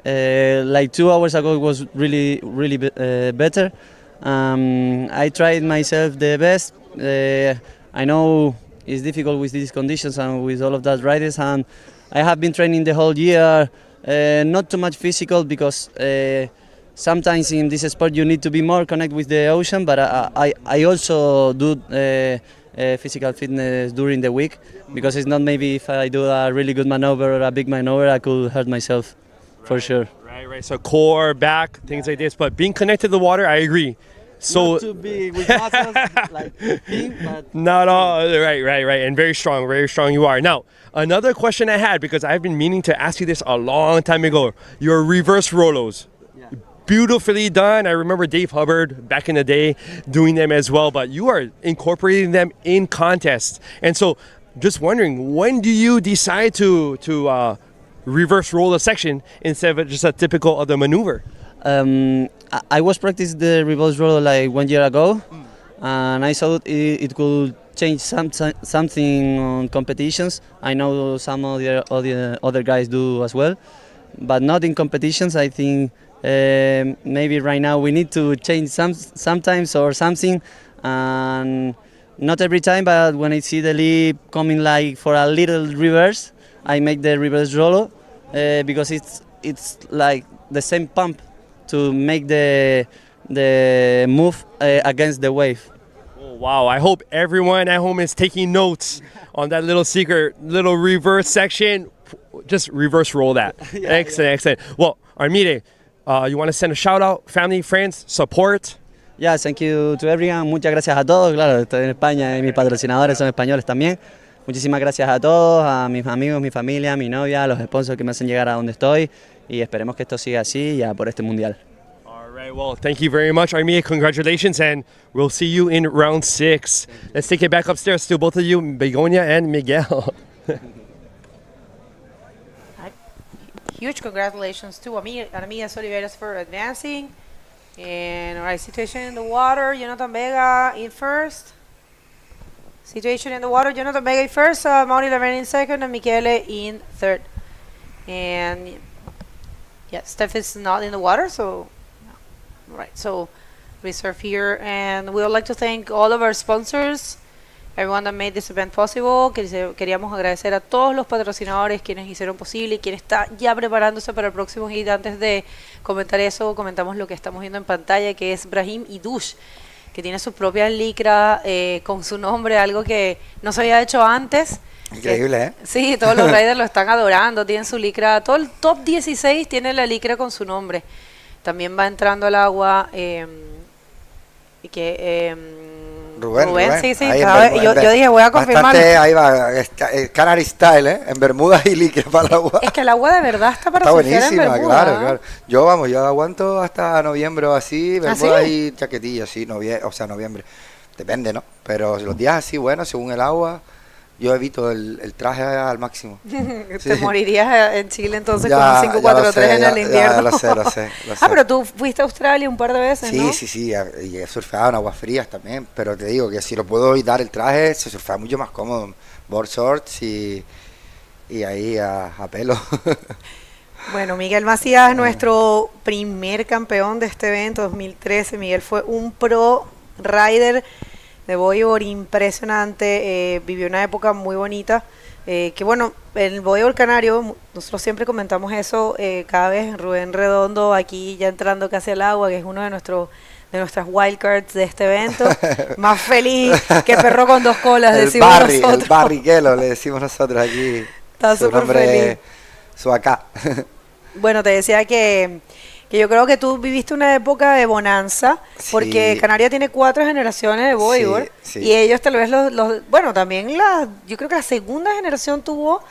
Like 2 hours ago, it was really better. I tried myself the best. I know it's difficult with these conditions and with all of that riders, and I have been training the whole year. Not too much physical because sometimes in this sport you need to be more connected with the ocean, but I also do physical fitness during the week, because it's not maybe if I do a really good maneuver or a big maneuver I could hurt myself, for sure. Right. So core, back, things like this, but being connected to the water, I agree. So not too big with muscles like him, but not all right, and very strong you are. Now, another question I had, because I've been meaning to ask you this a long time ago, your reverse rolos. Beautifully done. I remember Dave Hubbard back in the day doing them as well, but you are incorporating them in contests. And so just wondering, when do you decide to reverse roll a section instead of just a typical other maneuver? I was practicing the reverse roll like 1 year ago, and I thought it could change something on competitions. I know some of the other guys do as well, but not in competitions. I think maybe right now we need to change sometimes or something, and not every time, but when I see the leap coming like for a little reverse, I make the reverse roll because it's like the same pump to make the move against the wave. Oh, wow, I hope everyone at home is taking notes on that little secret, little reverse section. Just reverse roll that. Excellent. Well, Armide, you want to send a shout out, family, friends, support? Yeah, thank you to everyone. Muchas gracias a todos. Claro, estoy en España y mis patrocinadores son españoles también. Muchísimas gracias a todos, a mis amigos, mi familia, mi novia, a los sponsors que me hacen llegar a donde estoy, y esperemos que esto siga así ya por este mundial. All right, well, thank you very much, Armide. Congratulations, and we'll see you in round 6. Let's take it back upstairs to both of you, Begonia and Miguel. Huge congratulations to Armides Oliveras for advancing. And all right, situation in the water, Jonathan Vega in first. Situation in the water, Jonathan Vega in first, Mauri Laverne in second, and Michele in third. And yeah, Steph is not in the water, so all right, so reserve here. And we would like to thank all of our sponsors, everyone that made this event possible. Queríamos agradecer a todos los patrocinadores quienes hicieron posible y quien está ya preparándose para el próximo hit. Antes de comentar eso, comentamos lo que estamos viendo en pantalla, que es Brahim Idush, que tiene su propia licra con su nombre, algo que no se había hecho antes. Increíble, ¿eh? Sí, todos los riders lo están adorando, tienen su licra, todo el top 16 tiene la licra con su nombre. También va entrando al agua y que Rubén, sí, ahí yo dije, voy a confirmarlo. Bastante, ahí va, Canary Style, en bermudas y líquidas para el agua. Es que el agua de verdad está para Está surfear en buenísima, bermuda. claro. Yo aguanto hasta noviembre o así, bermudas y chaquetillas, sí, noviembre. Depende, ¿no? Pero los días así, bueno, según el agua, yo evito el traje al máximo. Te morirías en Chile entonces Ya, con un ya 543 en el invierno. Lo sé. Ah, pero tú fuiste a Australia un par de veces, ¿no? Sí, y he surfeado en aguas frías también, pero te digo que si lo puedo evitar el traje, se surfea mucho más cómodo, board shorts y ahí a pelo. Bueno, Miguel Macías, nuestro primer campeón de este evento 2013. Miguel fue un pro rider de bodyboard impresionante, vivió una época muy bonita, que bueno, en el bodyboard canario, nosotros siempre comentamos eso, cada vez Rubén Redondo aquí ya entrando casi al agua, que es uno de nuestras wildcards de este evento, más feliz que perro con dos colas, decimos nosotros. El barriquelo, le decimos nosotros aquí. Está súper feliz. Su acá. Bueno, te decía que yo creo que tú viviste una época de bonanza, porque Canarias tiene 4 generaciones de bodyboard, y ellos tal vez bueno, también yo creo que la segunda generación tuvo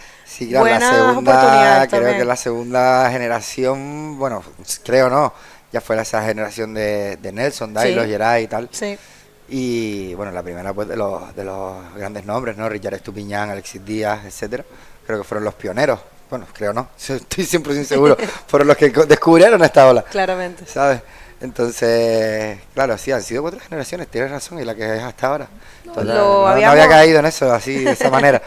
buenas oportunidades creo también. que la segunda generación, bueno, creo no, ya fue esa generación de Nelson, Dailos, Geray y tal. Sí. Y bueno, la primera pues de los grandes nombres, ¿no? Richard Estupiñán, Alexis Díaz, etcétera. Creo que fueron los pioneros. Bueno, creo no, estoy 100% seguro. Fueron los que descubrieron esta ola. Claramente. ¿Sabes? Entonces, claro, sí, han sido 4 generaciones, tienes razón, y la que es hasta ahora. Entonces, no había caído en eso, así, de esa manera.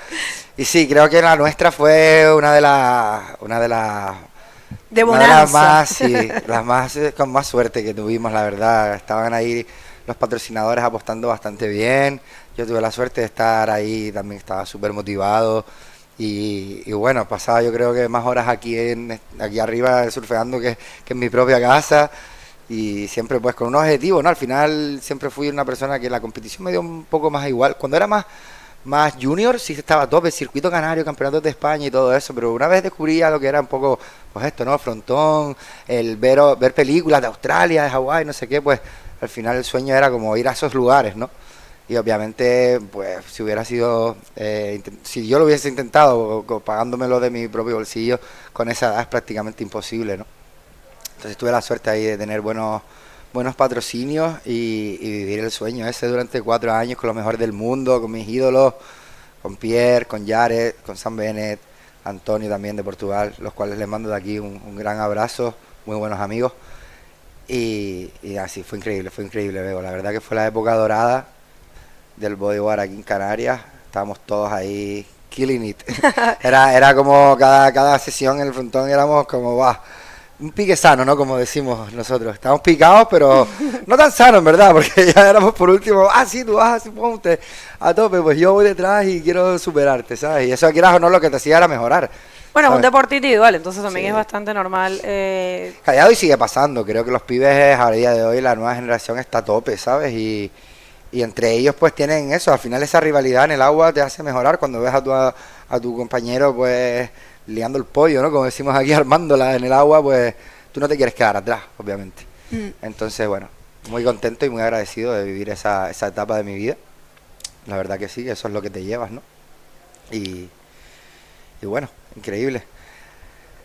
Y sí, creo que la nuestra fue una de las más con más suerte que tuvimos, la verdad. Estaban ahí los patrocinadores apostando bastante bien. Yo tuve la suerte de estar ahí, también estaba súper motivado. Y bueno, pasaba yo creo que más horas aquí arriba surfeando que en mi propia casa, y siempre pues con un objetivo, ¿no? Al final siempre fui una persona que la competición me dio un poco más igual. Cuando era más junior sí estaba a tope, circuito canario, campeonatos de España y todo eso, pero una vez descubría lo que era un poco, pues esto, ¿no? Frontón, el ver películas de Australia, de Hawái, no sé qué, pues al final el sueño era como ir a esos lugares, ¿no? Y obviamente, pues, si hubiera sido, si yo lo hubiese intentado pagándomelo de mi propio bolsillo, con esa edad es prácticamente imposible, ¿no? Entonces tuve la suerte ahí de tener buenos patrocinios y vivir el sueño ese durante 4 años con lo mejor del mundo, con mis ídolos, con Pierre, con Jared, con Sam Bennett, Antonio también de Portugal, los cuales les mando de aquí un gran abrazo, muy buenos amigos. Y así, fue increíble, Bego. La verdad que fue la época dorada del bodyboard aquí en Canarias. Estábamos todos ahí killing it. Era como cada sesión en el frontón éramos como un pique sano, ¿no? Como decimos nosotros. Estábamos picados, pero no tan sano, en verdad, porque ya éramos por último, sí, tú vas así, ponte a tope, pues yo voy detrás y quiero superarte, ¿sabes? Y eso, quieras o no, lo que te hacía era mejorar. Bueno, es un ¿sabes? deporte individual, entonces también es bastante normal. Callado, y sigue pasando. Creo que los pibes a día de hoy, la nueva generación está a tope, ¿sabes? Y entre ellos pues tienen eso, al final esa rivalidad en el agua te hace mejorar cuando ves a tu compañero pues liando el pollo, ¿no? Como decimos aquí, armándola en el agua, pues tú no te quieres quedar atrás, obviamente. Entonces, bueno, muy contento y muy agradecido de vivir esa etapa de mi vida. La verdad que sí, eso es lo que te llevas, ¿no? Y bueno, increíble.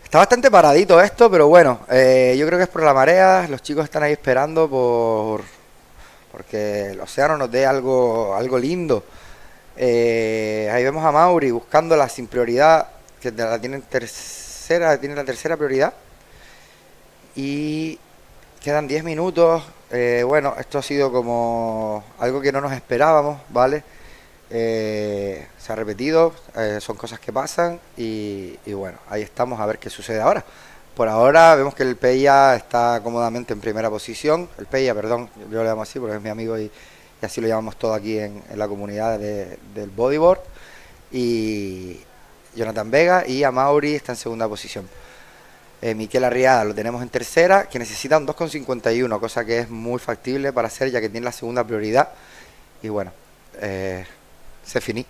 Está bastante paradito esto, pero bueno, yo creo que es por la marea. Los chicos están ahí esperando porque el océano nos dé algo lindo. Ahí vemos a Mauri buscándola sin prioridad, que tiene la tercera prioridad. Y quedan 10 minutos. Bueno, esto ha sido como algo que no nos esperábamos, ¿vale? Se ha repetido, son cosas que pasan y bueno, ahí estamos a ver qué sucede ahora. Por ahora vemos que el Peya está cómodamente en primera posición, el Peya, perdón, yo lo llamo así porque es mi amigo y así lo llamamos todo aquí en la comunidad del bodyboard, y Jonathan Vega y Amaury está en segunda posición. Miquel Arriada lo tenemos en tercera, que necesita un 2,51, cosa que es muy factible para hacer ya que tiene la segunda prioridad. Y bueno, se finí.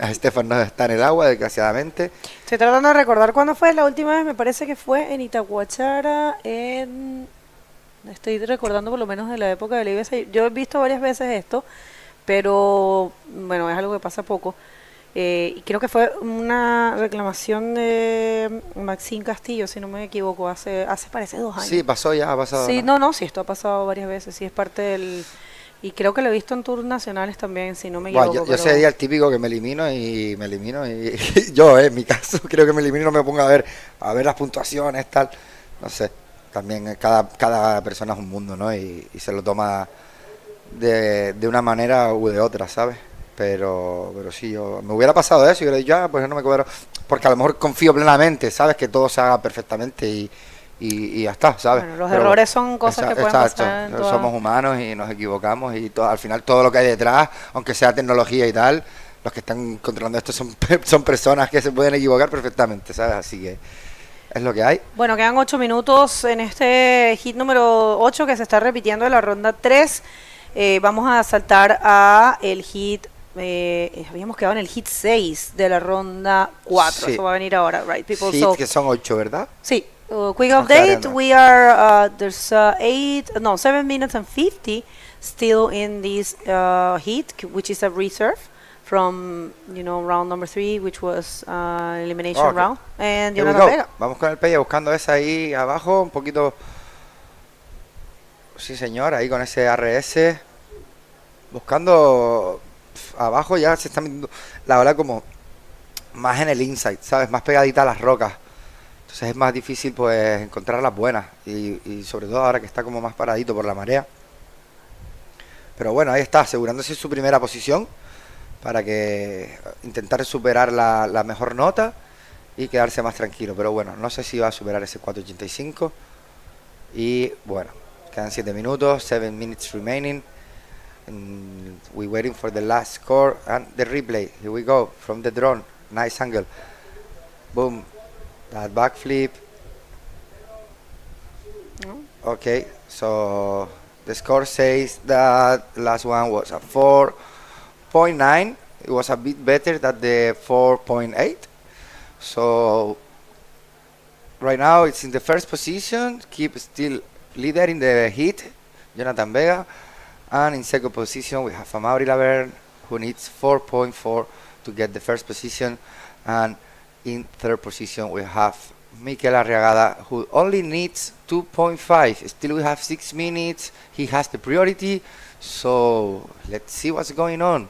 A Estefan no está en el agua, desgraciadamente. Estoy tratando de recordar cuándo fue la última vez, me parece que fue en Itacoachara, en Estoy recordando por lo menos de la época del IBS. Yo he visto varias veces esto, pero bueno, es algo que pasa poco. Y creo que fue una reclamación de Maxine Castillo, si no me equivoco, hace parece 2 años. Sí, pasó ya, ha pasado. Sí, no, sí, esto ha pasado varias veces, sí, es parte del... Y creo que lo he visto en tours nacionales también, si no me equivoco. Bueno, yo sería el típico que me elimino y yo, en mi caso, creo que me elimino y no me pongo a ver las puntuaciones, tal. No sé, también cada persona es un mundo, ¿no? Y se lo toma de una manera u de otra, ¿sabes? Pero sí, yo me hubiera pasado eso y hubiera dicho, ya, pues no me cuadro, porque a lo mejor confío plenamente, ¿sabes? Que todo se haga perfectamente y ya está, ¿sabes? Bueno, los errores son cosas que pueden pasar. Somos humanos y nos equivocamos y al final todo lo que hay detrás, aunque sea tecnología y tal, los que están controlando esto son personas que se pueden equivocar perfectamente, ¿sabes? Así que es lo que hay. Bueno, quedan 8 minutos en este hit número 8 que se está repitiendo de la ronda 3. Vamos a saltar a el hit. Habíamos quedado en el hit 6 de la ronda 4. Sí. Eso va a venir ahora, right, people? Hits que son 8, ¿verdad? Sí. Quick update. We are there's 7 minutes and 50 still in this heat, which is a reserve from round number 3, which was elimination round. And Vega. Vamos con el Pelle buscando esa ahí abajo, un poquito. Sí, señor, ahí con ese RS. Buscando abajo ya se está metiendo la ola como más en el inside, ¿sabes? Más pegadita a las rocas. Entonces es más difícil pues encontrar las buenas y sobre todo ahora que está como más paradito por la marea. Pero bueno, ahí está, asegurándose su primera posición para que intentar superar la mejor nota y quedarse más tranquilo. Pero bueno, no sé si va a superar ese 4.85. Y bueno, quedan 7 minutos, 7 minutes remaining. And we're waiting for the last score and the replay. Here we go from the drone. Nice angle. Boom. That backflip. Okay, so the score says that last one was a 4.9. It was a bit better than the 4.8. So right now it's in the first position. Keep still leader in the heat, Jonathan Vega. And in second position we have Amaury Laverne, who needs 4.4 to get the first position. And in third position we have Mikel Arriagada, who only needs 2.5. Still we have 6 minutes. He has the priority. So let's see what's going on.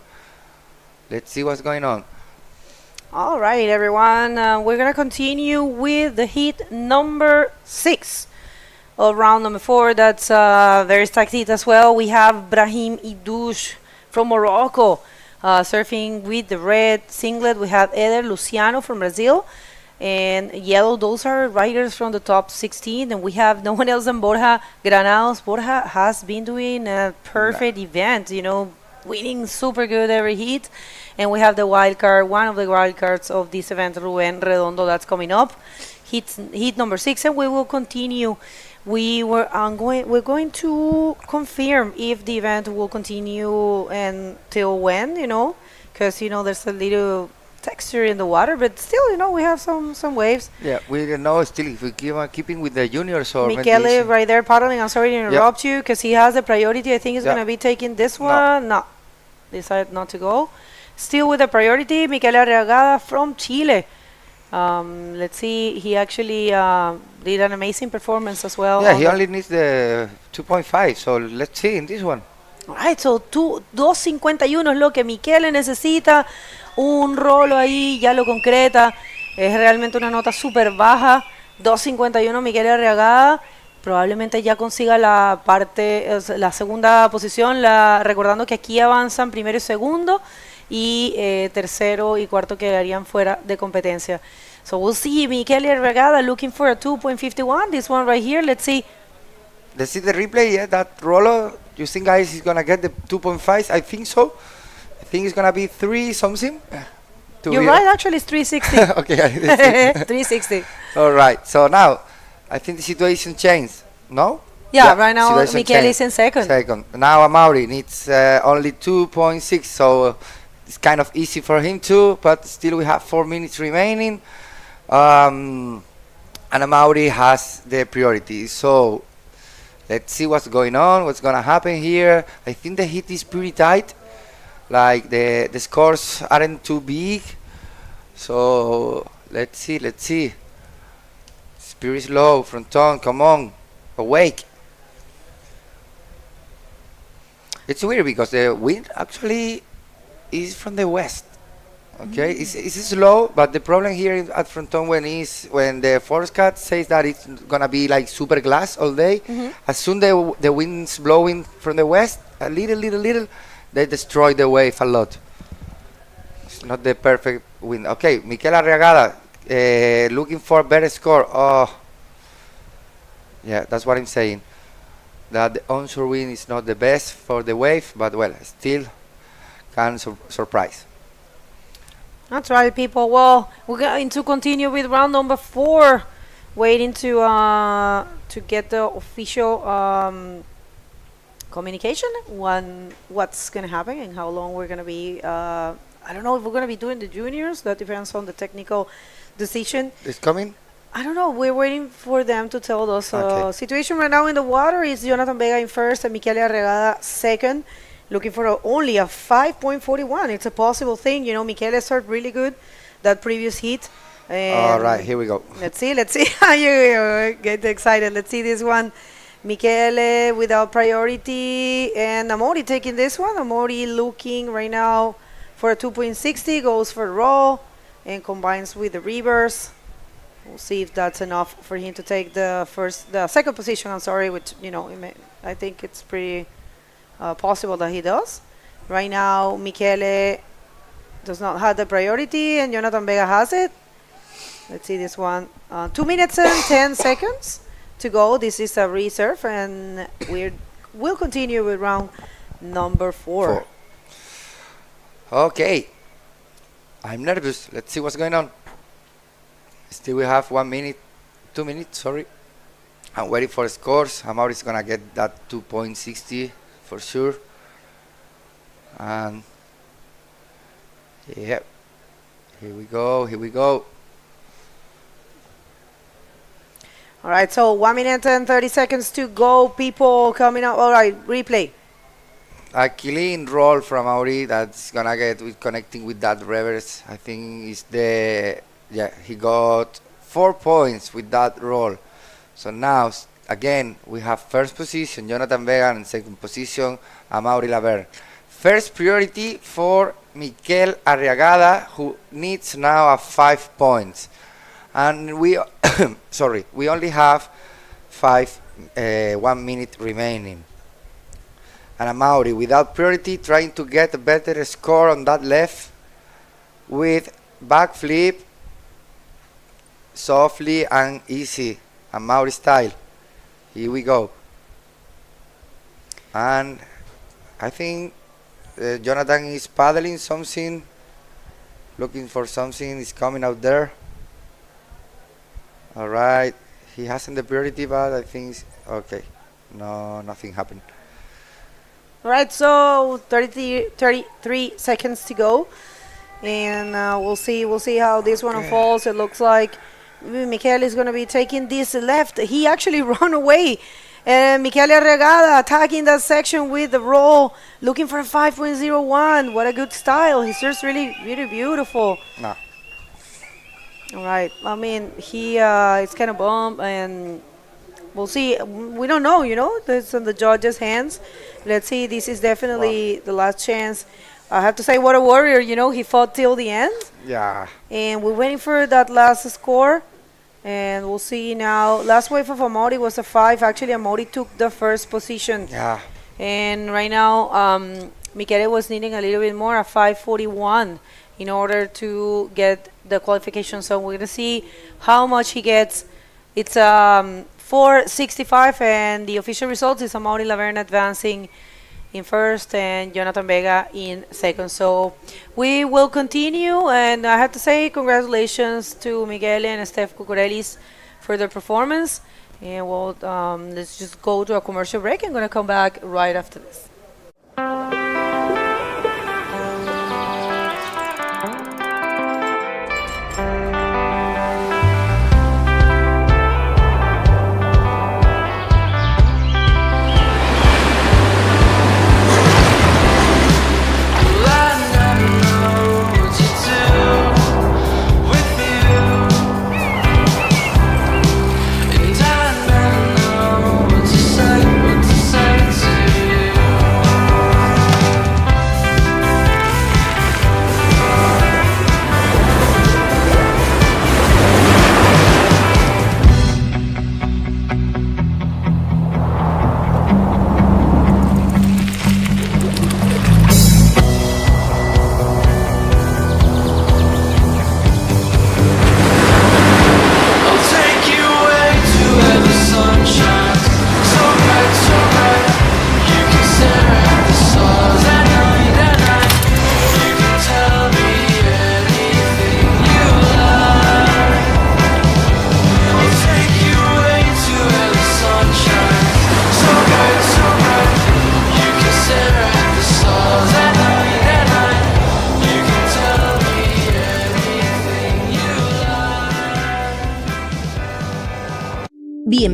All right, everyone. We're going to continue with the heat number 6. Of round number 4, that's very stacked heat as well. We have Brahim Idouche from Morocco surfing with the red singlet. We have Eder Luciano from Brazil, and yellow, those are riders from the top 16. And we have no one else than Borja Granados. Borja has been doing a perfect event, winning super good every heat. And we have the wild card, one of the wild cards of this event, Rubén Redondo, that's coming up. Heat number 6, and we will continue. We're going to confirm if the event will continue until when, because there's a little texture in the water, but still, we have some waves. Yeah, we don't know still if we keeping with the juniors or Michele right there paddling. I'm sorry to interrupt you because he has the priority. I think he's going to be taking this one. No, decided not to go. Still with the priority, Michele Arriagada from Chile. Let's see, he actually did an amazing performance as well. Yeah, he only needs the 2.5, so let's see in this one. Alright, so 2.51 es lo que Michele necesita. Un rolo ahí, ya lo concreta. Es realmente una nota súper baja. 2.51 Michele Arriagada. Probablemente ya consiga la segunda posición. Recordando que aquí avanzan primero y segundo. Y tercero y cuarto quedarían fuera de competencia. So we'll see Michele Arriagada looking for a 2.51. This one right here, let's see. Let's see the replay. Yeah, that roller. You think, guys, he's gonna get the 2.5? I think so. I think it's gonna be 3 something. You're right, actually it's 360. Okay, 360. All right. So now, I think the situation changed. No? Yeah, right now Michele is in second. Now Amaury needs only 2.6, so it's kind of easy for him too, but still we have 4 minutes remaining. And Amaury has the priority. So Let's see what's going on, what's gonna happen here. I think the heat is pretty tight. Like the scores aren't too big. So let's see. Spirit is low, Fronton, come on, awake. It's weird because the wind actually is from the west. Okay, it's slow, but the problem here at Fronton when the forecast says that it's gonna be like super glass all day. As soon the wind's blowing from the west, a little, they destroy the wave a lot. It's not the perfect wind. Okay, Miquel Arriagada, looking for a better score. Oh, yeah, that's what I'm saying. That the onshore wind is not the best for the wave, but well, still can surprise. That's right, people. Well, we're going to continue with round number 4, waiting to get the official communication on what's going to happen and how long we're going to be. I don't know if we're going to be doing the juniors. That depends on the technical decision. It's coming? I don't know. We're waiting for them to tell us. Okay. Situation right now in the water is Jonathan Vega in first and Michele Arregada second. Looking for only a 5.41. It's a possible thing. You know, Michele started really good that previous heat. All right, here we go. Let's see. How you get excited. Let's see this one. Michele without priority and Amori taking this one. Amori looking right now for a 2.60. Goes for roll and combines with the reverse. We'll see if that's enough for him to take the second position. I'm sorry, which I think it's pretty possible that he does. Right now, Michele does not have the priority, and Jonathan Vega has it. Let's see this one. 2 minutes and 10 seconds to go. This is a reserve, and we'll continue with round number 4. Okay. I'm nervous. Let's see what's going on. Still we have 1 minute, 2 minutes, sorry. I'm waiting for scores. Amaury's gonna get that 2.60 for sure. And yep, here we go. All right, so 1 minute and 30 seconds to go. People coming up. All right, replay. A clean roll from Amaury that's gonna get connecting with that reverse. I think is he got 4 points with that roll. So now, again, we have first position, Jonathan Vega, and second position, Amaury Laverne. First priority for Miquel Arriagada, who needs now 5 points. And we only have 1 minute remaining. And Amaury, without priority, trying to get a better score on that left with backflip, softly and easy, Amaury style. Here we go. And I think Jonathan is paddling something, looking for something, is coming out there. All right, he hasn't the priority, but I think okay. No, nothing happened. All right, so 33 seconds to go, and we'll see how this one unfolds. It looks like Michele is going to be taking this left. He actually run away. And Michele Arregada attacking that section with the roll, looking for a 5.01. What a good style. He's just really, really beautiful. No. All right. I mean, it's kind of bummed, and we'll see. We don't know, That's in the judges' hands. Let's see. This is definitely the last chance. I have to say, what a warrior, he fought till the end. Yeah. And we're waiting for that last score. And we'll see now. Last wave of Amaury was a 5. Actually, Amaury took the first position. Yeah. And right now, Michele was needing a little bit more, a 5.41, in order to get the qualification. So we're going to see how much he gets. It's 4.65, and the official result is Amaury Laverne advancing in first and Jonathan Vega in second. So we will continue, and I have to say congratulations to Miguel and Steph Cucurelis for their performance. And we'll let's just go to a commercial break. I'm going to come back right after this.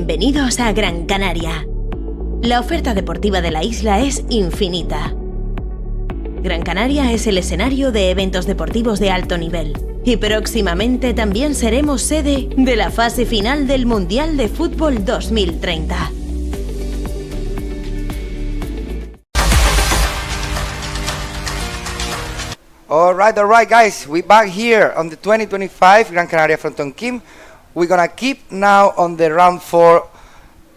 Bienvenidos a Gran Canaria. La oferta deportiva de la isla es infinita. Gran Canaria es el escenario de eventos deportivos de alto nivel y próximamente también seremos sede de la fase final del Mundial de Fútbol 2030. All right, guys. We're back here on the 2025 Gran Canaria Frontón King. We're gonna keep now on the round 4,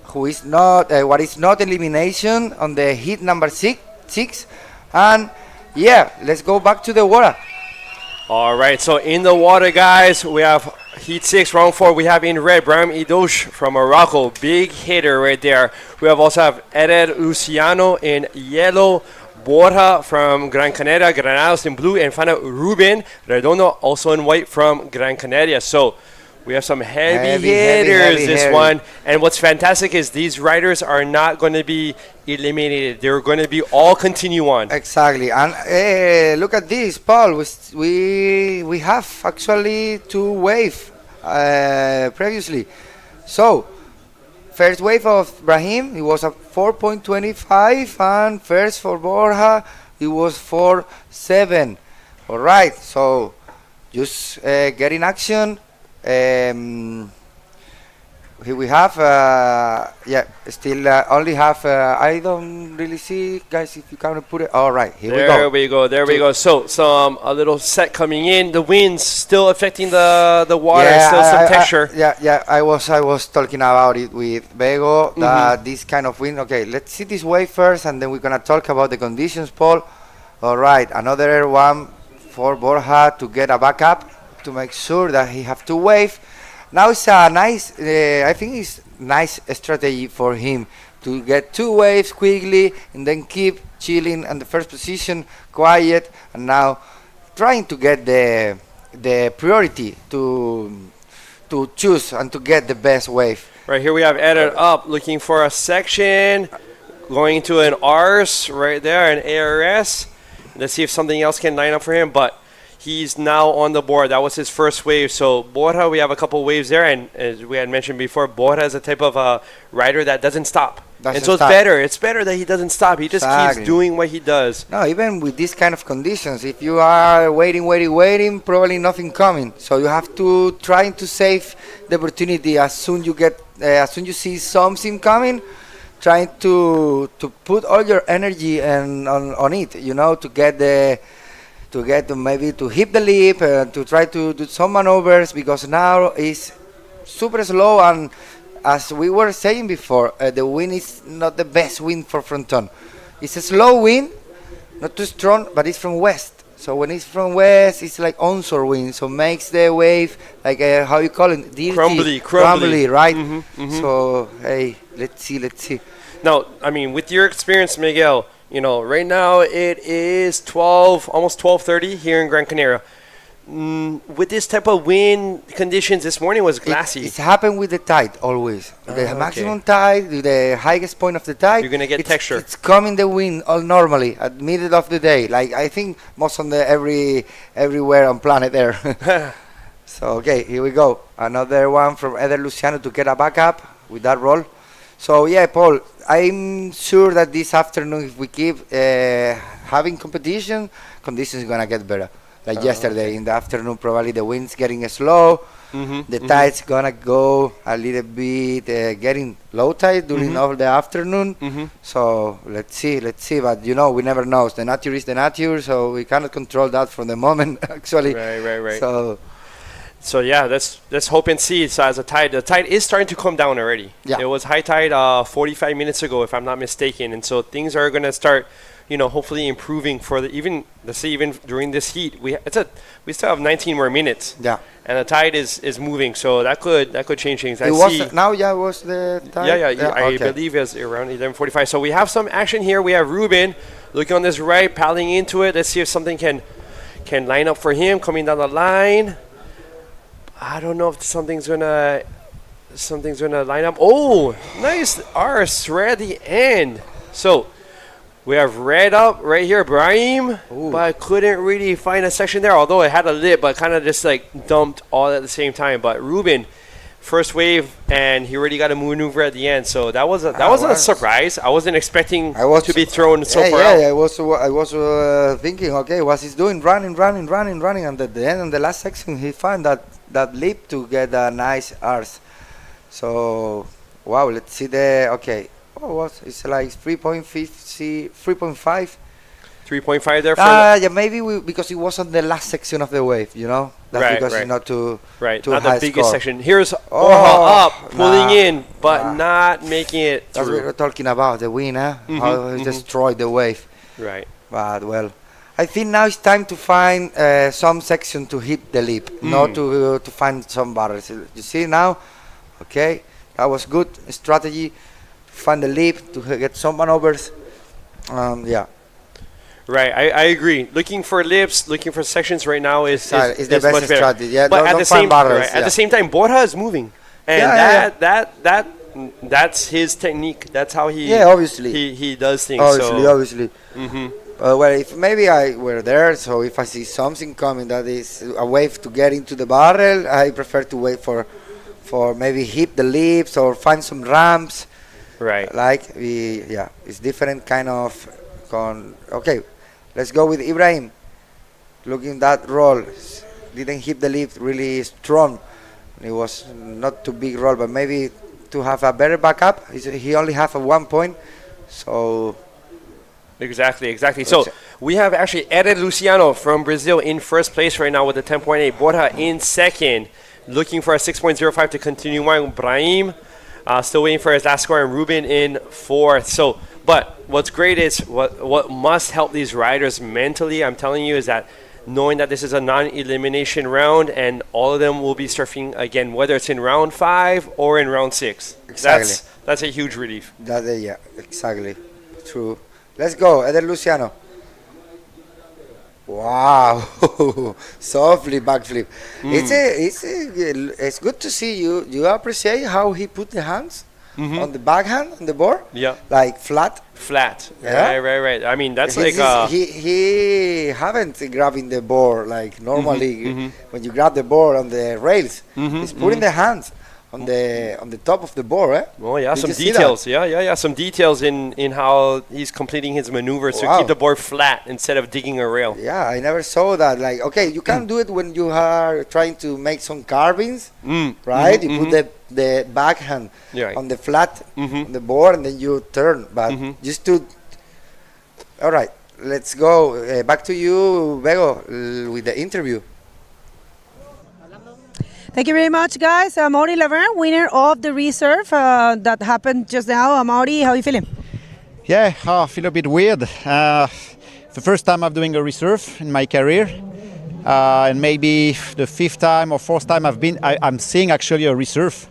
who is not what is not elimination on the heat number six, and yeah, let's go back to the water. All right, so in the water, guys, we have heat 6, round 4. We have in red Brahim Idosh from Morocco, big hitter right there. We also have Eder Luciano in yellow. Borja from Gran Canaria, Granados in blue, and finally Ruben Redondo also in white from Gran Canaria. So we have some heavy hitters this one. And what's fantastic is these riders are not going to be eliminated. They're going to be all continue on. Exactly. And look at this, Paul. We have actually 2 waves previously. So first wave of Brahim, it was a 4.25, and first for Borja, it was 4.7. All right, so just get in action. Here we have, still only have, I don't really see, guys, if you can put it. All right, here we go. There we go. So a little set coming in. The winds still affecting the water, still some texture. I was talking about it with Bego, that this kind of wind. Okay, let's see this wave first, and then we're going to talk about the conditions, Paul. All right, another one for Borja to get a backup, to make sure that he have 2 waves. Now it's a nice, I think it's nice strategy for him to get 2 waves quickly and then keep chilling in the first position, quiet, and now trying to get the priority to choose and to get the best wave. Right here we have Eder up, looking for a section, going to an RS right there, an ARS. Let's see if something else can line up for him, but he's now on the board. That was his first wave. So Borja, we have a couple waves there, and as we had mentioned before, Borja is a type of rider that doesn't stop. It's better. It's better that he doesn't stop. He just keeps doing what he does. No, even with these kind of conditions, if you are waiting, probably nothing coming. So you have to try to save the opportunity as soon you see something coming. Trying to put all your energy on it, maybe to hit the lip, to try to do some maneuvers, because now it's super slow, and as we were saying before, the wind is not the best wind for Fronton. It's a slow wind, not too strong, but it's from west. So when it's from west, it's like onshore wind, so makes the wave like how you call it, dirty, crumbly, right? So hey, let's see. Now, I mean, with your experience, Miguel, right now it is almost 12:30 here in Gran Canaria. With this type of wind conditions, this morning was glassy. It's happened with the tide always. The maximum tide, the highest point of the tide, you're gonna get texture. It's coming the wind all normally at middle of the day. Like I think most on the everywhere on planet there. So okay, here we go. Another one from Eder Luciano to get a backup with that roll. So yeah, Paul, I'm sure that this afternoon, if we keep having competition, conditions are gonna get better. Like yesterday in the afternoon, probably the wind's getting slow. The tide's gonna go a little bit, getting low tide during all the afternoon. So let's see. But we never know. The nature is the nature, so we cannot control that from the moment. Actually, right. So yeah, let's hope and see. So as the tide is starting to come down already. Yeah. It was high tide 45 minutes ago, if I'm not mistaken, and so things are gonna start, hopefully improving for even during this heat. We still have 19 more minutes. Yeah. And the tide is moving, so that could change things. Was the tide? I believe it's around 11:45. So we have some action here. We have Ruben looking on this right, paddling into it. Let's see if something can line up for him coming down the line. I don't know if something's gonna line up. Oh, nice arse right at the end. So we have red up right here, Brahim, but I couldn't really find a section there, although it had a lip, but kind of just like dumped all at the same time. But Ruben first wave, and he already got a maneuver at the end. So that was a surprise. I wasn't expecting to be thrown so far out. I was thinking, okay, what's he doing? Running, and at the end, in the last section, he found that leap to get a nice arse. So, wow, let's see it's like 3.5. 3.5 there for maybe because it was on the last section of the wave, you know. That's because it's not too not high the biggest score. section. Here's Borja up, pulling in, but not making it through. That's what we're talking about, the winner, how he destroyed the wave. Right. But well, I think now it's time to find some section to hit the leap, not to find some barrels. You see now, okay, that was good strategy. Find the leap to get some maneuvers. Yeah. Right, I agree. Looking for lips, looking for sections right now is the much best better. strategy. Yeah, but at the same time, Borja is moving, and that's his technique. That's how he obviously he does things. Obviously. Well, if maybe I were there, so if I see something coming that is a wave to get into the barrel, I prefer to wait for maybe hit the lips or find some ramps. Right. It's different kind of. Okay. Let's go with Ibrahim. Looking that roll, didn't hit the lip really strong. It was not too big roll, but maybe to have a better backup. He only have a 1 point, so. Exactly. So we have actually Eder Luciano from Brazil in first place right now with a 10.8. Borja in second, looking for a 6.05 to continue on. Brahim still waiting for his last score, and Ruben in fourth. So. But what's great is what must help these riders mentally, I'm telling you, is that knowing that this is a non-elimination round and all of them will be surfing again, whether it's in round 5 or in round 6. Exactly. That's a huge relief. Exactly. True. Let's go, Eder Luciano. Wow, softly backflip. It's good to see you. You appreciate how he put the hands on the backhand on the board. Yeah, like flat. Yeah? Right. I mean, that's he haven't grabbing the board like normally when you grab the board on the rails. He's putting the hands on the top of the board. Oh yeah, some details. Yeah. Some details in how he's completing his maneuvers to keep the board flat instead of digging a rail. Yeah, I never saw that. Like, okay, you can do it when you are trying to make some carvings, right? You put the backhand on the flat on the board, and then you turn. But just to. All right, let's go back to you, Bego, with the interview. Thank you very much, guys. Amaury Laverne, winner of the reserve that happened just now. Amaury, how are you feeling? Yeah, I feel a bit weird. The first time I'm doing a reserve in my career, and maybe the 5th time or 4th time I'm seeing actually a reserve,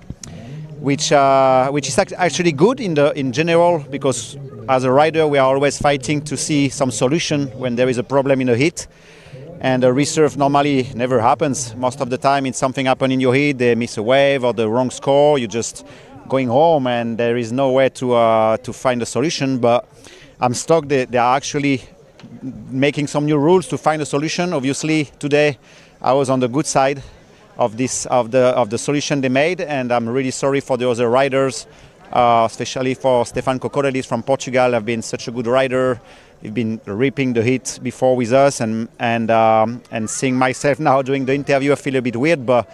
which is actually good in general, because as a rider we are always fighting to see some solution when there is a problem in a heat. And a reserve normally never happens. Most of the time it's something happen in your heat, they miss a wave or the wrong score, you're just going home and there is no way to find a solution. But I'm stoked they are actually making some new rules to find a solution. Obviously today I was on the good side of the solution they made, and I'm really sorry for the other riders, especially for Stefan Cocorelis from Portugal. Have been such a good rider. He's been ripping the heat before with us, and seeing myself now doing the interview, I feel a bit weird, but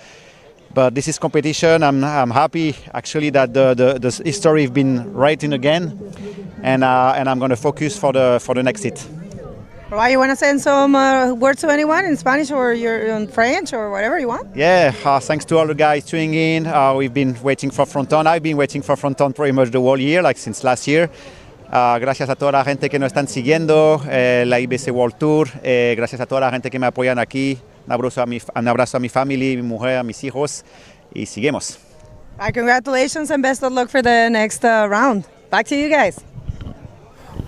this is competition. I'm happy actually that the history has been writing again, and I'm going to focus for the next hit. Why, you want to send some words to anyone in Spanish or in French or whatever you want? Yeah, thanks to all the guys tuning in. We've been waiting for Fronton. I've been waiting for Fronton pretty much the whole year, like since last year. Gracias a toda la gente que nos están siguiendo, la IBC World Tour. Gracias a toda la gente que me apoyan aquí. Un abrazo a mi familia, mi mujer, a mis hijos. Y seguimos. Congratulations and best of luck for the next round. Back to you guys.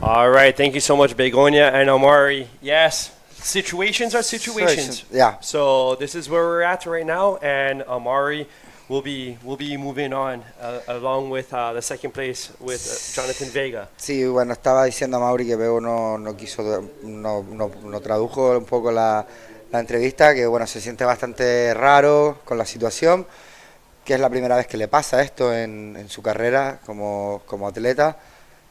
All right, thank you so much, Begonia and Amaury. Yes, situations are situations. Yeah. So this is where we're at right now, and Amaury will be moving on along with the second place with Jonathan Vega. Sí, bueno, estaba diciendo a Amaury que Bego no tradujo un poco la entrevista, que bueno, se siente bastante raro con la situación, que es la primera vez que le pasa esto en su carrera como atleta,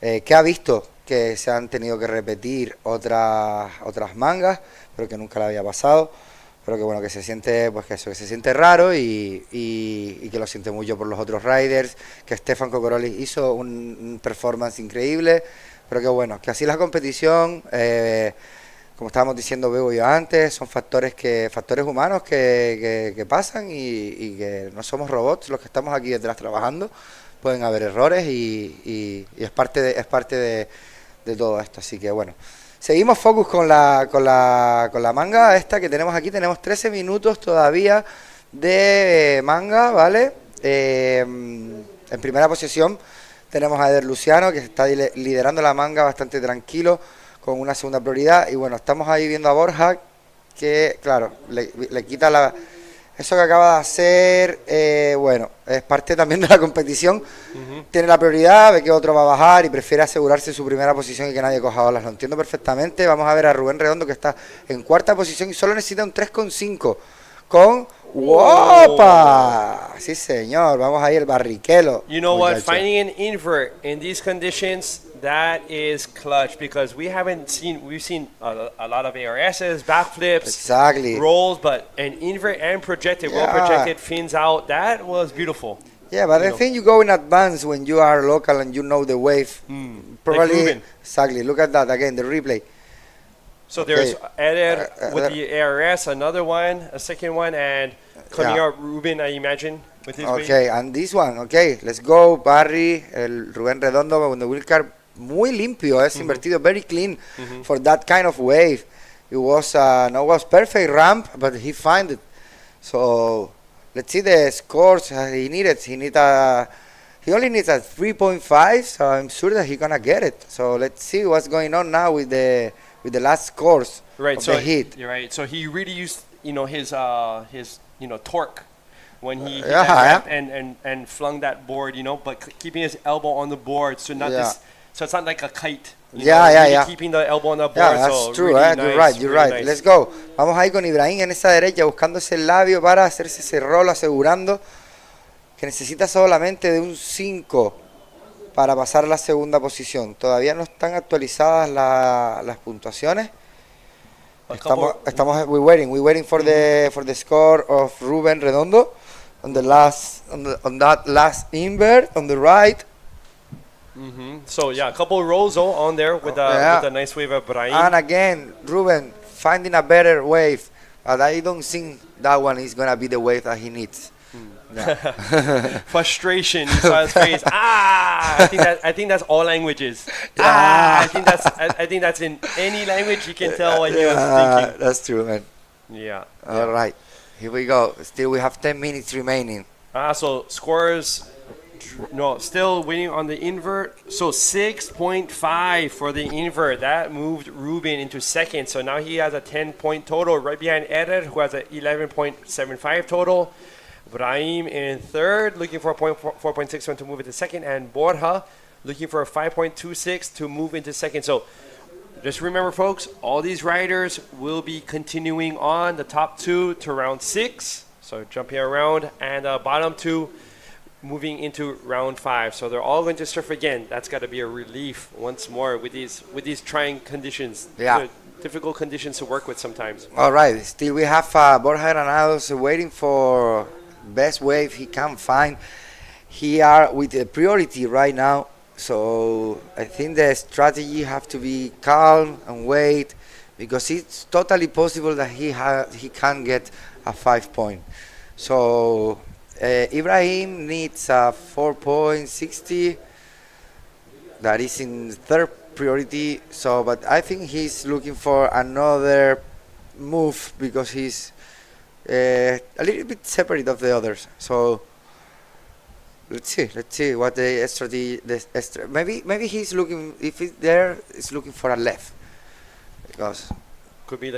que ha visto que se han tenido que repetir otras mangas, pero que nunca le había pasado, pero que bueno, que se siente, pues que se siente raro y que lo siente mucho por los otros riders, que Stefan Kokoroli hizo un performance increíble, pero que bueno, que así la competición, como estábamos diciendo Bebo y yo antes, son factores humanos que pasan y que no somos robots los que estamos aquí detrás trabajando. Pueden haber errores y es parte de todo esto, así que bueno. Seguimos focus con la manga esta que tenemos aquí. Tenemos 13 minutos todavía de manga, ¿vale? En primera posición tenemos a Eder Luciano, que está liderando la manga bastante tranquilo, con una segunda prioridad. Y bueno, estamos ahí viendo a Borja, que claro, le quita eso que acaba de hacer, bueno, es parte también de la competición. Tiene la prioridad, ve que otro va a bajar y prefiere asegurarse su primera posición y que nadie coja olas. Lo entiendo perfectamente. Vamos a ver a Rubén Redondo, que está en cuarta posición y solo necesita un 3,5 con ¡Wopa! Sí, señor. Vamos ahí el barriquelo. You know what? Finding an invert in these conditions, that is clutch, because we've seen a lot of ARSs, backflips, exactly, rolls, but an invert and projected, well projected, fins out, that was beautiful. Yeah, but I think you go in advance when you are local and you know the wave. Probably, like exactly. Look at that again, the replay. So there's Eder with the ARS, another one, a second one, and coming out Ruben, I imagine, with his wave. And this one, let's go, Barry, el Rubén Redondo con the wheel car, muy limpio, invertido, very clean for that kind of wave. It was was perfect ramp, but he found it. So let's see the scores he only needs a 3.5, so I'm sure that he's gonna get it. So let's see what's going on now with the last scores of the heat. You're right. So he really used, his torque when he hit that ramp and flung that board, but keeping his elbow on the board, so so it's not like a kite. Keeping the elbow on the board. Yeah, that's so true. Really You're nice, right. nice. Let's go. Vamos ahí con Ibrahim en esa derecha, buscando ese labio para hacerse ese rolo, asegurando que necesita solamente de un 5 para pasar a la segunda posición. Todavía no están actualizadas las puntuaciones. We're waiting for the score of Ruben Redondo on that last invert on the right. So a couple of rolls on there with a nice wave of Brahim. And again, Ruben finding a better wave, but I don't think that one is gonna be the wave that he needs. No. Frustration, you saw his face. I think that's all languages. I think that's in any language you can tell what he was thinking. That's true, man. Yeah. All right, here we go. Still, we have 10 minutes remaining. So scores. No, still waiting on the invert. So 6.5 for the invert. That moved Ruben into second. So now he has a 10-point total, right behind Eder, who has an 11.75 total. Brahim in third, looking for a 4.61 to move into second, and Borja looking for a 5.26 to move into second. So just remember, folks, all these riders will be continuing on, the top two to round 6, so jumping around, and bottom two moving into round 5. So they're all going to surf again. That's got to be a relief once more with these trying conditions. Yeah. Difficult conditions to work with sometimes. All right, still we have Borja Granados waiting for best wave he can find. He are with the priority right now, so I think the strategy have to be calm and wait, because it's totally possible that he can get a 5-point. So Ibrahim needs a 4.60. That is in third priority. So, but I think he's looking for another move, because he's a little bit separate of the others. So let's see what the strategy. Maybe he's looking, if it's there, he's looking for a left, because could be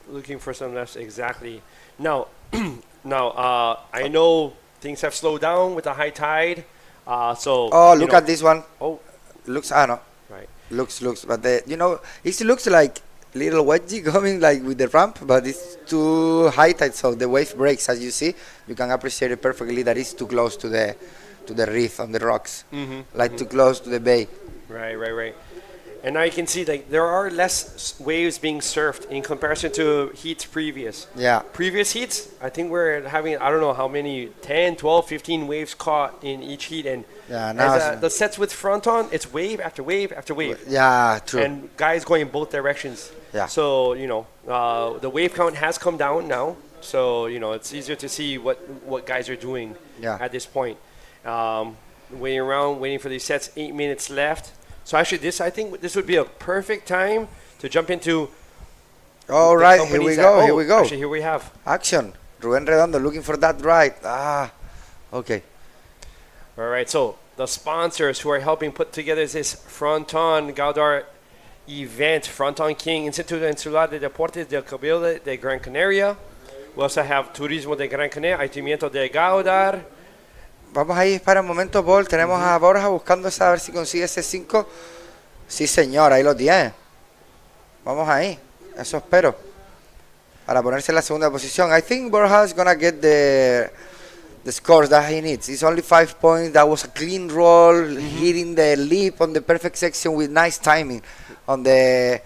looking for some lefts exactly. Now, I know things have slowed down with the high tide. Look at this one. Oh, looks. No. Right. Looks, but it looks like little wedgie coming like with the ramp, but it's too high tide, so the wave breaks. As you see, you can appreciate it perfectly. That is too close to the reef on the rocks, too close to the bay. Right. And now you can see like there are less waves being surfed in comparison to heats previous. Yeah. Previous heats, I think we're having, I don't know how many, 10, 12, 15 waves caught in each heat. And now the sets with Fronton, it's wave after wave after wave. Yeah, true. And guys going in both directions. Yeah. So, the wave count has come down now. So, it's easier to see what guys are doing at this point. Waiting for these sets, 8 minutes left. So actually, I think this would be a perfect time to jump into. All right, here we go. Actually, here we have action. Rubén Redondo looking for that right. Okay. All right, so the sponsors who are helping put together this Fronton Gáldar event, Fronton King, Instituto Insular de Deportes del Cabildo de Gran Canaria. We also have Turismo de Gran Canaria, Ayuntamiento de Gáldar. Vamos ahí, para un momento, Paul. Tenemos a Borja buscando a ver si consigue ese 5. Sí, señor, ahí lo tiene. Vamos ahí. Eso espero. Para ponerse en la segunda posición. I think Borja is gonna get the scores that he needs. It's only 5 points. That was a clean roll, hitting the lip on the perfect section with nice timing on the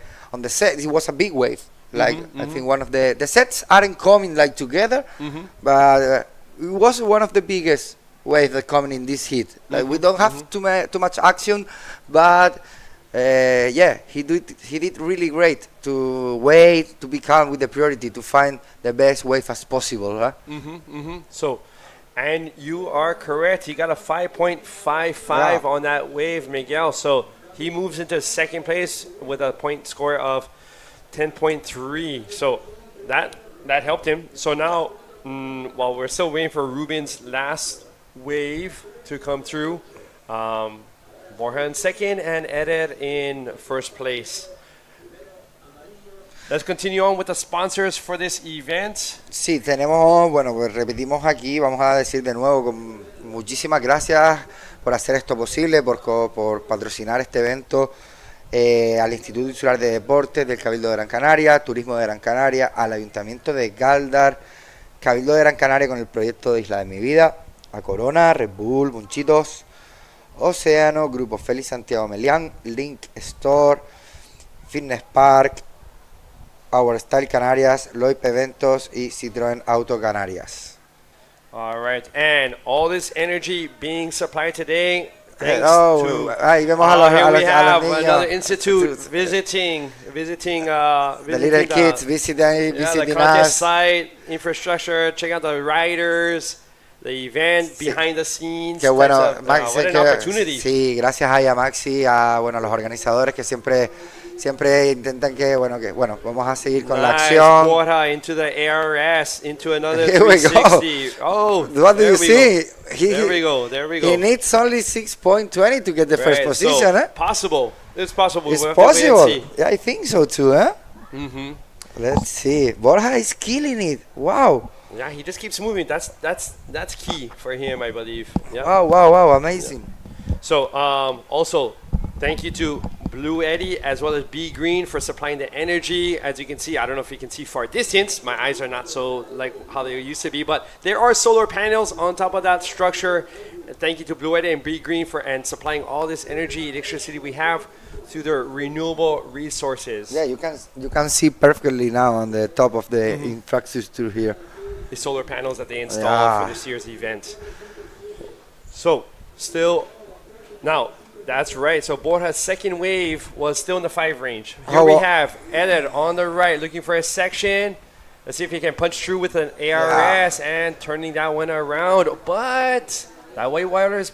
set. It was a big wave. Like I think one of the sets aren't coming like together, but it was one of the biggest wave that coming in this heat. Like we don't have too much action, but he did really great to wait, to be calm with the priority, to find the best wave as possible. Huh? So, and you are correct. He got a 5.55 on that wave, Miguel. So he moves into second place with a point score of 10.3. So that helped him. So now, while we're still waiting for Ruben's last wave to come through, Borja in second and Eder in first place. Let's continue on with the sponsors for this event. Sí, tenemos, pues repetimos aquí, vamos a decir de nuevo, muchísimas gracias por hacer esto posible, por patrocinar este evento, al Instituto Insular de Deportes del Cabildo de Gran Canaria, Turismo de Gran Canaria, al Ayuntamiento de Gáldar, Cabildo de Gran Canaria con el proyecto de Isla de mi Vida, a Corona, Red Bull, Munchitos, Océano, Grupo Félix Santiago Melián, Link Store, Fitness Park, Our Style Canarias, Loip Eventos y Citroën Auto Canarias. All right, and all this energy being supplied today thanks ahí vemos to a los niños. Another institute visiting the little kids visiting the us. site, infrastructure, check out the riders, the event behind the scenes. Qué bueno, Maxi, what an opportunity. Sí, gracias a Maxi, a los organizadores que siempre intentan que vamos a seguir con la acción. Borja into the ARS, into another Here we 360. Oh, what do you see? There we go. He needs only 6.20 to get the first position. So possible. It's possible. It's possible. Yeah, I think so too. Let's see. Borja is killing it. Wow. Yeah, he just keeps moving. That's key for him, I believe. Yeah. Wow, amazing. Yeah. So also thank you to Blue Eddy as well as B Green for supplying the energy. As you can see, I don't know if you can see far distance. My eyes are not so like how they used to be, but there are solar panels on top of that structure. Thank you to Blue Eddy and B Green for supplying all this energy, electricity we have through their renewable resources. Yeah, you can see perfectly now on the top of the infrastructure here. The solar panels that they installed for this year's event. So still now. That's right. So Borja's second wave was still in the 5 range. Here we have Eder on the right looking for a section. Let's see if he can punch through with an ARS and turning that one around. But that white water is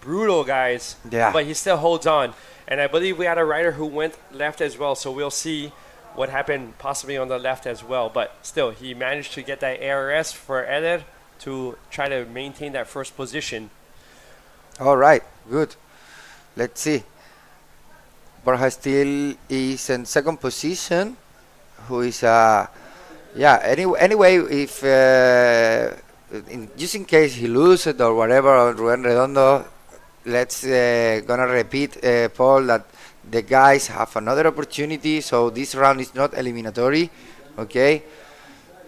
brutal, guys. Yeah. But he still holds on. And I believe we had a rider who went left as well. So we'll see what happened possibly on the left as well. But still, he managed to get that ARS for Eder to try to maintain that first position. All right. Good. Let's see. Borja still is in second position. Who is anyway, if just in case he loses or whatever, on Rubén Redondo, let's gonna repeat, Paul, that the guys have another opportunity, so this round is not eliminatory, okay?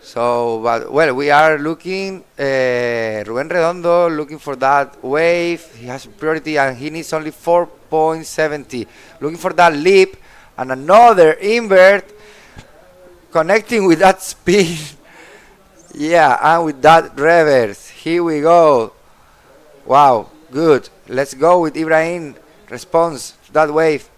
So, but well, we are looking, Rubén Redondo looking for that wave. He has priority and he needs only 4.70. Looking for that leap and another invert, connecting with that spin. Yeah, and with that reverse. Here we go. Wow, good. Let's go with Ibrahim. Response to that wave.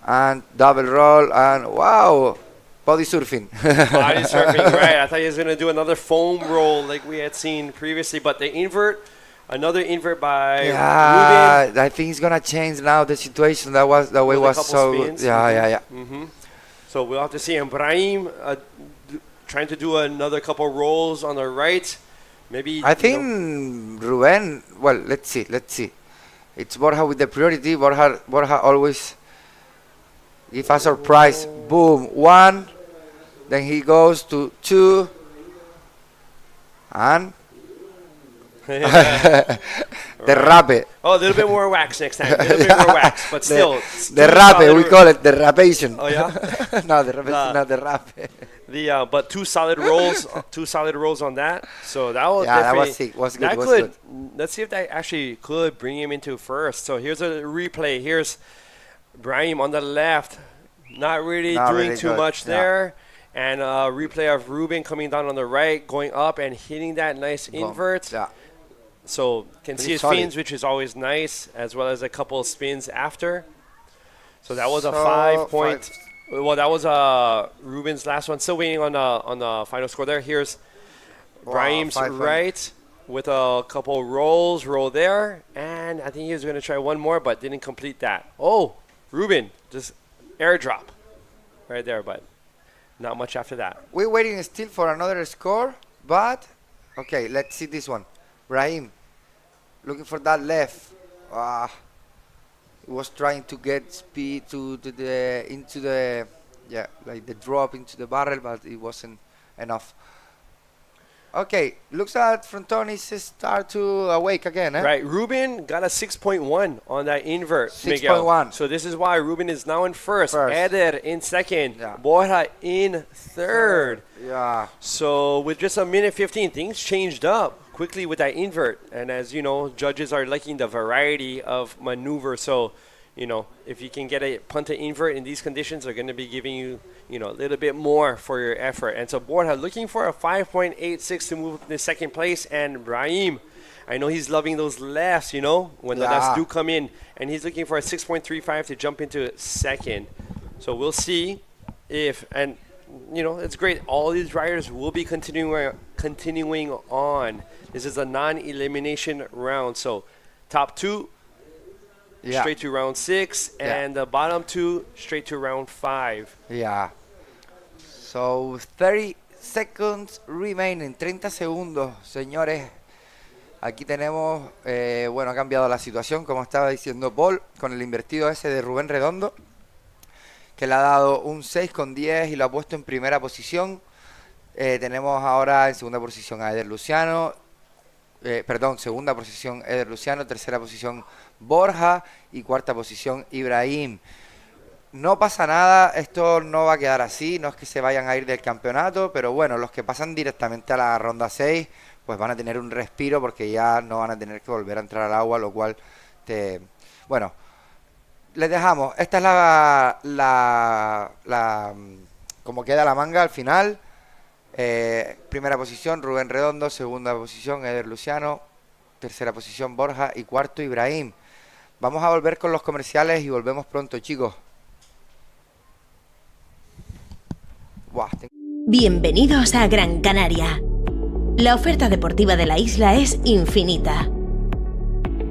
And double roll and wow. Body surfing. Body surfing, right. I thought he was going to do another foam roll like we had seen previously. But the invert, another invert by Ruben. I think he's going to change now the situation. That was the way was so good. Yeah. So we'll have to see. And Brahim trying to do another couple rolls on the right. Maybe. I think Ruben, well, let's see. It's Borja with the priority. Borja always give a surprise. Boom, 1. Then he goes to 2. And derrape. Oh, a little bit more wax next time. A little bit more wax, but still. Derrape, we call it derrapation. Oh, yeah? No, derrapation, not derrape. But 2 solid rolls, 2 solid rolls on that. So that was that was sick. Was good. Let's see if that actually could bring him into first. So here's a replay. Here's Brahim on the left, not really doing too much there. And a replay of Ruben coming down on the right, going up and hitting that nice invert. Yeah. So can see his fins, which is always nice, as well as a couple of spins after. So that was a 5 point. Well, that was Ruben's last one. Still waiting on the final score there. Here's Brahim's right with a couple rolls. Roll there. And I think he was going to try one more, but didn't complete that. Oh, Ruben, just airdrop right there, but not much after that. We're waiting still for another score, but okay, let's see this one. Brahim looking for that left. He was trying to get speed into the drop into the barrel, but it wasn't enough. Okay, looks like Fronton is start to awake again, eh? Right, Ruben got a 6.1 on that invert. 6.1. So this is why Ruben is now in first. Eder in second. Yeah. Borja in third. Yeah. So with just a minute 15, things changed up quickly with that invert. And as you know, judges are liking the variety of maneuver. So, you know, if you can get a punta invert in these conditions, they're going to be giving you, a little bit more for your effort. And so Borja looking for a 5.86 to move up to second place. And Brahim, I know he's loving those lefts, when the lefts do come in. And he's looking for a 6.35 to jump into second. So we'll see if, and, it's great. All these riders will be continuing on. This is a non-elimination round. So top 2, straight to round 6, and the bottom 2 straight to round 5. Yeah. So 30 seconds remaining, 30 segundos, señores. Aquí tenemos, ha cambiado la situación, como estaba diciendo Paul, con el invertido ese de Rubén Redondo, que le ha dado un 6,10 y lo ha puesto en primera posición. Tenemos ahora en segunda posición a Eder Luciano, segunda posición Eder Luciano, tercera posición Borja y cuarta posición Ibrahim. No pasa nada, esto no va a quedar así, no es que se vayan a ir del campeonato, pero bueno, los que pasan directamente a la ronda 6 pues van a tener un respiro porque ya no van a tener que volver a entrar al agua, lo cual les dejamos. Esta es la como queda la manga al final. Primera posición Rubén Redondo, segunda posición Eder Luciano, tercera posición Borja y cuarto Ibrahim. Vamos a volver con los comerciales y volvemos pronto, chicos. Bienvenidos a Gran Canaria. La oferta deportiva de la isla es infinita.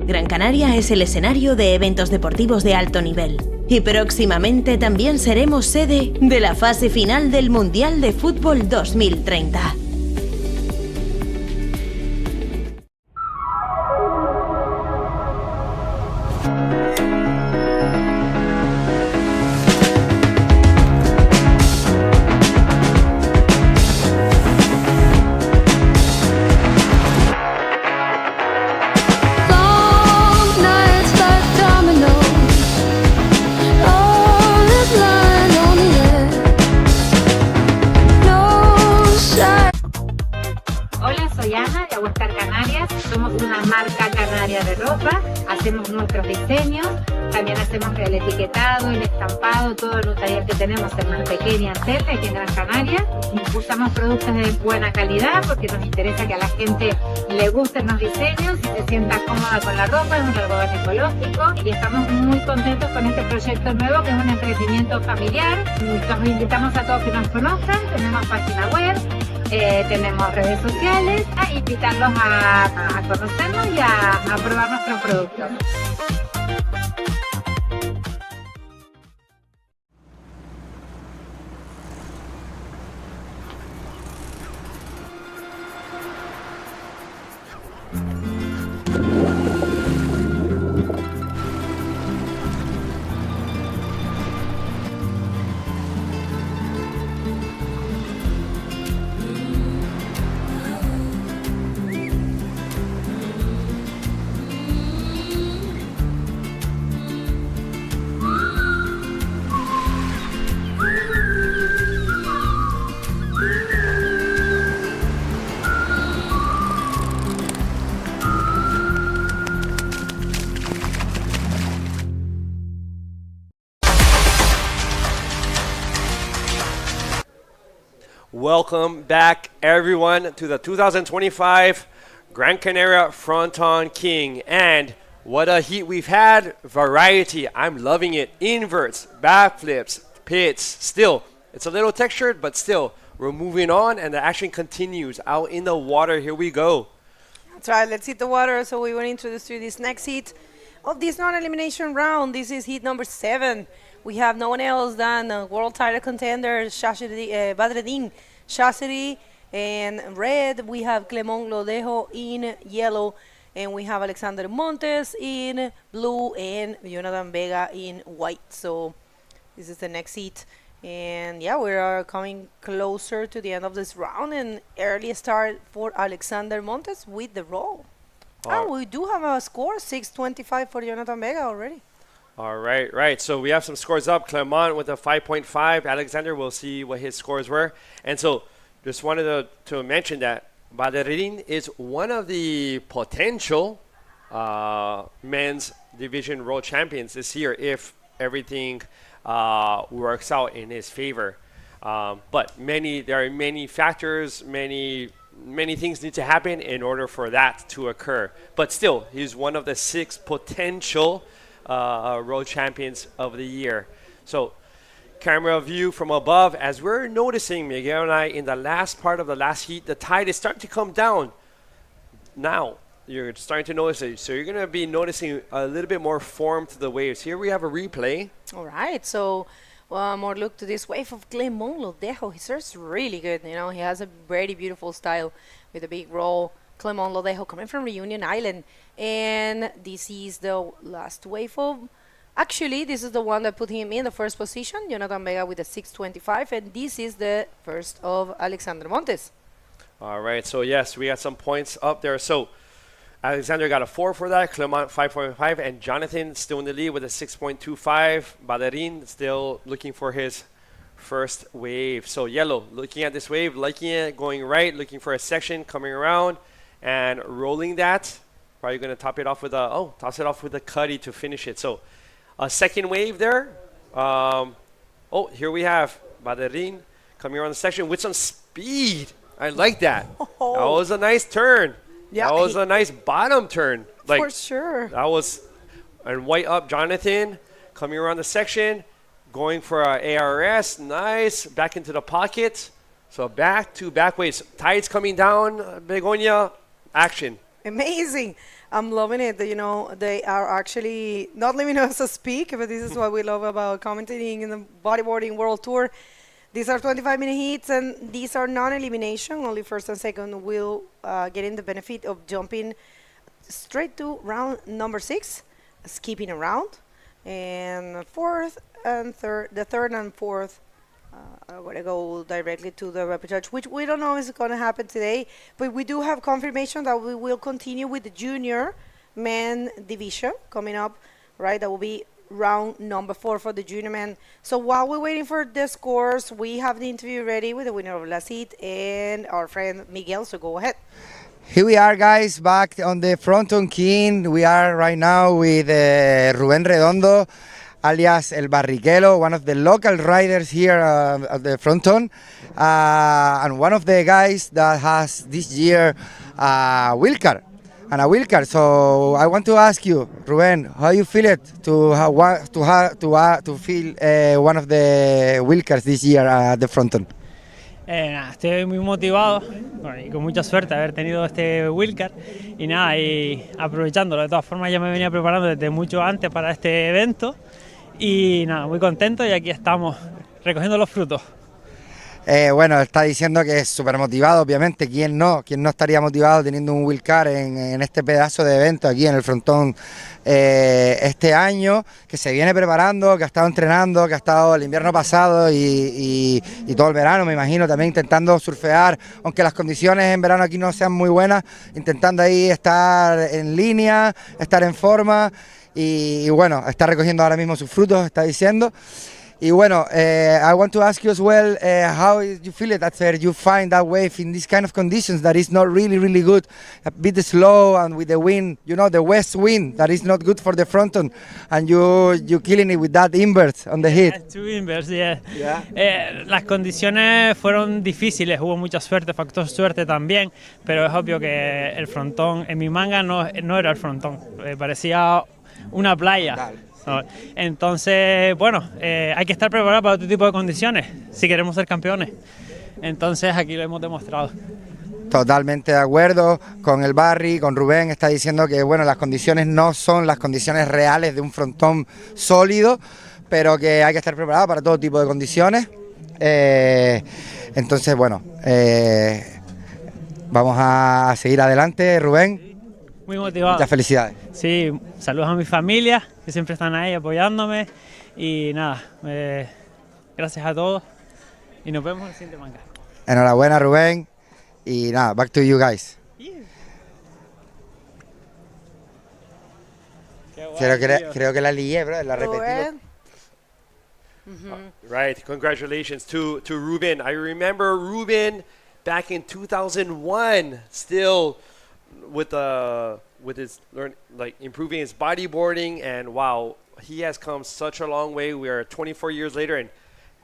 Gran Canaria es el escenario de eventos deportivos de alto nivel y próximamente también seremos sede de la fase final del Mundial de Fútbol 2030. También hacemos el etiquetado, el estampado, todo en un taller que tenemos en una pequeña antena aquí en Gran Canaria. Usamos productos de buena calidad porque nos interesa que a la gente le gusten los diseños y se sienta cómoda con la ropa, es un algodón ecológico y estamos muy contentos con este proyecto nuevo que es un emprendimiento familiar. Los invitamos a todos que nos conozcan, tenemos página web, tenemos redes sociales, a invitarlos a conocernos y a probar nuestros productos. Welcome back, everyone, to the 2025 Gran Canaria Frontón King. And what a heat we've had. Variety. I'm loving it. Inverts, backflips, pits. Still, it's a little textured, but still, we're moving on, and the action continues out in the water. Here we go. That's right. Let's hit the water. So we want to introduce you this next heat of this non-elimination round. This is heat number 7. We have no one else than world title contender Badreddin Chassery in red. We have Clement Lodejo in yellow. And we have Alexander Montes in blue and Jonathan Vega in white. So this is the next heat. And yeah, we are coming closer to the end of this round. And early start for Alexander Montes with the roll. We do have a score, 625 for Jonathan Vega already. All right, right. So we have some scores up. Clement with a 5.5. Alexander, we'll see what his scores were. And so just wanted to mention that Badreddin is one of the potential men's division world champions this year if everything works out in his favor. But there are many factors, many things need to happen in order for that to occur. But still, he's one of the 6 potential world champions of the year. So camera view from above, as we're noticing, Miguel and I, in the last part of the last heat, the tide is starting to come down. Now, you're starting to notice it. So you're going to be noticing a little bit more form to the waves. Here we have a replay. All right, so more look to this wave of Clement Lodejo. He serves really good. You know, he has a very beautiful style with a big roll. Clement Lodejo coming from Reunion Island. And this is the last wave of... Actually, this is the one that put him in the first position, Jonathan Vega with a 625. And this is the first of Alexander Montes. All right, so yes, we got some points up there. So Alexander got a 4 for that, Clement 5.5, and Jonathan still in the lead with a 6.25. Badreddin still looking for his first wave. So yellow, looking at this wave, liking it, going right, looking for a section, coming around, and rolling that. Probably going to top it off with a cutty to finish it. So a second wave there. Here we have Badreddin coming around the section with some speed. I like that. Oh. That was a nice turn. Yeah, that was a nice bottom turn. For sure. That was, and white up Jonathan coming around the section, going for a ARS. Nice. Back into the pocket. So back to back waves. Tides coming down. Begonia, action. Amazing. I'm loving it. You know, they are actually not letting us speak, but this is what we love about commentating in the bodyboarding world tour. These are 25-minute heats, and these are non-elimination. Only first and second will getting the benefit of jumping straight to round number 6, skipping around. And fourth and third, the third and fourth are going to go directly to the rapid charge, which we don't know is going to happen today. But we do have confirmation that we will continue with the junior men division coming up, right? That will be round number 4 for the junior men. So while we're waiting for the scores, we have the interview ready with the winner of last heat and our friend Miguel, so go ahead. Here we are, guys, back on the Fronton King. We are right now with Rubén Redondo, alias El Barrichello, one of the local riders here at the Fronton, and one of the guys that has this year a wheel car. So I want to ask you, Rubén, how you feel it to feel one of the wheel cars this year at the Fronton? Estoy muy motivado y con mucha suerte de haber tenido este wheelcar y aprovechándolo. De todas formas ya me venía preparando desde mucho antes para este evento y muy contento y aquí estamos recogiendo los frutos. Bueno, está diciendo que es súper motivado, obviamente. ¿Quién no estaría motivado teniendo un wheelcar en este pedazo de evento aquí en el Frontón este año, que se viene preparando, que ha estado entrenando, que ha estado el invierno pasado y todo el verano, me imagino, también intentando surfear, aunque las condiciones en verano aquí no sean muy buenas, intentando ahí estar en línea, estar en forma y bueno, está recogiendo ahora mismo sus frutos, está diciendo. Y bueno, I want to ask you as well, how you feel it after you find that wave in these kind of conditions that is not really good, a bit slow and with the wind, you know, the west wind that is not good for the Fronton, and you killing it with that invert on the heat. Two inverts, yeah. Las condiciones fueron difíciles, hubo mucha suerte, factor suerte también, pero es obvio que el frontón, en mi manga no era el frontón, parecía una playa. Entonces, bueno, hay que estar preparado para otro tipo de condiciones si queremos ser campeones. Entonces aquí lo hemos demostrado. Totalmente de acuerdo con el Barry, con Rubén, está diciendo que bueno, las condiciones no son las condiciones reales de un frontón sólido, pero que hay que estar preparado para todo tipo de condiciones. Entonces, bueno, vamos a seguir adelante, Rubén. Muy motivado. Muchas felicidades. Sí, saludos a mi familia, que siempre están ahí apoyándome. Y nada, gracias a todos. Y nos vemos en el siguiente manga. Enhorabuena, Rubén. Y nada, back to you guys. Creo que la lié, bro, la repetí. Right, congratulations to Ruben. I remember Ruben back in 2001, still with his improving his bodyboarding, and wow, he has come such a long way. We are 24 years later, and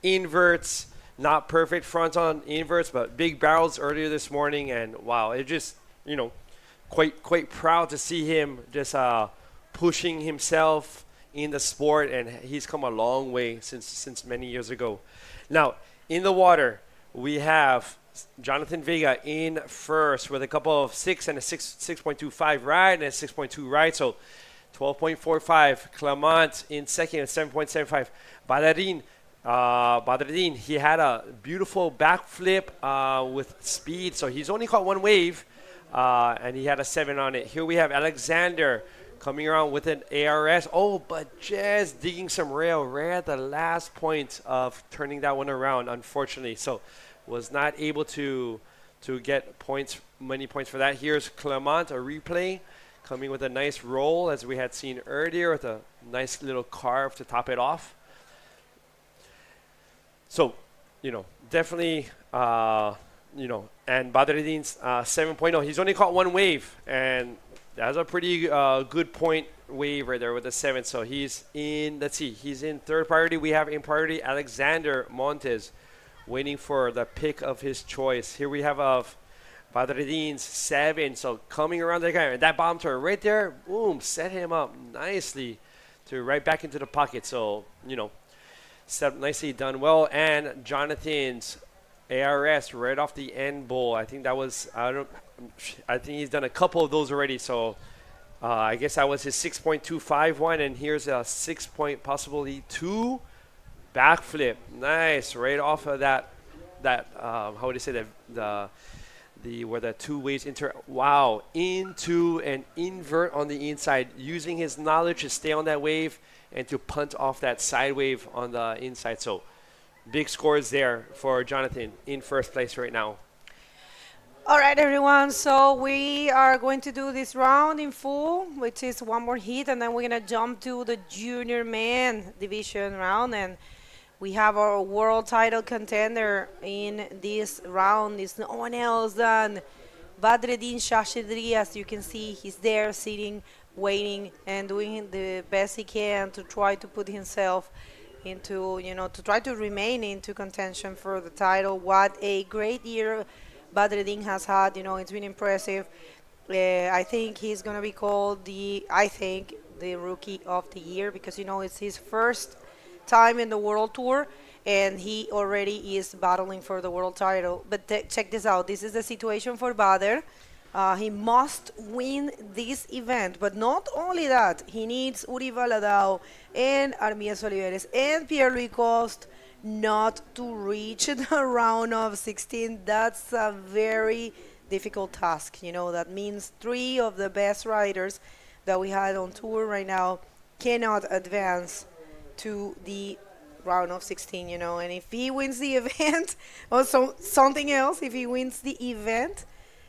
inverts, not perfect Fronton inverts, but big barrels earlier this morning, and wow, it just, you know, quite proud to see him just pushing himself in the sport, and he's come a long way since many years ago. Now, in the water, we have Jonathan Vega in first with a couple of 6 and a 6.25 right and a 6.2 right, so 12.45. Clement in second at 7.75. Badreddin, he had a beautiful backflip with speed, so he's only caught one wave, and he had a 7 on it. Here we have Alexander coming around with an ARS. Oh, but just digging some rail right at the last point of turning that one around, unfortunately. So was not able to get many points for that. Here's Clement, a replay, coming with a nice roll, as we had seen earlier, with a nice little carve to top it off. So, you know, definitely, you know, and Badreddin's 7.0, he's only caught one wave, and that's a pretty good point wave right there with the 7. So he's in, let's see, he's in third priority. We have in priority Alexander Montes, waiting for the pick of his choice. Here we have Badreddin's 7. So coming around the guy, and that bottom turn right there, boom, set him up nicely to right back into the pocket. So, you know, set nicely done well. And Jonathan's ARS right off the end bowl. I think that was, I think he's done a couple of those already. So I guess that was his 6.25 one, and here's a 6 point, possibly 2 backflip. Nice, right off of that how would you say that, where the two waves into an invert on the inside, using his knowledge to stay on that wave and to punt off that side wave on the inside. So big scores there for Jonathan in first place right now. All right, everyone, so we are going to do this round in full, which is one more heat, and then we're going to jump to the junior man division round, and we have our world title contender in this round. It's no one else than Badreddin Shashidri, as you can see, he's there sitting, waiting, and doing the best he can to try to put himself into, to try to remain into contention for the title. What a great year Badreddin has had. It's been impressive. I think he's going to be called the rookie of the year because, it's his first time in the World Tour and he already is battling for the world title. But check this out. This is the situation for Badr. He must win this event, but not only that, he needs Uri Valadao and Armies Oliveres and Pierre-Louis Coste not to reach the round of 16. That's a very difficult task. That means 3 of the best riders that we had on tour right now cannot advance to the round of 16, and if he wins the event, or something else, if he wins the event,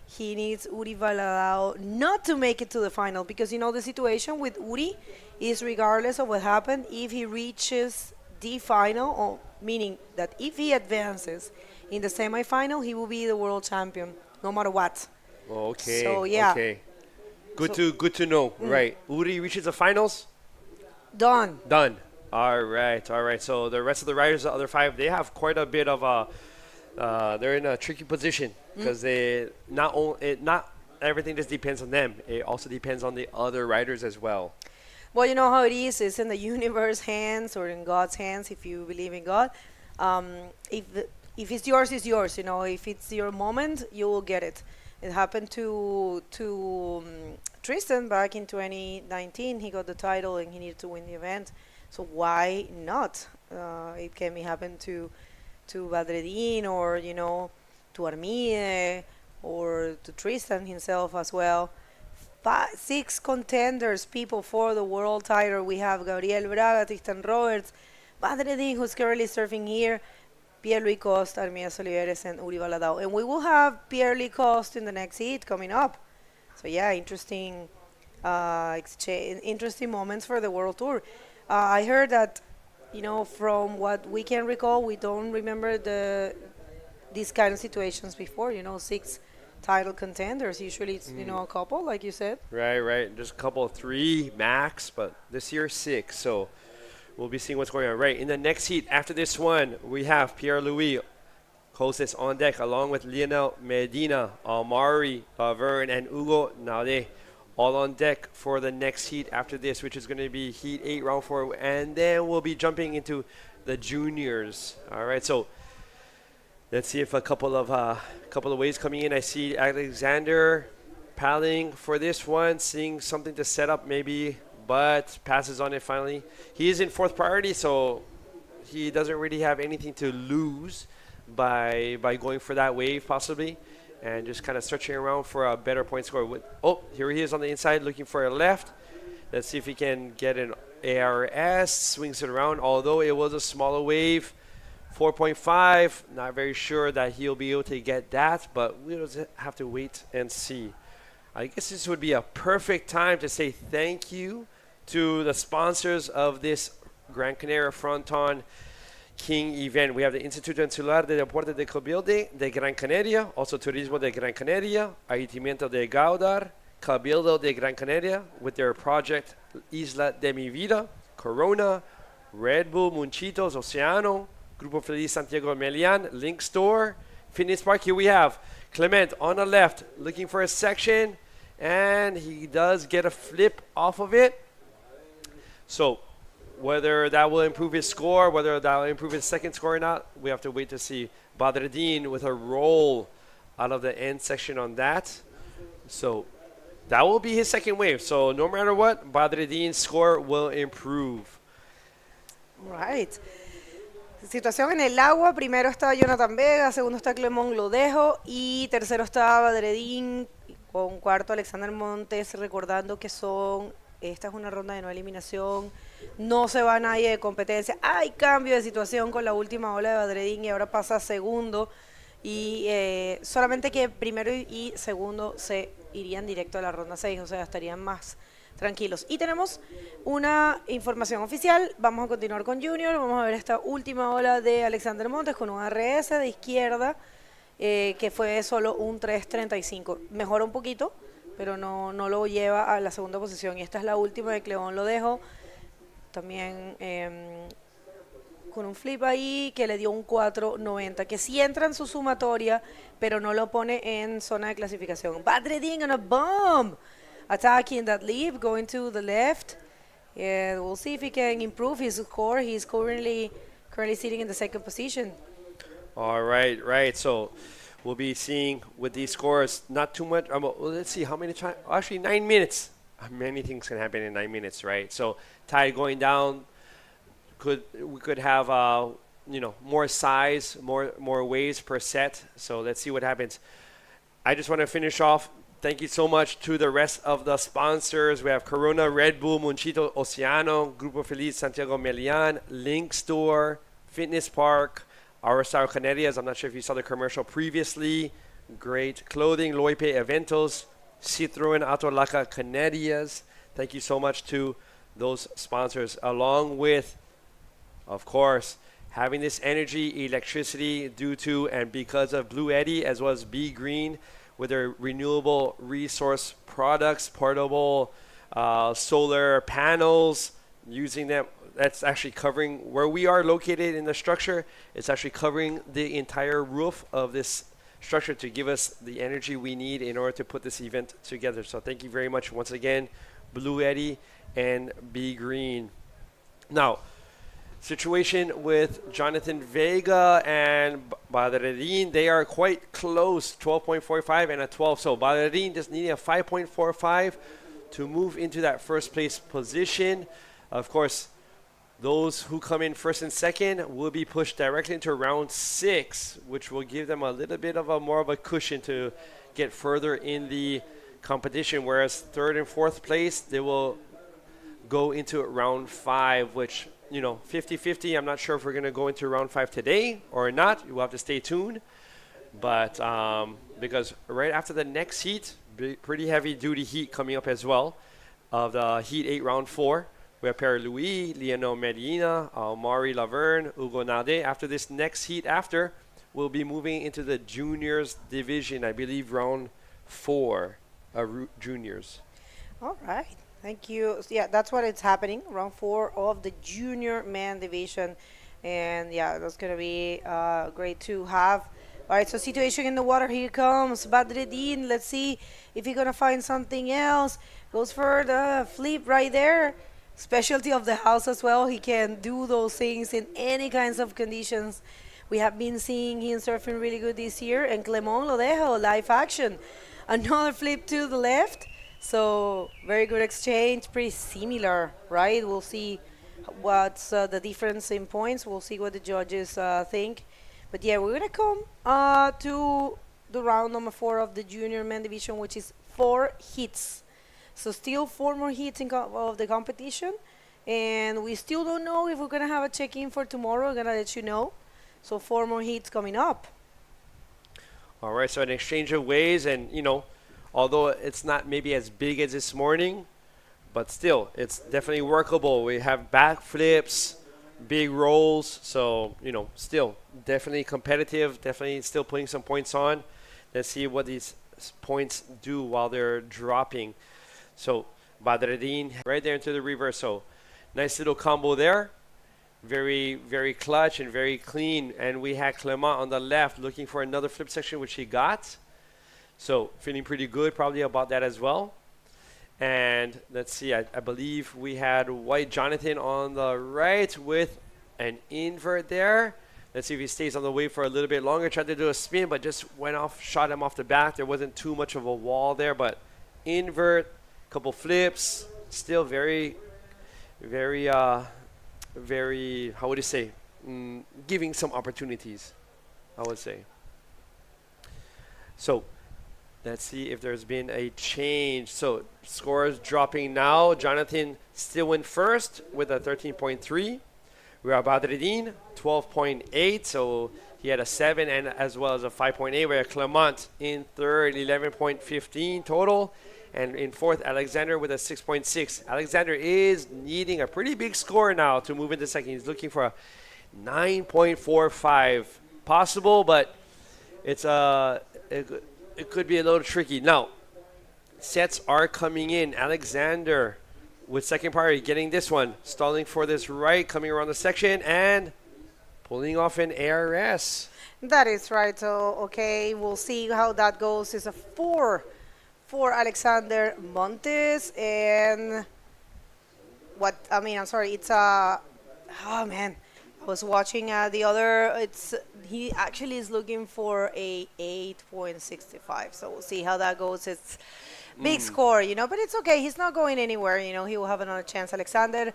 he needs Uri Valadao not to make it to the final, because the situation with Uri is regardless of what happened, if he reaches the final, or meaning that if he advances in the semifinal, he will be the world champion, no matter what. Okay. So yeah. Okay. Good to know. Right. Uri reaches the finals. Done. All right. So the rest of the riders, the other 5, they have quite a bit of they're in a tricky position because they not everything just depends on them. It also depends on the other riders as well. Well, you know how it is. It's in the universe's hands or in God's hands if you believe in God. If it's yours, it's yours. If it's your moment, you will get it. It happened to Tristan back in 2019. He got the title and he needed to win the event. So why not? It can happen to Badreddin or, to Armide or to Tristan himself as well. 6 contenders, people for the world title. We have Gabriel Braga, Tristan Roberts, Badreddin, who's currently surfing here, Pierre-Louis Coste, Armies Oliveres, and Uri Valadao. And we will have Pierre-Louis Coste in the next heat coming up. So yeah, interesting moments for the World Tour. I heard that, from what we can recall, we don't remember these kind of situations before. 6 title contenders. Usually it's, a couple, like you said. Right. Just a couple, 3 max, but this year 6. So we'll be seeing what's going on. Right. In the next heat, after this one, we have Pierre-Louis Coste on deck, along with Lionel Medina, Amari, Verne, and Hugo Naudet. All on deck for the next heat after this, which is going to be Heat 8, Round 4, and then we'll be jumping into the juniors. All right, so let's see if a couple of waves coming in. I see Alexander paddling for this one, seeing something to set up maybe, but passes on it finally. He is in 4th priority, so he doesn't really have anything to lose by going for that wave possibly. And just kind of searching around for a better point score. Here he is on the inside looking for a left. Let's see if he can get an ARS. Swings it around, although it was a smaller wave. 4.5. Not very sure that he'll be able to get that, but we'll just have to wait and see. I guess this would be a perfect time to say thank you to the sponsors of this Gran Canaria Frontón King event. We have the Instituto Insular de Deportes de Cabildo de Gran Canaria, also Turismo de Gran Canaria, Ayuntamiento de Gáldar, Cabildo de Gran Canaria with their project Isla de mi Vida, Corona, Red Bull, Munchitos, Oceano, Grupo Feliz Santiago Melian, Link Store, Fitness Park. Here we have Clement on the left looking for a section, and he does get a flip off of it. So whether that will improve his score, whether that will improve his second score or not, we have to wait to see. Badreddin with a roll out of the end section on that. So that will be his second wave. So no matter what, Badreddin's score will improve. Right. Situación en el agua. Primero está Jonathan Vega, segundo está Clemón Lodejo y tercero está Badreddin con cuarto Alexander Montes, recordando que esta es una ronda de no eliminación, no se va nadie de competencia. Hay cambio de situación con la última ola de Badreddin y ahora pasa a segundo y solamente que primero y segundo se irían directo a la ronda 6, o sea, estarían más tranquilos. Y tenemos una información oficial. Vamos a continuar con Junior. Vamos a ver esta última ola de Alexander Montes con un ARS de izquierda. que fue solo un 3.35. Mejora un poquito, pero no lo lleva a la segunda posición. Y esta es la última de Cleón. Lo dejo también con un flip ahí que le dio un 4.90, que sí entra en su sumatoria, pero no lo pone en zona de clasificación. Badreddin on a bomb, attacking that leap, going to the left. Yeah, we'll see if he can improve his score. He's currently sitting in the second position. All right, right. So we'll be seeing with these scores, not too much. Well, let's see how many times. Actually, 9 minutes. Many things can happen in 9 minutes, right? So tide going down. We could have more size, more waves per set. So let's see what happens. I just want to finish off. Thank you so much to the rest of the sponsors. We have Corona, Red Bull, Monchito, Oceano, Grupo Feliz, Santiago Melian, Link Store, Fitness Park, Our Star Canarias. I'm not sure if you saw the commercial previously. Great clothing, Loipe Eventos, Citroen Autolaca Canarias. Thank you so much to those sponsors, along with, of course, having this energy, electricity due to and because of Blue Eddy, as well as Be Green, with their renewable resource products, portable solar panels, using them. That's actually covering where we are located in the structure. It's actually covering the entire roof of this structure to give us the energy we need in order to put this event together. So thank you very much once again, Blue Eddy and Be Green. Now, situation with Jonathan Vega and Badreddin, they are quite close, 12.45 and a 12. So Badreddin just needing a 5.45 to move into that first place position. Of course, those who come in first and second will be pushed directly into round 6, which will give them a little bit of more of a cushion to get further in the competition. Whereas third and fourth place, they will go into round 5, which, 50-50. I'm not sure if we're going to go into round 5 today or not. You'll have to stay tuned. But because right after the next heat, pretty heavy duty heat coming up as well, of the Heat 8 round 4. We have Pierre Louis, Lionel Medina, Mari Laverne, Hugo Nade. After this next heat we'll be moving into the juniors division, I believe round 4 juniors. All right. Thank you. So, yeah, that's what it's happening. Round 4 of the junior man division. And yeah, that's going to be great to have. All right, so situation in the water. Here comes Badreddin. Let's see if he's going to find something else. Goes for the flip right there. Specialty of the house as well. He can do those things in any kinds of conditions. We have been seeing him surfing really good this year. And Clemon Lodejo, live action. Another flip to the left. So very good exchange, pretty similar, right? We'll see what's the difference in points. We'll see what the judges think. But yeah, we're gonna come to the round number 4 of the junior men division, which is 4 hits. So still 4 more hits of the competition, and we still don't know if we're gonna have a check-in for tomorrow. We're gonna let you know. So 4 more hits coming up. All right, so an exchange of ways, and although it's not maybe as big as this morning, but still, it's definitely workable. We have back flips, big rolls, so, still definitely competitive, definitely still putting some points on. Let's see what these points do while they're dropping. So, Badreddin right there into the reverse. So, nice little combo there. Very, very clutch and very clean. And we had Clement on the left looking for another flip section, which he got. So feeling pretty good probably about that as well. And let's see, I believe we had White Jonathan on the right with an invert there. Let's see if he stays on the wave for a little bit longer. Tried to do a spin, but just went off, shot him off the back. There wasn't too much of a wall there, but invert, couple flips, still very, how would you say, giving some opportunities, I would say. So let's see if there's been a change. So scores dropping now. Jonathan still in first with a 13.3. We have Badreddin 12.8. So he had a 7 and as well as a 5.8. We have Clement in third, 11.15 total. And in fourth, Alexander with a 6.6. Alexander is needing a pretty big score now to move into second. He's looking for a 9.45 possible, but It's it could be a little tricky. Now, sets are coming in. Alexander with second priority, getting this one, stalling for this right, coming around the section and pulling off an ARS. That is right. So, okay, we'll see how that goes. It's a 4 for Alexander Montes. And I'm sorry, it's a, oh man, I was watching the other, he actually is looking for a 8.65. So we'll see how that goes. It's big score, but it's okay. He's not going anywhere, he will have another chance. Alexander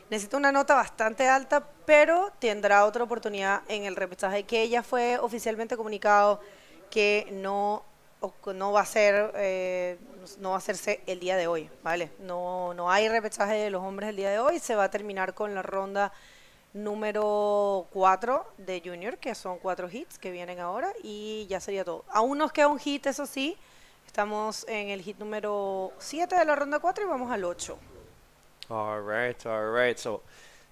necesita una nota bastante alta, pero tendrá otra oportunidad en el repechaje, que ya fue oficialmente comunicado que no va a hacerse el día de hoy, ¿vale? No hay repechaje de los hombres el día de hoy. Se va a terminar con la ronda número 4 de Junior, que son 4 hits que vienen ahora, y ya sería todo. Aún nos queda un hit, eso sí. Estamos en el hit número 7 de la ronda 4 y vamos al 8. All right. So,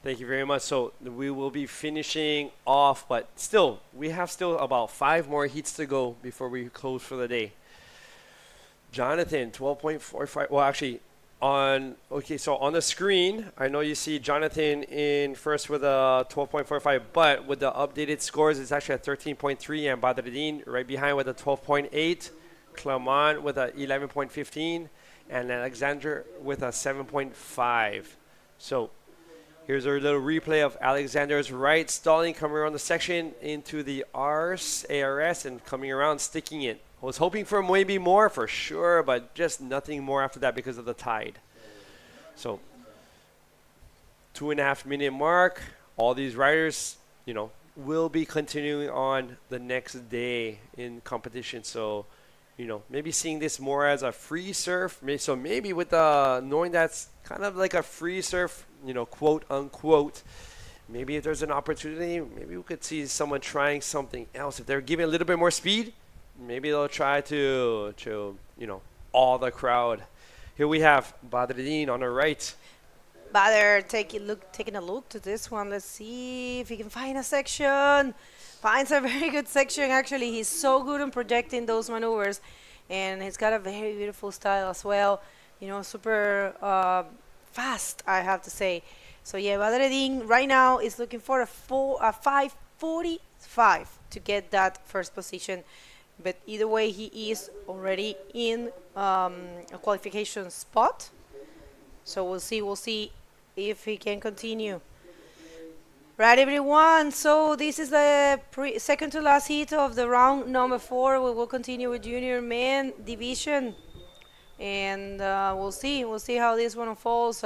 thank you very much. So, we will be finishing off, but still, we have still about 5 more heats to go before we close for the day. Jonathan, 12.45. Well, actually, on the screen, I know you see Jonathan in first with a 12.45, but with the updated scores, it's actually at 13.3, and Badreddin right behind with a 12.8. Clement with a 11.15 and Alexander with a 7.5. So here's our little replay of Alexander's right stalling, coming around the section into the ARS and coming around, sticking it. I was hoping for maybe more for sure, but just nothing more after that because of the tide. So 2.5 minute mark. All these riders, will be continuing on the next day in competition. So maybe seeing this more as a free surf. So maybe with knowing that's kind of like a free surf, quote unquote, maybe if there's an opportunity, maybe we could see someone trying something else. If they're giving a little bit more speed, maybe they'll try to awe the crowd. Here we have Badreddin on the right. Badr taking a look to this one. Let's see if he can find a section. Finds a very good section, actually. He's so good in projecting those maneuvers, and he's got a very beautiful style as well. Super fast, I have to say. So yeah, Badreddin right now is looking for a 5:45 to get that first position. But either way, he is already in a qualification spot. So we'll see if he can continue. Right, everyone, so this is the second to last heat of the round number 4. We will continue with junior men division, and we'll see how this one unfolds.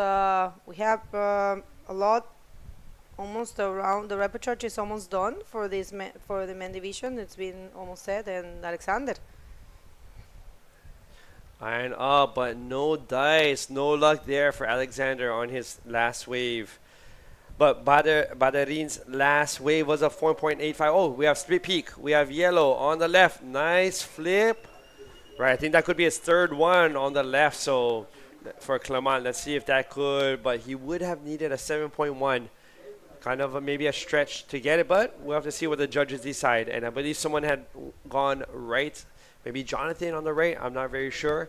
We have a lot, almost around, the repechage is almost done for the men division. It's been almost said, and Alexander. Iron up, but no dice, no luck there for Alexander on his last wave. But Badreddin's last wave was a 4.85. Oh, we have split peak. We have yellow on the left. Nice flip. Right, I think that could be his third one on the left. So for Clement, let's see if that could. But he would have needed a 7.1. Kind of maybe a stretch to get it. But we'll have to see what the judges decide. And I believe someone had gone right. Maybe Jonathan on the right. I'm not very sure.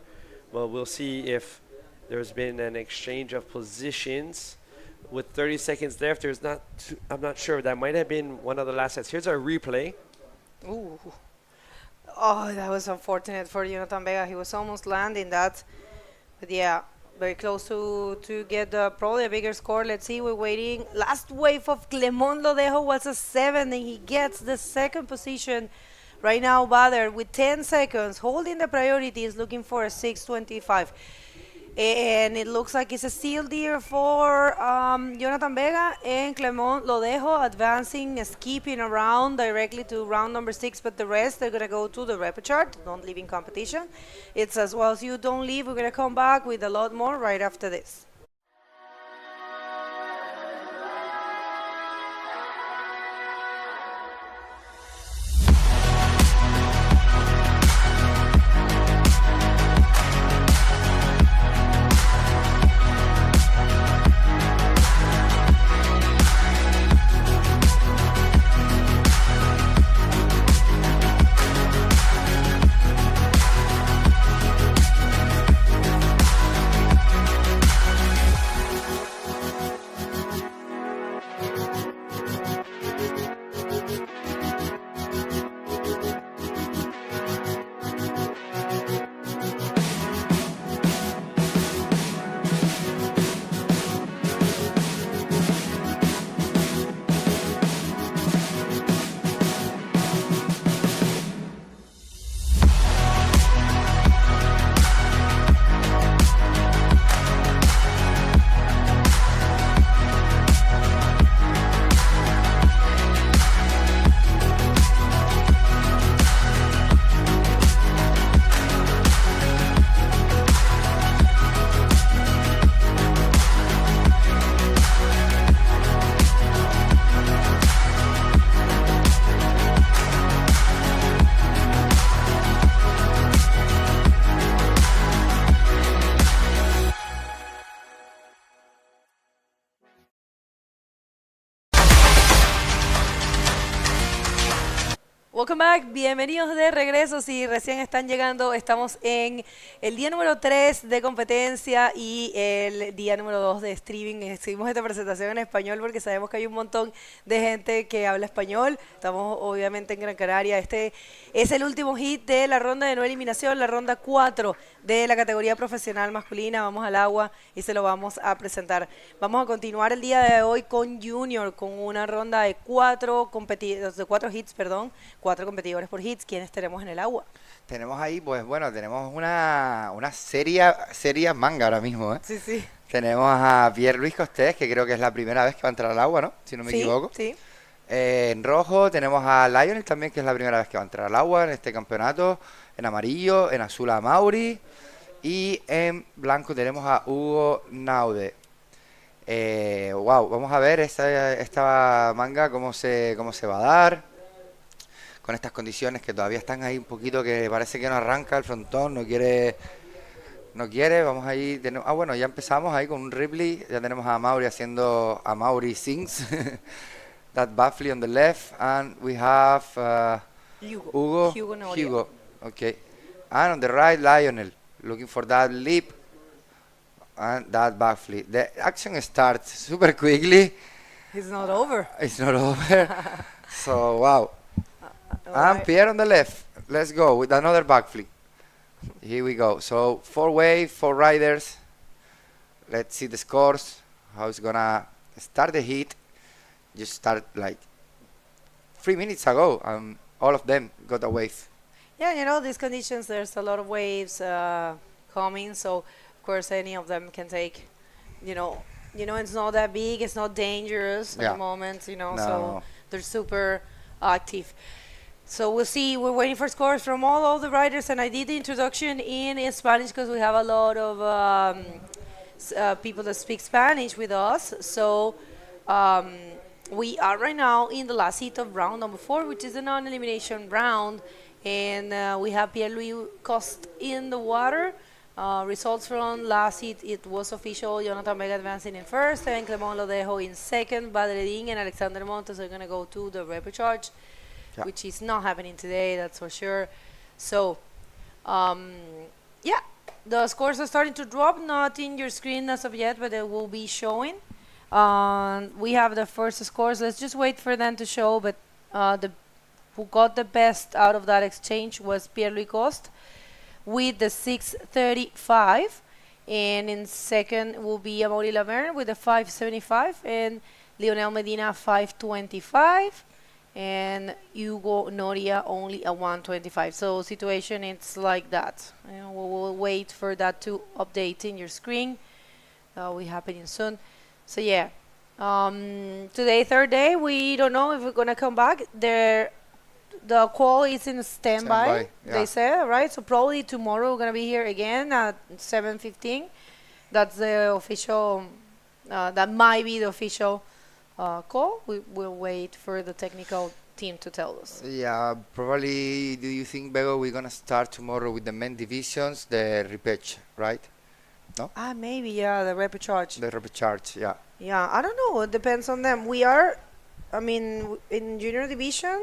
But we'll see if there's been an exchange of positions. With 30 seconds left, I'm not sure. That might have been one of the last sets. Here's our replay. Ooh. Oh, that was unfortunate for Jonathan Vega. He was almost landing that. But yeah, very close to get probably a bigger score. Let's see, we're waiting. Last wave of Clement Lodejo was a 7, and he gets the second position. Right now, Badr, with 10 seconds, holding the priority, is looking for a 6.25. And it looks like it's a steal deer for Jonathan Vega, and Clement Lodejo advancing, skipping around directly to round number 6, but the rest, they're going to go to the repechage, don't leave in competition. It's as well as you don't leave. We're going to come back with a lot more right after this. Welcome back, bienvenidos de regreso. Si recién están llegando, estamos en el día número 3 de competencia y el día número 2 de streaming. Hicimos esta presentación en español porque sabemos que hay un montón de gente que habla español. Estamos obviamente en Gran Canaria. Este es el último hit de la ronda de no eliminación, la ronda 4 de la categoría profesional masculina. Vamos al agua y se lo vamos a presentar. Vamos a continuar el día de hoy con Junior, con una ronda de 4 hits, 4 competidores por hits. ¿Quiénes tenemos en el agua? Tenemos ahí, pues bueno, tenemos una seria manga ahora mismo, ¿eh? Sí, sí. Tenemos a Pierre Luis Costés, que creo que es la primera vez que va a entrar al agua, ¿no? Si no me equivoco. Sí. En rojo tenemos a Lionel también, que es la primera vez que va a entrar al agua en este campeonato. En amarillo, en azul a Mauri. Y en blanco tenemos a Hugo Naude. Wow, vamos a ver esta manga cómo se va a dar. Con estas condiciones que todavía están ahí un poquito, que parece que no arranca el frontón, no quiere, vamos ahí, bueno, ya empezamos ahí con un Ripley, ya tenemos a Mauri haciendo, a Mauri sings, that Baffley on the left, and we have Hugo, okay, and on the right, Lionel, looking for that leap, and that Baffley. The action starts super quickly. It's not over. It's not over, so wow. And Pierre on the left. Let's go with another backflip. Here we go. So 4 riders. Let's see the scores. How it's gonna start the heat. Just start like 3 minutes ago, and all of them got a wave. Yeah, you know, these conditions, there's a lot of waves coming, so of course any of them can take, you know, it's not that big, it's not dangerous at the moment, so they're super active. So we'll see. We're waiting for scores from all of the riders, and I did the introduction in Spanish because we have a lot of people that speak Spanish with us. So we are right now in the last heat of round number 4, which is the non-elimination round, and we have Pierre-Louis Coste in the water. Results from last heat, it was official. Jonathan Vega advancing in first, and Clement Lodejo in second. Badredin and Alexander Montes are going to go to the repechage. Yeah. Which is not happening today, that's for sure. So, yeah, the scores are starting to drop, not in your screen as of yet, but they will be showing. We have the first scores. Let's just wait for them to show, but who got the best out of that exchange was Pierre-Louis Coste with the 6:35, and in second will be Amaury Laverne with the 5:75, and Lionel Medina 5:25. And Hugo Noria only a 1:25. So situation it's like that. We'll wait for that to update in your screen. That will be happening soon. So yeah, today, third day, we don't know if we're gonna come back. The call is in standby. They said, right? So probably tomorrow we're gonna be here again at 7:15. That's the official. That might be the official. Call. We will wait for the technical team to tell us. Yeah, probably. Do you think, Bego, we're gonna start tomorrow with the men divisions, the repech, right? No? Maybe, yeah, the repechage. The repechage, yeah. Yeah, I don't know. It depends on them. We are, in junior division.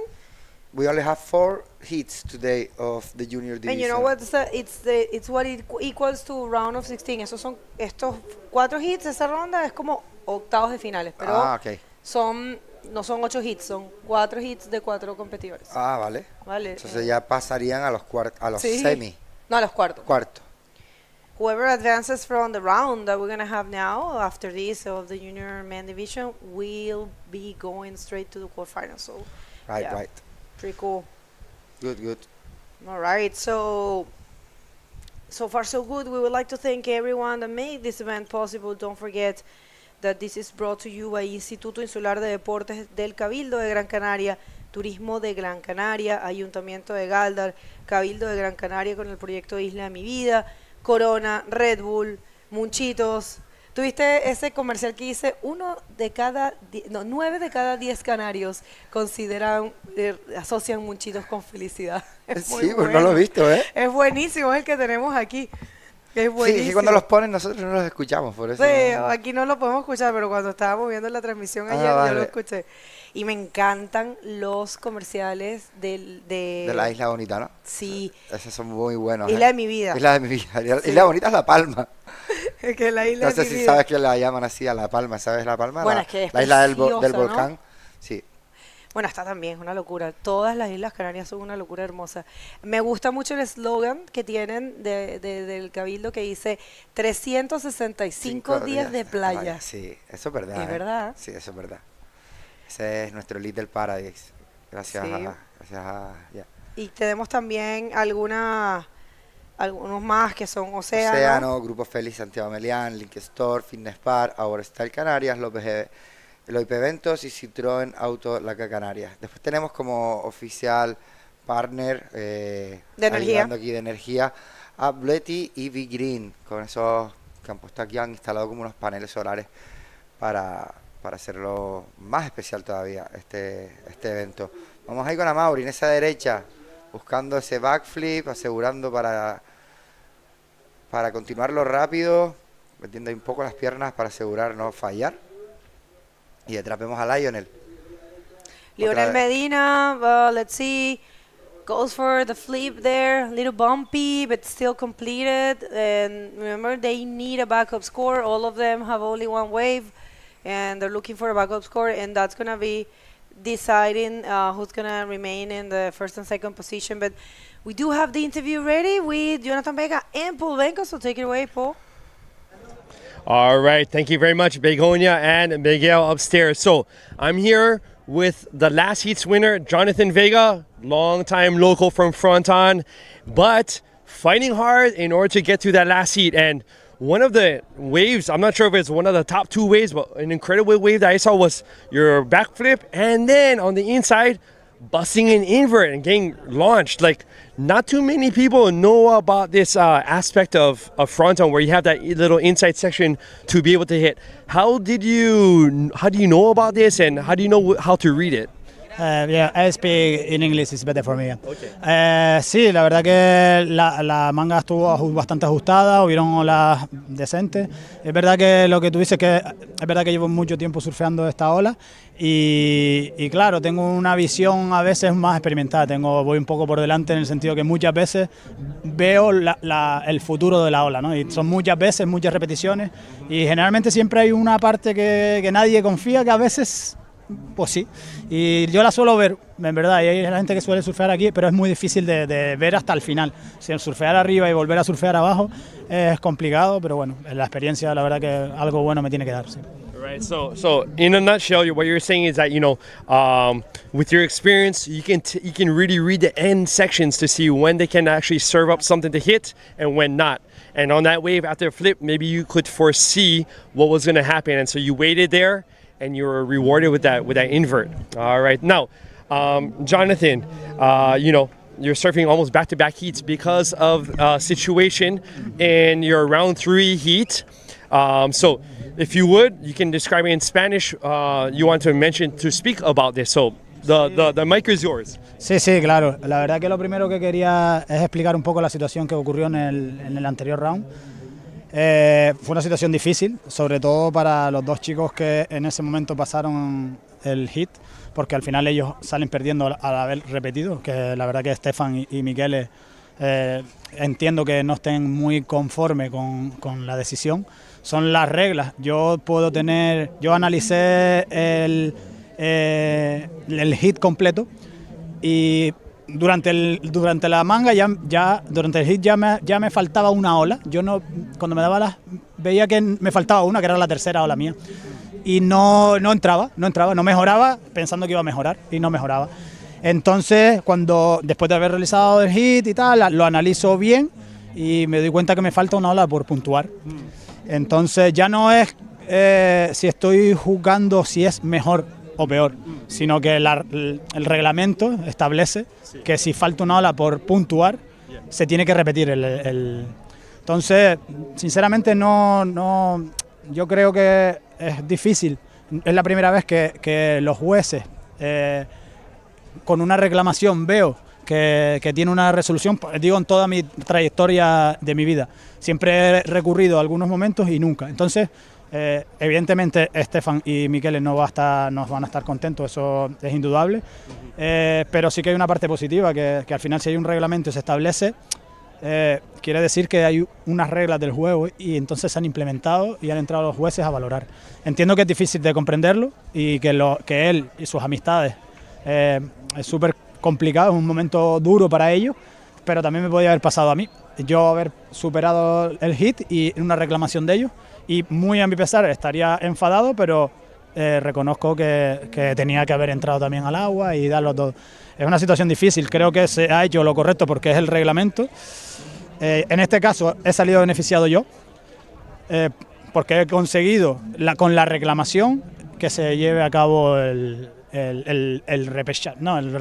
We only have 4 hits today of the junior division. And you know what? It's what it equals to round of 16. Estos 4 hits. Esa ronda es como octavos de finales, pero okay. no son 8 hits, son 4 hits de 4 competidores. Vale. Entonces ya pasarían a los sí. semi. No, a los cuartos. Cuarto. Whoever advances from the round that we're going to have now, after this of the junior men division, will be going straight to the quarterfinals. So, right. Pretty cool. Good. All right, so far so good. We would like to thank everyone that made this event possible. Don't forget that this is brought to you by Instituto Insular de Deportes del Cabildo de Gran Canaria, Turismo de Gran Canaria, Ayuntamiento de Gáldar, Cabildo de Gran Canaria con el proyecto Isla de mi Vida, Corona, Red Bull, Munchitos. Tuviste ese comercial que dice 9 de cada 10 canarios asocian Munchitos con felicidad. Sí, pues no lo he visto, ¿eh? Es buenísimo, es el que tenemos aquí. Es buenísimo. Sí, que cuando los ponen nosotros no los escuchamos, por eso. Sí, aquí no lo podemos escuchar, pero cuando estábamos viendo la transmisión ayer yo lo escuché. Y me encantan los comerciales de la Isla Bonita, ¿no? Sí. Esos son muy buenos. Isla de mi vida. Isla de mi vida. Sí. Isla Bonita es La Palma. Es que la isla No sé de mi si vida. sabes que la llaman así a La Palma, ¿sabes La Palma? Bueno, es que es la isla del preciosa, ¿no? volcán. Sí. Bueno, está también, es una locura. Todas las Islas Canarias son una locura hermosa. Me gusta mucho el eslogan que tienen del Cabildo que dice 365 días de playa. Sí, eso es verdad. Es verdad. Sí, eso es verdad. Ese es nuestro Little Paradise. Gracias Sí. ya. Y tenemos también algunos más que son Océano. Océano, Grupo Félix Santiago Melián, Link Store, Fitness Park, Our Style Canarias, López Eventos y Citroën Auto Laca Canarias. Después tenemos como oficial partner de energía. ayudando aquí de energía a Bleti y Big Green, con esos que han puesto aquí, han instalado como unos paneles solares para hacerlo más especial todavía este evento. Vamos ahí con Amaury en esa derecha, buscando ese backflip, asegurando para continuarlo rápido, metiendo ahí un poco las piernas para asegurar no fallar. Y detrás vemos a Lionel. Lionel Medina, let's see, goes for the flip there, little bumpy, but still completed. And remember, they need a backup score. All of them have only one wave, and they're looking for a backup score, and that's going to be deciding who's going to remain in the first and second position. But we do have the interview ready with Jonathan Vega and Paul Venko, so take it away, Paul. All right, thank you very much, Begonia and Miguel upstairs. So I'm here with the last heat's winner, Jonathan Vega, longtime local from Fronton, but fighting hard in order to get to that last heat. And one of the waves, I'm not sure if it's one of the top two waves, but an incredible wave that I saw was your backflip, and then on the inside, busting an invert and getting launched. Like, not too many people know about this aspect of Fronton, where you have that little inside section to be able to hit. How do you know about this, and how do you know how to read it? Yeah, I speak in English, it's better for me. Okay. Sí, la verdad que la manga estuvo bastante ajustada, hubieron olas decentes. Es verdad que lo que tú dices, que es verdad que llevo mucho tiempo surfeando esta ola y claro, tengo una visión a veces más experimentada, voy un poco por delante en el sentido que muchas veces veo el futuro de la ola, ¿no? Y son muchas veces, muchas repeticiones y generalmente siempre hay una parte que nadie confía, que a veces... Pues sí, y yo la suelo ver, en verdad, y hay la gente que suele surfear aquí, pero es muy difícil de ver hasta el final. Si surfear arriba y volver a surfear abajo es complicado, pero bueno, la experiencia, la verdad que algo bueno me tiene que dar. Sí. Right. So in a nutshell, what you're saying is that with your experience, you can really read the end sections to see when they can actually serve up something to hit and when not. And on that wave after a flip, maybe you could foresee what was going to happen, and so you waited there. And you were rewarded with that invert. All right. Now, Jonathan, you're surfing almost back-to-back heats because of situation in your round 3 heat. So, if you would, you can describe it in Spanish. You want to speak about this. So, the mic is yours. Sí, claro. La verdad que lo primero que quería es explicar un poco la situación que ocurrió en el anterior round. Fue una situación difícil, sobre todo para los dos chicos que en ese momento pasaron el hit, porque al final ellos salen perdiendo al haber repetido, que la verdad que Stefan y Miquele entiendo que no estén muy conformes con la decisión. Son las reglas. Yo analicé el hit completo y durante la manga durante el hit ya me faltaba una ola. Cuando me daba veía que me faltaba una, que era la tercera ola mía, y no entraba, no mejoraba pensando que iba a mejorar y no mejoraba. Entonces, después de haber realizado el hit y tal, lo analizo bien y me doy cuenta que me falta una ola por puntuar. Entonces ya no es si estoy jugando si es mejor o peor, sino que el reglamento establece que si falta una ola por puntuar, se tiene que repetir Entonces, sinceramente yo creo que es difícil. Es la primera vez que los jueces con una reclamación veo que tiene una resolución, digo, en toda mi trayectoria de mi vida. Siempre he recurrido a algunos momentos y nunca. Entonces, Evidentemente Stefan y Michele no van a estar contentos, eso es indudable, pero sí que hay una parte positiva, que al final si hay un reglamento y se establece, quiere decir que hay unas reglas del juego y entonces se han implementado y han entrado los jueces a valorar. Entiendo que es difícil de comprenderlo y que él y sus amistades es súper complicado, es un momento duro para ellos, pero también me podía haber pasado a mí, yo haber superado el hit y una reclamación de ellos, y muy a mi pesar estaría enfadado, pero reconozco que tenía que haber entrado también al agua y dar los dos. Es una situación difícil, creo que se ha hecho lo correcto porque es el reglamento. En este caso he salido beneficiado yo, porque he conseguido con la reclamación que se lleve a cabo el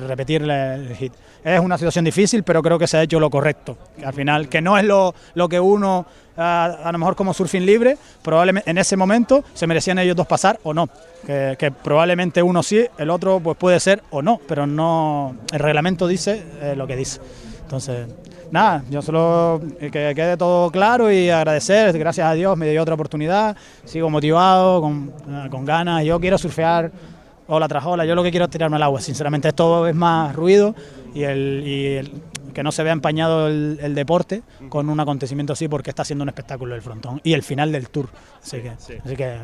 repetir el hit. Es una situación difícil, pero creo que se ha hecho lo correcto. Que al final, que no es lo que uno, a lo mejor como surfing libre, probablemente en ese momento se merecían ellos dos pasar o no. Que probablemente uno sí, el otro pues puede ser o no, pero no, el reglamento dice lo que dice. Entonces, nada, yo solo que quede todo claro y agradecer, gracias a Dios me dio otra oportunidad, sigo motivado, con ganas, yo quiero surfear ola tras ola, yo lo que quiero es tirarme al agua, sinceramente esto es más ruido y que no se vea empañado el deporte con un acontecimiento así, porque está siendo un espectáculo el frontón y el final del tour, así que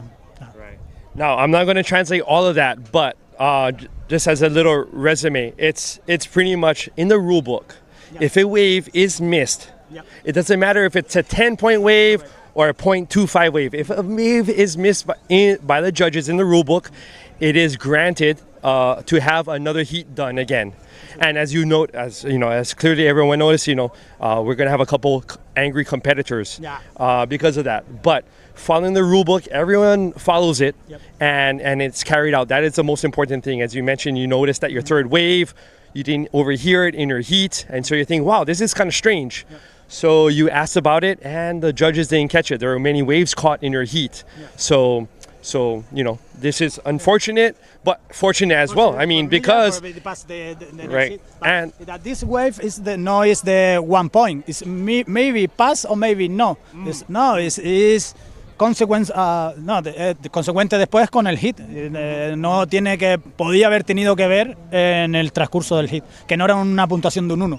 Now, I'm not going to translate all of that, but just as a little resume, it's pretty much in the rule book. Yeah. If a wave is missed, it doesn't matter if it's a 10-point wave or a 0.25 wave. If a wave is missed by the judges in the rule book, it is granted to have another heat done again. And as you note, as clearly everyone noticed, we're going to have a couple angry competitors because of that. But following the rule book, everyone follows it, and it's carried out. That is the most important thing. As you mentioned, you noticed that your third wave, you didn't overhear it in your heat, and so you think, wow, this is kind of strange. So you asked about it, and the judges didn't catch it. There were many waves caught in your heat. So this is unfortunate, but fortunate as well. I mean, because right, and that this wave is the 1 point. It's maybe pass or maybe no. It's consequence. Consecuente después con el hit. No tiene que podía haber tenido que ver en el transcurso del hit, que no era una puntuación de un 1.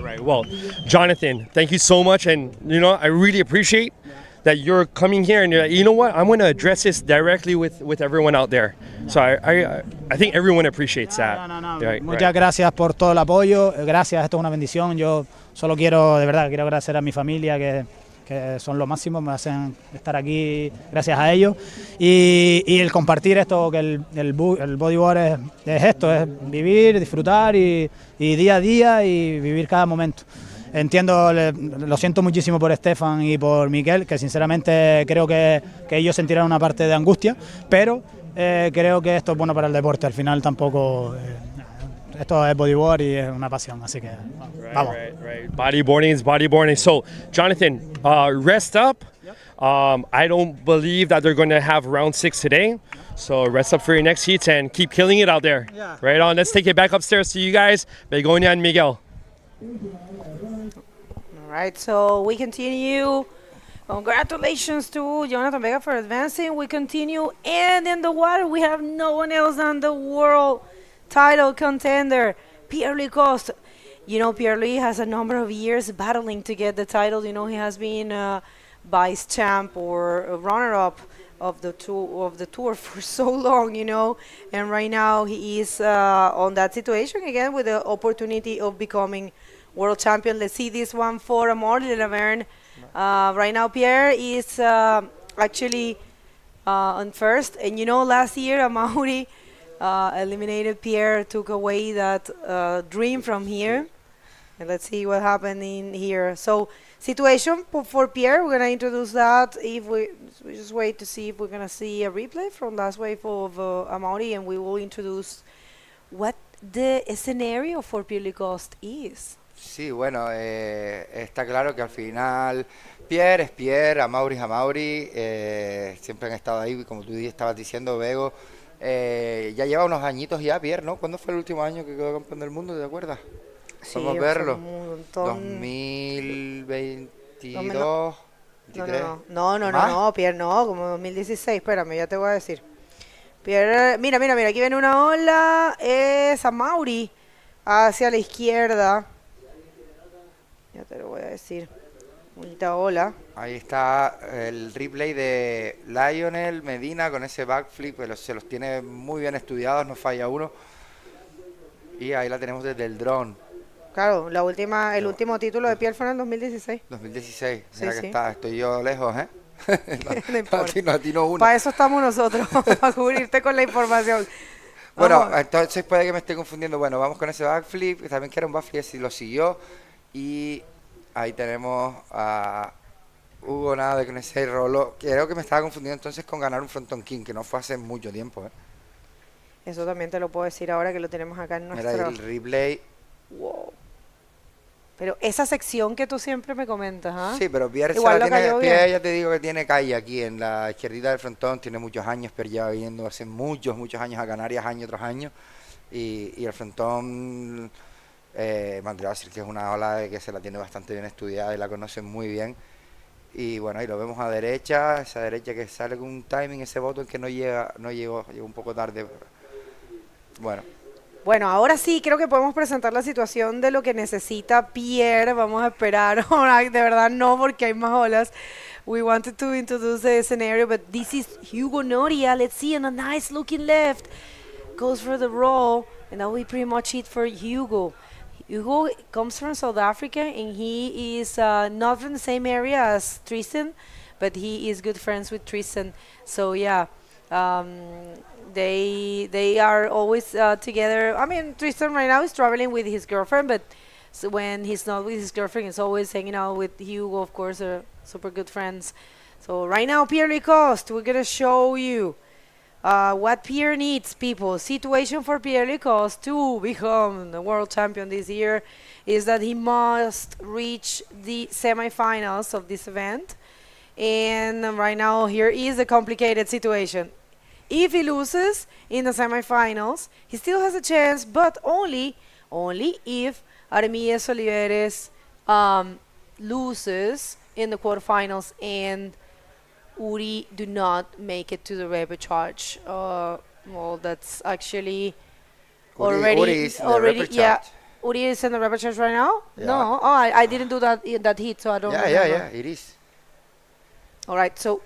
Right. Well, Jonathan, thank you so much, and I really appreciate that you're coming here and you're like, you know what, I'm going to address this directly with everyone out there. So I think everyone appreciates that. Muchas gracias por todo el apoyo, gracias, esto es una bendición. Yo solo quiero agradecer a mi familia que son lo máximo, me hacen estar aquí gracias a ellos. Y el compartir esto, que el bodyboard es esto, es vivir, disfrutar y día a día y vivir cada momento. Entiendo, lo siento muchísimo por Stefan y por Miquel, que sinceramente creo que ellos sentirán una parte de angustia, pero creo que esto es bueno para el deporte. Al final tampoco, esto es bodyboard y es una pasión, así que vamos. Right. Bodyboarding is bodyboarding. So, Jonathan, rest up. I don't believe that they're going to have round 6 today. So rest up for your next heats and keep killing it out there. Yeah. Right on. Let's take it back upstairs to you guys, Begonia and Miguel. All right, so we continue. Congratulations to Jonathan Vega for advancing. We continue, and in the water we have no one else than the world title contender, Pierre-Louis Coste. Pierre-Louis has a number of years battling to get the title. He has been vice champ or a runner-up of the tour for so long, and right now he is on that situation again with the opportunity of becoming world champion. Let's see this one for Amaury Laverne. Right now Pierre is actually on first, and last year Amaury eliminated Pierre, took away that dream from here, and let's see what happened in here. So situation for Pierre, we're going to introduce that. If we just wait to see if we're going to see a replay from last wave of Amaury, and we will introduce what the scenario for Pierre-Louis Coste is. Sí, bueno, está claro que al final Pierre es Pierre, Amaury es Amaury, siempre han estado ahí, como tú estabas diciendo, Bego, ya lleva unos añitos ya Pierre, ¿no? ¿Cuándo fue el último año que quedó campeón del mundo, te acuerdas? Sí, vamos a verlo. 2022. No, crees? no, Pierre, no, como 2016. Espérame, ya te voy a decir. Pierre, mira, aquí viene una ola. Es a Mauri, hacia la izquierda. Ya te lo voy a decir. Bonita ola. Ahí está el replay de Lionel Medina con ese backflip, pero se los tiene muy bien estudiados, no falla uno. Y ahí la tenemos desde el dron. Claro, el último título de Pierre fue en el 2016. 2016, Sí, mira que sí. estoy yo lejos, ¿eh? No importa. Atino uno. Para eso estamos nosotros, para cubrirte con la información. Bueno, Vamos. entonces puede que me esté confundiendo. Bueno, vamos con ese backflip, que también que era un backflip, si lo siguió. Y ahí tenemos a Hugo Nave con ese rolo. Creo que me estaba confundiendo entonces con ganar un Fronton King, que no fue hace mucho tiempo, ¿eh? Eso también te lo puedo decir ahora que lo tenemos acá en Mira nuestro... ahí el replay. Wow. Pero esa sección que tú siempre me comentas, ¿ah? Sí, pero Pierre, Igual lo cayó bien. Pierre, ya te digo que tiene calle aquí en la izquierdita del frontón, tiene muchos años, pero lleva viviendo hace muchos años a Canarias, año tras año, y el frontón, me atrevo a decir que es una ola de que se la tiene bastante bien estudiada y la conocen muy bien, y bueno, ahí lo vemos a derecha, esa derecha que sale con un timing, ese botón que llegó un poco tarde, bueno. Bueno, ahora sí creo que podemos presentar la situación de lo que necesita Pierre. Vamos a esperar. Ahora, de verdad no, porque hay más olas. We wanted to introduce the scenario, but this is Hugo Noria. Let's see, on a nice looking left. Goes for the roll, and that will be pretty much it for Hugo. Hugo comes from South Africa, and he is not from the same area as Tristan, but he is good friends with Tristan. So yeah. They are always together. I mean, Tristan right now is traveling with his girlfriend, but when he's not with his girlfriend, he's always hanging out with Hugo, of course, they're super good friends. So right now, Pierre Lacoste, we're going to show you what Pierre needs, people. Situation for Pierre Lacoste to become the world champion this year is that he must reach the semifinals of this event. And right now, here is the complicated situation. If he loses in the semifinals, he still has a chance, but only if Armías Oliveres loses in the quarterfinals and Uri do not make it to the repechage. Well, that's actually Uri is in the repechage. Yeah. Uri is in the repechage right now? Yeah. No. Oh, I didn't do that in that heat, so I don't remember. Yeah, it is. All right, so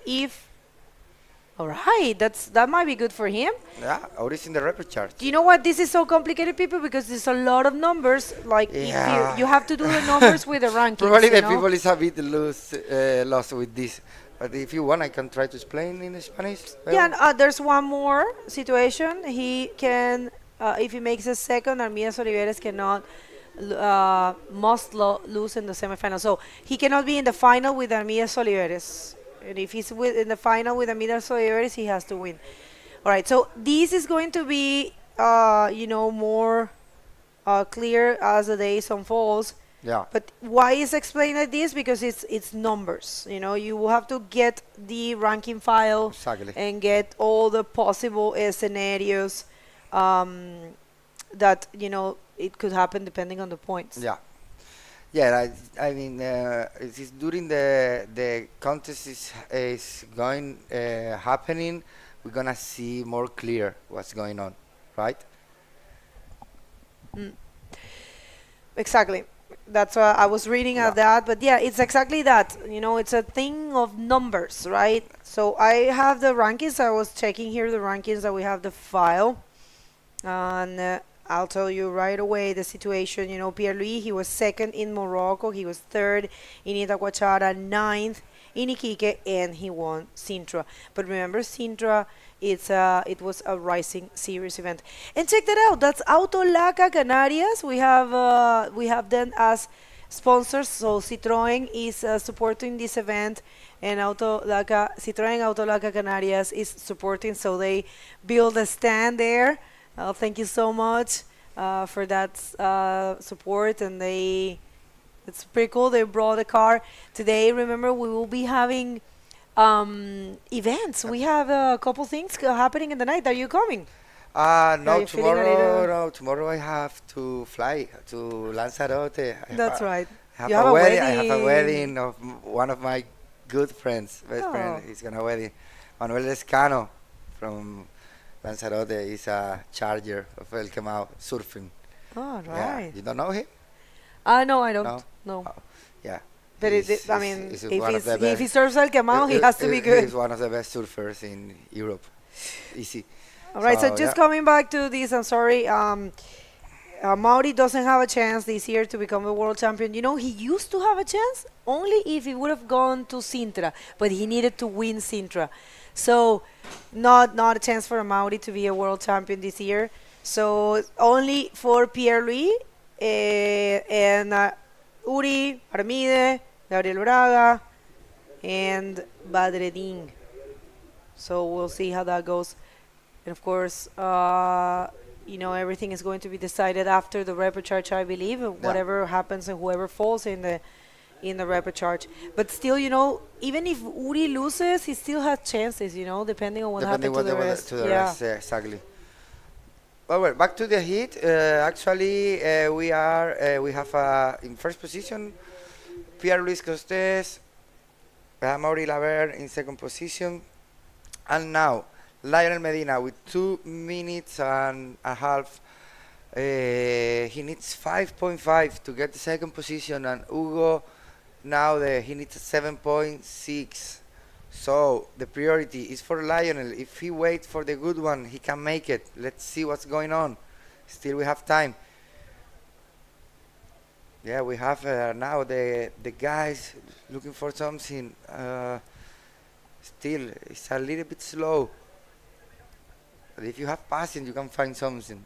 all right, that might be good for him. Yeah, Uri's in the repechage. Do you know what? This is so complicated, people, because there's a lot of numbers. Like, Yeah. if you have to do the numbers with the rankings. Probably you the know? people is a bit lost with this. But if you want, I can try to explain in Spanish. Yeah, and, there's one more situation. He can, if he makes a second, Armías Oliveres cannot, must lose in the semifinal. So he cannot be in the final with Armías Oliveres. And if he's in the final with Armías Oliveres, he has to win. All right, so this is going to be, more clear as the days unfolds. Yeah. But why is explained like this? Because it's numbers. You will have to get the ranking file Exactly. and get all the possible scenarios that it could happen depending on the points. Yeah. Yeah, I mean, it is during the contest is going happening, we're gonna see more clear what's going on, right? Exactly. That's why I was reading at that, but yeah, it's exactly that. It's a thing of numbers, right? So I have the rankings. I was checking here the rankings that we have the file, and I'll tell you right away the situation. Pierre-Louis, he was second in Morocco. He was third in Itacoachara, ninth in Iquique, and he won Sintra. But remember, Sintra, it was a Rising Series event. And check that out. That's Autolaca Canarias. We have them as sponsors. So Citroën is supporting this event, and Citroën Autolaca Canarias is supporting. So they build a stand there. Thank you so much for that support, and it's pretty cool. They brought a car today. Remember, we will be having events. We have a couple things happening in the night. Are you coming? No, tomorrow I have to fly to Lanzarote. That's right. I have a wedding of one of my good friends, best friend. He's gonna wedding. Manuel Lescano from Lanzarote is a charger of El Quemao surfing. Oh, right. Yeah. You don't know him? No, I don't. No. Oh, yeah. But He's if he surfs El Quemao, he has to be good. He's one of the best surfers in Europe. Easy. All right, so just coming back to this, I'm sorry. Mauri doesn't have a chance this year to become a world champion. You know, he used to have a chance only if he would have gone to Sintra, but he needed to win Sintra. So not a chance for Mauri to be a world champion this year. So only for Pierre-Louis and Uri, Armide, Gabriel Braga, and Badreddin. So we'll see how that goes. And of course, you know, everything is going to be decided after the repechage, I believe. Whatever happens and whoever falls in the repechage. But still, you know, even if Uri loses, he still has chances, you know, depending on what happens to the rest. Yeah, exactly. Well, back to the heat. Actually, we have in first position Pierre-Louis Costes, Mauri Laverne in second position, and now Lionel Medina with 2 minutes and a half. He needs 5.5 to get the second position, and Hugo now he needs 7.6. So the priority is for Lionel. If he waits for the good one, he can make it. Let's see what's going on. Still we have time. Yeah, we have now the guys looking for something. Still, it's a little bit slow. But if you have passion, you can find something.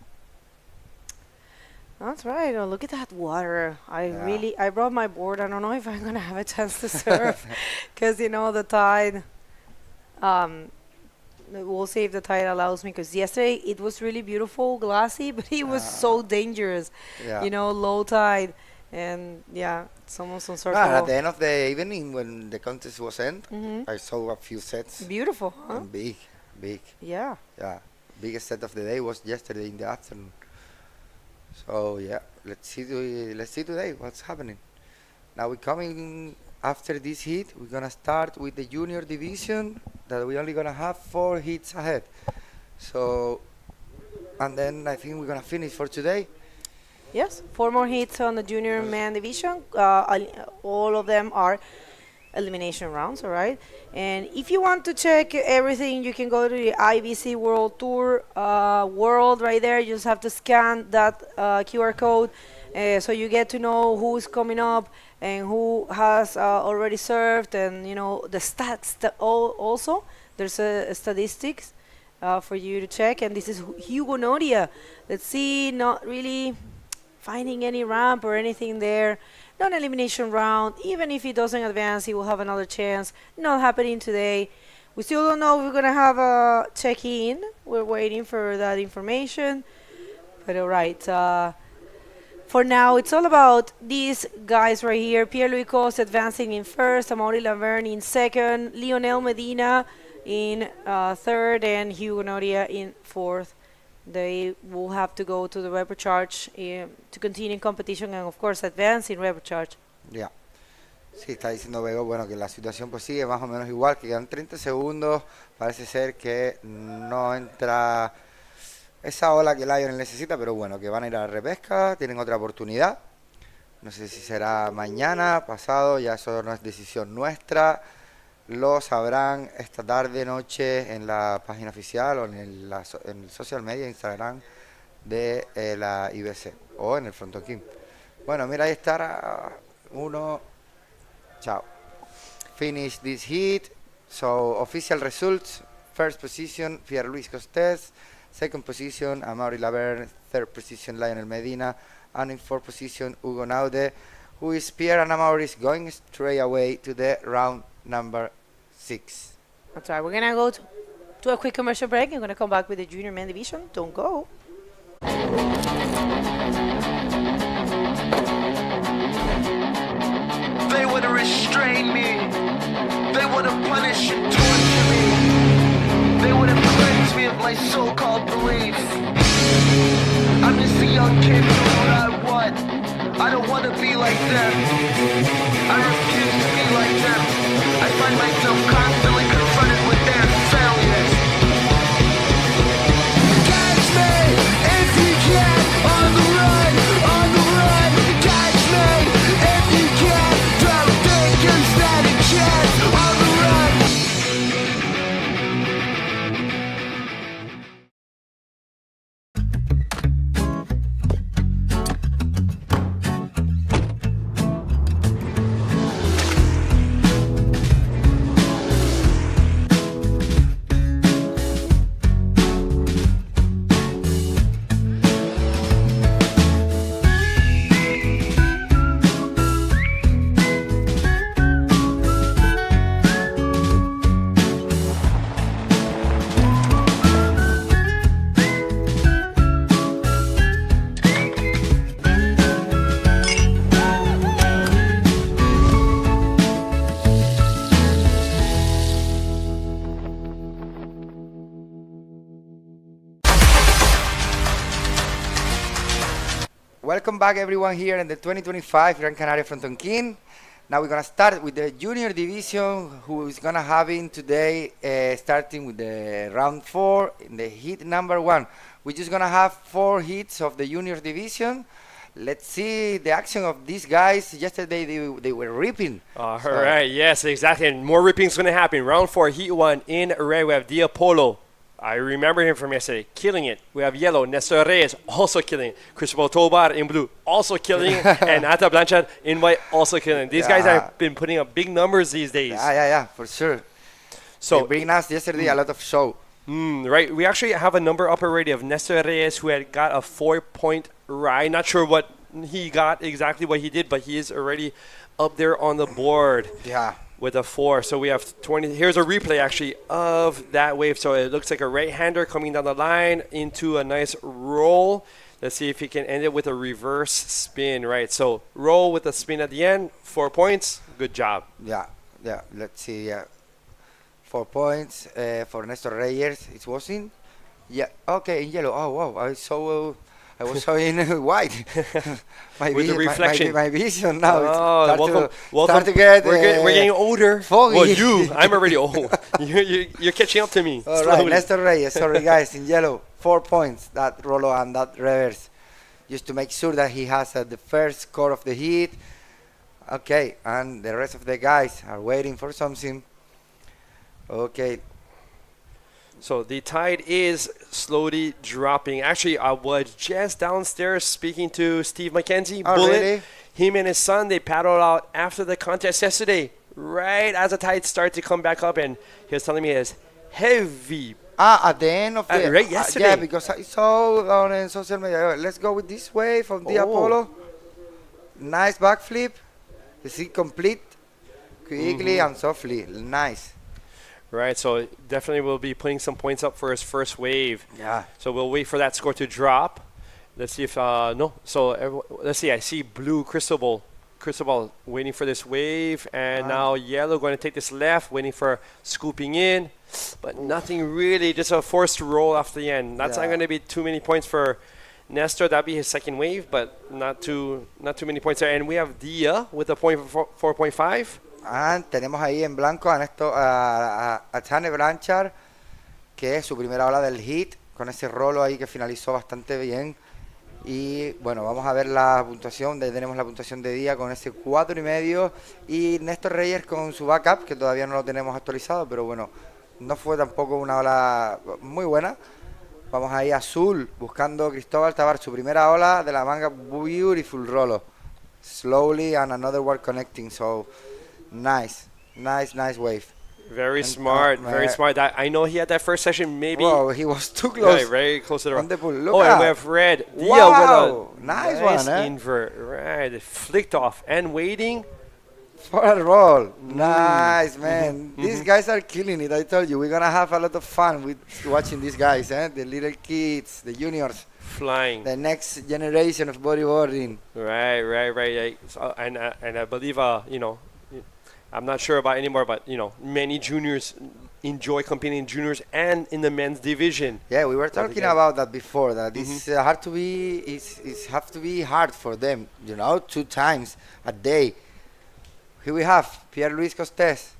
That's right. Oh, look at that water. I brought my board. I don't know if I'm going to have a chance to surf because, you know, the tide. We'll see if the tide allows me, because yesterday it was really beautiful, glassy, but it was so dangerous. You know, low tide. And yeah, it's almost unsurfable. At the end of the evening, when the contest was end, I saw a few sets. Beautiful, huh? And big. Yeah. Yeah. Biggest set of the day was yesterday in the afternoon. So yeah, let's see today what's happening. Now we're coming after this heat. We're gonna start with the junior division that we're only gonna have 4 heats ahead. So, and then I think we're gonna finish for today. Yes, 4 more heats on the junior man division. All of them are elimination rounds, all right? And if you want to check everything, you can go to the IBC World Tour World right there. You just have to scan that QR code so you get to know who's coming up and who has already served, and, you know, the stats. Also, there's statistics for you to check. And this is Hugo Noria. Let's see, not really finding any ramp or anything there. Non-elimination round. Even if he doesn't advance, he will have another chance. Not happening today. We still don't know if we're going to have a check-in. We're waiting for that information. But all right. For now, it's all about these guys right here. Pierre-Louis Coste advancing in first. Amaury Laverne in second. Lionel Medina in third. And Hugo Noria in fourth. They will have to go to the repechage to continue in competition and, of course, advance in repechage. Ya. Sí, está diciendo Bego, bueno, que la situación pues sigue más o menos igual, que quedan 30 segundos. Parece ser que no entra esa ola que Lionel necesita, pero bueno, que van a ir a la repesca, tienen otra oportunidad. No sé si será mañana, pasado, ya eso no es decisión nuestra. Lo sabrán esta tarde, noche, en la página oficial o en el social media, Instagram de la IBC o en el Fronton King. Bueno, mira, ahí está uno. Chao. Finish this heat. So, official results. First position, Pierre-Louis Costes. Second position, Amaury Laverne. Third position, Lionel Medina. And in fourth position, Hugo Naude, who is Pierre and Amaury is going straight away to the round number 6. That's right. We're going to go to a quick commercial break. I'm going to come back with the junior men division. Don't go. They would have restrained me. They would have punished and tortured me. They would have cleansed me of my so-called beliefs. I'm just a young kid doing what I want. I don't want to be like them. I refuse to be like them. I find welcome back everyone here in the 2025 Gran Canaria Frontón King. Now we're gonna start with the junior division, who is gonna having today, starting with the round 4 in the heat number 1. We're just gonna have 4 heats of the junior division. Let's see the action of these guys. Yesterday they were ripping. All right, yes, exactly. And more ripping is going to happen. Round 4, Heat 1 in red. We have Diapolo. I remember him from yesterday, killing it. We have yellow, Nestor Reyes, also killing it. Cristobal Tobar in blue, also killing it. And Ata Blanchard in white, also killing it. These guys have been putting up big numbers these days. Yeah, for sure. So they bring us yesterday a lot of show. Right, we actually have a number up already of Nestor Reyes, who had got a 4-point ride. Not sure what he got, exactly what he did, but he is already up there on the board. Yeah. With a 4. So we have 20. Here's a replay actually of that wave. So it looks like a right-hander coming down the line into a nice roll. Let's see if he can end it with a reverse spin, right? So roll with a spin at the end, 4 points. Good job. Yeah. Let's see. 4 points for Nestor Reyes. It was in. Yeah. Okay, in yellow. Oh wow! I was showing white. With the reflection. My vision now. Welcome. Start to get, we're getting older. Foggy. Well, I'm already old. You're catching up to me. All right, Nestor Reyes. Sorry, guys. In yellow, 4 points. That Rolo and that reverse, just to make sure that he has the first score of the heat. Okay, and the rest of the guys are waiting for something. Okay. So the tide is slowly dropping. Actually, I was just downstairs speaking to Steve McKenzie. Oh, Bullet. really? Him and his son, they paddled out after the contest yesterday, right as the tide started to come back up, and he was telling me it's heavy. At the end of the... right yesterday. Yeah, because I saw on social media, let's go with this wave of the Apollo. Nice backflip. You see, complete, quickly and softly. Nice. Right, so definitely will be putting some points up for his first wave. Yeah. So we'll wait for that score to drop. Let's see if no. So let's see. I see blue Cristobal waiting for this wave, and now yellow going to take this left, waiting for scooping in, but nothing really. Just a forced roll off the end. That's not going to be too many points for Nestor. That'd be his second wave, but not too many points there. And we have Dia with a point for 4.5. Tenemos ahí en blanco a Chane Blanchard, que es su primera ola del hit, con ese rolo ahí que finalizó bastante bien. Y bueno, vamos a ver la puntuación. Tenemos la puntuación de Día con ese 4,5. Y Néstor Reyes con su backup, que todavía no lo tenemos actualizado, pero bueno, no fue tampoco una ola muy buena. Vamos ahí azul, buscando Cristóbal Tabar, su primera ola de la manga. Beautiful rolo. Slowly and another one connecting, so... Nice wave. Very smart. I know he had that first session, maybe. Whoa, he was too close. Right, very close to the round. Look and we have red. Wow, nice one, invert. Right, it flicked off and waiting for a roll. Nice, man. These guys are killing it. I told you, we're gonna have a lot of fun with watching these guys, the little kids, the juniors. Flying. The next generation of bodyboarding. Right. So, and I believe, I'm not sure about anymore, but many juniors enjoy competing in juniors and in the men's division. Yeah, we were talking about that before. That this have to be hard for them. 2 times a day. Here we have Pierre-Louis Costes,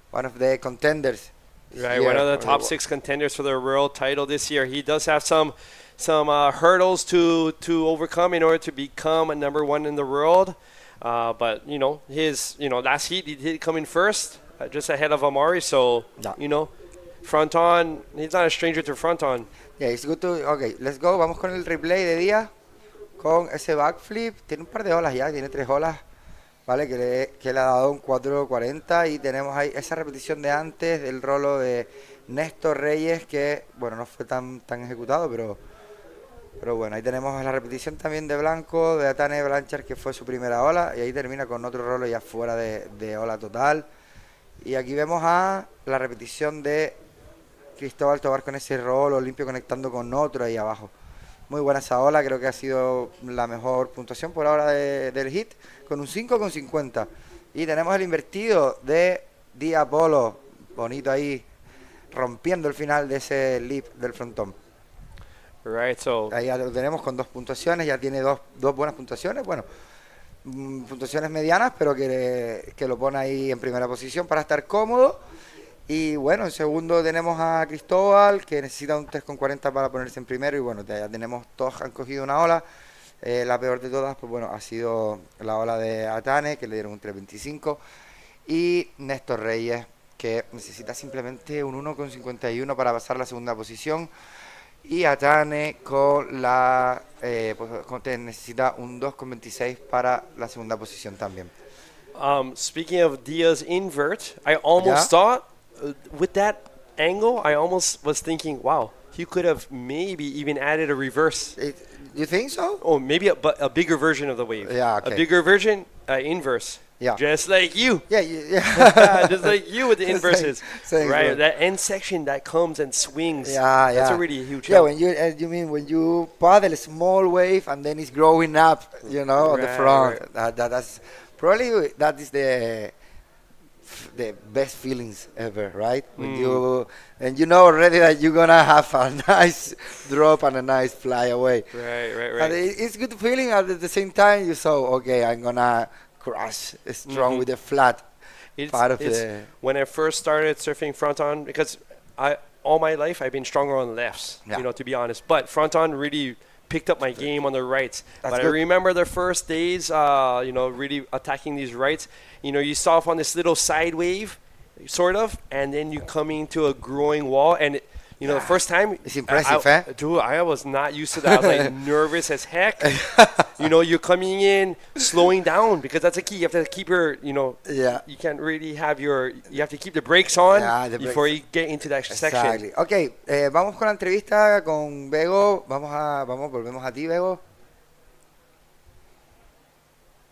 one of the contenders. Right, one of the top 6 contenders for the world title this year. He does have some hurdles to overcome in order to become a number 1 in the world. But his last heat he did come in first, just ahead of Amari. So Fronton, he's not a stranger to Fronton. Yeah, it's good to. Okay, let's go. Vamos con el replay de Día con ese backflip. Tiene un par de olas ya, tiene 3 olas, vale, que le ha dado un 4.40 y tenemos ahí esa repetición de antes del rolo de Néstor Reyes que no fue tan ejecutado, pero bueno, ahí tenemos la repetición también de blanco, de Atane Blanchard, que fue su primera ola, y ahí termina con otro rolo ya fuera de ola total. Y aquí vemos a la repetición de Cristóbal Tobar con ese rolo limpio conectando con otro ahí abajo. Muy buena esa ola, creo que ha sido la mejor puntuación por ahora del hit, con un 5.50. Y tenemos el invertido de Diapolo, bonito ahí, rompiendo el final de ese lip del frontón. Right, so ahí ya lo tenemos con 2 puntuaciones, ya tiene dos buenas puntuaciones, bueno, puntuaciones medianas, pero que lo pone ahí en primera posición para estar cómodo. Y bueno, en segundo tenemos a Cristóbal, que necesita un 3,40 para ponerse en primero. Y bueno, ya tenemos, todos han cogido una ola. La peor de todas, pues bueno, ha sido la ola de Atane, que le dieron un 3,25. Y Néstor Reyes, que necesita simplemente un 1,51 para pasar la segunda posición. Y Atane con la necesita un 2,26 para la segunda posición también. Speaking of Dia's invert, I almost thought, with that angle, I almost was thinking, wow, he could have maybe even added a reverse. You think so? Oh, maybe a bigger version of the wave. Yeah, okay. A bigger version, inverse. Yeah. Just like you. Yeah. Just like you with the inverses. Same right, good. that end section that comes and swings. Yeah, That's a really huge Yeah, help. when you mean when you paddle a small wave and then it's growing up, you know, on the front. Right. That's probably that is the best feelings ever, right? When you know already that you're gonna have a nice drop and a nice fly away. Right. And it's good feeling. At the same time, you saw, okay, I'm gonna crash strong with the flat part of the. When I first started surfing Fronton, because all my life I've been stronger on lefts, you know, to be honest. But Fronton really picked up my game on the rights. That's but good. I remember the first days, you know, really attacking these rights. You know, you start off on this little side wave, sort of, and then you come into a growing wall, and you know, the first time, it's impressive, dude, I was not used to that. I was like nervous as heck. You know, you're coming in, slowing down, because that's a key. You have to keep your, you know, you can't really have you have to keep the brakes on before you get into that section. Exactly. Okay, vamos con la entrevista con Bego. Volvemos a ti, Bego.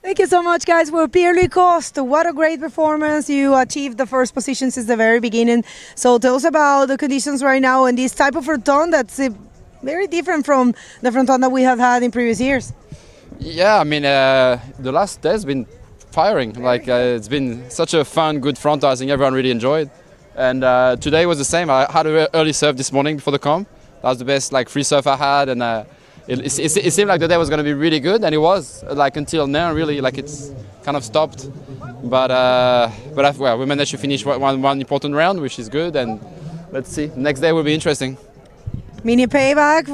Thank you so much, guys. We're Pierre Cost. What a great performance. You achieved the first position since the very beginning. So tell us about the conditions right now and this type of fronton that's very different from the fronton that we have had in previous years. Yeah, I mean, the last day has been firing. It's been such a fun, good fronton. I think everyone really enjoyed. And today was the same. I had an early surf this morning before the comp. That was the best free surf I had. And it seemed like the day was going to be really good, and it was until now. Really, it's kind of stopped, but we managed to finish one important round, which is good. And let's see, next day will be interesting. Mini payback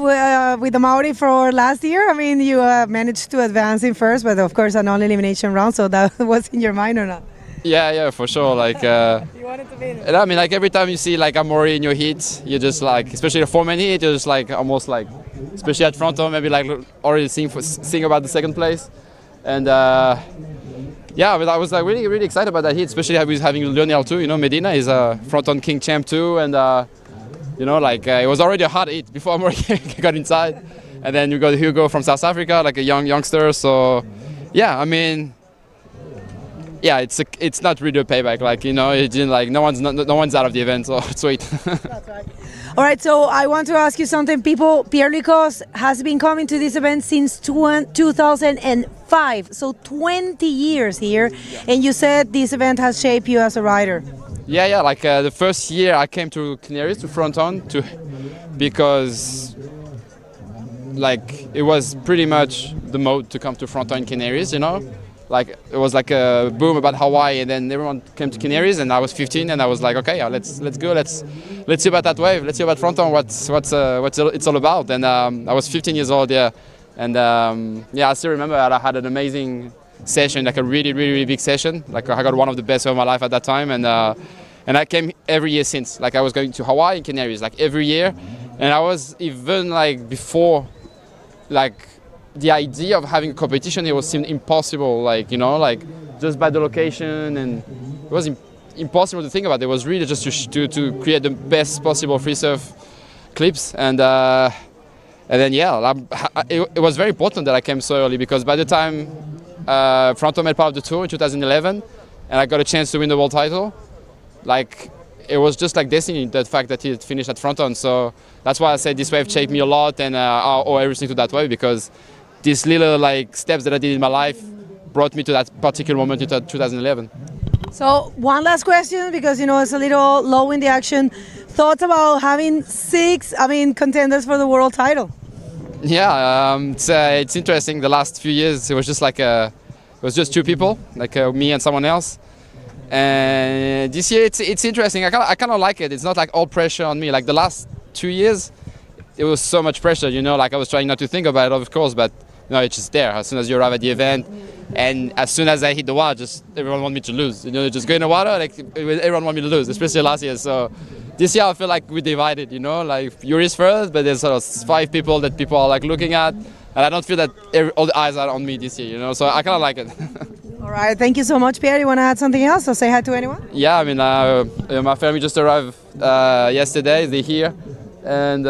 with the Maori for last year. I mean, you managed to advance in first, but of course, a non-elimination round. So that was in your mind or not? Yeah, for sure. You wanted to win. And I mean, every time you see a Maori in your heat, you're just especially the 4-man heat, you're just almost especially at Fronton, maybe already seeing about the second place. And yeah, but I was really, really excited about that heat, especially with having Lionel too. You know, Medina is a Fronton King champ too, and you know, it was already a hot heat before Maori got inside. And then you got Hugo from South Africa, a youngster. So yeah, I mean. Yeah, it's not really a payback. You know, it didn't no one's out of the event, so sweet. That's right. All right, so I want to ask you something. Pierre Licos has been coming to this event since 2005, so 20 years here, and you said this event has shaped you as a rider. Yeah, the first year I came to Canaries, to Fronton, because it was pretty much the mode to come to Fronton Canaries, you know. It was a boom about Hawaii, and then everyone came to Canaries, and I was 15, and I was like, okay, let's go, let's see about that wave, let's see about Fronton, what's it's all about. And I was 15 years old, yeah, and I still remember that I had an amazing session, a really, really, really big session. I got one of the best of my life at that time, and I came every year since. I was going to Hawaii and Canaries every year, and I was even before the idea of having a competition, it seemed impossible, just by the location, and it was impossible to think about. It was really just to create the best possible free surf clips, and then it was very important that I came so early, because by the time Fronton made part of the tour in 2011, and I got a chance to win the world title, it was just destiny, the fact that he had finished at Fronton. So that's why I said this wave shaped me a lot, and I owe everything to that wave, because these little steps that I did in my life brought me to that particular moment in 2011. So one last question, because it's a little low in the action. Thoughts about having 6 contenders for the world title? Yeah, it's interesting. The last few years, it was just like it was just two people, like me and someone else. And this year, it's interesting. I kind of like it. It's not like all pressure on me. Like the last 2 years, it was so much pressure. You know, like I was trying not to think about it, of course, but no, it's just there. As soon as you arrive at the event, and as soon as I hit the water, just everyone want me to lose. You know, just go in the water, like everyone want me to lose, especially last year. So this year I feel like we divided. You know, like Yuri's first, but there's sort of 5 people that people are like looking at, and I don't feel that all the eyes are on me this year. You know, so I kind of like it. All right, thank you so much, Pierre. You want to add something else or say hi to anyone? Yeah, I mean, my family just arrived yesterday. They're here. And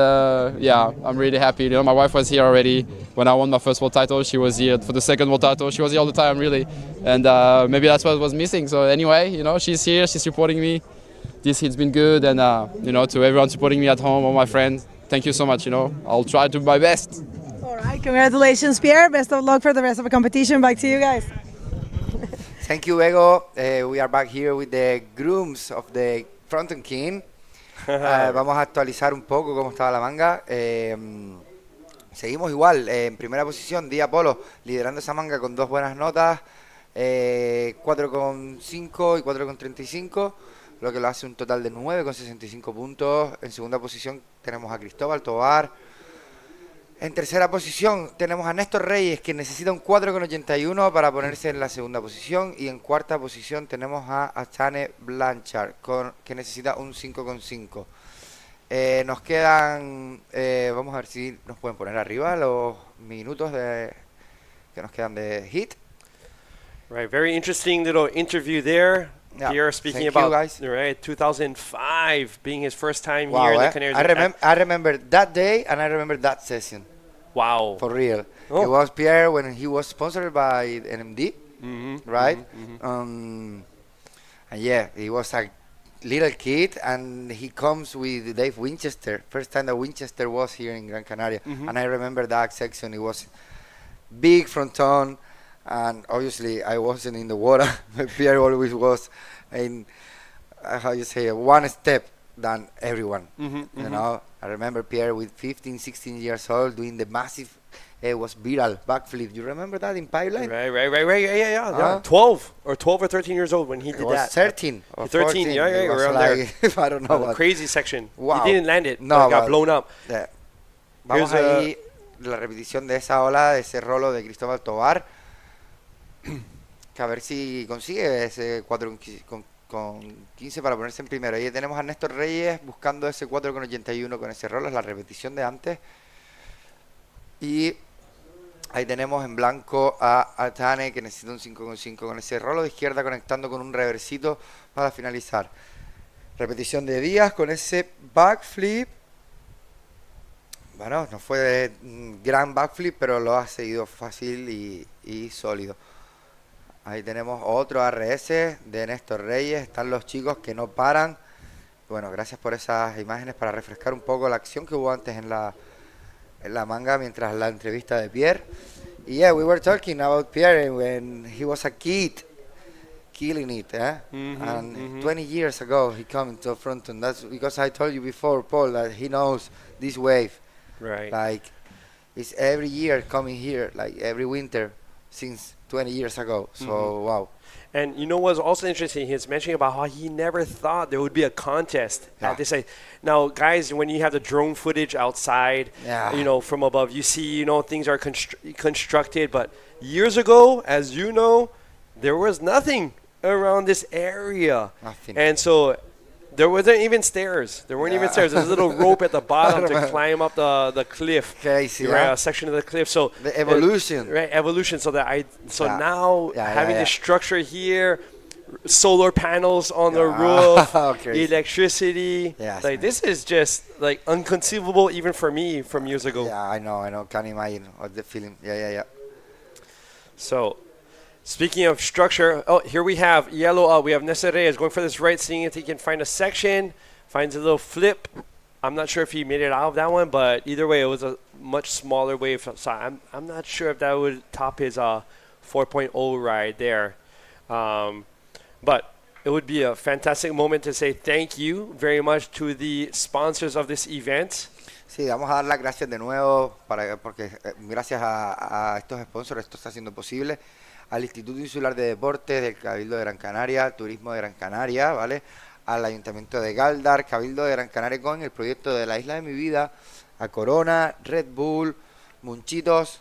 yeah, I'm really happy. You know, my wife was here already when I won my first world title. She was here for the second world title. She was here all the time, really. And maybe that's what was missing. So anyway, you know, she's here. She's supporting me. This hit's been good. And, you know, to everyone supporting me at home, all my friends, thank you so much. You know, I'll try to do my best. All right, congratulations, Pierre. Best of luck for the rest of the competition. Back to you guys. Thank you, Ego. We are back here with the grooms of the Fronton King. Vamos a actualizar un poco cómo estaba la manga. Seguimos igual, en primera posición, Di Apolo, liderando esa manga con 2 buenas notas, 4,5 y 4,35, lo que lo hace un total de 9,65 puntos. En segunda posición tenemos a Cristóbal Tobar. En tercera posición tenemos a Néstor Reyes, que necesita un 4,81 para ponerse en la segunda posición. Y en cuarta posición tenemos a Achane Blanchard, que necesita un 5,5. Nos quedan, vamos a ver si nos pueden poner arriba los minutos que nos quedan de hit. Right, very interesting little interview there. Yeah, Pierre speaking thank about you guys. Right, 2005 being his first time here in the Canaries. I remember that day and I remember that session. Wow. For real. Oh. It was Pierre when he was sponsored by NMD, right? And yeah, he was a little kid and he comes with Dave Winchester. First time that Winchester was here in Gran Canaria. And I remember that section. It was big fronton. And obviously, I wasn't in the water. Pierre always was in, how you say, one step than everyone. You know, I remember Pierre with 15, 16 years old doing the massive, it was viral backflip. You remember that in Pipeline? Right. Yeah. 12 or 13 years old when he did that. 13 or 13, 14. yeah, around like, there. I don't know what. Crazy section. Wow. He didn't land it, No, but it got blown up. Yeah. Vamos ahí, la repetición de esa ola, de ese rolo de Cristóbal Tobar. Que a ver si consigue ese 4,15 para ponerse en primero. Ahí tenemos a Néstor Reyes buscando ese 4,81 con ese rolo, es la repetición de antes. Y ahí tenemos en blanco a Atane, que necesita un 5,5 con ese rolo de izquierda, conectando con un reversito para finalizar. Repetición de Díaz con ese backflip. Bueno, no fue gran backflip, pero lo ha seguido fácil y sólido. Ahí tenemos otro ARS de Néstor Reyes. Están los chicos que no paran. Bueno, gracias por esas imágenes para refrescar un poco la acción que hubo antes en la manga mientras la entrevista de Pierre. Yeah, we were talking about Pierre when he was a kid, killing it, and 20 years ago he came to Fronton. That's because I told you before, Paul, that he knows this wave. Right. Like, it's every year coming here, like every winter since 20 years ago. So, wow. And you know what's also interesting? He's mentioning about how he never thought there would be a contest at this site. Now, guys, when you have the drone footage outside, you know, from above, you see, you know, things are constructed. But years ago, as you know, there was nothing around this area. Nothing. And so there wasn't even stairs. There weren't even stairs. There's a little rope at the bottom to climb up the cliff. Crazy, right? A section of the cliff. So the evolution. Right, evolution. So now having the structure here, solar panels on the roof, electricity. Like this is just like inconceivable even for me from years ago. Yeah, I know. Can't imagine what the feeling. Yeah. So, speaking of structure, here we have yellow. We have Néstor Reyes going for this right, seeing if he can find a section, finds a little flip. I'm not sure if he made it out of that one, but either way, it was a much smaller wave. So I'm not sure if that would top his 4.0 ride there. But it would be a fantastic moment to say thank you very much to the sponsors of this event. Sí, vamos a dar las gracias de nuevo, porque gracias a estos sponsors esto está siendo posible. Al Instituto Insular de Deportes del Cabildo de Gran Canaria, Turismo de Gran Canaria, ¿vale? Al Ayuntamiento de Gáldar, Cabildo de Gran Canaria con el proyecto de la Isla de mi Vida, a Corona, Red Bull, Munchitos.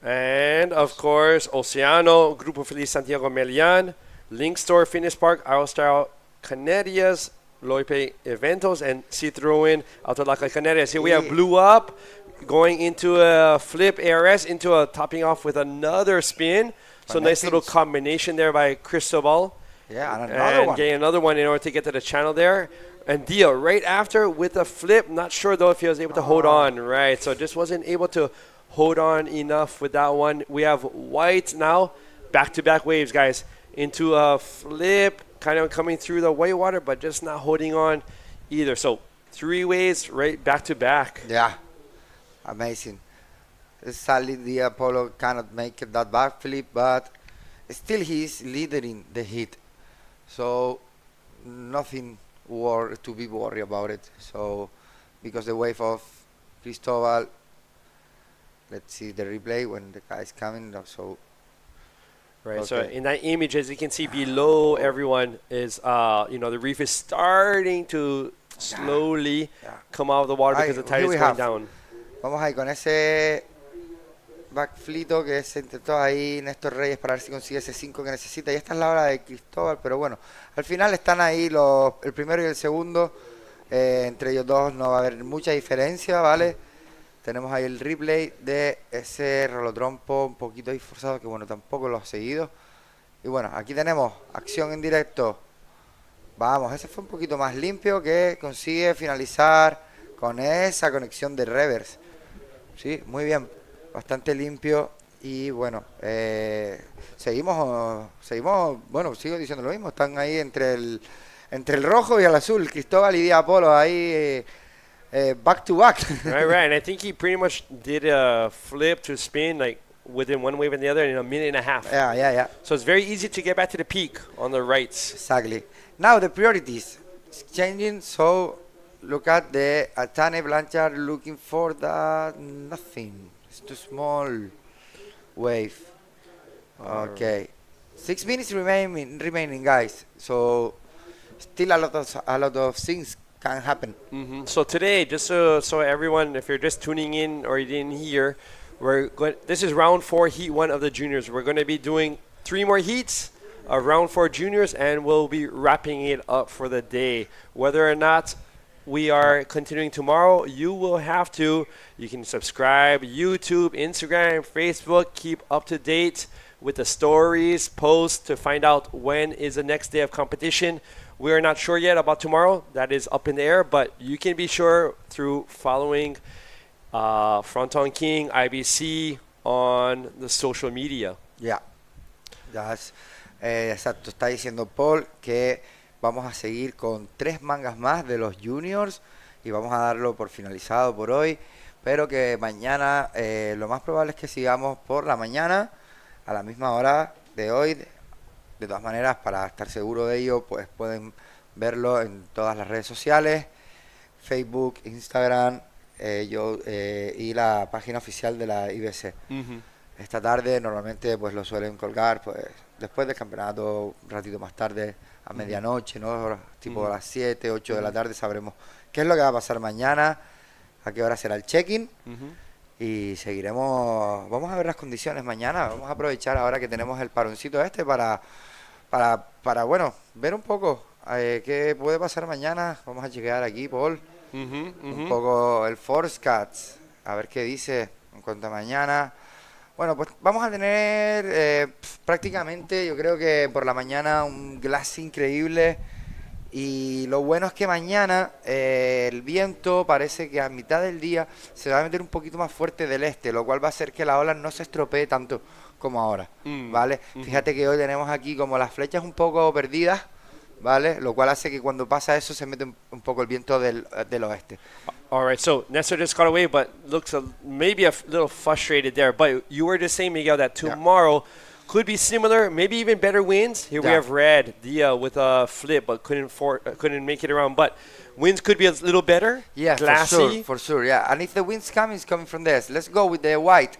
And, of course, Oceano, Grupo Feliz Santiago Melián, Link Store Fitness Park, Austral Canarias, Loipe Eventos, and Citroën Autolaca Canarias. Here we have Blue Up going into a flip ARS, into a topping off with another spin. So nice little combination there by Cristobal. Yeah, and another one. Getting another one in order to get to the channel there. And Dio right after with a flip. Not sure though if he was able to hold on. Right, so just wasn't able to hold on enough with that one. We have White now. Back-to-back waves, guys. Into a flip. Kind of coming through the white water, but just not holding on either. So 3 waves right back-to-back. Yeah, amazing. Sadly, the Apollo cannot make that backflip, but still he is leading the heat. So nothing to be worried about it. So because the wave of Cristobal, let's see the replay when the guy is coming. So right. Okay. So in that image, as you can see below everyone is, the reef is starting to slowly come out of the water because the tide is going down. Vamos ahí con ese backflito que se intentó ahí Néstor Reyes para ver si consigue ese 5 que necesita. Y esta es la hora de Cristóbal, pero bueno, al final están ahí el primero y el segundo. Entre ellos dos no va a haber mucha diferencia, ¿vale? Tenemos ahí el replay de ese rolotrompo un poquito ahí forzado, que bueno, tampoco lo ha seguido. Y bueno, aquí tenemos acción en directo. Vamos, ese fue un poquito más limpio, que consigue finalizar con esa conexión de reverse. Sí, muy bien, bastante limpio. Y bueno, seguimos, bueno, sigo diciendo lo mismo. Están ahí entre el rojo y el azul. Cristóbal y Di Apolo ahí back to back. Right. And I think he pretty much did a flip to spin like within one wave and the other in a minute and a half. Yeah. So it's very easy to get back to the peak on the rights. Exactly. Now the priorities is changing. So look at the Atane Blanchard looking for that nothing. It's too small wave. Okay. 6 minutes remaining, guys. So still a lot of things can happen. So today, just so everyone, if you're just tuning in or you didn't hear, this is round 4, heat 1 of the juniors. We're going to be doing 3 more heats of round 4 juniors, and we'll be wrapping it up for the day. Whether or not we are continuing tomorrow, you can subscribe, YouTube, Instagram, Facebook, keep up to date with the stories, posts to find out when is the next day of competition. We are not sure yet about tomorrow. That is up in the air, but you can be sure through following Fronton King, IBC on the social media. Yeah. Exacto. Está diciendo Paul que vamos a seguir con 3 mangas más de los juniors y vamos a darlo por finalizado por hoy, pero que mañana lo más probable es que sigamos por la mañana a la misma hora de hoy. De todas maneras, para estar seguro de ello, pues pueden verlo en todas las redes sociales, Facebook, Instagram y la página oficial de la IBC. Esta tarde normalmente pues lo suelen colgar pues después del campeonato, un ratito más tarde, a medianoche, ¿no? Tipo a las 7, 8 de la tarde sabremos qué es lo que va a pasar mañana, a qué hora será el check-in. Y seguiremos, vamos a ver las condiciones mañana, vamos a aprovechar ahora que tenemos el paroncito para bueno, ver un poco qué puede pasar mañana. Vamos a chequear aquí, Paul, un poco el forecast, a ver qué dice en cuanto a mañana. Bueno, pues vamos a tener prácticamente, yo creo que por la mañana un glass increíble. Y lo bueno es que mañana el viento parece que a mitad del día se va a meter un poquito más fuerte del este, lo cual va a hacer que la ola no se estropee tanto como ahora, ¿vale? Fíjate que hoy tenemos aquí como las flechas un poco perdidas, ¿vale? Lo cual hace que cuando pasa eso se mete un poco el viento del oeste. All right, so Nestor just got away, but looks maybe a little frustrated there. But you were just saying, Miguel, that tomorrow could be similar, maybe even better winds. Here we Yeah. have Red, Dia with a flip, but couldn't make it around. But winds could be a little better. Yeah, glassy. for sure, yeah. And if the wind's coming, it's coming from this. Let's go with the white.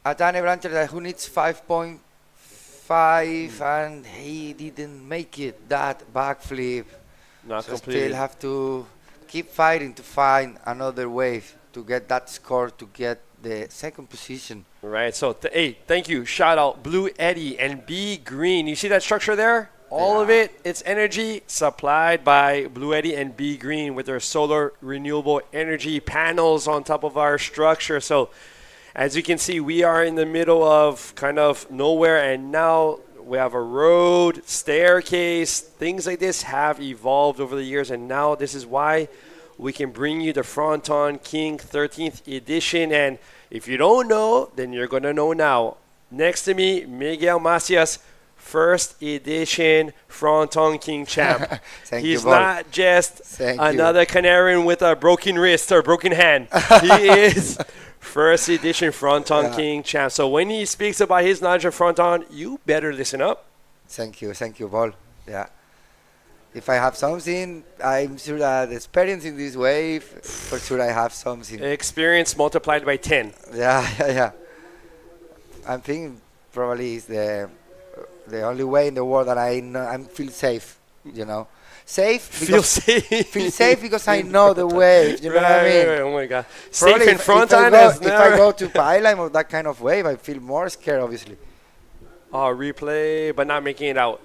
Atane Blanchard, who needs 5.5, and he didn't make it. That backflip. Not So completely. still have to keep fighting to find another wave to get that score, to get the second position. Right. So, hey, thank you. Shout out Blue Eddie and B Green. You see that structure there? All of it, it's energy supplied by Blue Eddie and B Green with their solar renewable energy panels on top of our structure. So, as you can see, we are in the middle of kind of nowhere, and now we have a road, staircase. Things like this have evolved over the years, and now this is why we can bring you the Fronton King 13th edition. And if you don't know, then you're going to know now. Next to me, Miguel Macias, first edition Fronton King champ. Thank He's you, Bob. not just Thank another Canarian with a broken wrist or broken hand. He is first edition Fronton King champ. So when he speaks about his knowledge of Fronton, you better listen up. Thank you, Paul. Yeah. If I have something, I'm sure that experiencing this wave, for sure I have something. Experience multiplied by 10. Yeah. I'm thinking probably is the only way in the world that I know I feel safe. You know, safe. Feel safe. Feel safe because I know the wave. You know what I mean? Right, oh my God. Probably Safe in Fronton if I go to Island or that kind of wave, I feel more scared, obviously. Oh, replay, but not making it out.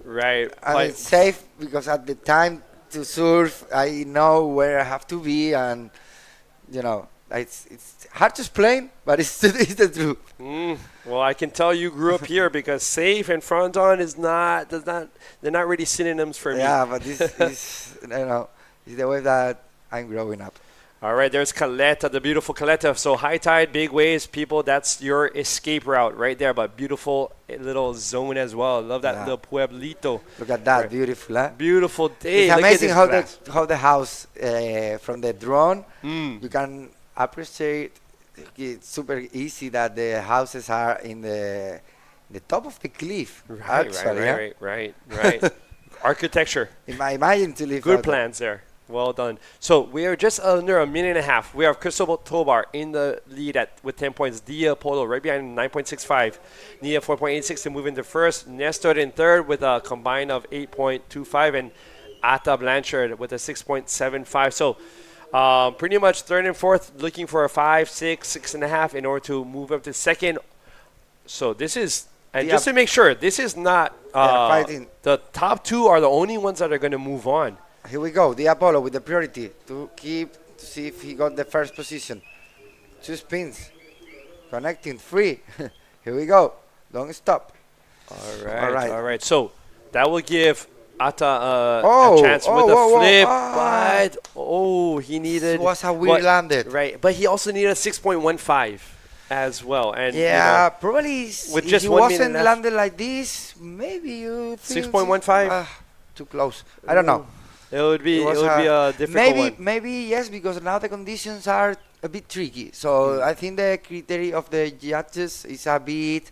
Right. And Like- it's safe because at the time to surf, I know where I have to be, and you know, it's hard to explain, but it's the truth. Well, I can tell you grew up here because safe and Fronton they're not really synonyms for me. Yeah, but this is you know, is the way that I'm growing up. All right, there's Caleta, the beautiful Caleta. So high tide, big waves, people, that's your escape route right there. But beautiful little zone as well. Love that little pueblito. Look at that, Right. beautiful, huh? Beautiful day. It's Look at amazing this how grass. the house from the drone you can appreciate. It's super easy that the houses are in the top of the cliff. Actually, Right. Architecture. Imagine to live. Good out there. plans there. Well done. So we are just under a minute and a half. We have Cristobal Tobar in the lead with 10 points. Dia Polo right behind 9.65. Nia 4.86 to move into first. Nestor in third with a combine of 8.25. And Ata Blanchard with a 6.75. So pretty much third and fourth looking for a 5, 6, 6.5 in order to move up to second. So this is, and just to make sure, this is not, fighting. the top two are the only ones that are going to move on. Here we go. The Apollo with the priority to see if he got the first position. 2 spins. Connecting, 3. Here we go. Don't stop. All right. So that will give Ata a chance with whoa, a flip, but he needed. was how we landed. Right, but he also needed a 6.15 as well. And Yeah, probably with if just he 1 wasn't minute left. landed like this, maybe you feel 6.15? too close. I don't know. It would be was a difficult one. Maybe yes, because now the conditions are a bit tricky. So I think the criteria of the judges is a bit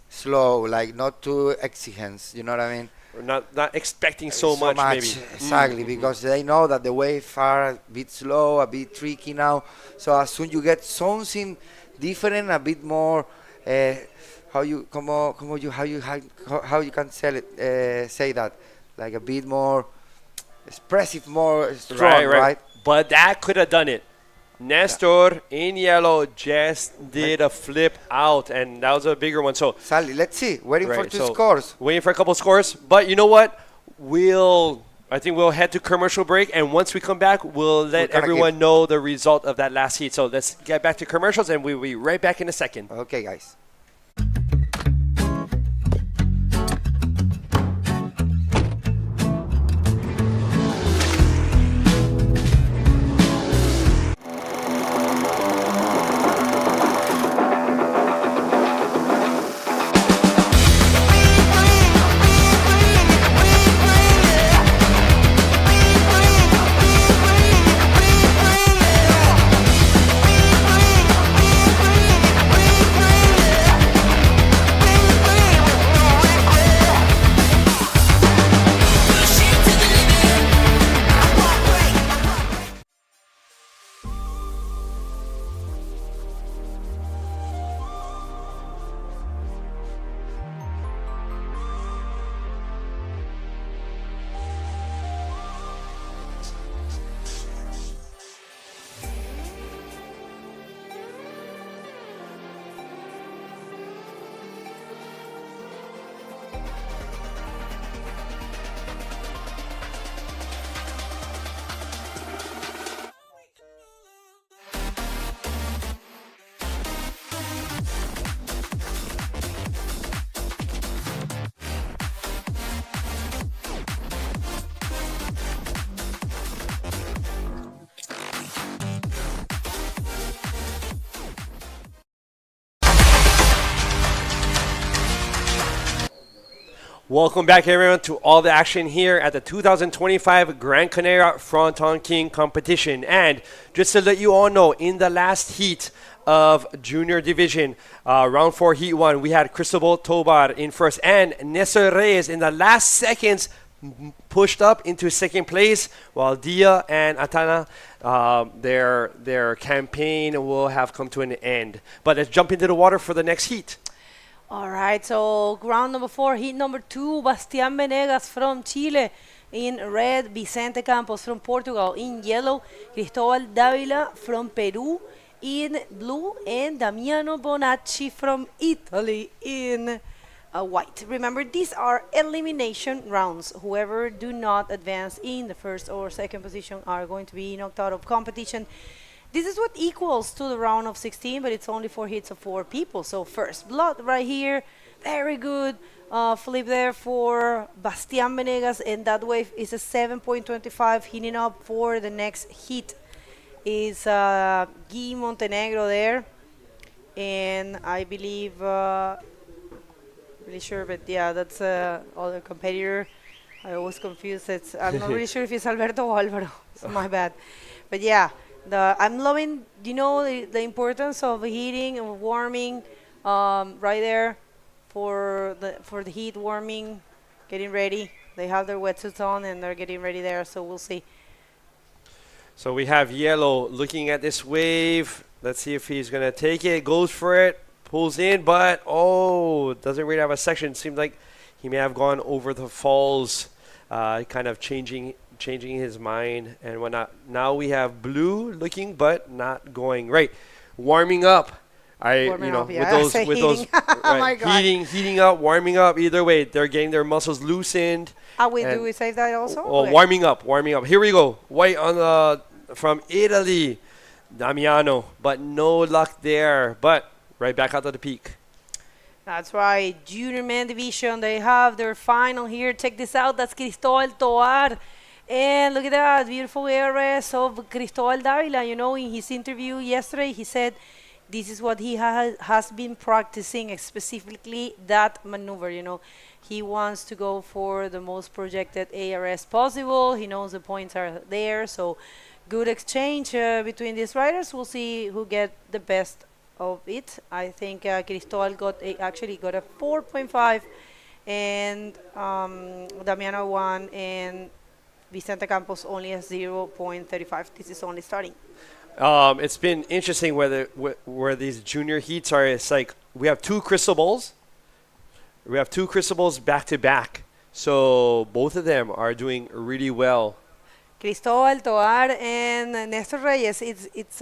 slow, like not too exigent. You know what I mean? We're not expecting so much, maybe. Exactly, because they know that the waves are a bit slow, a bit tricky now. So as soon you get something different, a bit more, how you can say that, like a bit more expressive, more strong, right? But that could have done it. Nestor in yellow just did a flip out, and that was a bigger one. So Sally, let's see. Waiting for 2 scores. Waiting for a couple scores. But you know what? I think we'll head to commercial break, and once we come back, we'll let everyone know the result of that last heat. So let's get back to commercials, and we'll be right back in a second. Okay, guys. Welcome back, everyone, to all the action here at the 2025 Gran Canaria Frontón King competition. And just to let you all know, in the last heat of junior division, round 4, heat 1, we had Cristobal Tobar in first, and Nestor Reyes in the last seconds pushed up into second place, while Dia and Atana, their campaign will have come to an end. But let's jump into the water for the next heat. All right, so round number 4, heat number 2, Bastián Venegas from Chile. In red, Vicente Campos from Portugal. In yellow, Cristóbal Dávila from Peru. In blue, and Damiano Bonacci from Italy in white. Remember, these are elimination rounds. Whoever do not advance in the first or second position are going to be knocked out of competition. This is what equals to the round of 16, but it's only 4 hits of 4 people. So first blood right here, very good flip there for Bastián Venegas, and that wave is a 7.25. Heating up for the next hit is Guy Montenegro there, and I believe, really sure, but yeah, that's other competitor. I always confuse it. I'm not really sure if it's Alberto or Alvaro. So my bad. But yeah. I'm loving, the importance of heating and warming right there for the heat, warming, getting ready. They have their wetsuits on and they're getting ready there, so we'll see. So we have Yellow looking at this wave. Let's see if he's going to take it. Goes for it, pulls in, but doesn't really have a section. Seems like he may have gone over the falls, kind of changing his mind and whatnot. Now we have Blue looking, but not going right. Warming up. With those Oh my God. heating up, warming up. Either way, they're getting their muscles loosened. Do we save that also? Okay. Warming up. Here we go. White on from Italy, Damiano, but no luck there. But right back out to the peak. That's right. Junior men division. They have their final here. Check this out. That's Cristóbal Tobar. And look at that beautiful ARS of Cristóbal Dávila. In his interview yesterday, he said this is what he has been practicing, specifically that maneuver. He wants to go for the most projected ARS possible. He knows the points are there, so good exchange between these riders. We'll see who get the best of it. I think Cristóbal got a 4.5, and Damiano 1, and Vicente Campos only has 0.35. This is only starting. It's been interesting where these junior heats are. It's like we have 2 crystal balls. We have 2 crystal balls back to back. So both of them are doing really well. Cristóbal Tobar and Nestor Reyes. It's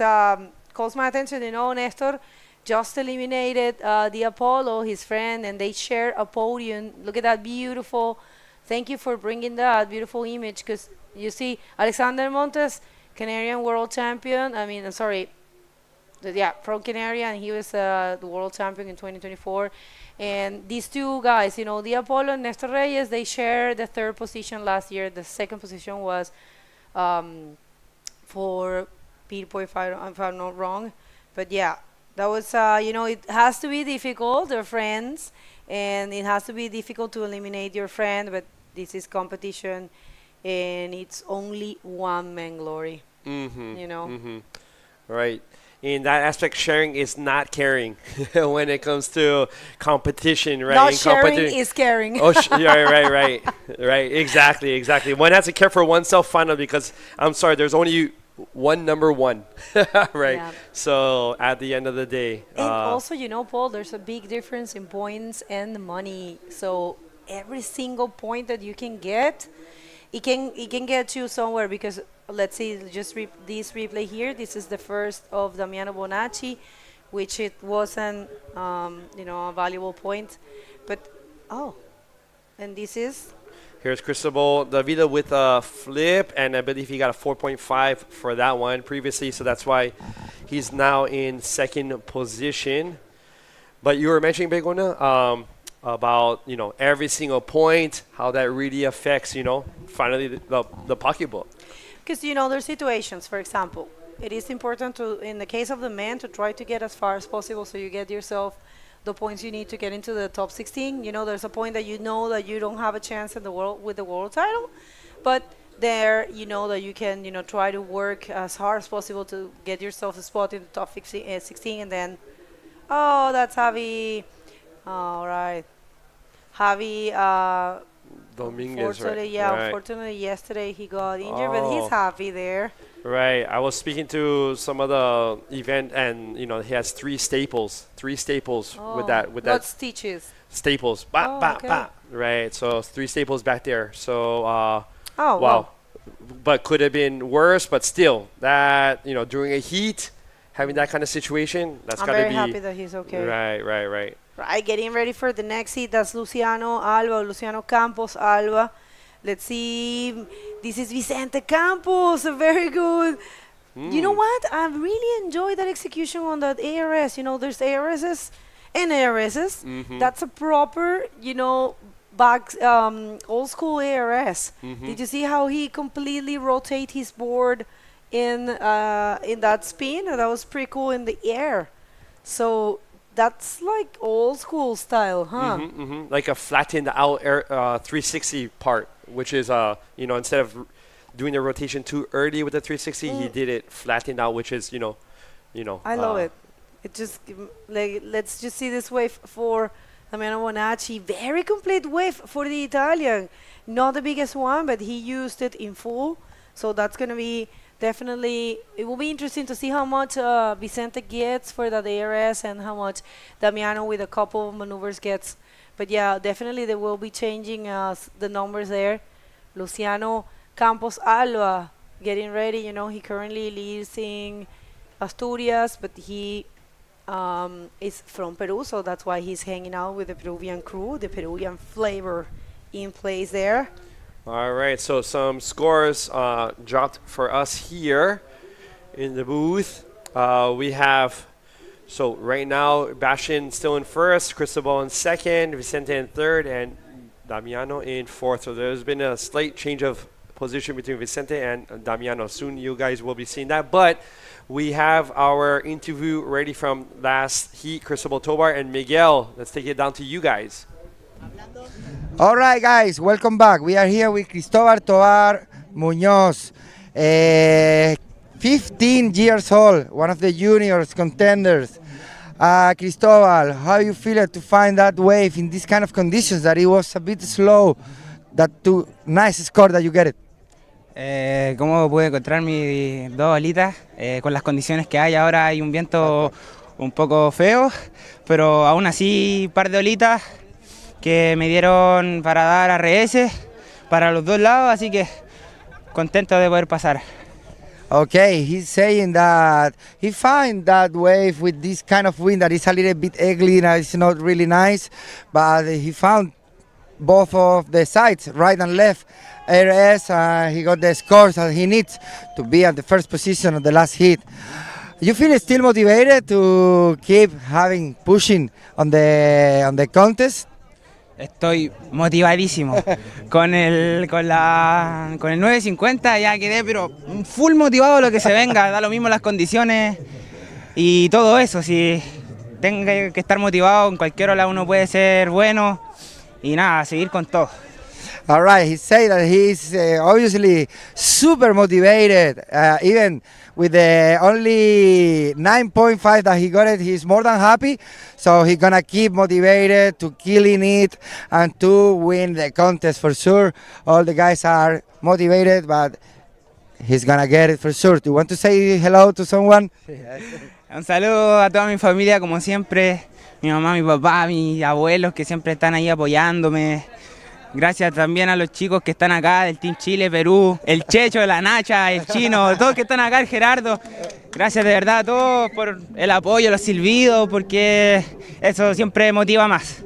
calls my attention. Nestor just eliminated the Apollo, his friend, and they share a podium. Look at that beautiful. Thank you for bringing that beautiful image, because you see Alexander Montes, Canarian world champion. From Canaria, and he was the world champion in 2024. And these 2 guys, the Apollo and Nestor Reyes, they share the 3rd position last year. The 2nd position was for Peter, if I'm not wrong. But yeah, that was, it has to be difficult. They're friends, and it has to be difficult to eliminate your friend, but this is competition, and it's only one man glory. Right. In that aspect, sharing is not caring when it comes to competition, right? Not sharing is caring. Right. Exactly. One has to care for oneself finally, because I'm sorry, there's only one number one, right? Yeah. So at the end of the day. And also, Paul, there's a big difference in points and money. So every single point that you can get, it can get you somewhere, because let's see, just this replay here. This is the first of Damiano Bonacci, which it wasn't, a valuable point. But, and this is? Here's Cristobal Davida with a flip, and I believe he got a 4.5 for that one previously, so that's why he's now in 2nd position. But you were mentioning, Begona, about, every single point, how that really affects, finally the pocketbook. Because, there's situations, for example, it is important to, in the case of the men, to try to get as far as possible so you get yourself the points you need to get into the top 16. You know, there's a point that you know that you don't have a chance in the world with the world title, but there you know that you can, you know, try to work as hard as possible to get yourself a spot in the top 16, and then, oh, that's Javi. All right, Javi. Dominguez, right? Yeah, right. unfortunately yesterday he got injured, but he's happy there. Right. I was speaking to some of the event, and you know he has three staples with that. What stitches? Staples. Bah, bah, okay. bah. Right. So 3 staples back there. So Oh, wow. But could have been worse. But still, that, you know, during a heat, having that kind of situation, that's got to be. I'm very happy that he's okay. Right. Right, getting ready for the next heat. That's Luciano Campos Alba. Let's see. This is Vicente Campos. Very good. You know what? I really enjoy that execution on that ARS. You know, there's ARSs and ARSs. That's a proper, you know, old school ARS. Did you see how he completely rotate his board in that spin? That was pretty cool in the air. So that's like old school style, huh? Like a flattened out 360 part, which is you know, instead of doing the rotation too early with the 360, he did it flattened out, which is, you know. I love it. It just like, let's just see this wave for Damiano Bonacci. Very complete wave for the Italian. Not the biggest one, but he used it in full. So that's gonna be definitely, it will be interesting to see how much Vicente gets for the ARS and how much Damiano with a couple of maneuvers gets. But yeah, definitely they will be changing the numbers there. Luciano Campos Alba getting ready. You know, he currently lives in Asturias, but he is from Peru, so that's why he's hanging out with the Peruvian crew, the Peruvian flavor in place there. All right, so some scores dropped for us here in the booth. We have, so right now, Bashin still in first, Cristobal in second, Vicente in third, and Damiano in fourth. So there's been a slight change of position between Vicente and Damiano. Soon you guys will be seeing that. But we have our interview ready from last heat, Cristobal Tobar and Miguel. Let's take it down to you guys. All right, guys, welcome back. We are here with Cristobal Tobar Muñoz, 15 years old, one of the juniors contenders. Cristobal, how you feel to find that wave in these kind of conditions, that it was a bit slow, that nice score that you get it? ¿Cómo pude encontrar mis dos olitas? Con las condiciones que hay ahora, hay un viento un poco feo, pero aún así un par de olitas que me dieron para dar ARS para los dos lados, así que contento de poder pasar. Okay, he's saying that he find that wave with this kind of wind that is a little bit ugly and it's not really nice, but he found both of the sides, right and left, ARS, he got the scores that he needs to be at the first position of the last heat. You feel still motivated to keep pushing on the contest? Estoy motivadísimo. Con el 950 ya quedé, pero full motivado lo que se venga, da lo mismo las condiciones y todo eso. Si tengo que estar motivado, en cualquier ola uno puede ser bueno y nada, seguir con todo. All right, he said that he's obviously super motivated, even with the only 9.5 that he got it, he's more than happy. So he's gonna keep motivated to killing it and to win the contest for sure. All the guys are motivated, but he's gonna get it for sure. Do you want to say hello to someone? Un saludo a toda mi familia, como siempre, mi mamá, mi papá, mis abuelos que siempre están ahí apoyándome. Gracias también a los chicos que están acá del Team Chile, Perú, el Checho, la Nacha, el Chino, todos que están acá, el Gerardo. Gracias de verdad a todos por el apoyo, los silbidos, porque eso siempre motiva más.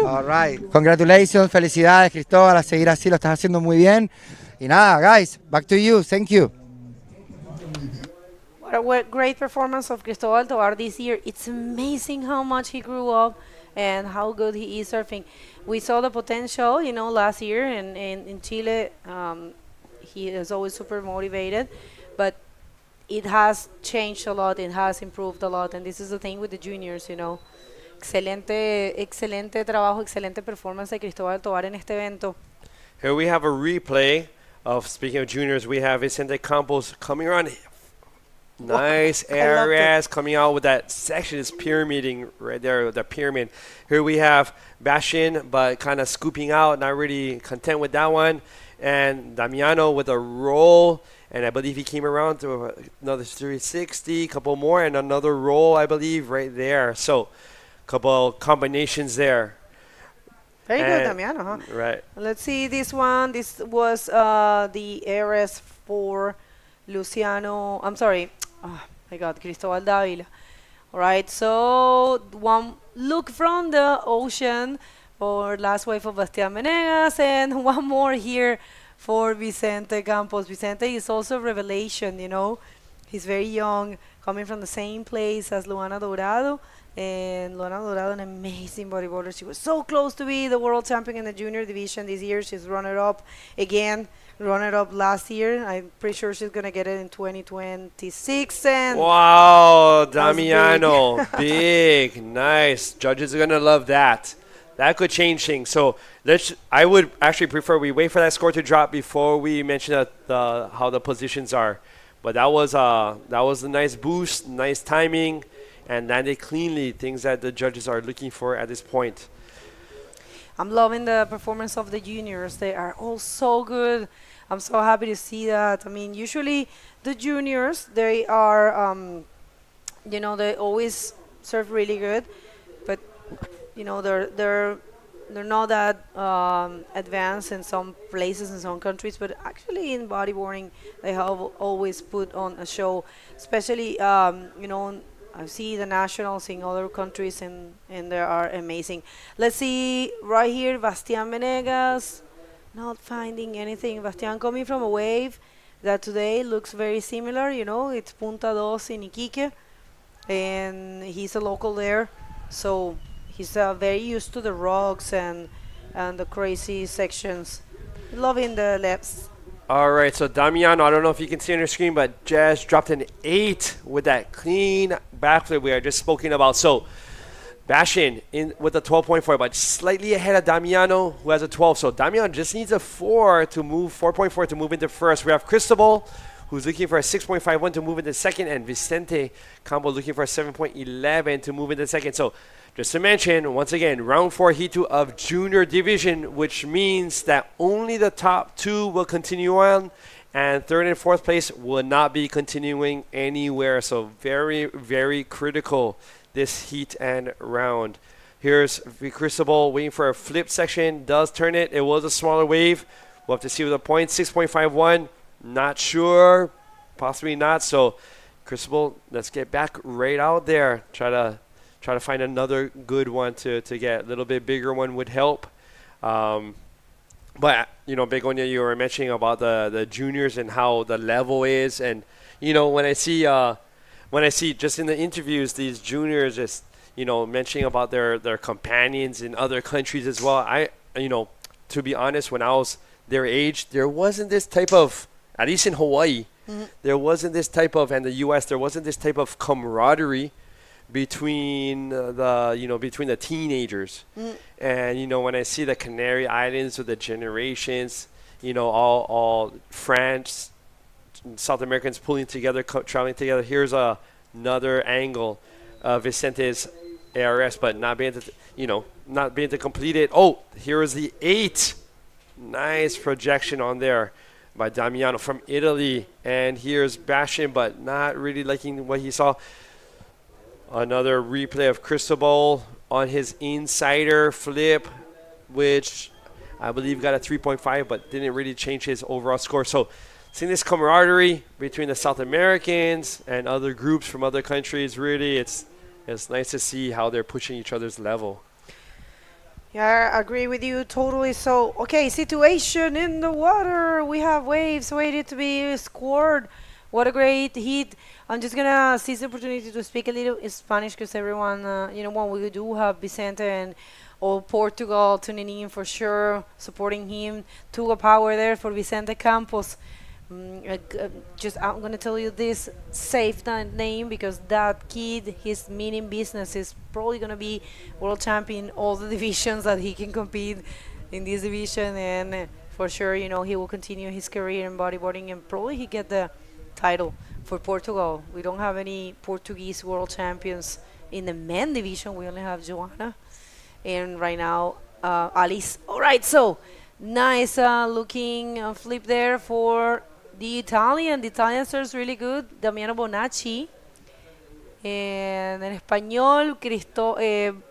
All right. Congratulations, felicidades, Cristóbal, a seguir así, lo estás haciendo muy bien. Y nada, guys, back to you. Thank you. What a great performance of Cristobal Tobar this year. It's amazing how much he grew up and how good he is surfing. We saw the potential, you know, last year in Chile. He is always super motivated, but it has changed a lot. It has improved a lot, and this is the thing with the juniors, you know. Excelente trabajo, excelente performance de Cristóbal Tovar en este evento. Here we have a replay of, speaking of juniors, we have Vicente Campos coming around. Nice ARS coming out with that section is pyramiding right there, the pyramid. Here we have Bashin, but kind of scooping out, not really content with that one. And Damiano with a roll, and I believe he came around to another 360, couple more, and another roll, I believe, right there. So, couple combinations there. Very good, Damiano, huh? Right. Let's see this one. This was the ARS for Luciano. I'm sorry. Oh my God, Cristobal Dávila. All right, so one look from the ocean for last wave of Bastián Menegas, and one more here for Vicente Campos. Vicente is also a revelation, you know. He's very young, coming from the same place as Luana Dorado. And Luana Dorado, an amazing bodyboarder. She was so close to be the world champion in the junior division this year. She's runner-up again, runner-up last year. I'm pretty sure she's going to get it in 2026. And wow, Damiano, big, nice. Judges are going to love that. That could change things. So I would actually prefer we wait for that score to drop before we mention how the positions are. But that was a nice boost, nice timing, and landed cleanly, things that the judges are looking for at this point. I'm loving the performance of the juniors. They are all so good. I'm so happy to see that. I mean, usually the juniors, they are, you know, they always serve really good, but you know, they're not that advanced in some places in some countries, but actually in bodyboarding they have always put on a show, especially you know, I see the nationals in other countries and they are amazing. Let's see right here, Bastián Menegas, not finding anything. Bastián coming from a wave that today looks very similar, you know, it's Punta Dos in Iquique, and he's a local there, so he's very used to the rocks and the crazy sections. Loving the laps. All right, so Damiano, I don't know if you can see on your screen, but Jazz dropped an 8 with that clean backflip we are just spoken about. So Bashin in with a 12.4, but slightly ahead of Damiano, who has a 12. So Damiano just needs a 4 to move, 4.4 to move into first. We have Cristobal, who's looking for a 6.51 to move into second, and Vicente Campos looking for a 7.11 to move into second. So just to mention, once again, round 4 Heat 2 of Junior Division, which means that only the top 2 will continue on, and 3rd and 4th place will not be continuing anywhere. So very, very critical, this heat and round. Here's Cristobal waiting for a flip section, does turn it. It was a smaller wave. We'll have to see with the point, 6.51. Not sure, possibly not. So Cristobal, let's get back right out there. Try to find another good one to get. A little bit bigger one would help. But, you know, Begonia, you were mentioning about the juniors and how the level is. And, you know, when I see just in the interviews, these juniors just, you know, mentioning about their companions in other countries as well. You know, to be honest, when I was their age, there wasn't this type of, at least in Hawaii, there wasn't this type of, and the U.S., there wasn't this type of camaraderie between the teenagers. And, you know, when I see the Canary Islands with the generations, you know, all France, South Americans pulling together, traveling together. Here's another angle of Vicente's ARS, but not being to complete it. Oh, here is the 8. Nice projection on there by Damiano from Italy. And here's Bashin, but not really liking what he saw. Another replay of Cristobal on his insider flip, which I believe got a 3.5, but didn't really change his overall score. So seeing this camaraderie between the South Americans and other groups from other countries, really, it's nice to see how they're pushing each other's level. Yeah, I agree with you totally. So, okay, situation in the water. We have waves waiting to be scored. What a great heat. I'm just going to seize the opportunity to speak a little in Spanish because everyone, you know, when we do have Vicente and Portugal tuning in for sure, supporting him. Tuga power there for Vicente Campos. Just I'm gonna tell you this safe name because that kid, his meaning business is probably gonna be world champion all the divisions that he can compete in this division, and for sure, you know, he will continue his career in bodyboarding and probably he get the title for Portugal. We don't have any Portuguese world champions in the men division. We only have Joanna and right now Alice. All right, so nice looking flip there for the Italian. The Italian starts really good. Damiano Bonacci. En español, Cristóbal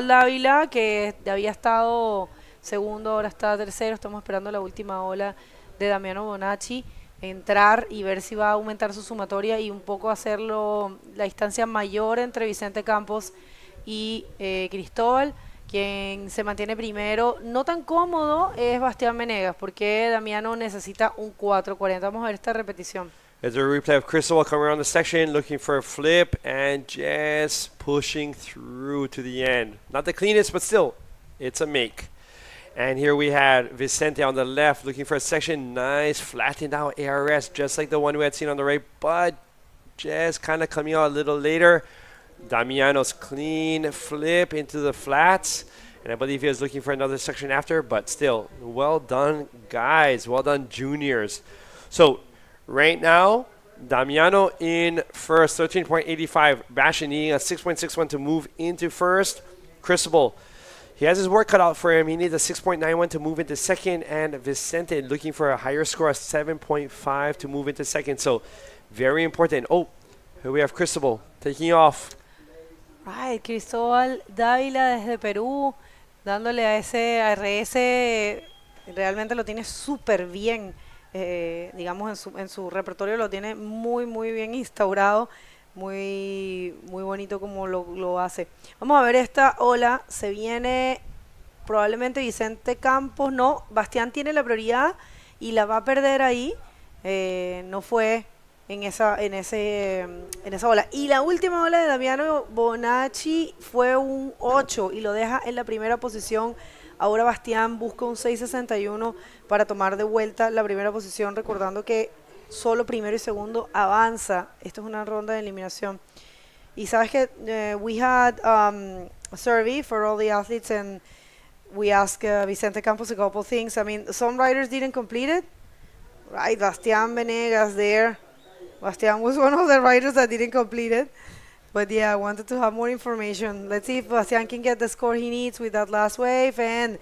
Dávila, que había estado segundo, ahora está tercero. Estamos esperando la última ola de Damiano Bonacci. Entrar y ver si va a aumentar su sumatoria y un poco hacerlo la distancia mayor entre Vicente Campos y Cristóbal. Quien se mantiene primero, no tan cómodo, es Bastián Menegas, porque Damiano necesita un 4.40. Vamos a ver esta repetición. There's a replay of Crystal coming around the section, looking for a flip and just pushing through to the end. Not the cleanest, but still, it's a make. And here we had Vicente on the left, looking for a section. Nice, flattened out ARS, just like the one we had seen on the right, but just kind of coming out a little later. Damiano's clean flip into the flats, and I believe he was looking for another section after, but still, well done, guys. Well done, juniors. So right now, Damiano in first, 13.85. Bashan needing a 6.61 to move into first. Cristobal, he has his work cut out for him. He needs a 6.91 to move into second, and Vicente looking for a higher score, a 7.5 to move into second. So very important. Oh, here we have Cristobal taking off. Right, Cristóbal Dávila desde Perú, dándole a ese RS, realmente lo tiene súper bien, digamos en su repertorio lo tiene muy bien instaurado, muy bonito como lo hace. Vamos a ver esta ola, se viene probablemente Vicente Campos, no, Bastián tiene la prioridad y la va a perder ahí, no fue en esa ola. Y la última ola de Damiano Bonacci fue un 8 y lo deja en la primera posición. Ahora Bastián busca un 6.61 para tomar de vuelta la primera posición, recordando que solo primero y segundo avanza. Esto es una ronda de eliminación. Y sabes que we had a survey for all the athletes and we asked Vicente Campos a couple things. I mean, some riders didn't complete it. Right, Bastián Venegas there. Bastián was one of the riders that didn't complete it. But yeah, I wanted to have more information. Let's see if Bastián can get the score he needs with that last wave. And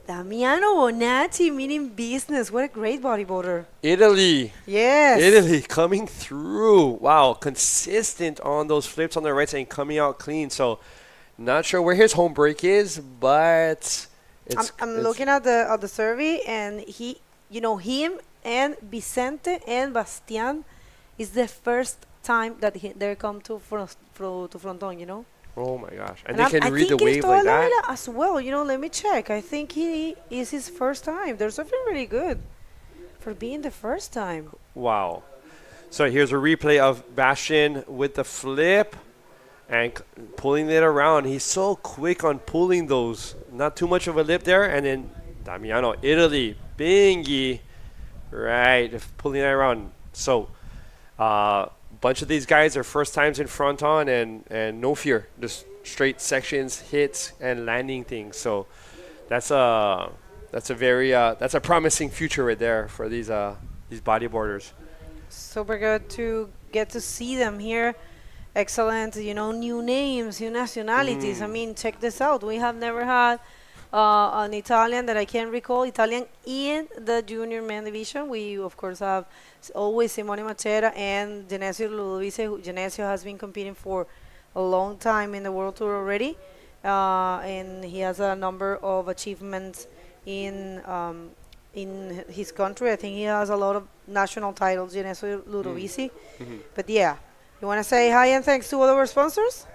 Damiano Bonacci, meaning business. What a great bodyboarder. Italy. Yes. Italy coming through. Wow, consistent on those flips on the right side and coming out clean. So not sure where his home break is, but I'm looking at the survey, and he, you know, him and Vicente and Bastián is the first time that they come to Fronton, you know. Oh my gosh. And they can read the wave like that? As well, you know, let me check. I think he is his first time. They're something really good for being the first time. Wow. So here's a replay of Bashan with the flip and pulling it around. He's so quick on pulling those. Not too much of a lip there. And then Damiano, Italy, Bingy. Right, pulling it around. So bunch of these guys are first times in Fronton and no fear, just straight sections, hits, and landing things. So that's a promising future right there for these bodyboarders. Super good to get to see them here. Excellent, you know, new names, new nationalities. I mean, check this out. We have never had an Italian that I can recall, Italian in the junior men division. We, of course, have always Simone Machera and Genesio Ludovice. Genesio has been competing for a long time in the World Tour already, and he has a number of achievements in his country. I think he has a lot of national titles, Genesio Ludovice. But yeah, you want to say hi and thanks to all of our sponsors?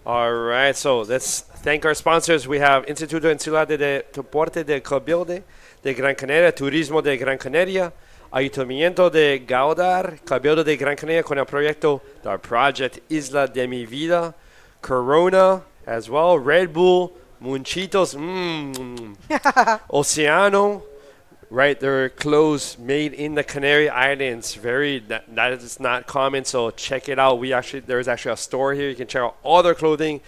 All right, so let's thank our sponsors. We have Instituto Insular de Deporte de Cabildo de Gran Canaria, Turismo de Gran Canaria, Ayuntamiento de Gáldar, Cabildo de Gran Canaria con el proyecto The Project Isla de Mi Vida, Corona as well, Red Bull, Munchitos, Oceano, Right, they're clothes made in the Canary Islands. That is not common, so check it out. There's actually a store here. You can check out all their clothing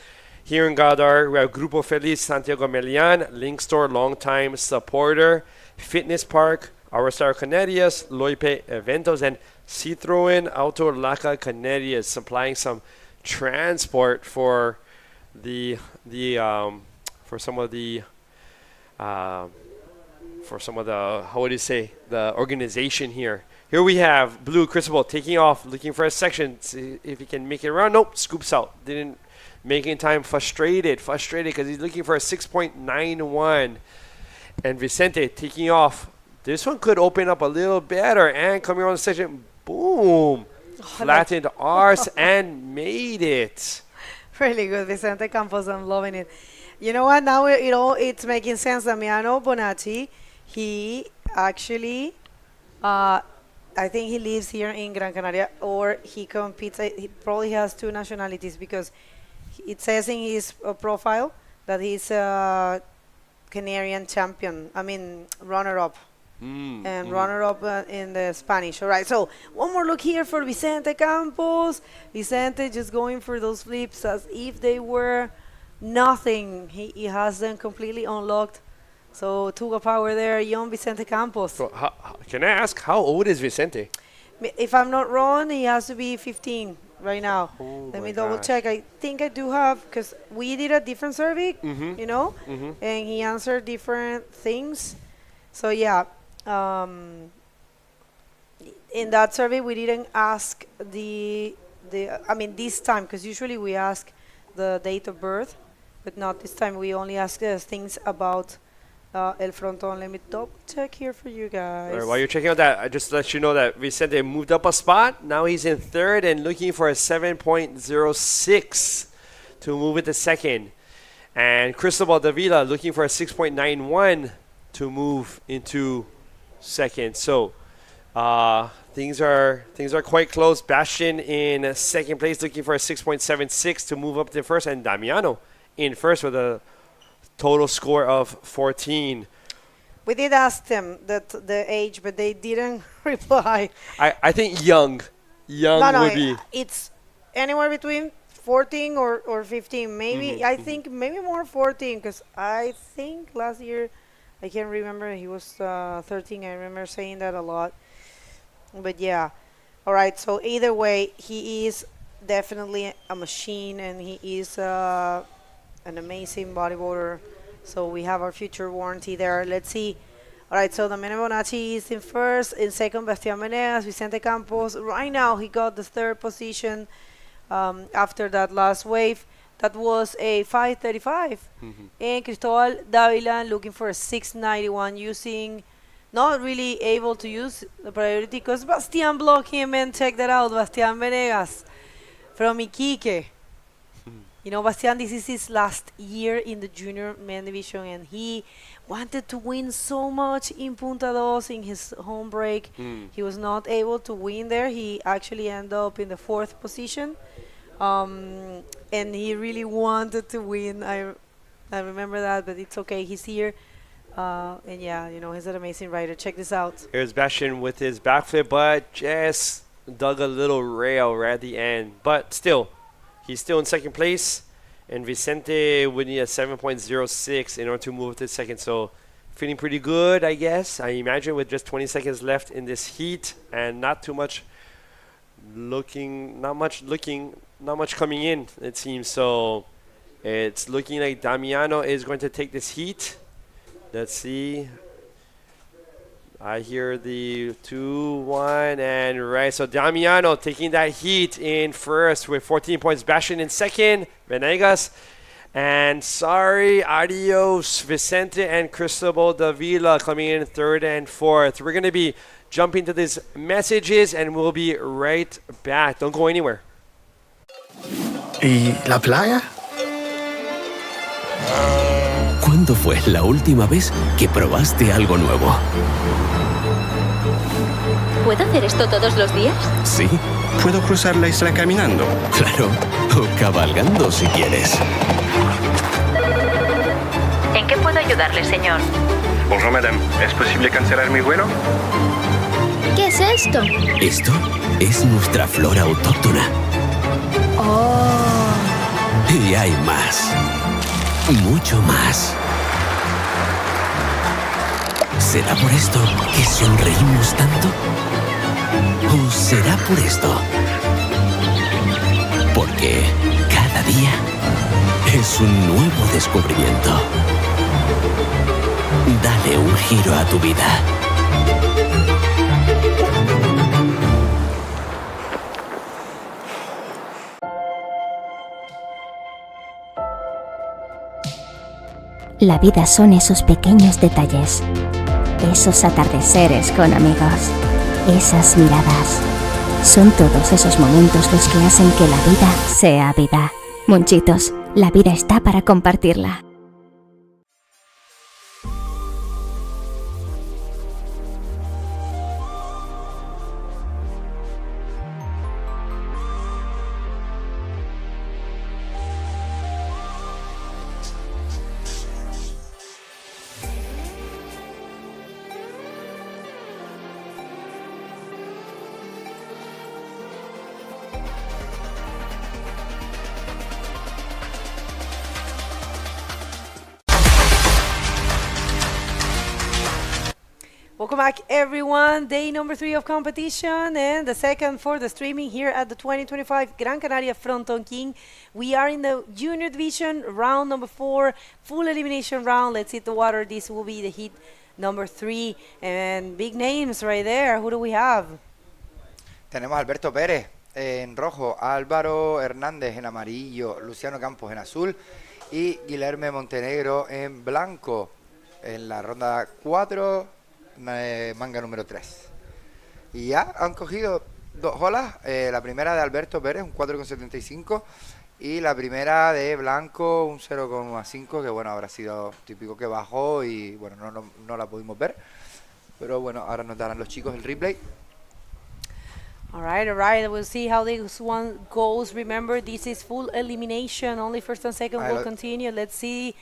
here in Gáldar. We have Grupo Feliz Santiago Melian, Link Store, longtime supporter, Fitness Park, Our Star Canarias, Loipe Eventos, and Citroën Auto Laca Canarias, supplying some transport for some of the the organization here. Here we have Blue Cristobal taking off, looking for a section, see if he can make it around. Nope, scoops out. Didn't make it in time. Frustrated because he's looking for a 6.91. And Vicente taking off. This one could open up a little better, and coming around the section, boom, flattened ours and made it. Really good, Vicente Campos. I'm loving it. You know what? Now it's making sense. Damiano Bonacci, he actually, I think he lives here in Gran Canaria, or he competes. He probably has two nationalities, because it says in his profile that he's a Canarian champion. I mean, runner-up. Runner-up in the Spanish. All right, so one more look here for Vicente Campos. Vicente just going for those flips as if they were nothing. He has them completely unlocked. So Tuga power there, young Vicente Campos. So can I ask, how old is Vicente? If I'm not wrong, he has to be 15 right now. Let me double check. I think I do have, because we did a different survey, and he answered different things. So yeah. In that survey, we didn't ask this time, because usually we ask the date of birth, but not this time. We only ask things about El Fronton. Let me double check here for you guys. All right, while you're checking out that, I just let you know that Vicente moved up a spot. Now he's in third and looking for a 7.06 to move into second. And Cristobal Davila looking for a 6.91 to move into second. So things are quite close. Bastian in second place looking for a 6.76 to move up to first, and Damiano in first with a total score of 14. We did ask them the age, but they didn't reply. I think young would be. It's anywhere between 14 or 15. Maybe I think maybe more 14, because I think last year, I can't remember, he was 13. I remember saying that a lot. But yeah. All right. So either way, he is definitely a machine, and he is an amazing bodyboarder. So we have our future warranty there. Let's see. All right. So Damiano Bonacci is in first. In second, Bastian Venegas, Vicente Campos. Right now, he got the third position after that last wave. That was a 5.35. And Cristobal Davila looking for a 6.91, not really able to use the priority because Bastian blocked him, and check that out. Bastian Venegas from Iquique. You know, Bastian, this is his last year in the junior men division, and he wanted to win so much in Punta Dos in his home break. He was not able to win there. He actually ended up in the 4th position. And he really wanted to win. I remember that, but it's okay. He's here. And yeah, you know, he's an amazing rider. Check this out. Here's Bastian with his backflip, but just dug a little rail right at the end. But still, he's still in second place. And Vicente would need a 7.06 in order to move to second. So feeling pretty good, I guess. I imagine with just 20 seconds left in this heat and not much coming in, it seems. So it's looking like Damiano is going to take this heat. Let's see. I hear the 2-1 and right. So Damiano taking that heat in first with 14 points. Bastian in second. Venegas. And sorry, adios, Vicente and Cristobal Davila coming in third and fourth. We're going to be jumping to these messages and we'll be right back. Don't go anywhere. ¿Y la playa? ¿Cuándo fue la última vez que probaste algo nuevo? ¿Puedo hacer esto todos los días? Sí. ¿Puedo cruzar la isla caminando? Claro. O cabalgando si quieres. ¿En qué puedo ayudarle, señor? Bonjour madame, ¿es posible cancelar mi vuelo? ¿Qué es esto? Esto es nuestra flora autóctona. Oh. Y hay más. Mucho más. ¿Será por esto que sonreímos tanto? ¿O será por esto? Porque cada día es un nuevo descubrimiento. Dale un giro a tu vida. La vida son esos pequeños detalles, esos atardeceres con amigos, esas miradas. Son todos esos momentos los que hacen que la vida sea vida. Monchitos, la vida está para compartirla. Welcome back, everyone. Day number 3 of competition and the second for the streaming here at the 2025 Gran Canaria Frontón King. We are in the junior division, round number 4, full elimination round. Let's hit the water. This will be the heat number 3. And big names right there. Who do we have? Tenemos a Alberto Pérez en rojo, Álvaro Hernández en amarillo, Luciano Campos en azul y Guilherme Montenegro en blanco. En la ronda 4... manga número 3. Y ya han cogido 2 olas. La primera de Alberto Pérez, un 4,75. Y la primera de Blanco, un 0,5. Que bueno, habrá sido típico que bajó y bueno, no la pudimos ver. Pero bueno, ahora nos darán los chicos el replay. All right. We'll see how this one goes. Remember, this is full elimination. Only first and second will continue. Let's see.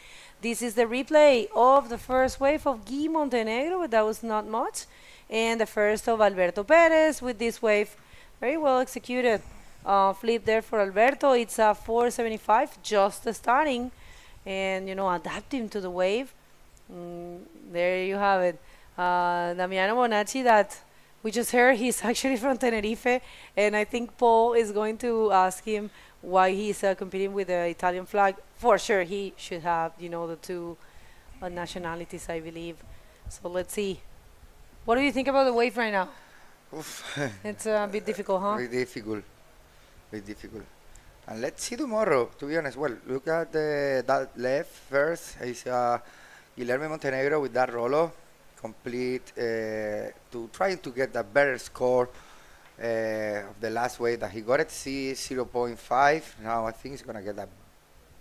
This is the replay of the first wave of Guy Montenegro, but that was not much. And the first of Alberto Perez with this wave. Very well executed. Flip there for Alberto. It's a 475, just starting. And, you know, adapting to the wave. There you have it. Damiano Bonacci, that we just heard, he's actually from Tenerife. And I think Paul is going to ask him why he's competing with the Italian flag. For sure, he should have, you know, the 2 nationalities, I believe. So let's see. What do you think about the wave right now? Oof. It's a bit difficult, huh? Very difficult. And let's see tomorrow, to be honest. Well, look at that left first. It's Guilherme Montenegro with that rolo. Complete to trying to get a better score of the last wave that he got at C 0.5. Now I think he's gonna get a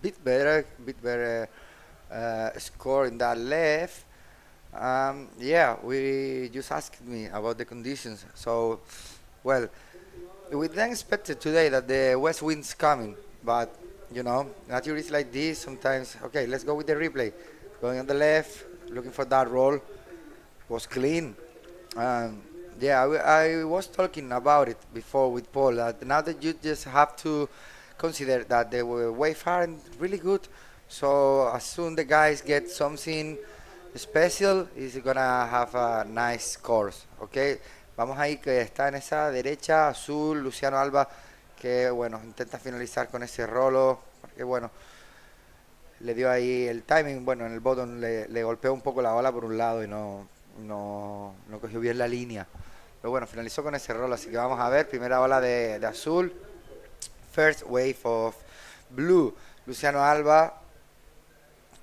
bit better score in that left. Yeah, we just asked me about the conditions. So, well, we didn't expect it today that the west wind's coming, but you know, nature is like this sometimes. Okay, let's go with the replay. Going on the left, looking for that roll. Was clean. Yeah, I was talking about it before with Paul, that now that you just have to consider that the wave aren't really good, so as soon the guys get something special, is gonna have a nice scores, okay? Vamos ahí que está en esa derecha, azul, Luciano Alba, que bueno, intenta finalizar con ese rolo, porque bueno, le dio ahí el timing, bueno, en el bottom le golpeó un poco la ola por un lado y no cogió bien la línea. Pero bueno, finalizó con ese rol, así que vamos a ver. Primera ola de azul. First wave of blue. Luciano Alba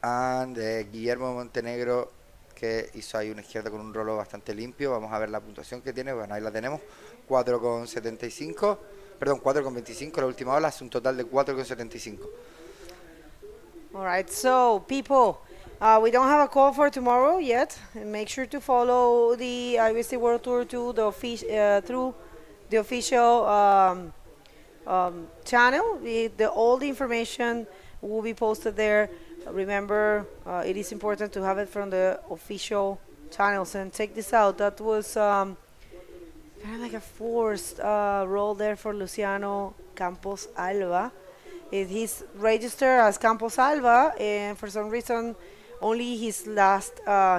and Guillermo Montenegro, que hizo ahí una izquierda con un rolo bastante limpio. Vamos a ver la puntuación que tiene. Bueno, ahí la tenemos. 4,75. Perdón, 4,25. La última ola es un total de 4,75. All right, so people, we don't have a call for tomorrow yet. And make sure to follow the IBC World Tour to the through the official channel. All the information will be posted there remember, it is important to have it from the official channels. And check this out. That was kind of like a forced role there for Luciano Campos Alba. He's registered as Campos Alba, and for some reason, only his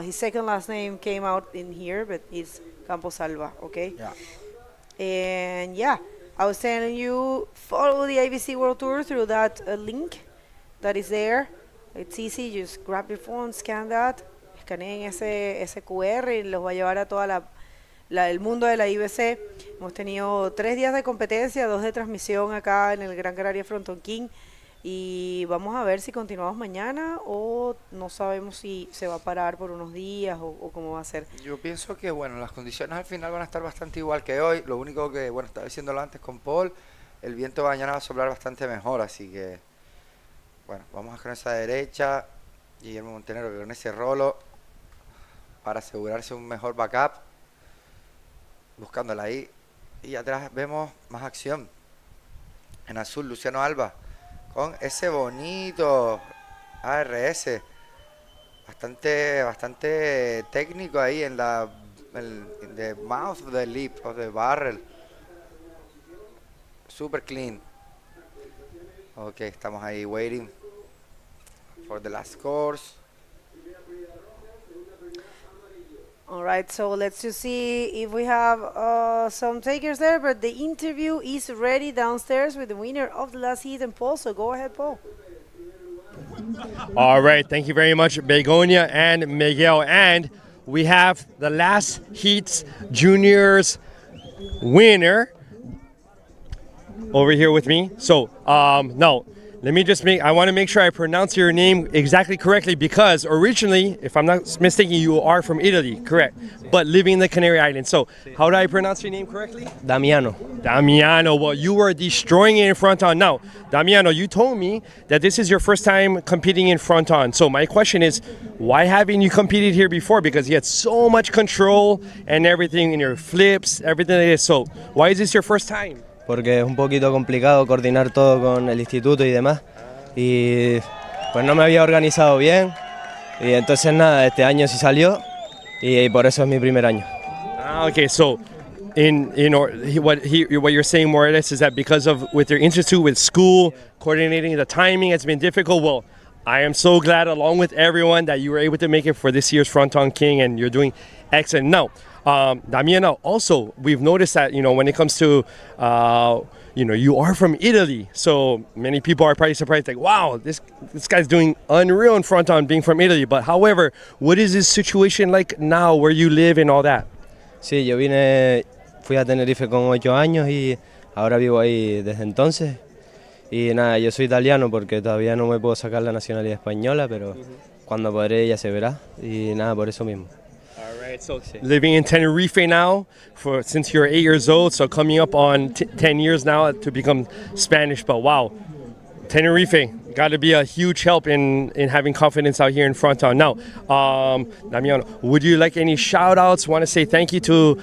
second last name came out in here, but it's Campos Alba. Okay. Yeah. And yeah, I was telling you, follow the ABC World Tour through that link that is there. It's easy, just grab your phone, scan that, escaneen ese QR y los va a llevar a toda el mundo de la IBC. Hemos tenido 3 días de competencia, 2 de transmisión acá en el Gran Canaria Frontón King, y vamos a ver si continuamos mañana o no sabemos si se va a parar por unos días o cómo va a ser. Yo pienso que, bueno, las condiciones al final van a estar bastante igual que hoy. Lo único que, bueno, estaba diciéndolo antes con Paul, el viento mañana va a soplar bastante mejor, así que, bueno, vamos a con esa derecha, Guillermo Montenegro con ese rolo para asegurarse un mejor backup, buscándola ahí. Y atrás vemos más acción. En azul, Luciano Alba con ese bonito ARS, bastante técnico ahí en the mouth of the lip of the barrel, super clean. Ok, estamos ahí waiting for the last course. All right, so let's just see if we have some takers there, but the interview is ready downstairs with the winner of the last heat and Paul, so go ahead, Paul. All right, thank you very much, Begonia and Miguel. And we have the last heats juniors winner over here with me. So, now, let me just I want to make sure I pronounce your name exactly correctly, because originally, if I'm not mistaken, you are from Italy, correct? But living in the Canary Islands. So, how do I pronounce your name correctly? Damiano. Damiano. Well, you were destroying it in Fronton. Now, Damiano, you told me that this is your first time competing in Fronton. So, my question is, why haven't you competed here before? Because you had so much control and everything in your flips, everything like this. So, why is this your first time? Porque es un poquito complicado coordinar todo con el instituto y demás, y pues no me había organizado bien, y entonces nada, este año sí salió, y por eso es mi primer año. Okay, so what you're saying more or less is that because of with your institute, with school, coordinating the timing has been difficult. Well, I am so glad, along with everyone, that you were able to make it for this year's Fronton King, and you're doing excellent. Now, Damiano, also, we've noticed that, when it comes to, you are from Italy. So many people are probably surprised, like, wow, this guy's doing unreal in Fronton, being from Italy. But however, what is this situation like now where you live and all that? Sí, yo fui a Tenerife con 8 años y ahora vivo ahí desde entonces. Y nada, yo soy italiano porque todavía no me puedo sacar la nacionalidad española, pero cuando podré ya se verá. Y nada, por eso mismo. Right, so living in Tenerife now since you're 8 years old, so coming up on 10 years now to become Spanish. But wow, Tenerife got to be a huge help in having confidence out here in Fronton. Now, Damiano, would you like any shout outs? Want to say thank you to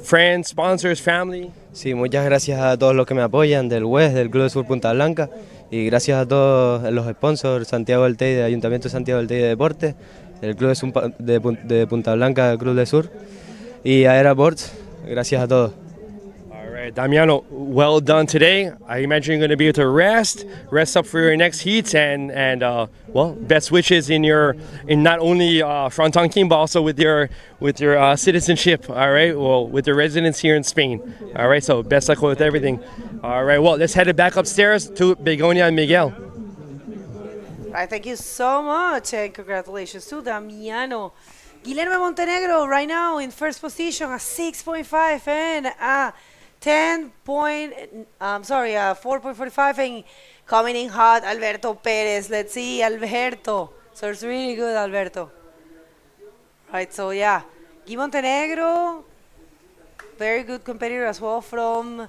friends, sponsors, family? Sí, muchas gracias a todos los que me apoyan del WES, del Club de Sur Punta Blanca, y gracias a todos los sponsors, Santiago del Teide, Ayuntamiento de Santiago del Teide de Deportes, el Club de Punta Blanca, el Club de Sur, y a Aeroports. Gracias a todos. All right, Damiano, well done today. I imagine you're going to be able to rest up for your next heats, and well, best wishes in not only Fronton King, but also with your citizenship. All right, well, with your residence here in Spain. All right, so best luck with everything. All right, well, let's head back upstairs to Begonia and Miguel. Right, thank you so much, and congratulations to Damiano. Guillermo Montenegro right now in first position at 6.5 and 4.45, and coming in hot, Alberto Perez. Let's see, Alberto. So it's really good, Alberto. Right, so yeah, Guy Montenegro, very good competitor as well from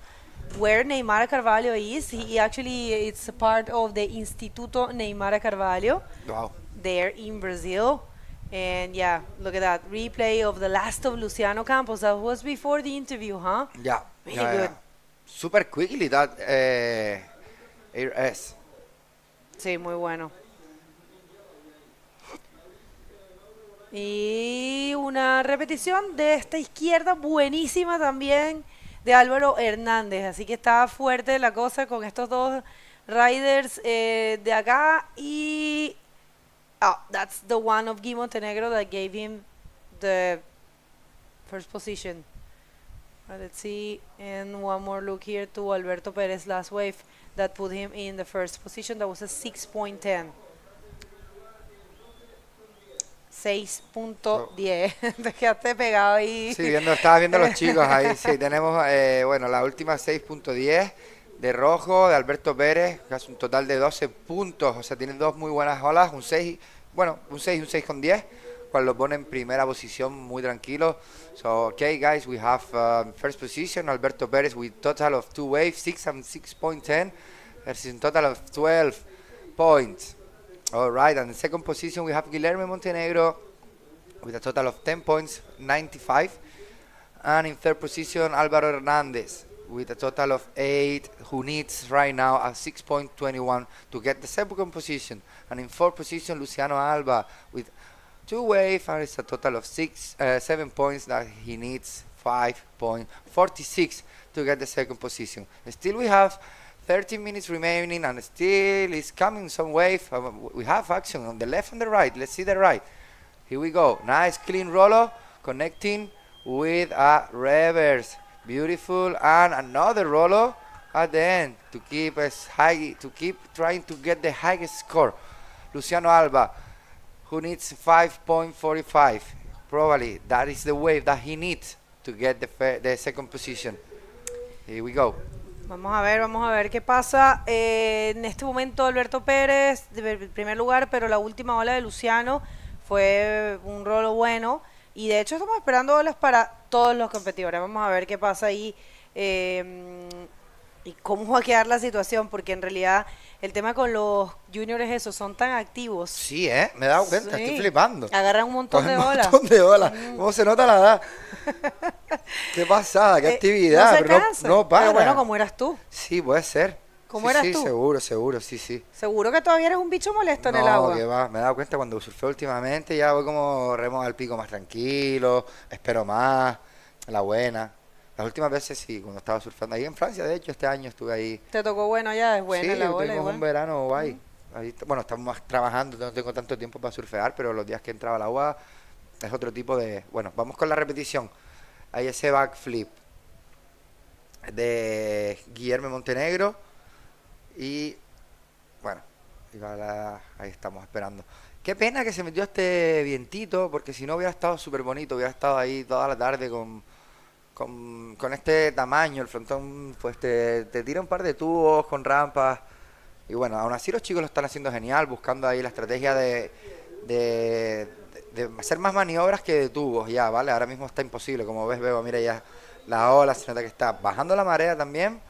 where Neymar Carvalho is. It's a part of the Instituto Neymar Carvalho. Wow. There in Brazil. And yeah, look at that replay of the last of Luciano Campos. That was before the interview, huh? Yeah. Really good. Yeah. Super quickly that ARS. Sí, muy bueno. Y una repetición de esta izquierda buenísima también de Álvaro Hernández. Así que está fuerte la cosa con estos dos riders de acá. Y that's the one of Guy Montenegro that gave him the first position. Let's see, and one more look here to Alberto Perez last wave that put him in the first position. That was a 6.10. 6.10. Te quedaste pegado ahí. Sí, estaba viendo a los chicos ahí. Sí, tenemos, bueno, la última 6.10 de rojo, de Alberto Pérez, que hace un total de 12 puntos. O sea, tienen dos muy buenas olas, un 6, bueno, un 6 y un 6.10, cual lo pone en primera posición muy tranquilo. So, okay, guys, we have first position, Alberto Pérez with total of 2 waves, 6 and 6.10. There's a total of 12 points. All right, and in second position we have Guilherme Montenegro with a total of 10 points, 95. And in third position, Álvaro Hernández with a total of 8, who needs right now a 6.21 to get the second position. And in fourth position, Luciano Alba with 2 waves, and it's a total of 7 points that he needs 5.46 to get the second position. Still we have 13 minutes remaining, and still is coming some wave. We have action on the left and the right. Let's see the right. Here we go. Nice clean rollo connecting with a reverse. Beautiful, and another rollo at the end to keep us high, to keep trying to get the highest score. Luciano Alba, who needs 5.45. Probably that is the wave that he needs to get the second position. Here we go. Vamos a ver qué pasa. En este momento Alberto Pérez, en primer lugar, pero la última ola de Luciano fue un rolo bueno. Y de hecho estamos esperando olas para todos los competidores. Vamos a ver qué pasa ahí y cómo va a quedar la situación, porque en realidad el tema con los juniors es eso, son tan activos. Sí, me he dado cuenta, estoy flipando. Agarran un montón de olas. Un montón de olas. ¿Cómo se nota la edad? Qué pasada, qué actividad. No se pero cansa. no para. Pero bueno, ¿cómo eras tú? Sí, puede ser. ¿Cómo sí, eras sí, tú? Seguro, sí. Seguro que todavía eres un bicho molesto en el agua. No, que va, me he dado cuenta cuando surfeo últimamente, ya voy como remo al pico más tranquilo, espero más, la buena. Las últimas veces sí, cuando estaba surfeando ahí en Francia, de hecho este año estuve ahí. ¿Te tocó bueno allá? ¿Es buena sí, la ola tuvimos igual? un verano guay. Ahí, bueno, estamos trabajando, no tengo tanto tiempo para surfear, pero los días que entraba al agua es otro tipo de... Bueno, vamos con la repetición. Ahí ese backflip de Guilherme Montenegro y bueno, ahí estamos esperando. Qué pena que se metió este vientito, porque si no hubiera estado súper bonito, hubiera estado ahí toda la tarde con este tamaño. El frontón pues te tira un par de tubos con rampas y bueno, aún así los chicos lo están haciendo genial, buscando ahí la estrategia de hacer más maniobras que de tubos ya, ¿vale? Ahora mismo está imposible, como ves, mira ya la ola, se nota que está bajando la marea también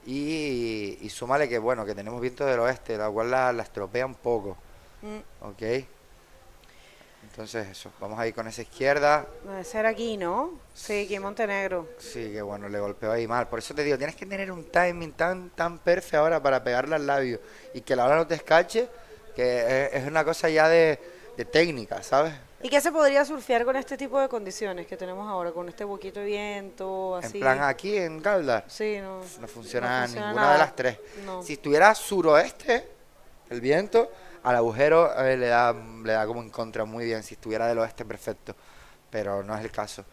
y súmale que bueno, que tenemos viento del oeste, la cual la estropea un poco. Ok, entonces eso, vamos a ir con esa izquierda. Debe ser aquí, ¿no? Sí, aquí en Montenegro. Sí, que bueno, le golpeó ahí mal. Por eso te digo, tienes que tener un timing tan perfecto ahora para pegarle al labio y que la ola no te escache, que es una cosa ya de técnica, ¿sabes? ¿Y qué se podría surfear con este tipo de condiciones que tenemos ahora, con este poquito de viento, así? En plan, aquí en Gáldar, sí, no funciona ninguna nada. de las tres. No. Si estuviera suroeste, el viento, al agujero le da como en contra muy bien. Si estuviera del oeste, perfecto, pero no es el caso.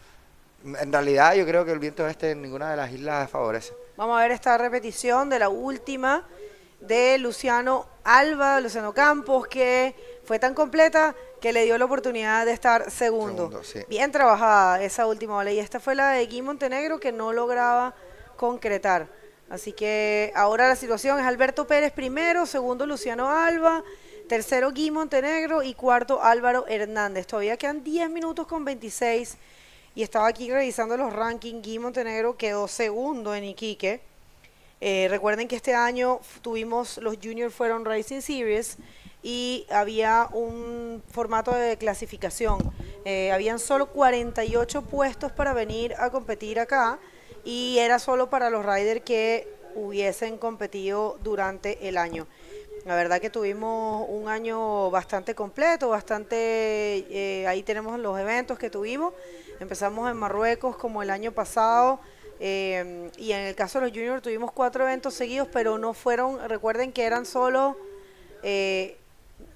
En realidad yo creo que el viento oeste en ninguna de las islas favorece. Vamos a ver esta repetición de la última de Luciano Alba, Luciano Campos, que fue tan completa que le dio la oportunidad de estar segundo. Sí. Bien trabajada esa última ola. Y esta fue la de Guy Montenegro, que no lograba concretar. Así que ahora la situación es Alberto Pérez primero, segundo Luciano Alba, tercero Guy Montenegro y cuarto Álvaro Hernández. Todavía quedan 10 minutos con 26 y estaba aquí revisando los rankings. Guy Montenegro quedó segundo en Iquique. Recuerden que este año tuvimos, los juniors fueron Racing Series y había un formato de clasificación. Habían solo 48 puestos para venir a competir acá y era solo para los riders que hubiesen competido durante el año. La verdad que tuvimos un año bastante completo, ahí tenemos los eventos que tuvimos. Empezamos en Marruecos como el año pasado, y en el caso de los juniors tuvimos 4 eventos seguidos, pero no fueron, recuerden que eran solo,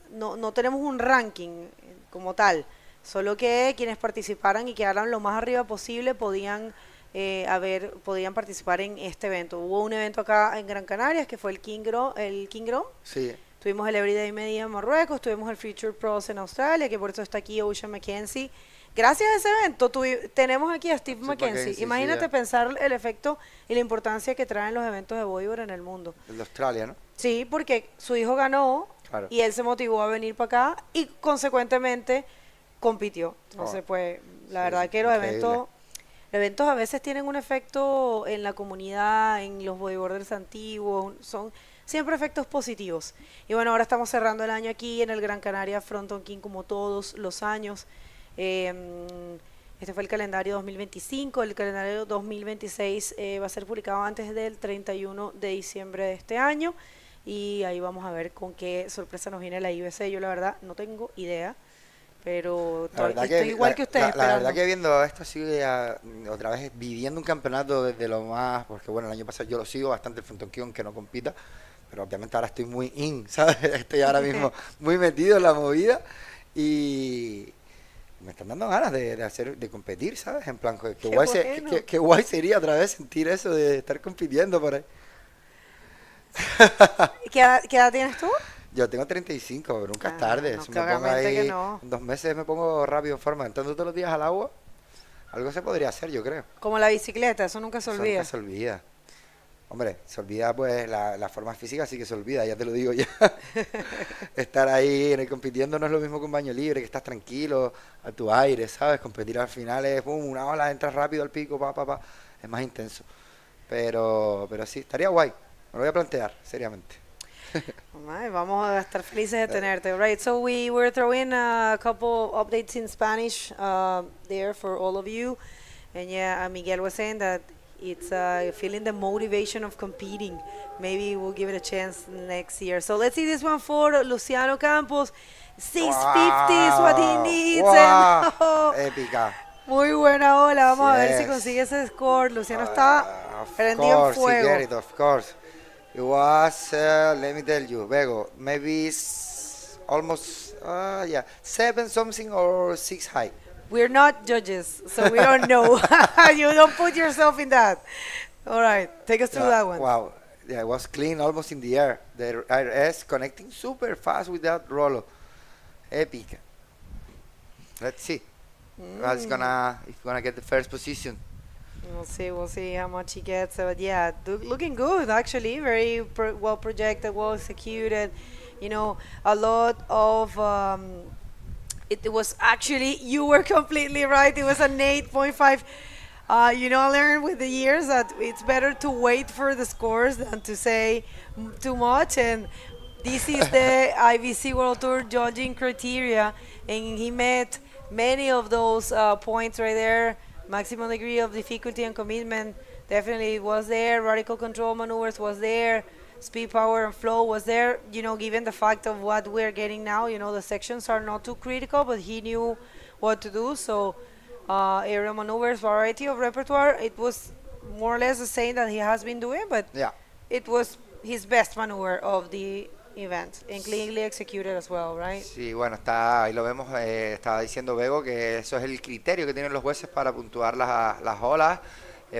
no tenemos un ranking como tal, solo que quienes participaran y quedaran lo más arriba posible podían participar en este evento. Hubo un evento acá en Gran Canaria que fue el King Grom. Sí. Tuvimos el Everyday Media en Marruecos, tuvimos el Future Pros en Australia, que por eso está aquí Ocean Mackenzie. Gracias a ese evento tenemos aquí a Steve Mackenzie. Imagínate pensar el efecto y la importancia que traen los eventos de bodyboard en el mundo. El de Australia, ¿no? Sí, porque su hijo ganó, claro, y él se motivó a venir para acá y consecuentemente compitió. Entonces, pues, la verdad que los eventos a veces tienen un efecto en la comunidad, en los bodyboarders antiguos, son siempre efectos positivos. Y bueno, ahora estamos cerrando el año aquí en el Gran Canaria Frontón King como todos los años. Este fue el calendario 2025, el calendario 2026 va a ser publicado antes del 31 de diciembre de este año y ahí vamos a ver con qué sorpresa nos viene la IBC. Yo la verdad no tengo idea, pero estoy igual que ustedes. La verdad que viendo esto sigue otra vez viviendo un campeonato desde lo más, porque bueno, el año pasado yo lo sigo bastante el Fronton King, aunque no compita, pero obviamente ahora estoy muy ¿sabes? Estoy ahora mismo muy metido en la movida y me están dando ganas de competir, ¿sabes? En plan, qué guay sería otra vez sentir eso de estar compitiendo por ahí. ¿Qué edad tienes tú? Yo tengo 35, pero nunca es tarde. No, si me pongo ahí, que no. en 2 meses me pongo rápido en forma. Entrando todos los días al agua, algo se podría hacer, yo creo. Como la bicicleta, eso nunca se olvida. Eso nunca se olvida. Hombre, se olvida pues la forma física, sí que se olvida, ya te lo digo ya. Estar ahí compitiendo no es lo mismo que un baño libre, que estás tranquilo, a tu aire, ¿sabes? Competir al final es una ola, entras rápido al pico, es más intenso. Pero sí, estaría guay, me lo voy a plantear, seriamente. Vamos a estar felices de tenerte. Right, so we were throwing a couple updates in Spanish there for all of you. And yeah, Miguel was saying that it's feeling the motivation of competing. Maybe we'll give it a chance next year. So let's see this one for Luciano Campos. 650 is what he needs. Wow. Épica. Muy buena ola. Vamos a ver si consigue ese score. Luciano está prendido en fuego. Of course. It was, let me tell you, Bego, maybe it's almost, 7 something or 6 high. We're not judges, so we don't know. You don't put yourself in that. All right, take us through that one. Wow, yeah, it was clean, almost in the air. The RS connecting super fast with that roller. Epic. Let's see. He's gonna get the first position. We'll see how much he gets. But yeah, looking good actually. Very well projected, well executed. You know, a lot of. It was actually, you were completely right. It was an 8.5. You know, I learned with the years that it's better to wait for the scores than to say too much. And this is the IBC World Tour judging criteria, and he met many of those points right there. Maximum degree of difficulty and commitment definitely was there. Radical control maneuvers was there. Speed, power, and flow was there. You know, given the fact of what we're getting now, you know, the sections are not too critical, but he knew what to do. So, aerial maneuvers, variety of repertoire. It was more or less the same that he has been doing, but yeah, it was his best maneuver of the event and cleanly executed as well, right? Sí, bueno, ahí lo vemos, estaba diciendo Bego que eso es el criterio que tienen los jueces para puntuar las olas.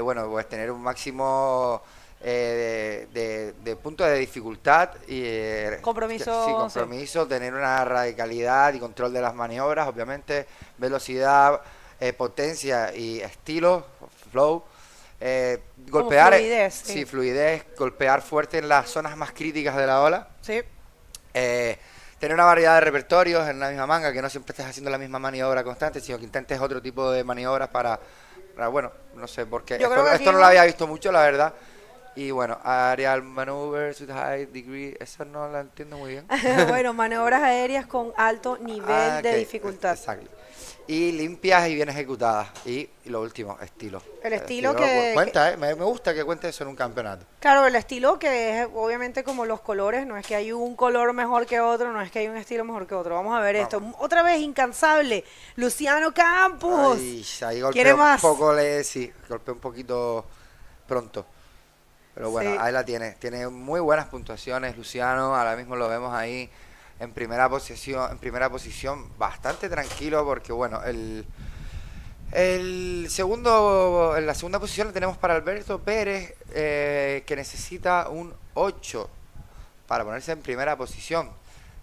Bueno, pues tener un máximo de punto de dificultad y compromiso, tener una radicalidad y control de las maniobras, obviamente velocidad, potencia y estilo, flow, golpear, fluidez, fluidez, golpear fuerte en las zonas más críticas de la ola, sí. Tener una variedad de repertorios en la misma manga, que no siempre estés haciendo la misma maniobra constante, sino que intentes otro tipo de maniobras para bueno, no sé, porque esto no lo había visto mucho, la verdad. Y bueno, aerial maneuvers with high degree, esa no la entiendo muy bien. Bueno, maniobras aéreas con alto nivel de dificultad. Exacto. Y limpias y bien ejecutadas. Y lo último, estilo. El estilo que... Cuenta, me gusta que cuente eso en un campeonato. Claro, el estilo que es obviamente como los colores, no es que hay un color mejor que otro, no es que hay un estilo mejor que otro. Vamos a ver esto. Otra vez, incansable. Luciano Campos. Ay, ahí golpeó un poco, golpeó un poquito pronto. Pero bueno, ahí la tiene. Tiene muy buenas puntuaciones, Luciano. Ahora mismo lo vemos ahí en primera posición, bastante tranquilo porque bueno, en la segunda posición la tenemos para Alberto Pérez, que necesita un 8 para ponerse en primera posición.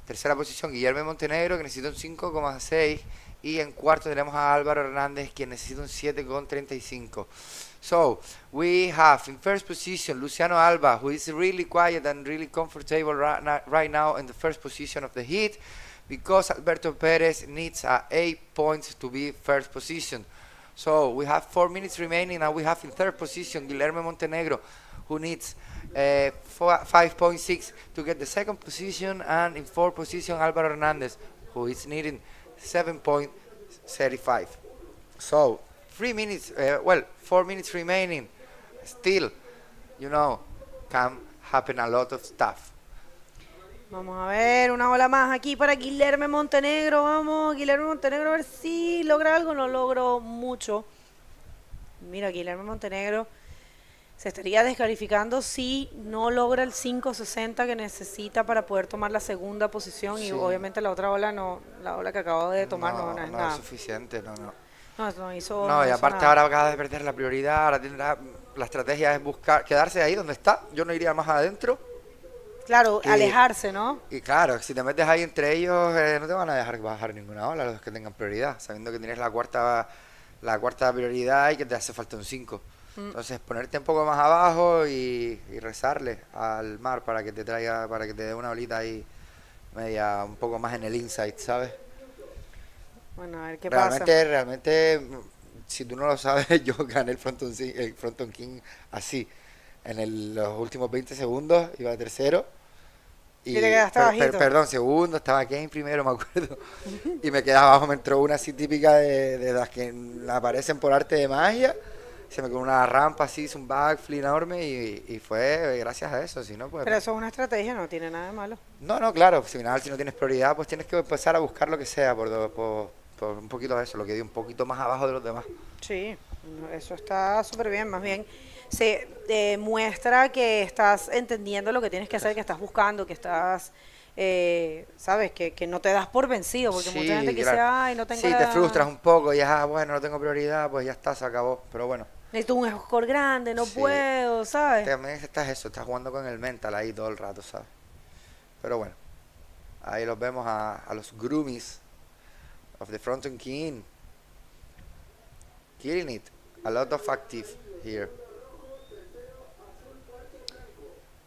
Tercera posición, Guillermo Montenegro, que necesita un 5,6. Y en cuarto tenemos a Álvaro Hernández, quien necesita un 7,35. So, we have in first position Luciano Alba, who is really quiet and really comfortable right now in the first position of the heat, because Alberto Perez needs 8 points to be first position. So, we have 4 minutes remaining, and we have in third position Guillermo Montenegro, who needs 5.6 to get the second position, and in fourth position Álvaro Hernández, who is needing 7.35. So, 4 minutes remaining. Still, can happen a lot of stuff. Vamos a ver, una ola más aquí para Guillermo Montenegro. Vamos, Guillermo Montenegro, a ver si logra algo. No logró mucho. Mira, Guillermo Montenegro se estaría descalificando si no logra el 5.60 que necesita para poder tomar la segunda posición. Sí. Y obviamente la otra ola la ola que acabo de tomar no es nada. Es suficiente, no. No hizo. No, y aparte ahora acaba de perder la prioridad. Ahora la estrategia es quedarse ahí donde está. Yo no iría más adentro. Claro, alejarse, ¿no? Y claro, si te metes ahí entre ellos, no te van a dejar bajar ninguna ola los que tengan prioridad, sabiendo que tienes la cuarta prioridad y que te hace falta un 5. Entonces ponerte un poco más abajo y rezarle al mar para que te dé una olita ahí media un poco más en el inside, ¿sabes? Bueno, a ver qué pasa. Realmente, si tú no lo sabes, yo gané el Fronton King así. En los últimos 20 segundos iba de tercero. Y te quedaste bajito. Perdón, segundo, estaba aquí en primero, me acuerdo. Y me quedaba abajo, me entró una así típica de las que aparecen por arte de magia. Se me quedó una rampa así, hizo un backflip enorme y fue gracias a eso, si no pues... Pero eso es una estrategia, no tiene nada de malo. No, claro, si no tienes prioridad, pues tienes que empezar a buscar lo que sea por un poquito de eso, lo que di un poquito más abajo de los demás. Sí, eso está súper bien, más bien se demuestra que estás entendiendo lo que tienes que hacer, que estás buscando, que estás... sabes, que no te das por vencido, porque mucha gente que dice, ay, no tengo... Sí, te frustras un poco y bueno, no tengo prioridad, pues ya está, se acabó, pero bueno. Necesito un score grande, no puedo, ¿sabes? También estás jugando con el mental ahí todo el rato, ¿sabes? Pero bueno, ahí los vemos a los groomies of the Fronton King. Killing it, a lot of active here.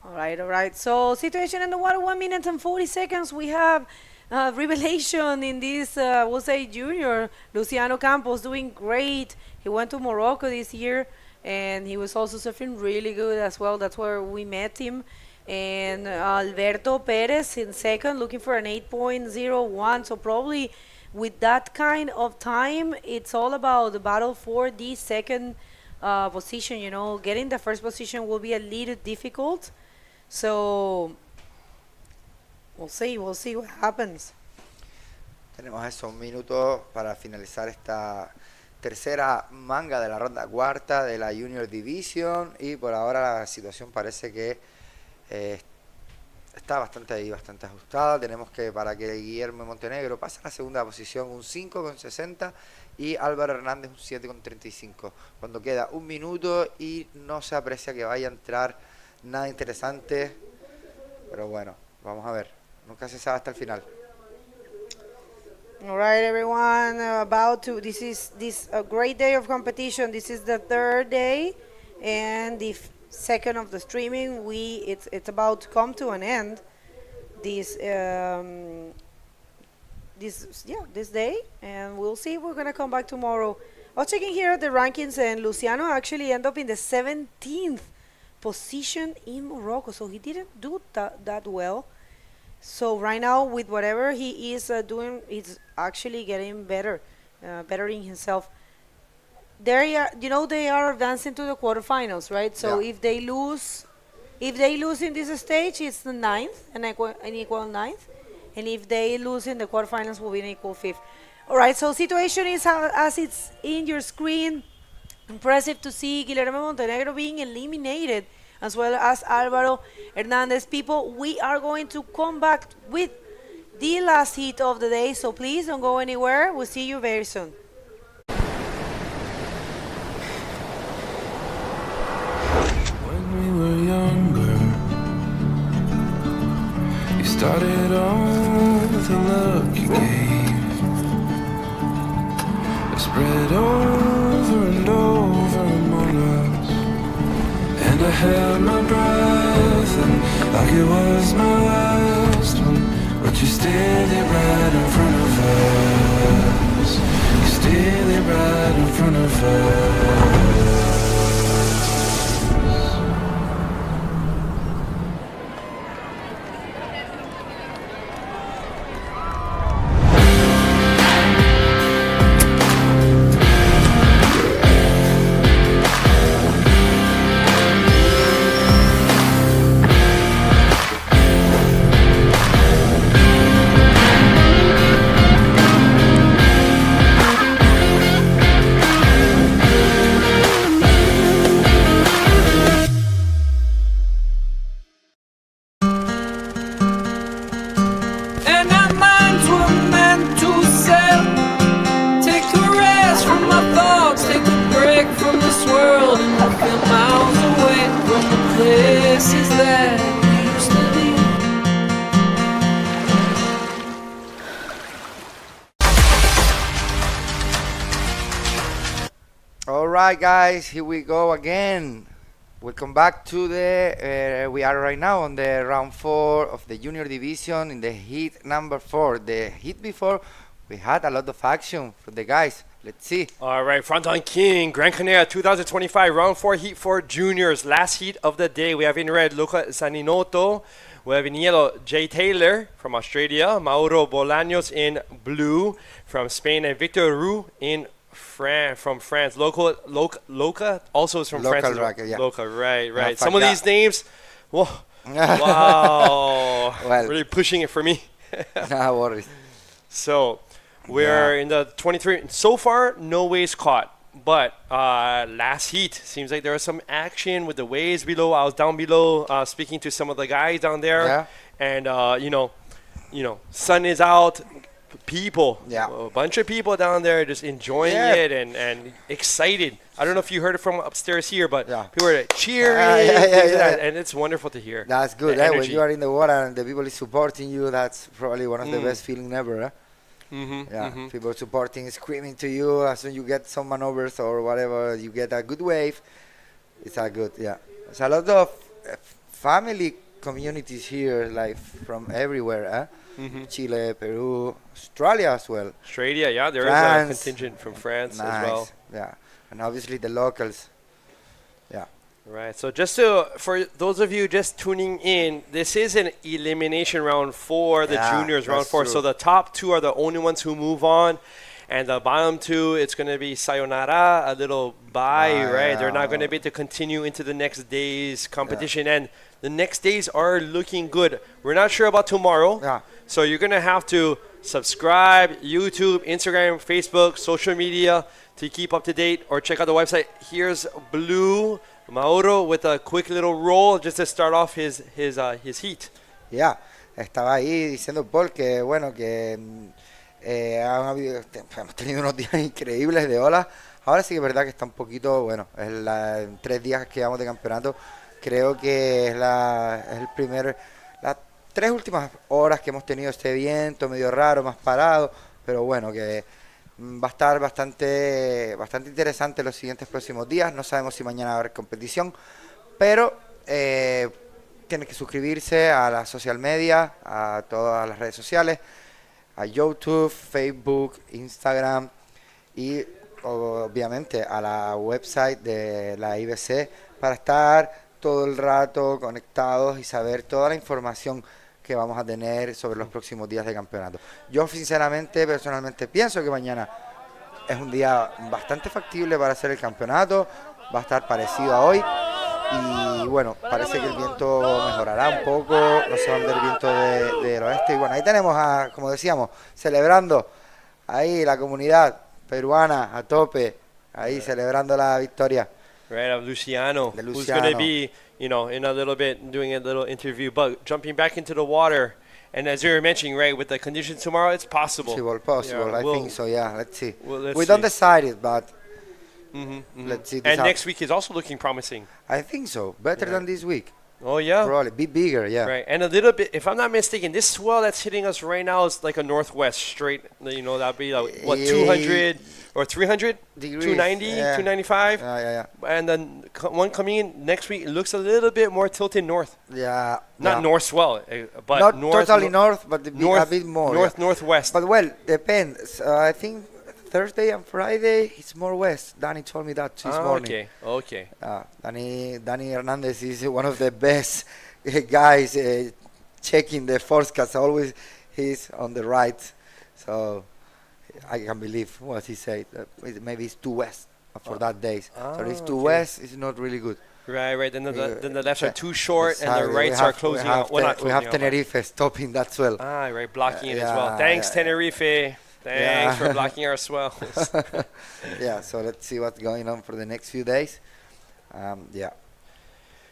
All right. So, situation in the water, 1 minute and 40 seconds. We have revelation in this, we'll say, junior. Luciano Campos doing great. He went to Morocco this year, and he was also surfing really good as well. That's where we met him. And Alberto Perez in second, looking for an 8.01. So probably with that kind of time, it's all about the battle for the second position. Getting the first position will be a little difficult. So, we'll see what happens. Tenemos eso, un minuto para finalizar esta tercera manga de la ronda cuarta de la Junior Division y por ahora la situación parece que está bastante ajustada. Tenemos que para que Guillermo Montenegro pase a la segunda posición un 5.60 y Álvaro Hernández un 7.35. Cuando queda un minuto y no se aprecia que vaya a entrar nada interesante, pero bueno, vamos a ver, nunca se sabe hasta el final. All right, everyone, this is a great day of competition. This is the third day and the second of the streaming. It's about to come to an end this day, and we'll see if we're gonna come back tomorrow. I was checking here at the rankings, and Luciano actually ended up in the 17th position in Morocco. So he didn't do that well. So right now, with whatever he is doing, he's actually getting better, bettering himself. They are, they are advancing to the quarterfinals, right? So Yeah. if they lose in this stage, it's the ninth, an equal ninth, and if they lose in the quarterfinals, will be an equal fifth. All right. So situation is as it's in your screen. Impressive to see Guillermo Montenegro being eliminated, as well as Álvaro Hernandez. People, we are going to come back with the last heat of the day, so please don't go anywhere. We'll see you very soon. When we were younger, you started off with a look you gave. It spread over and over among us, and I held my breath and like it was my last one. But you still there right in front of us. You still there right in front of us. And our minds were meant to sail. Take a rest from my thoughts, take a break from this world, and we'll feel miles away from the places that we used to be. All right, guys, here we go again. Welcome back to the. We are right now on the round 4 of the junior division in the heat number 4. The heat before, we had a lot of action from the guys. Let's see. All right, Fronton King, Gran Canaria 2025, round 4, heat 4 juniors. Last heat of the day, we have in red Luca Zaninotto. We have in yellow Jay Taylor from Australia, Mauro Bolaños in blue from Spain, and Victor Roux in from France. Loca also is from Local France. rocket, yeah. Loca, right. Yeah, Some of Faga. these names, whoa, wow, Well. really pushing it for me. No worries. So we're in the 23. So far, no waves caught. But last heat, seems like there was some action with the waves below. I was down below speaking to some of the guys down there. Yeah. And, sun is out. People, a bunch of people down there just enjoying it and excited. I don't know if you heard it from upstairs here, but people are cheering, things like that, and it's wonderful to hear. That's good. The When energy. you are in the water and the people is supporting you, that's probably one of the best feeling ever. People supporting, screaming to you as soon you get some maneuvers or whatever, you get a good wave. It's a good, There's a lot of family communities here, like from everywhere. Chile, Peru, Australia as well. Australia, yeah, there is France. a contingent from France Nice. as well. Yeah, and obviously the locals. Yeah. Right. So for those of you just tuning in, this is an elimination round for the juniors round that's 4. true. So the top 2 are the only ones who move on. And the bottom 2, it's going to be sayonara, a little bye, right? They're not going to be able to continue into the next day's competition. And the next days are looking good. We're not sure about tomorrow. Yeah. So you're going to have to subscribe, YouTube, Instagram, Facebook, social media to keep up to date, or check out the website. Here's Blue Mauro with a quick little roll just to start off his heat. Ya, estaba ahí diciendo Paul que bueno, que hemos tenido unos días increíbles de olas. Ahora sí que es verdad que está un poquito, bueno, en 3 días que llevamos de campeonato, creo que es las 3 últimas horas que hemos tenido este viento medio raro, más parado, pero bueno, que va a estar bastante interesante los siguientes próximos días. No sabemos si mañana va a haber competición, pero tienen que suscribirse a las social media, a todas las redes sociales, a YouTube, Facebook, Instagram y obviamente a la website de la IBC para estar todo el rato conectados y saber toda la información que vamos a tener sobre los próximos días de campeonato. Yo sinceramente, personalmente pienso que mañana es un día bastante factible para hacer el campeonato, va a estar parecido a hoy y bueno, parece que el viento mejorará un poco, no se va a ver el viento del oeste y bueno, ahí tenemos a, como decíamos, celebrando ahí la comunidad peruana a tope, ahí celebrando la victoria. Right, of Luciano, De who's going to Luciano. be, in a little bit doing a little interview, but jumping back into the water. And as you were mentioning, right, with the conditions tomorrow, it's possible. Possible. Yeah, I think so, yeah. Let's see. Well, let's We don't see. decide it, but Mm-hmm. let's see. And next week is also looking promising. I think so. Better than this week. Oh, yeah? Probably. Be bigger, yeah. Right, and a little bit, if I'm not mistaken, this swell that's hitting us right now is like a northwest straight, that'd be like, what, 200 or 300? Degrees, 290, yeah. 295? Yeah. And then one coming in next week, it looks a little bit more tilted north. Yeah. Not yeah. north swell, but Not north. totally north, but a north, bit more. northwest. But well, depends. I think Thursday and Friday it's more west. Danny told me that this morning. Okay. Danny Hernandez is one of the best guys checking the forecast. Always he's on the right, so I can believe what he said. Maybe it's too west for that days. So it's too west. It's not really good. Right. Then the lefts are too short and the rights are closing out. Well, not We closing have out, Tenerife stopping that swell. right, blocking it as yeah, well. Thanks, yeah. Tenerife. Thanks for blocking our swells. Yeah, so let's see what's going on for the next few days.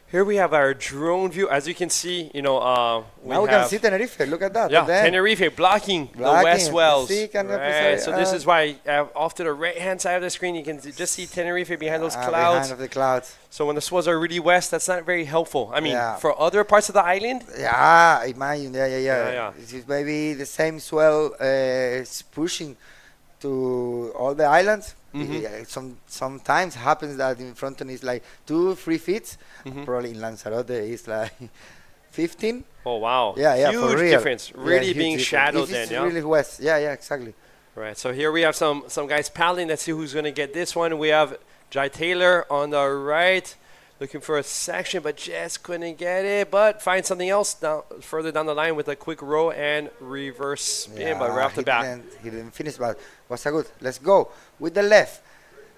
Here we have our drone view. As you can see, Now we can see Tenerife. Look at that. Yeah, Then. Tenerife blocking the west wells. Sí, can Right, so this is why off to the right-hand side of the screen, you can just see Tenerife behind those clouds. Behind of the clouds. So when the swells are really west, that's not very helpful. I mean, Yeah. for other parts of the island, Yeah, imagine. Yeah. Yeah. This is maybe the same swell is pushing to all the islands. Yeah, sometimes happens that in Fronton is like 2-3 feet. Probably in Lanzarote it's like 15. oh wow, Yeah, huge for real. difference. Yeah, Really huge being difference. shadowed If then, it's yeah. really west. Yeah, exactly. Right, so here we have some guys paddling. Let's see who's going to get this one. We have Jai Taylor on the right, looking for a section, but just couldn't get it. But find something else further down the line with a quick row and reverse spin, but right off the bat. He didn't finish, but was a good. Let's go with the left.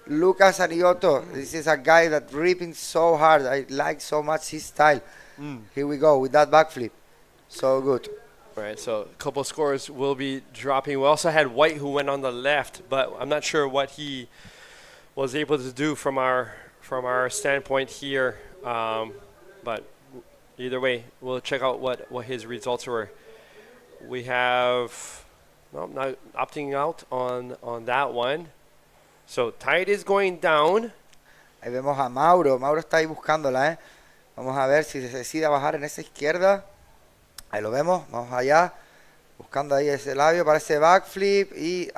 Lucas Ariotto. This is a guy that ripping so hard. I like so much his style. Here we go with that backflip. So good. Right, so a couple scores will be dropping. We also had White who went on the left, but I'm not sure what he was able to do from our standpoint here. But either way, we'll check out what his results were. We have not opting out on that one. So tide is going down. Ahí vemos a Mauro. Mauro está ahí buscándola, Vamos a ver si se decide a bajar en esa izquierda. Ahí lo vemos. Vamos allá. Buscando ahí ese labio para ese backflip. Y...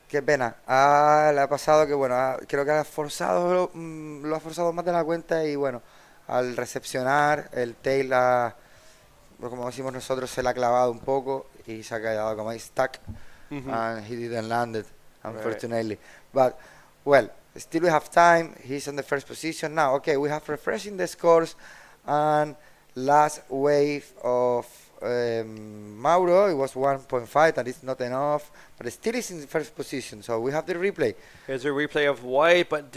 qué pena. Le ha pasado que, bueno, creo que lo ha forzado más de la cuenta. Y, bueno, al recepcionar, el tail, como decimos nosotros, se le ha clavado un poco. Y se ha quedado como ahí stuck. And he didn't land it, unfortunately. Right. But, well, still we have time. He's on the first position now. Okay, we have refreshing the scores. And last wave of Mauro, it was 1.5. That is not enough. But still is in the first position. So we have the replay. Here's a replay of White, but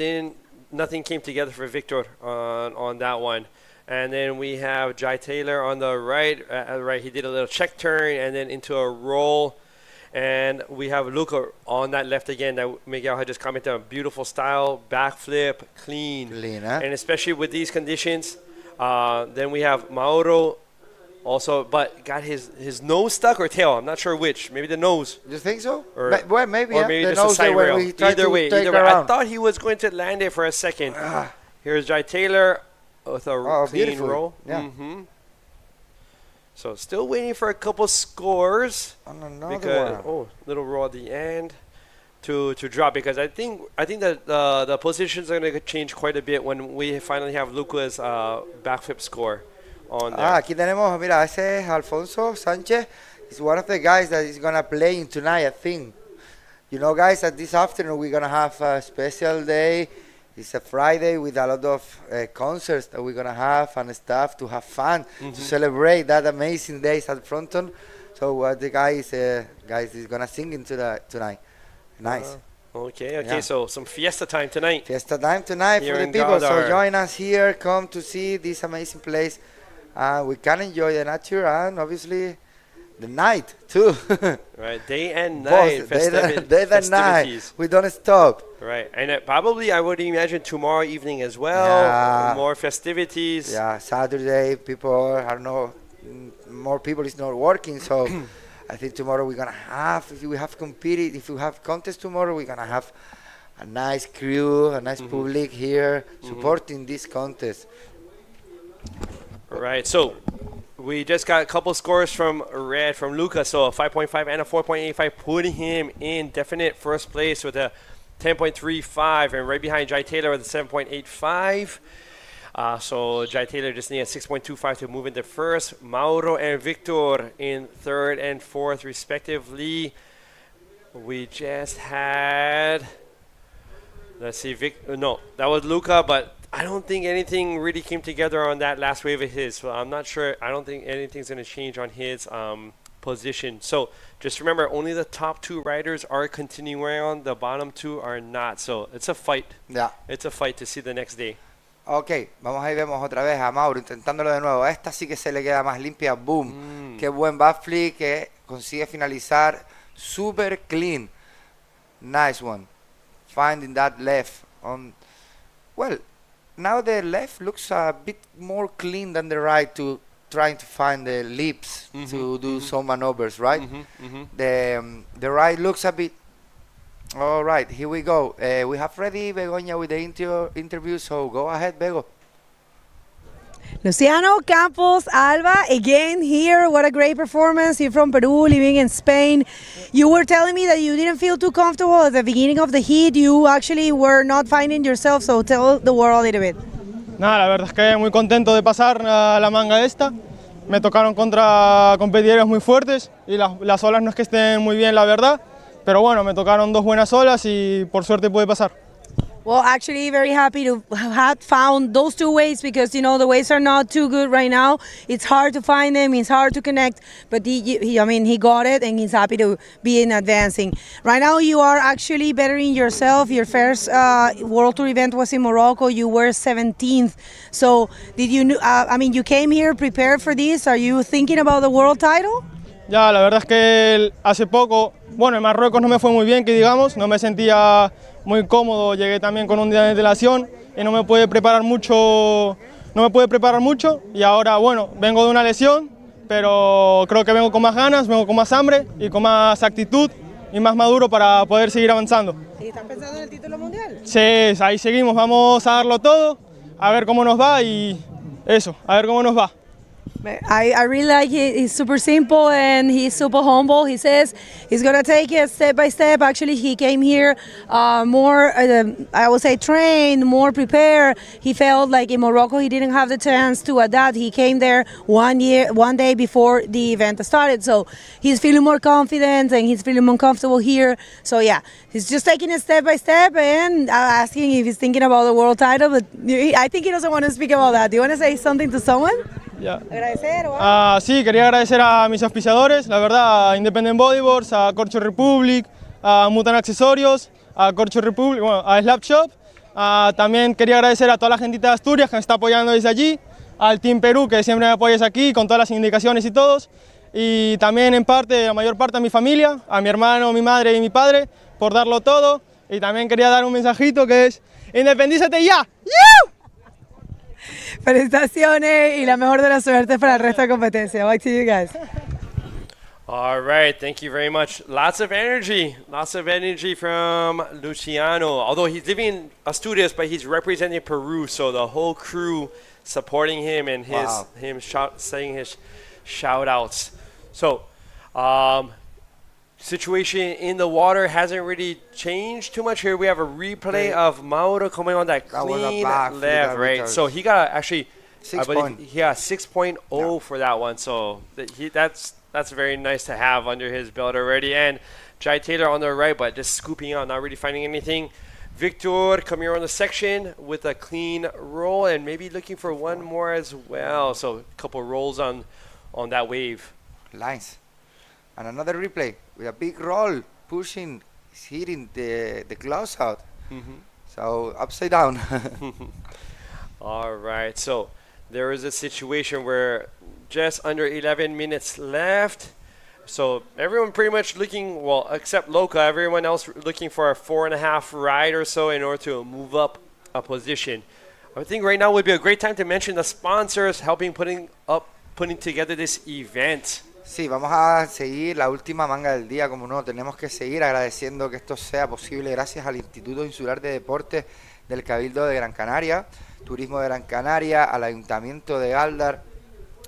nothing came together for Victor on that one. And then we have Jai Taylor on the right. He did a little check turn and then into a roll. And we have Luca on that left again that Miguel had just commented on. Beautiful style, backflip, clean. And especially with these conditions. Then we have Mauro also, but got his nose stuck or tail. I'm not sure which. Maybe the nose. You think so? Or, well, maybe. Or maybe the just a side rail. Either way. I thought he was going to land it for a second. Here's Jai Taylor with a clean beautiful. roll. Yeah. So still waiting for a couple scores. Another one. Little roll at the end to drop, because I think that the positions are going to change quite a bit when we finally have Luca's backflip score on there. Aquí tenemos, mira, ese es Alfonso Sánchez. He's one of the guys that is going to play in tonight, I think. You know, guys, that this afternoon we're going to have a special day It's a Friday with a lot of concerts that we're gonna have and stuff to have fun to celebrate that amazing days at Fronton. So the guys is gonna sing into tonight. Nice. Okay. Yeah. So some fiesta time tonight. Fiesta time tonight Here for the in people. So Gáldar. join us here. Come to see this amazing place. We can enjoy the nature and obviously the night too. Right, day and Both, night day and night. festivities. We don't stop. Right, and probably I would imagine tomorrow evening as well. Yeah. More festivities. Yeah, Saturday people are no more people is not working, so I think tomorrow we're gonna have, if we have contest tomorrow, we're gonna have a nice crew, a nice public here supporting this contest. Right, so we just got a couple scores from Red, from Luca. So a 5.5 and a 4.85, putting him in definite first place with a 10.35, and right behind Jai Taylor with a 7.85. So Jai Taylor just needs a 6.25 to move into first. Mauro and Victor in third and fourth, respectively. We just had, let's see, no, that was Luca, but I don't think anything really came together on that last wave of his. So I'm not sure. I don't think anything's going to change on his position. So just remember, only the top two riders are continuing on. The bottom two are not. So it's a fight. Yeah. It's a fight to see the next day. Ok, vamos ahí, vemos otra vez a Mauro intentándolo de nuevo. Esta sí que se le queda más limpia. Boom. Qué buen backflip que consigue finalizar. Super clean. Nice one. Finding that left on. Well, now the left looks a bit more clean than the right, to trying to find the lips to do some maneuvers, right? The right looks a bit. All right, here we go. We have ready Begoña with the interview, so go ahead, Bego. Luciano Campos Alba, again here. What a great performance. You're from Peru, living in Spain. You were telling me that you didn't feel too comfortable at the beginning of the heat. You actually were not finding yourself, so tell the world a little bit. Nada, la verdad es que muy contento de pasar la manga esta. Me tocaron contra competidores muy fuertes y las olas no es que estén muy bien, la verdad. Pero bueno, me tocaron dos buenas olas y por suerte pude pasar. Well, actually, very happy to have found those two waves, because, you know, the waves are not too good right now. It's hard to find them, it's hard to connect, but he got it, and he's happy to be in advancing. Right now, you are actually bettering yourself. Your first World Tour event was in Morocco. You were 17th. So, did you, you came here prepared for this. Are you thinking about the world title? Ya, la verdad es que hace poco, bueno, en Marruecos no me fue muy bien, que digamos, no me sentía muy cómodo, llegué también con un día de antelación y no me pude preparar mucho, y ahora, bueno, vengo de una lesión, pero creo que vengo con más ganas, vengo con más hambre y con más actitud y más maduro para poder seguir avanzando. ¿Y estás pensando en el título mundial? Sí, ahí seguimos, vamos a darlo todo, a ver cómo nos va y eso, a ver cómo nos va. I really like it. He's super simple and he's super humble. He says he's going to take it step by step. Actually, he came here more, I would say, trained, more prepared. He felt like in Morocco he didn't have the chance to adapt. He came there one day before the event started. So he's feeling more confident and he's feeling more comfortable here. So yeah, he's just taking it step by step and asking if he's thinking about the world title. But I think he doesn't want to speak about that. Do you want to say something to someone? Ya. Agradecer o algo. Sí, quería agradecer a mis auspiciadores, la verdad, a Independent Bodyboards, a Corcho Republic, a Mutan Accesorios, a Corcho Republic, bueno, a Slap Shop. También quería agradecer a toda la gentita de Asturias que me está apoyando desde allí, al Team Perú que siempre me apoyas aquí con todas las indicaciones y todos, y también en parte, la mayor parte a mi familia, a mi hermano, mi madre y mi padre, por darlo todo. Y también quería dar un mensajito que es: ¡independízate ya! ¡You! Felicitaciones y la mejor de la suerte para el resto de competencia. Back to you guys. All right, thank you very much. Lots of energy from Luciano. Although he's living in Asturias, but he's representing Peru, so the whole crew supporting him and saying his shout outs. So, situation in the water hasn't really changed too much. Here we have a replay of Mauro coming on that clean left, right? So he got actually, I believe he got 6.0 for that one. So that's very nice to have under his belt already. And Jai Taylor on the right, but just scooping out, not really finding anything. Victor coming around the section with a clean roll and maybe looking for one more as well. So a couple rolls on that wave. Lines. And another replay with a big roll, pushing, hitting the gloves out. So upside down. All right, so there is a situation where just under 11 minutes left. So everyone pretty much looking, well, except Loka, everyone else looking for a 4.5 ride or so in order to move up a position. I think right now would be a great time to mention the sponsors helping putting together this event. Sí, vamos a seguir la última manga del día, como no, tenemos que seguir agradeciendo que esto sea posible gracias al Instituto Insular de Deportes del Cabildo de Gran Canaria, Turismo de Gran Canaria, al Ayuntamiento de Gáldar,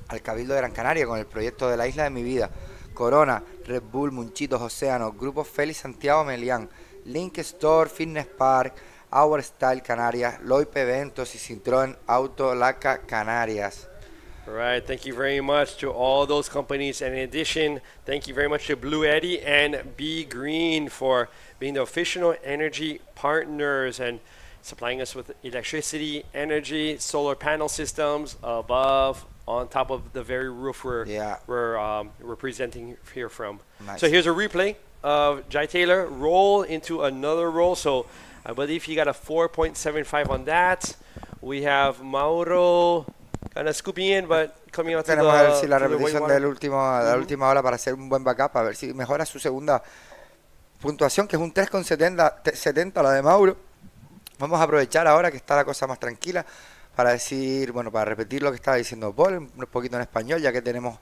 al Cabildo de Gran Canaria con el proyecto de la Isla de mi Vida, Corona, Red Bull, Munchitos Océanos, Grupo Félix Santiago Melián, Link Store, Fitness Park, Our Style Canarias, Loipe Eventos y Citroën Auto Laca Canarias. All right, thank you very much to all those companies. And in addition, thank you very much to Blue Eddy and Be Green for being the official energy partners and supplying us with electricity, energy, solar panel systems above, on top of the very roof we're presenting here from. Nice. So here's a replay of Jai Taylor roll into another roll. So I believe he got a 4.75 on that. We have Mauro kind of scooping in, but coming out to Tenemos a ver si la the repetición whitewater. de la última ola para hacer un buen backup, a ver si mejora su segunda puntuación, que es un 3,70 la de Mauro. Vamos a aprovechar ahora que está la cosa más tranquila para decir, bueno, para repetir lo que estaba diciendo Paul, un poquito en español, ya que tenemos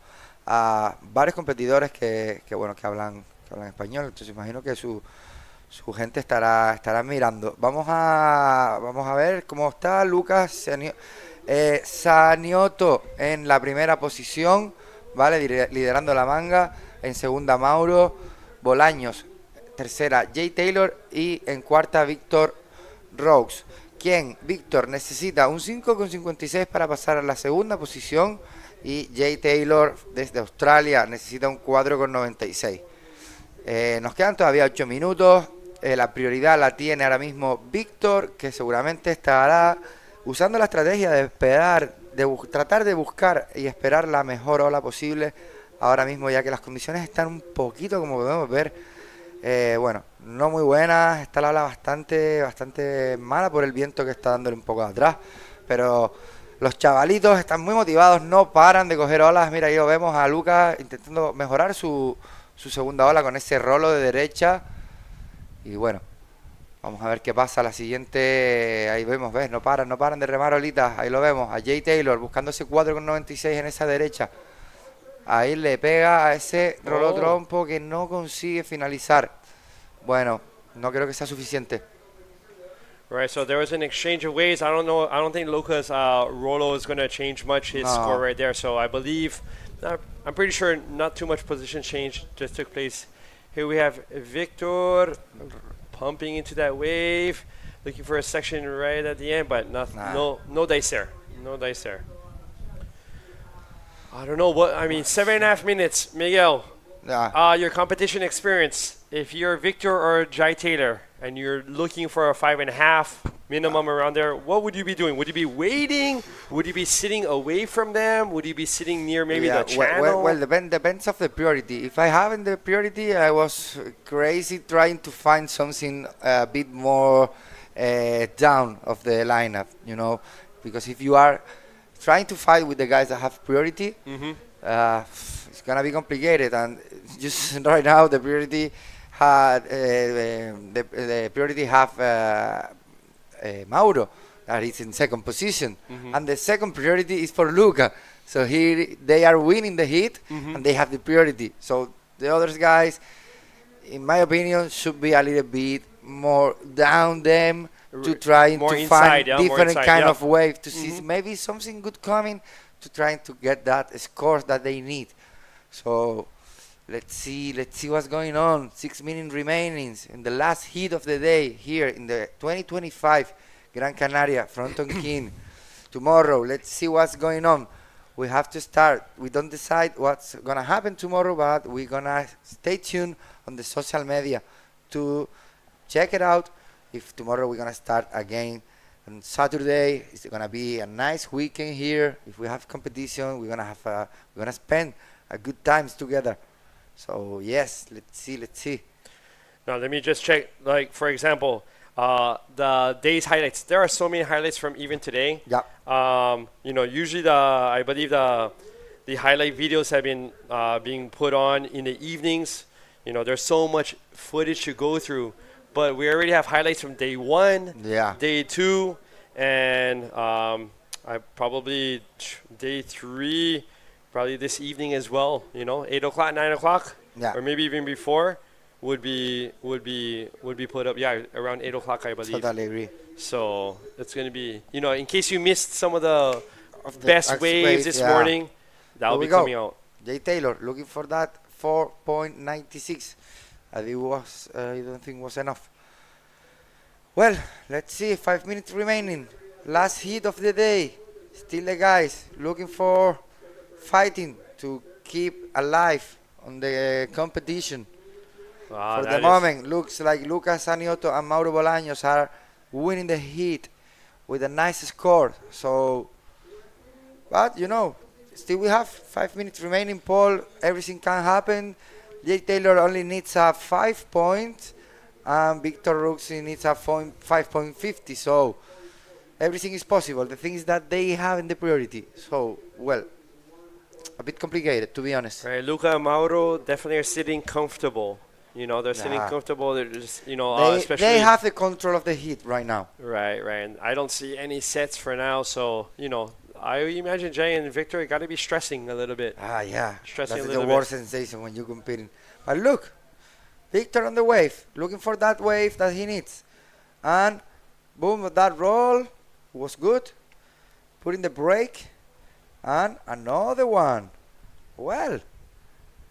a varios competidores que hablan español, entonces imagino que su gente estará mirando. Vamos a ver cómo está Lucas Sanioto en la primera posición, ¿vale? Liderando la manga. En segunda Mauro Bolaños, tercera Jay Taylor y en cuarta Víctor Rokes. Víctor necesita un 5,56 para pasar a la segunda posición y Jay Taylor desde Australia necesita un 4,96. Nos quedan todavía 8 minutos. La prioridad la tiene ahora mismo Víctor, que seguramente estará usando la estrategia de esperar, tratar de buscar y esperar la mejor ola posible ahora mismo, ya que las condiciones están un poquito, como podemos ver, no muy buenas. Está la ola bastante mala por el viento que está dándole un poco de atrás, pero los chavalitos están muy motivados, no paran de coger olas. Mira, ahí lo vemos a Lucas intentando mejorar su segunda ola con ese rolo de derecha. Y bueno, vamos a ver qué pasa la siguiente. Ahí vemos, no paran de remar olitas. Ahí lo vemos, a Jay Taylor buscando ese 4,96 en esa derecha. Ahí le pega a ese rolo trompo que no consigue finalizar. Bueno, no creo que sea suficiente. Right, so there was an exchange of waves. I don't think Luca's Rolo is going to change much his score right there. So I believe, I'm pretty sure not too much position change just took place. Here we have Victor pumping into that wave, looking for a section right at the end, but no dice there. No dice there. I don't know 7.5 minutes, Miguel. Your competition experience. If you're Victor or Jai Taylor and you're looking for a 5.5 minimum around there, what would you be doing? Would you be waiting? Would you be sitting away from them? Would you be sitting near maybe the channel? Well, depends of the priority. If I haven't the priority, I was crazy trying to find something a bit more down of the lineup, because if you are trying to fight with the guys that have priority, it's gonna be complicated. And just right now, the priority have Mauro, that is in second position, and the second priority is for Luca. So here they are winning the heat, and they have the priority. So the other guys, in my opinion, should be a little bit more down them to try to find different kind of wave to see maybe something good coming to trying to get that score that they need. So let's see what's going on. 6 minutes remaining in the last heat of the day here in the 2025 Gran Canaria Frontón King. Tomorrow, let's see what's going on. We have to start. We don't decide what's gonna happen tomorrow, but we're gonna stay tuned on the social media to check it out if tomorrow we're gonna start again on Saturday. It's gonna be a nice weekend here. If we have competition, we're gonna spend a good times together. So yes, let's see. Now let me just check. Like for example, the day's highlights. There are so many highlights from even today. Yeah. Usually I believe the highlight videos have been being put on in the evenings. There's so much footage to go through, but we already have highlights from day 1, day 2, and I probably day 3, probably this evening as well. 8 o'clock, 9 o'clock, or maybe even before would be put up. Yeah, around 8 o'clock, I believe. Totally agree. So it's gonna be, in case you missed some of the best waves this morning, that will be coming out. Jay Taylor looking for that 4.96. I don't think was enough. Well, let's see. 5 minutes remaining. Last hit of the day. Still the guys looking for fighting to keep alive on the competition. For the moment, looks like Lucas Aniotto and Mauro Bolaños are winning the heat with a nice score. So, but still we have 5 minutes remaining, Paul. Everything can happen. Jay Taylor only needs a 5 points, and Victor Ruxi needs a 5.50. So everything is possible. The thing is that they have in the priority. So, well, a bit complicated, to be honest. Right, Luca and Mauro definitely are sitting comfortable. They're sitting comfortable. They're just, especially they have the control of the heat right now. Right. And I don't see any sets for now. So, I imagine Jay and Victor got to be stressing a little bit. Yeah. Stressing That's a little the bit. worst sensation when you're competing. But look, Victor on the wave, looking for that wave that he needs. And boom, that roll was good. Putting the brake. And another one. Well,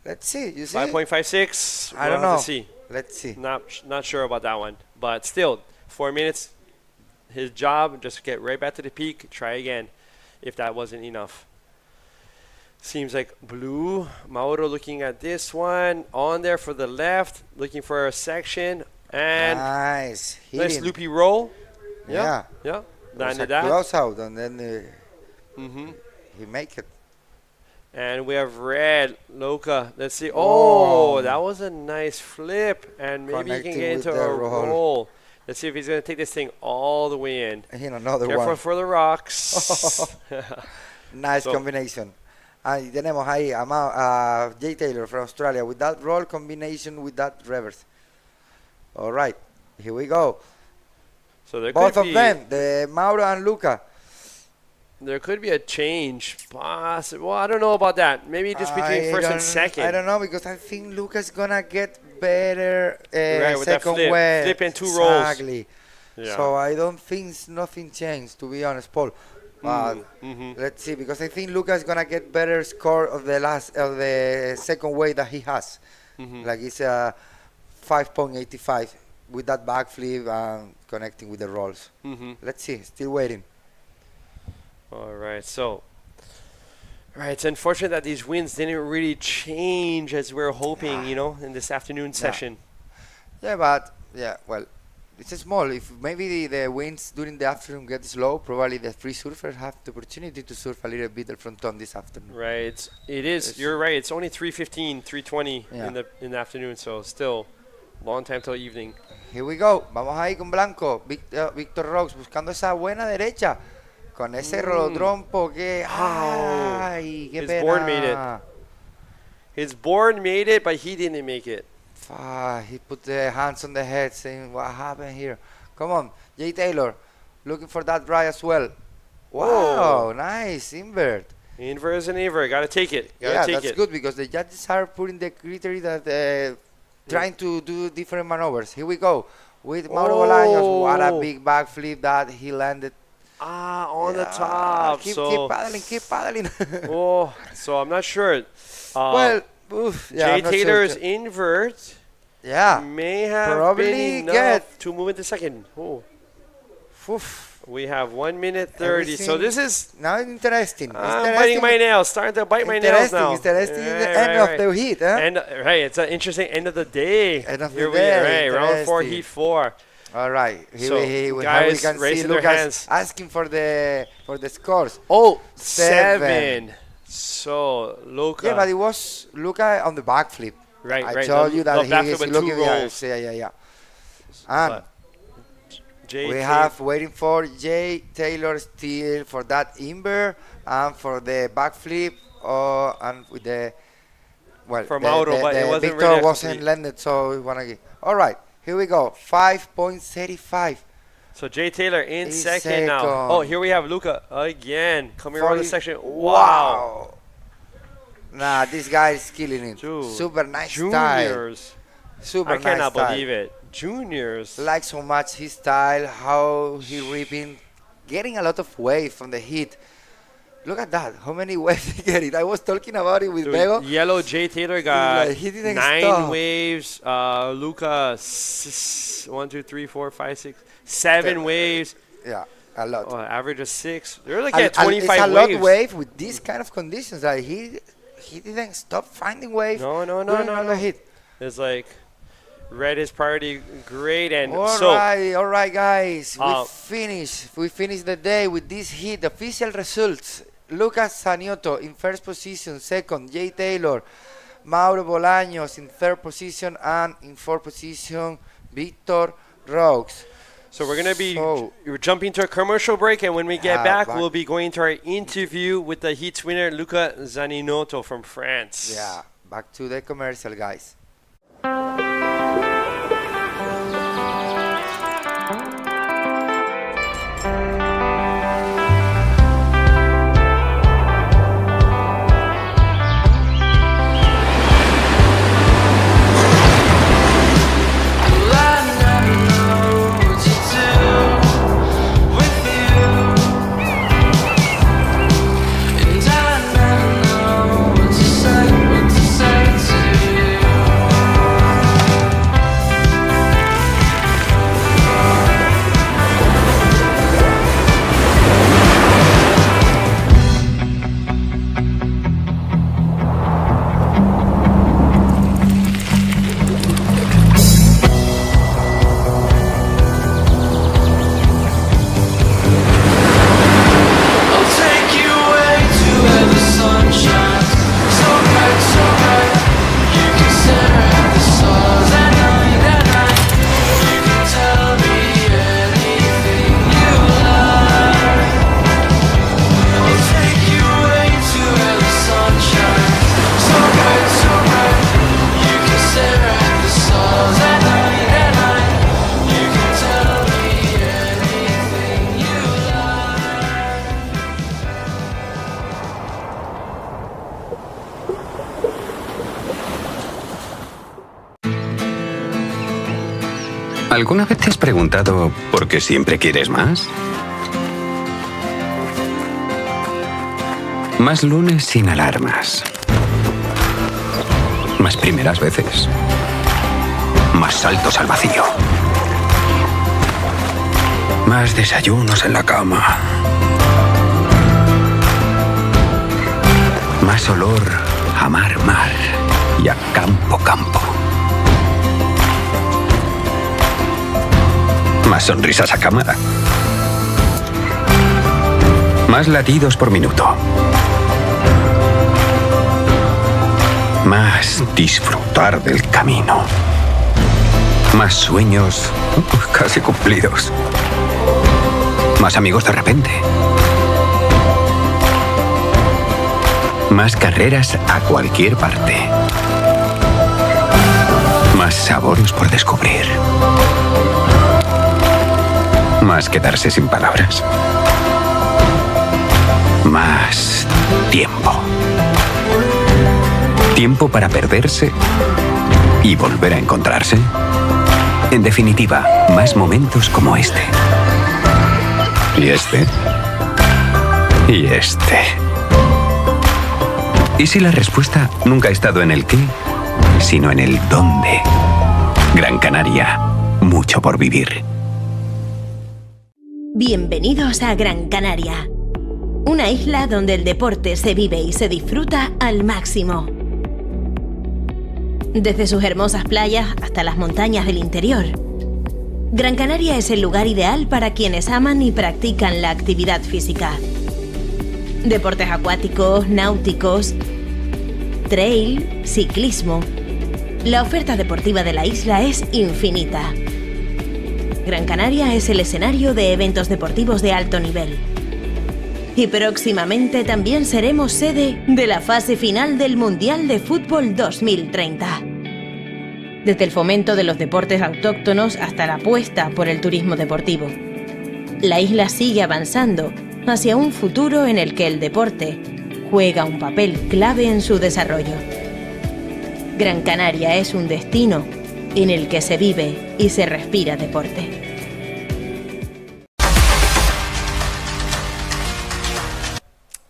let's see. You see? 5.56. I don't know. Let's see. Not sure about that one. But still, 4 minutes. His job, just get right back to the peak. Try again if that wasn't enough. Seems like blue. Mauro looking at this one. On there for the left. Looking for a section. And nice loopy roll. Yeah. Landed that. Close out, and then he make it. And we have red, Luca. Let's see. Oh, that was a nice flip. And maybe he can get into a roll. Let's see if he's going to take this thing all the way in. Another Careful one. for the rocks. Nice combination. Ahí tenemos ahí a Jay Taylor from Australia with that roll combination with that reverse. All right, here we go. So there both could of them, the Mauro and Luca. There could be a change. Well, I don't know about that. Maybe just between first and second. I don't know, because I think Luca's going to get better with that second flip. wave. Flip and 2 rolls. Exactly. Yeah. So I don't think nothing changed, to be honest, Paul. Let's see, because I think Luca's going to get better score of the second wave that he has. Like it's a 5.85 with that backflip and connecting with the rolls. Let's see, still waiting. All right, so it's unfortunate that these winds didn't really change as we were hoping, in this afternoon session. Well, it's small. If maybe the winds during the afternoon get slow, probably the free surfers have the opportunity to surf a little bit at Fronton this afternoon. Right, you're right. It's only 3:15, 3:20 in the afternoon, so still long time till evening. Here we go. Vamos ahí con Blanco. Victor Rocks buscando esa buena derecha. Con ese rolodrompo que... ¡Ay, qué pena! His board made it. His board made it, but he didn't make it. He put the hands on the head saying, what happened here? Come on, Jay Taylor, looking for that dry as well. Wow, nice, invert. Invert is an invert. Got to take it. That's good, because the judges are putting the criteria that trying to do different maneuvers. Here we go with Mauro Bolaños. What a big backflip that he landed. On the top. Keep paddling. So I'm not sure. Jay Taylor's invert may have probably been enough to move into second. We have 1 minute 30. So this is now interesting. I'm biting my nails. Starting to bite my nails now. Interesting. The end of the heat, huh? It's an interesting end of the day. End of the day. Round 4, heat 4. All right. So, Here we guys, can see raising their Lucas hands. asking for the scores. Oh, 7. So, Luca. Yeah, but it was Luca on the backflip. Right, I right. told you that the backflip he is with looking 2 behind. rolls. Yeah. And we have waiting for Jay Taylor still for that invert and for the backflip and with the for Mauro, but it wasn't Victor ready to wasn't complete. landed, so we wanna get. All right, here we go. 5.35. So Jay Taylor in second second. now. Oh, here we have Luca again coming around the section. Wow. Nah, this guy is killing it. Super nice Juniors. style. Super I nice cannot style. believe it. Juniors. Like so much his style, how he ripping, getting a lot of wave from the hit. Look at that, how many waves he getting. I was talking about it with Dude, Bego. Yellow Jay Taylor got Like, he didn't 9 stop. waves. Luca, 1, 2, 3, 4, 5, 6, 7 waves. Yeah, a lot. Oh, average of 6. They're like And- at 25 it's a waves. lot wave with these kind of conditions. Like he didn't stop finding wave. No. The hit. It's like red is priority, great, and All so right, guys. Uh, We finished the day with this hit. Official results: Lucas Zanotto in first position, second Jay Taylor, Mauro Bolaños in third position, and in fourth position Victor Roques. So we're gonna be we're jumping to a commercial break, and when we get back, we'll be going to our interview with the heats winner Luca Zanotto from France. Yeah, back to the commercial, guys. ¿Alguna vez te has preguntado por qué siempre quieres más? Más lunes sin alarmas. Más primeras veces. Más saltos al vacío. Más desayunos en la cama. Más olor a mar y a campo. Más sonrisas a cámara. Más latidos por minuto. Más disfrutar del camino. Más sueños casi cumplidos. Más amigos de repente. Más carreras a cualquier parte. Más sabores por descubrir. Más quedarse sin palabras. Más tiempo. Tiempo para perderse y volver a encontrarse. En definitiva, más momentos como este. Y este. Y este. ¿Y si la respuesta nunca ha estado en el qué, sino en el dónde? Gran Canaria, mucho por vivir. Bienvenidos a Gran Canaria, una isla donde el deporte se vive y se disfruta al máximo. Desde sus hermosas playas hasta las montañas del interior, Gran Canaria es el lugar ideal para quienes aman y practican la actividad física. Deportes acuáticos, náuticos, trail, ciclismo. La oferta deportiva de la isla es infinita. Gran Canaria es el escenario de eventos deportivos de alto nivel. Y próximamente también seremos sede de la fase final del Mundial de Fútbol 2030. Desde el fomento de los deportes autóctonos hasta la apuesta por el turismo deportivo. La isla sigue avanzando hacia un futuro en el que el deporte juega un papel clave en su desarrollo. Gran Canaria es un destino en el que se vive y se respira deporte.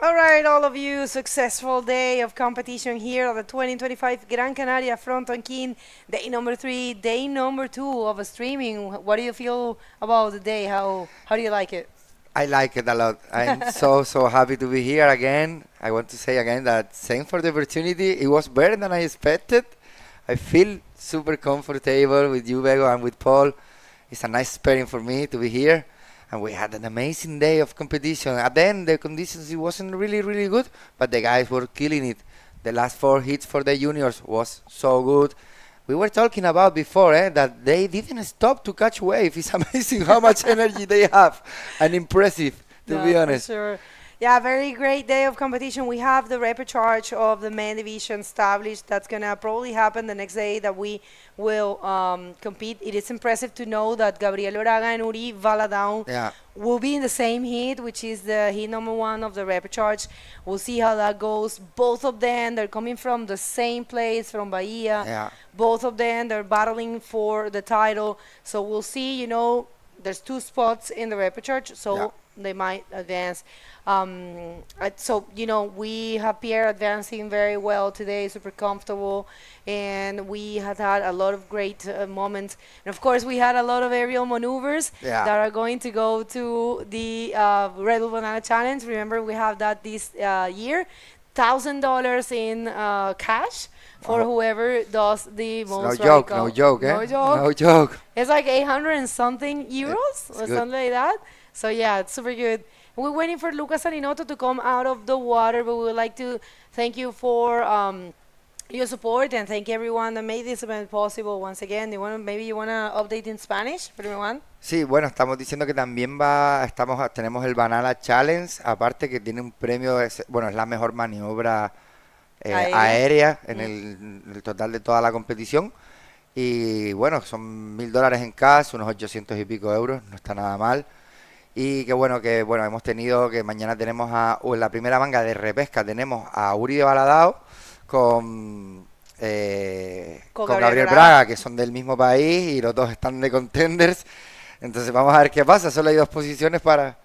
All right, all of you, successful day of competition here at the 2025 Gran Canaria Frontón King, day number 3, day number 2 of streaming. What do you feel about the day? How do you like it? I like it a lot. I'm so happy to be here again. I want to say again that thanks for the opportunity. It was better than I expected. I feel super comfortable with you, Bego, and with Paul. It's a nice experience for me to be here. And we had an amazing day of competition. At the end, the conditions, it wasn't really good, but the guys were killing it. The last 4 hits for the juniors was so good. We were talking about before that they didn't stop to catch wave. It's amazing how much energy they have, and impressive, to be honest. For sure. Yeah, very great day of competition. We have the repechage of the main division established. That's going to probably happen the next day that we will compete. It is impressive to know that Gabriel Oraga and Uri Valadão will be in the same heat, which is the heat number 1 of the repechage. We'll see how that goes. Both of them, they're coming from the same place, from Bahia. Yeah. Both of them, they're battling for the title. So we'll see, you know, there's 2 spots in the repechage, so they might advance. So, you know, we have Pierre advancing very well today, super comfortable, and we have had a lot of great moments. And of course, we had a lot of aerial maneuvers that are going to go to the Red Bull Banana Challenge. Remember, we have that this year, $1,000 in cash for whoever does the most. No joke. It's like 800 and something euros or something like that. So yeah, it's super good. We're waiting for Lucas Saninoto to come out of the water, but we would like to thank you for your support and thank everyone that made this event possible once again. Maybe you want to update in Spanish for everyone? Sí, bueno, estamos diciendo que también tenemos el Banana Challenge, aparte que tiene un premio, es la mejor maniobra aérea en el total de toda la competición. Y bueno, son $1,000 en cash, unos 800 y pico euros, no está nada mal. Y que bueno, hemos tenido que mañana tenemos en la primera manga de repesca tenemos a Uri de Valadão con Gabriel Braga, que son del mismo país y los dos están de contenders. Entonces vamos a ver qué pasa, solo hay 2 posiciones para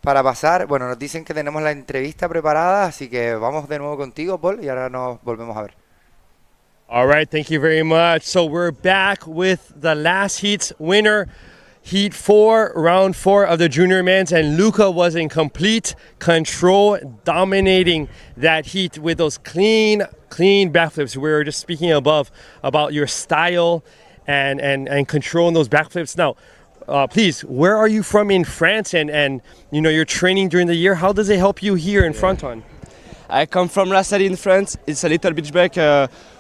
pasar. Bueno, nos dicen que tenemos la entrevista preparada, así que vamos de nuevo contigo, Paul, y ahora nos volvemos a ver. All right, thank you very much. So we're back with the last heats winner. Heat 4, round 4 of the junior men's, and Luca was in complete control, dominating that heat with those clean backflips. We were just speaking above about your style and controlling those backflips. Now, please, where are you from in France? And you know, you're training during the year. How does it help you here in Fronton? I come from La Salle in France. It's a little beach break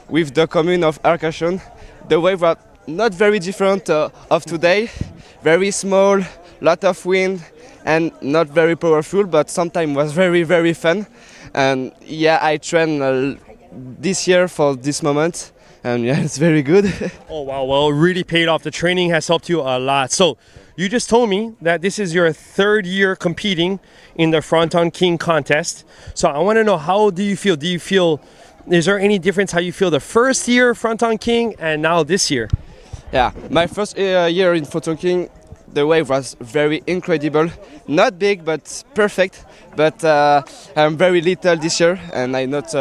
with the commune of Arcachon. The waves are not very different of today. Very small, lot of wind, and not very powerful, but sometimes was very fun. And yeah, I train this year for this moment, and yeah, it's very good. Oh wow, well, it really paid off. The training has helped you a lot. So you just told me that this is your 3rd year competing in the Fronton King contest. So I want to know, how do you feel? Is there any difference how you feel the first year Fronton King and now this year? Yeah, my first year in Fronton King, the wave was very incredible. Not big, but perfect. But I'm very little this year, and I not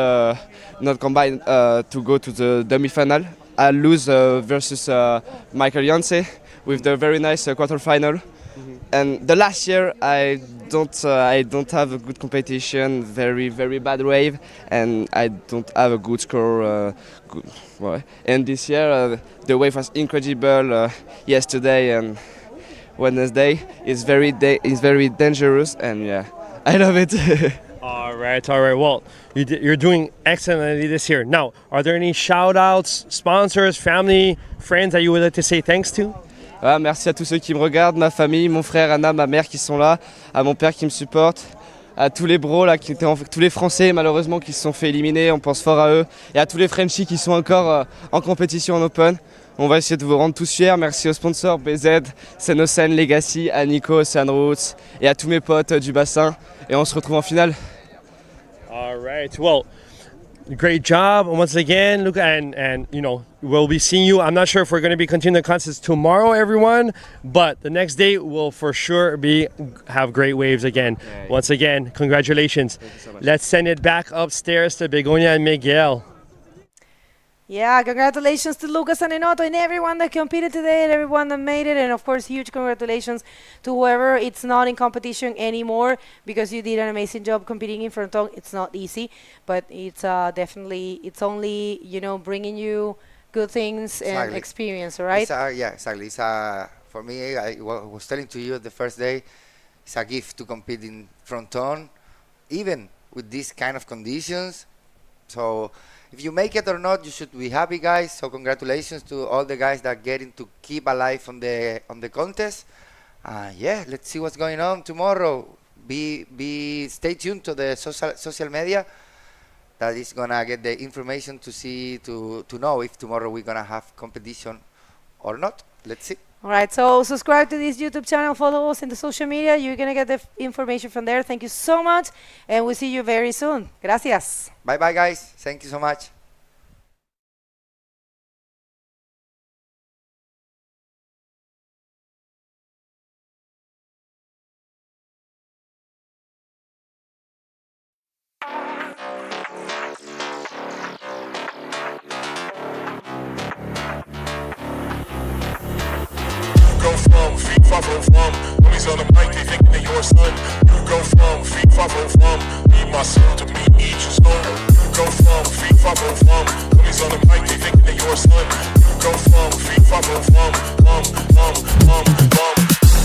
combined to go to the demi-final. I lose versus Michael Yancey with the very nice quarter-final. And the last year I don't have a good competition, very bad wave, and I don't have a good score. And this year the wave was incredible yesterday, and Wednesday. It's very dangerous, and yeah, I love it. All right. Well, you're doing excellently this year. Now, are there any shout-outs, sponsors, family, friends that you would like to say thanks to? Merci à tous ceux qui me regardent, ma famille, mon frère, Anna, ma mère qui sont là, à mon père qui me supporte, à tous les bros là, tous les Français malheureusement qui se sont fait éliminer, on pense fort à eux, et à tous les Frenchies qui sont encore en compétition en Open. On va essayer de vous rendre tous fiers. Merci aux sponsors BZ, Senocen, Legacy, à Nico, Ocean Roots et à tous mes potes du bassin. Et on se retrouve en finale. All right. Well, great job once again. Look, and you know, we'll be seeing you. I'm not sure if we're going to be continuing the contest tomorrow, everyone, but the next day will for sure have great waves again. Yeah. Once again, congratulations. Thank you so much. Let's send it back upstairs to Begonia and Miguel. Yeah, congratulations to Lucas and Enoto and everyone that competed today and everyone that made it. And of course, huge congratulations to whoever it's not in competition anymore, because you did an amazing job competing in Fronton. It's not easy, but it's definitely, it's only, you know, bringing you good things and experience, right? Yeah, exactly. It's for me, I was telling to you the first day, it's a gift to compete in Fronton, even with these kind of conditions. So if you make it or not, you should be happy, guys. So congratulations to all the guys that getting to keep alive on the contest. Yeah, let's see what's going on tomorrow. Stay tuned to the social media. That is gonna get the information to know if tomorrow we're gonna have competition or not. Let's see. All right, so subscribe to this YouTube channel, follow us in the social media. You're going to get the information from there. Thank you so much, and we'll see you very soon. Gracias. Bye-bye, guys. Thank you so much. Homies on the mic, they thinking they your son. You go from feet, from me, my son, to me, each his own. You go from feet, from homies on the mic, they thinking they your son. You go from feet, from You go from,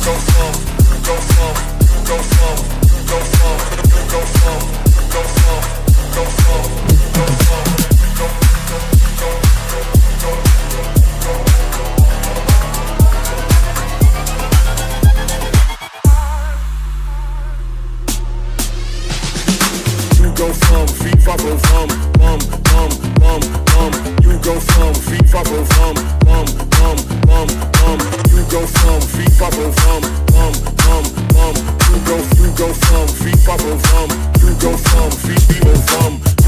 you go from, you go from, you go from, you go from, you go from, you go from, you go from, go from feet from you go from feet from you go from feet from you go from feet from you go from feet from you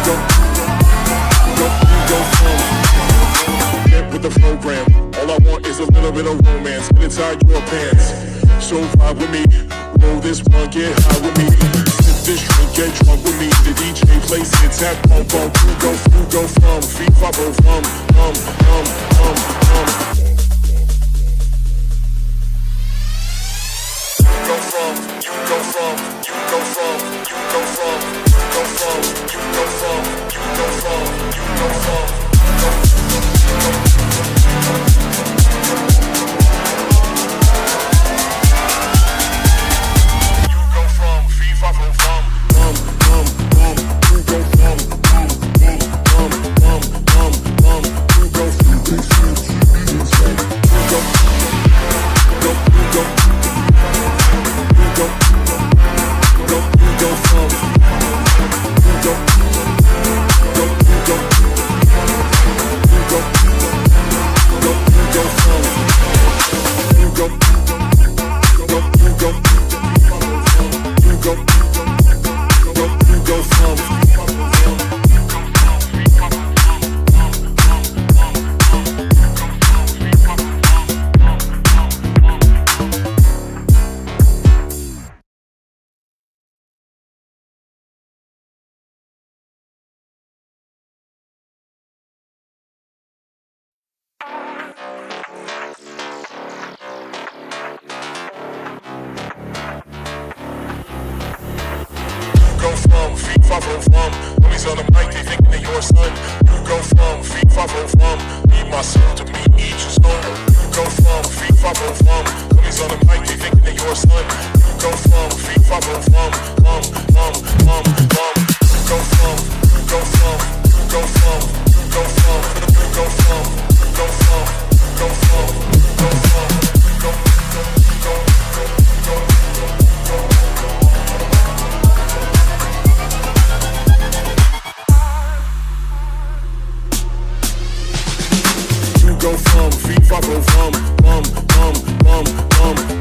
go with the program. All I want is a little bit of romance. Get inside your pants. So vibe with me. Roll this one, get high with me. Sip this drink, get drunk with me. The DJ plays hits at bump bump. You go from feet from go from feet far from. Homies on the mic, they thinking they your son. You go from feet far from. Need my soul to meet each zone. You go from feet far from. Homies on the mic, they thinking they your son. You go from feet far from. You go from. You go from. You go from. You go from. You go from. You go from. You go from. You go from. You go from feet far from.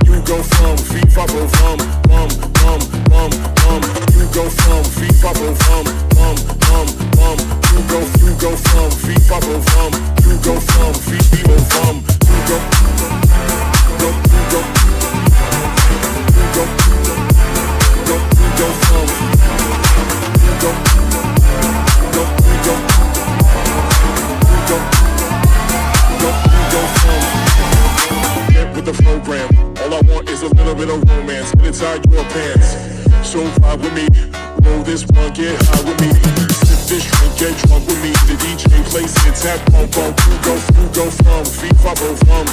You go from feet far from. You go from feet far from. You go from feet far from. You go from feet from. You go. With the program, all I want is a little bit of romance. Get inside your pants, so vibe with me. Roll this one, get high with me. Sip this drink, get drunk with me. The DJ plays it, tap, bump, bump. You go from feet far from.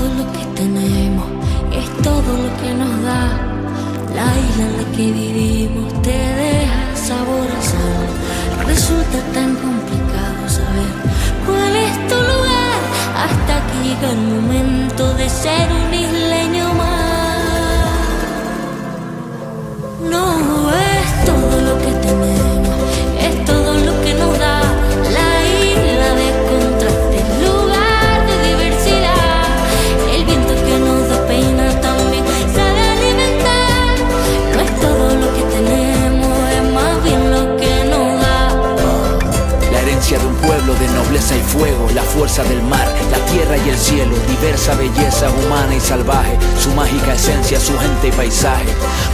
todo lo que tenemos, es todo lo que nos da. La isla en la que vivimos te deja sabor a sal. Resulta tan complicado saber cuál es tu lugar, hasta que llega el momento de ser un isleño más. No es todo lo que tenemos, es todo lo que nos da. La isla de contrastes, lugar de diversidad. El viento que nos despeina también sabe alimentar. No es todo lo que tenemos, es más bien lo que nos da. La herencia de un pueblo de nobleza y fuego, la fuerza del mar, la tierra y el cielo, diversa belleza humana y salvaje, su mágica esencia, su gente y paisaje,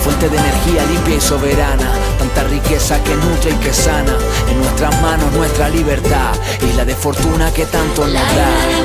fuente de energía limpia y soberana, tanta riqueza que nutre y que sana, en nuestras manos nuestra libertad, isla de fortuna que tanto nos da.